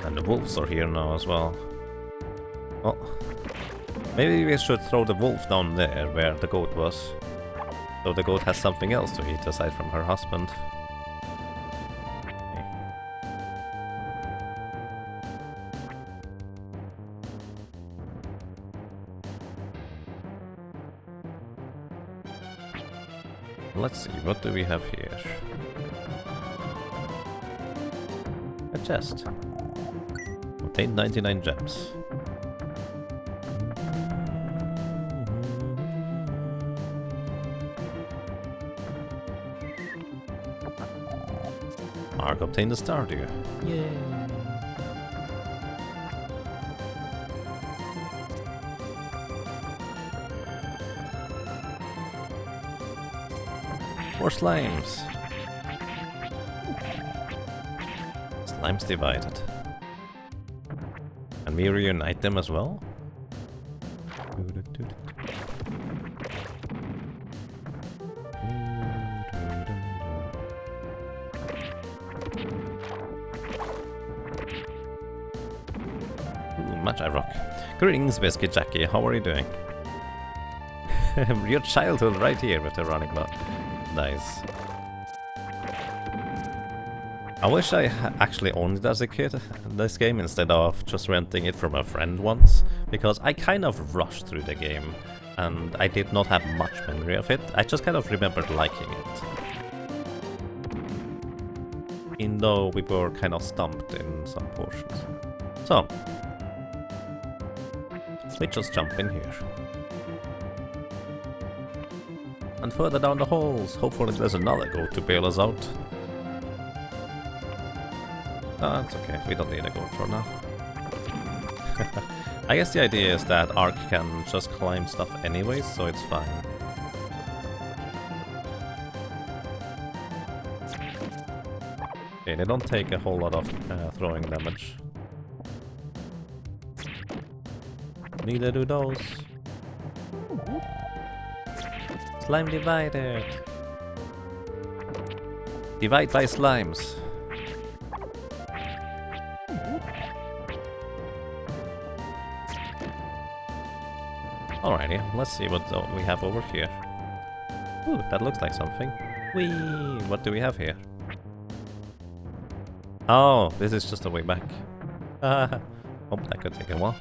And the wolves are here now as well. Oh. Maybe we should throw the wolf down there where the goat was. So the goat has something else to eat aside from her husband. Okay. Let's see, what do we have here? A chest. Contained 99 gems. Mark obtained a Stardew. Yay! More slimes! Slimes divided. Can we reunite them as well? Much I rock. Greetings, Biscuit Jackie. How are you doing? Your childhood right here with Terranigma. Nice. I wish I actually owned it as a kid, this game, instead of just renting it from a friend once, because I kind of rushed through the game, and I did not have much memory of it. I just kind of remembered liking it. Even though we were kind of stumped in some portions. So, we just jump in here. And further down the halls, hopefully there's another goat to bail us out. No, it's okay, we don't need a goat for now. I guess the idea is that Ark can just climb stuff anyways, so it's fine. Okay, they don't take a whole lot of throwing damage. Neither do those. Slime divided. Divide by slimes. Alrighty, let's see what we have over here. Ooh, that looks like something. Whee! What do we have here? Oh, this is just a way back. Oh, that could take a while.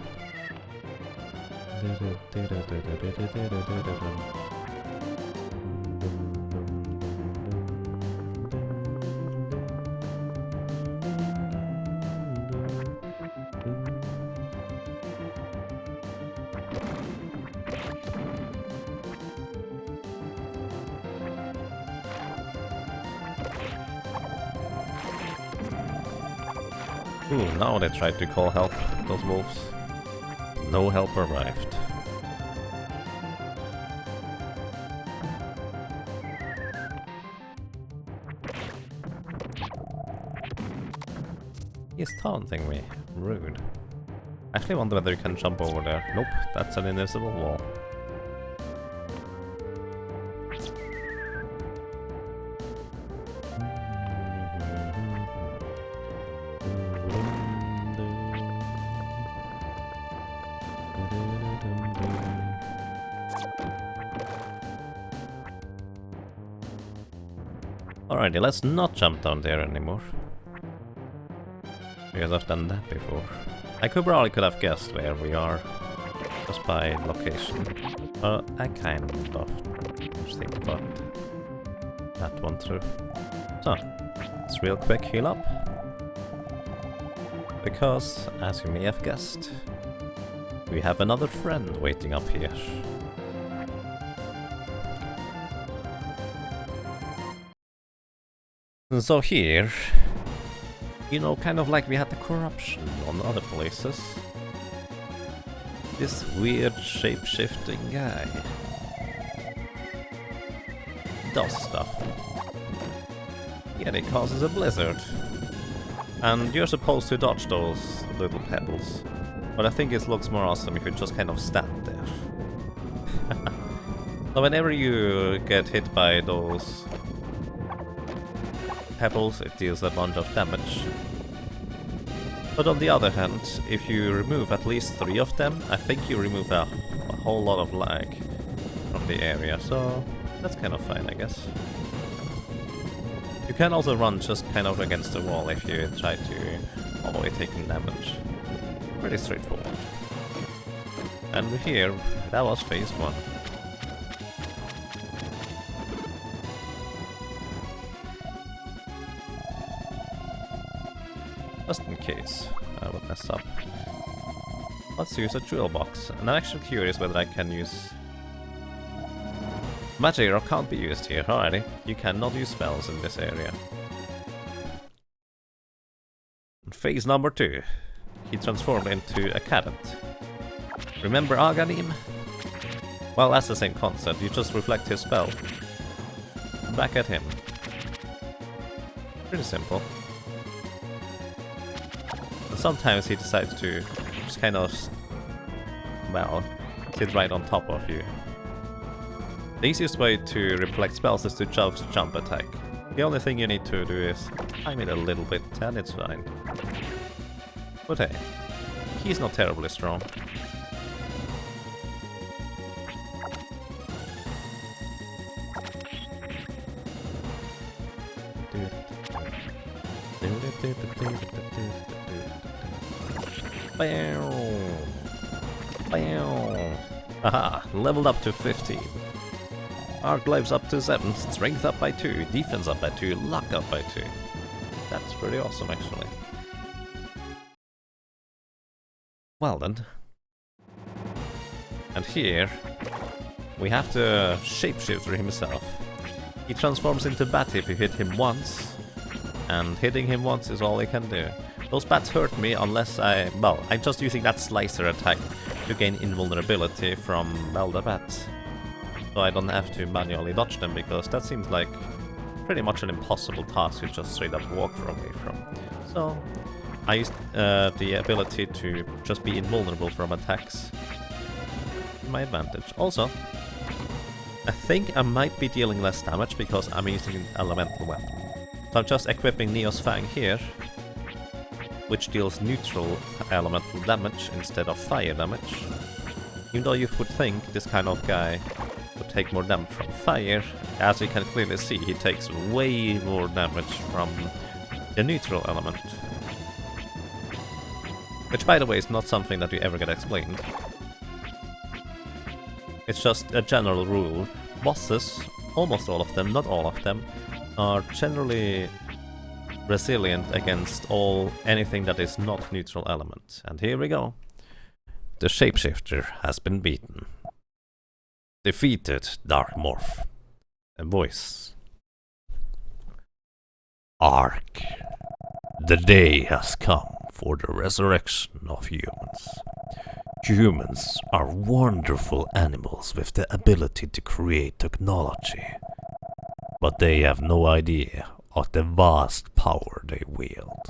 Ooh, now they tried to call help, those wolves. No help arrived. He's taunting me. Rude. Actually wonder whether you can jump over there. Nope, that's an invisible wall. Alrighty, let's not jump down there anymore. Because I've done that before. I probably could have guessed where we are. Just by location. I kind of think about that one through. So, let's real quick heal up. Because, as you may have guessed, we have another friend waiting up here. And so here, you know, kind of like we had the corruption on other places. This weird shape-shifting guy does stuff. Yeah, it causes a blizzard. And you're supposed to dodge those little pebbles. But I think it looks more awesome if you just kind of stand there. So whenever you get hit by those pebbles, it deals a bunch of damage. But on the other hand, if you remove at least 3 of them, I think you remove a whole lot of lag from the area, so that's kind of fine, I guess. You can also run just kind of against the wall if you try to avoid taking damage. Pretty straightforward. And here, that was phase 1. Just in case I would mess up. Let's use a toolbox. And I'm actually curious whether I can use... Magic rock can't be used here, alrighty. You cannot use spells in this area. Phase number 2. He transformed into a cadet. Remember Aganim? Well, that's the same concept. You just reflect his spell. Back at him. Pretty simple. Sometimes he decides to just kind of, well, sit right on top of you. The easiest way to reflect spells is to just jump attack. The only thing you need to do is time it a little bit and it's fine. But hey, he's not terribly strong. Bam! Bam! Aha! Leveled up to 15. Arc lives up to 7, strength up by 2, defense up by 2, luck up by 2. That's pretty awesome, actually. Well then. And here, we have the shapeshifter himself. He transforms into bat if you hit him once, and hitting him once is all he can do. Those bats hurt me unless well, I'm just using that slicer attack to gain invulnerability from, well, the bats. So I don't have to manually dodge them, because that seems like pretty much an impossible task to just straight up walk away from. So I used the ability to just be invulnerable from attacks to my advantage. Also, I think I might be dealing less damage because I'm using an elemental weapon. So I'm just equipping Neo's Fang here, which deals neutral elemental damage instead of fire damage. Even though you would think this kind of guy would take more damage from fire, as you can clearly see, he takes way more damage from the neutral element. Which, by the way, is not something that you ever get explained. It's just a general rule. Bosses, almost all of them, not all of them, are generally resilient against anything that is not neutral element. And here we go. The shapeshifter has been beaten. Defeated, Dark Morph. A voice. Ark. The day has come for the resurrection of humans. Humans are wonderful animals with the ability to create technology. But they have no idea of the vast power they wield.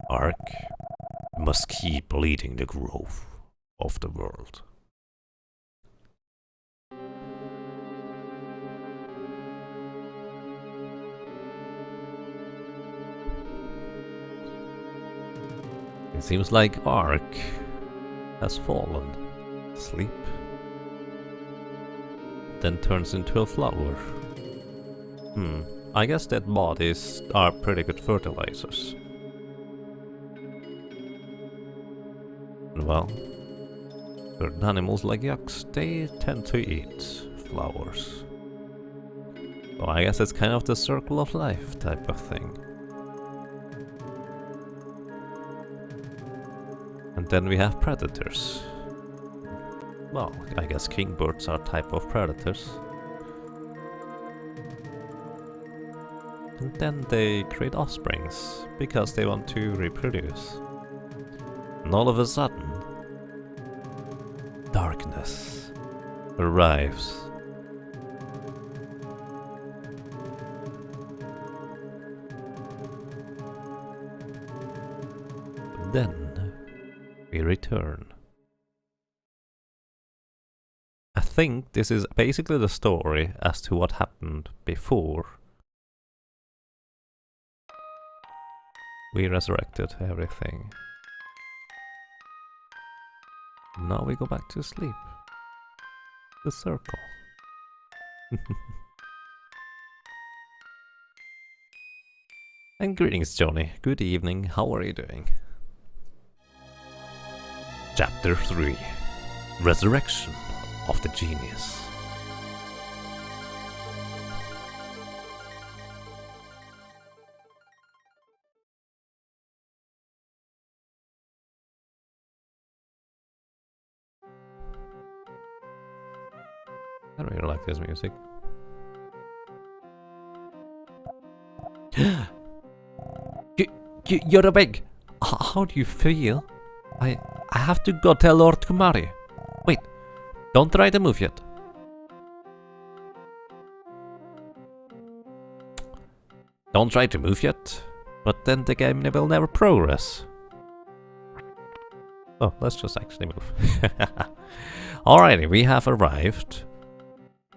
Ark must keep leading the growth of the world. It seems like Ark has fallen. Sleep. Then turns into a flower. I guess dead bodies are pretty good fertilizers. Well, certain animals like yucks, they tend to eat flowers. So I guess it's kind of the circle of life type of thing. And then we have predators. Well, I guess kingbirds are a type of predators. And then they create offsprings, because they want to reproduce. And all of a sudden, darkness arrives. Then we return. I think this is basically the story as to what happened before we resurrected everything. Now we go back to sleep. The circle. And greetings, Johnny. Good evening. How are you doing? Chapter 3. Resurrection of the Genius. I really like this music. You're awake! How do you feel? I have to go tell Lord Kumari. Wait, don't try to move yet. Don't try to move yet, but then the game will never progress. Oh, let's just actually move. Alrighty, we have arrived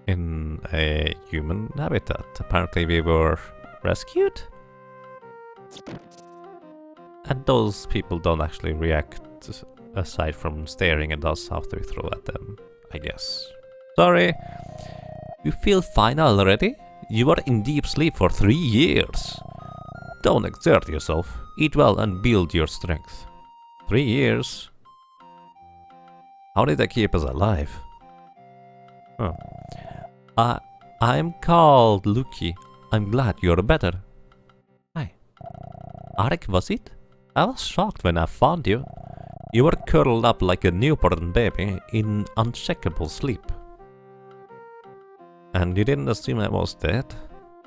in a human habitat. Apparently we were rescued? And those people don't actually react aside from staring at us after we throw at them, I guess. Sorry. You feel fine already? You were in deep sleep for 3 years. Don't exert yourself. Eat well and build your strength. 3 years? How did they keep us alive? Huh. I'm called Luki. I'm glad you're better. Hi. Arik, was it? I was shocked when I found you. You were curled up like a newborn baby in unshakable sleep. And you didn't assume I was dead?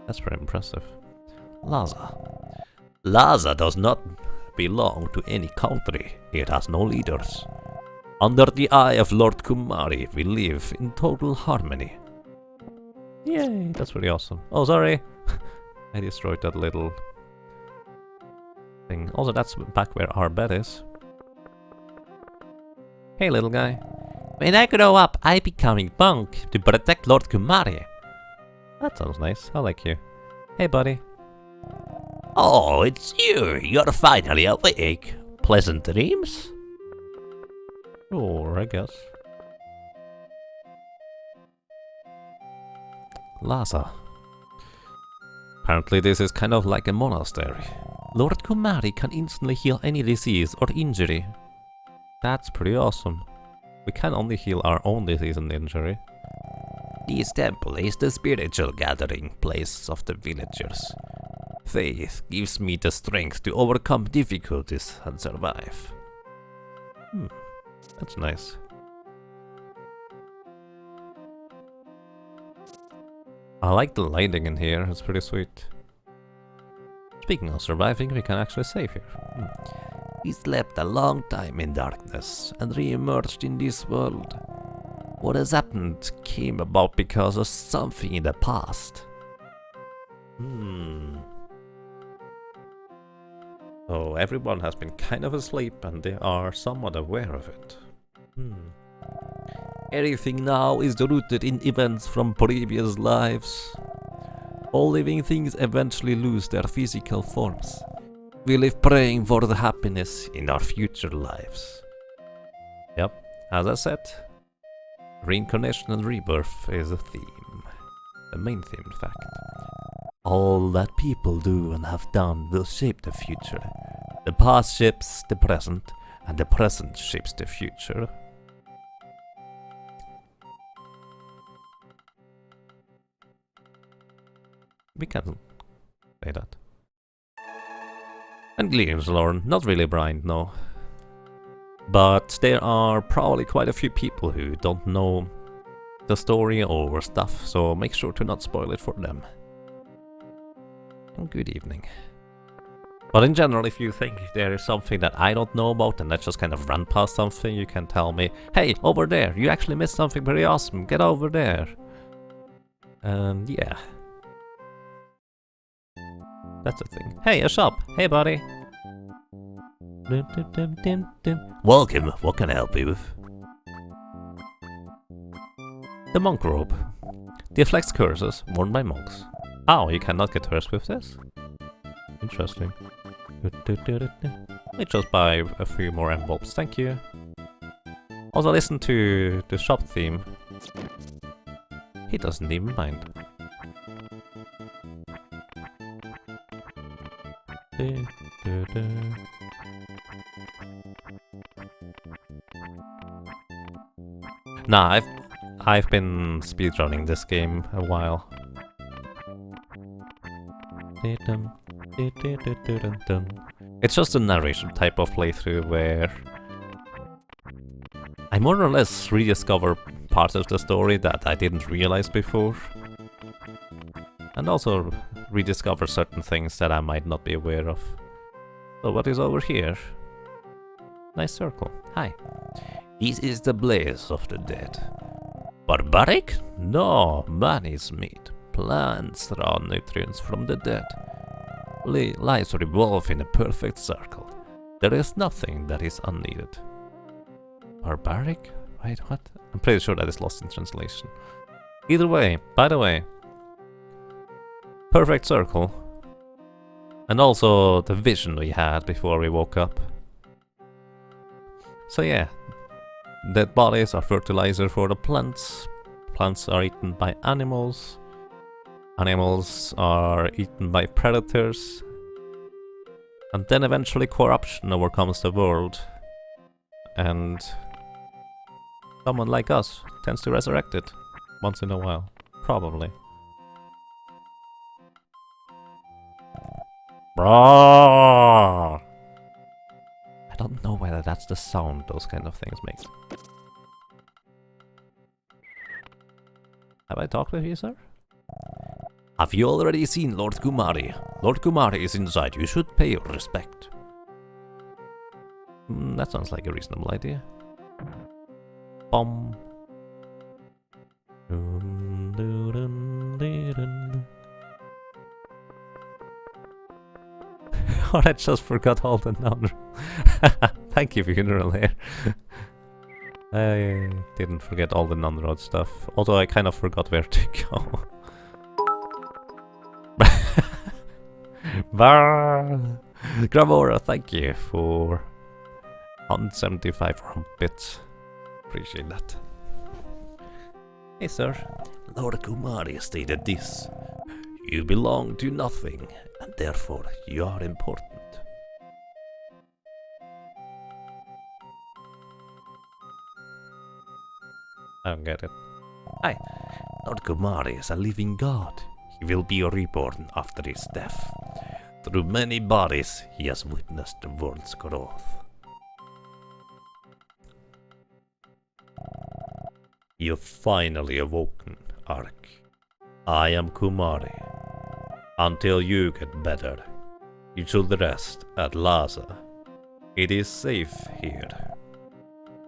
That's very impressive. Laza. Laza does not belong to any country. It has no leaders. Under the eye of Lord Kumari, we live in total harmony. Yay, that's pretty awesome. Oh, sorry. I destroyed that little thing. Also, that's back where our bed is. Hey, little guy. When I grow up, I becoming monk to protect Lord Kumari. That sounds nice. I like you. Hey, buddy. Oh, it's you. You're finally awake. Pleasant dreams? Sure, I guess. Laza. Apparently this is kind of like a monastery. Lord Kumari can instantly heal any disease or injury. That's pretty awesome. We can only heal our own disease and injury. This temple is the spiritual gathering place of the villagers. Faith gives me the strength to overcome difficulties and survive. That's nice. I like the lighting in here, it's pretty sweet. Speaking of surviving, we can actually save here. We slept a long time in darkness and re-emerged in this world. What has happened came about because of something in the past. So everyone has been kind of asleep and they are somewhat aware of it. Everything now is rooted in events from previous lives. All living things eventually lose their physical forms. We live praying for the happiness in our future lives. Yep, as I said, reincarnation and rebirth is a theme. The main theme, in fact. All that people do and have done will shape the future. The past shapes the present, and the present shapes the future. We can say that. And Gleams, Lauren. Not really blind, no. But there are probably quite a few people who don't know the story or stuff, so make sure to not spoil it for them. And good evening. But in general, if you think there is something that I don't know about and I just kind of run past something, you can tell me, hey, over there, you actually missed something pretty awesome, get over there. And yeah. That's the thing. Hey, a shop. Hey, buddy. Welcome, what can I help you with? The monk robe. Deflects curses worn by monks. Oh, you cannot get cursed with this? Interesting. Let just buy a few more envelopes, thank you. Also listen to the shop theme. He doesn't even mind. Nah, I've been speedrunning this game a while. It's just a narration type of playthrough where I more or less rediscover parts of the story that I didn't realize before. And also rediscover certain things that I might not be aware of. So what is over here? Nice circle. Hi. This is the blaze of the dead. Barbaric? No, man is meat. Plants draw nutrients from the dead. Lives revolve in a perfect circle. There is nothing that is unneeded. Barbaric? Wait, what? I'm pretty sure that is lost in translation. Either way, by the way. Perfect circle. And also the vision we had before we woke up. So yeah. Dead bodies are fertilizer for the plants. Plants are eaten by animals. Animals are eaten by predators. And then eventually corruption overcomes the world. And someone like us tends to resurrect it once in a while. Probably. I don't know whether that's the sound those kind of things make. Have I talked with you, sir? Have you already seen Lord Kumari? Lord Kumari is inside. You should pay your respect. That sounds like a reasonable idea. Bomb. Oh, I just forgot all the numbers. Thank you, funeral here. I didn't forget all the non-road stuff. Although I kind of forgot where to go. Gravora, thank you for 175 rump bits. Appreciate that. Hey, sir. Lord Kumari stated this. You belong to nothing, and therefore you are important. I don't get it. Hi. Lord Kumari is a living god. He will be reborn after his death. Through many bodies, he has witnessed the world's growth. You've finally awoken, Ark. I am Kumari. Until you get better, you should rest at Lhasa. It is safe here.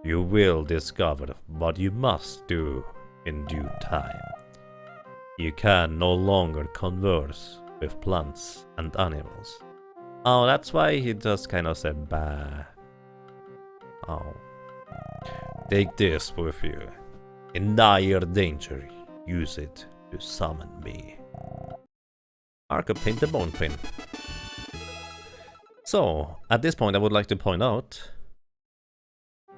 You will discover what you must do in due time. You can no longer converse with plants and animals. Oh, that's why he just kind of said bah. Oh. Take this with you. In dire danger, use it to summon me. Ark obtained the bone pin. So, at this point I would like to point out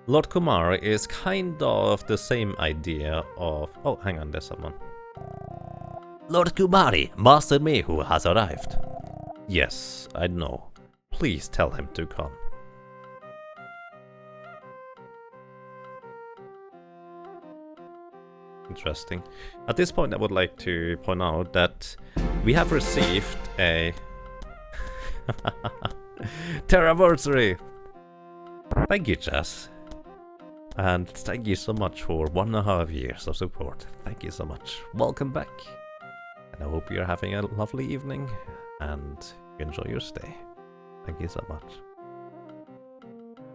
Lord Kumari is kind of the same idea of... Oh, hang on, there's someone. Lord Kumari, Master Mayu has arrived. Yes, I know. Please tell him to come. Interesting. At this point, I would like to point out that we have received a Terraversary. Thank you, Jess. And thank you so much for 1.5 years of support. Thank you so much. Welcome back. And I hope you're having a lovely evening and enjoy your stay. Thank you so much.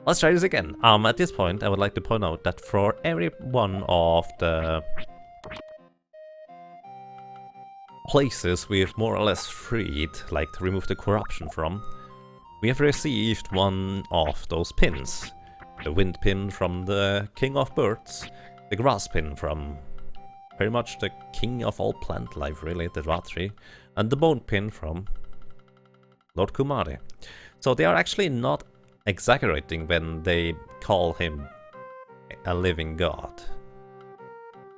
Let's try this again. At this point, I would like to point out that for every one of the places we've more or less freed, like to remove the corruption from, we have received one of those pins. The wind pin from the King of Birds, the grass pin from pretty much the king of all plant life, really, the Ratri, and the bone pin from Lord Kumari. So they are actually not exaggerating when they call him a living god.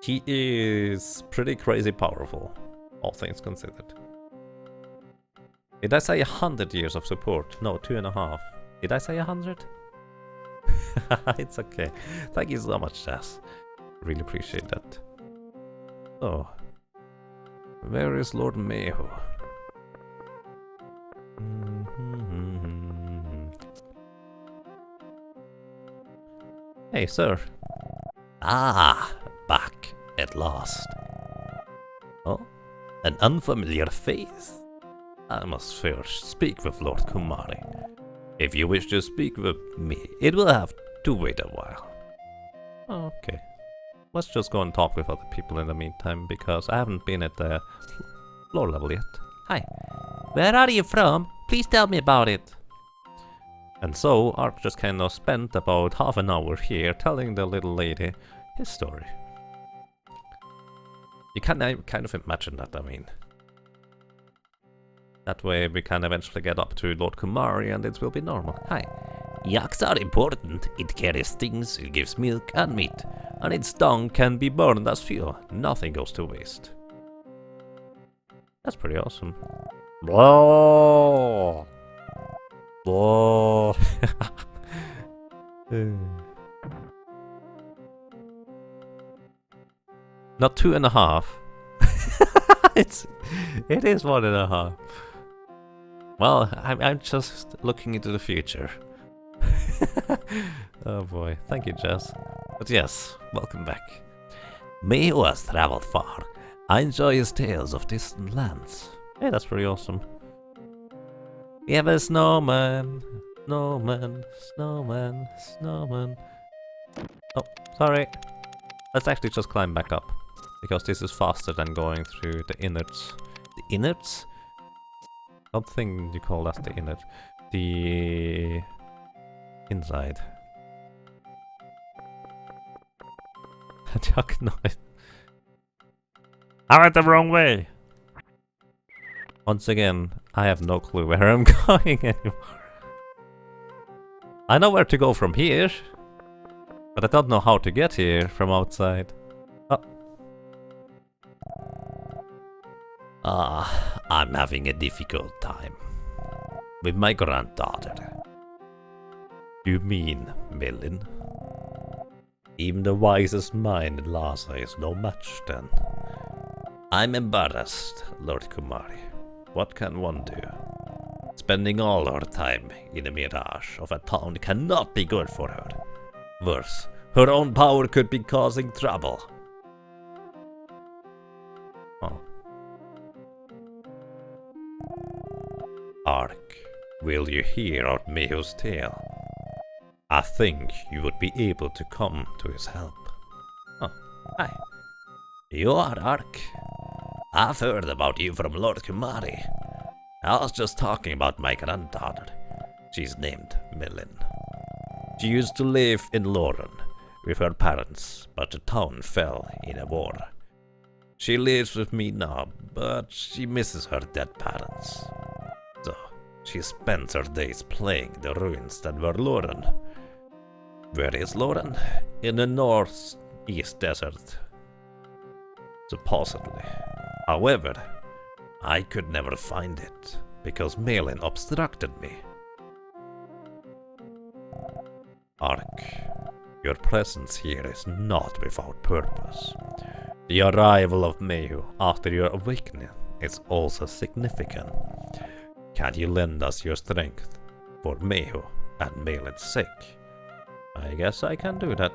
He is pretty crazy powerful, all things considered. Did I say 100 years of support? No, 2.5. Did I say 100? It's okay. Thank you so much, Jess. Really appreciate that. Oh, where is Lord Mayu? Hey, sir. Ah, back at last. Oh, an unfamiliar face. I must first speak with Lord Kumari. If you wish to speak with me, it will have to wait a while. Okay. Let's just go and talk with other people in the meantime, because I haven't been at the floor level yet. Hi. Where are you from? Please tell me about it. And so, Ark just kind of spent about half an hour here telling the little lady his story. You can kind of imagine that, I mean. That way we can eventually get up to Lord Kumari and it will be normal. Hi. Yaks are important. It carries things, it gives milk and meat. And its dung can be burned as fuel. Nothing goes to waste. That's pretty awesome. Blah. Blah. Not 2.5. It is 1.5. Well, I'm just looking into the future. Oh boy, thank you, Jess. But yes, welcome back. Mayu has traveled far. I enjoy his tales of distant lands. Hey, that's pretty awesome. We have a snowman. Oh, sorry. Let's actually just climb back up. Because this is faster than going through the innards. The innards? I don't think you call that the innard. The inside. Chuck noise. I went the wrong way! Once again, I have no clue where I'm going anymore. I know where to go from here, but I don't know how to get here from outside. Oh. Ah, I'm having a difficult time with my granddaughter. You mean Millen? Even the wisest mind in Lhasa is no match then. I'm embarrassed, Lord Kumari. What can one do? Spending all her time in a mirage of a town cannot be good for her. Worse, her own power could be causing trouble. Oh. Ark, will you hear out Mayu's tale? I think you would be able to come to his help. Oh, hi. You are Ark. I've heard about you from Lord Kumari. I was just talking about my granddaughter. She's named Millen. She used to live in Lauren with her parents, but the town fell in a war. She lives with me now, but she misses her dead parents. So, she spends her days playing the ruins that were Lauren. Where is Lauren? In the northeast desert. Supposedly. However, I could never find it, because Malin obstructed me. Ark, your presence here is not without purpose. The arrival of Mayu after your awakening is also significant. Can you lend us your strength for Mayu and Malin's sake? I guess I can do that.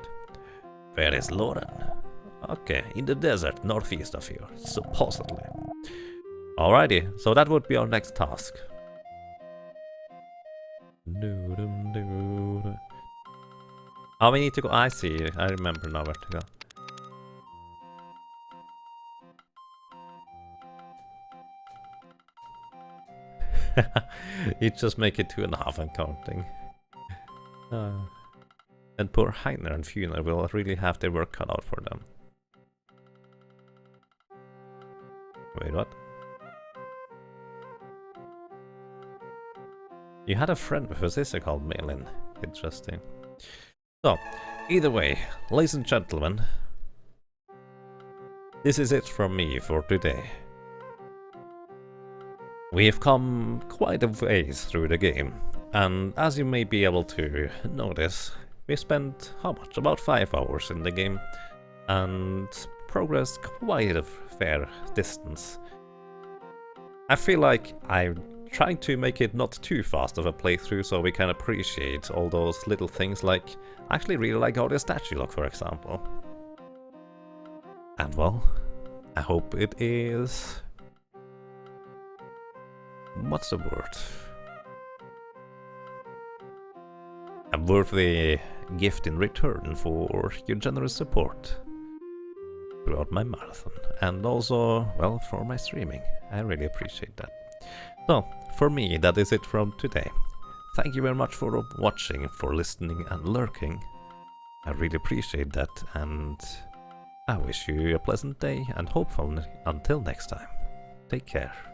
Where is Lauren? Okay, in the desert northeast of here, supposedly. Alrighty, so that would be our next task. Oh, we need to go. I see. I remember now where to go. You just make it 2.5 and counting. And poor Heiner and Funa will really have their work cut out for them. Wait, what? You had a friend with a sister called Malin. Interesting. So, either way, ladies and gentlemen, this is it from me for today. We have come quite a ways through the game, and as you may be able to notice, we spent, how much? About 5 hours in the game, and progressed quite a fair distance. I feel like I'm trying to make it not too fast of a playthrough so we can appreciate all those little things, like I actually really like how the statue look, for example. And well, I hope it is... what's the word? A worthy gift in return for your generous support throughout my marathon, and also, well, for my streaming. I really appreciate that. So, for me, that is it from today. Thank you very much for watching, for listening and lurking. I really appreciate that, and I wish you a pleasant day, and hopefully until next time, take care.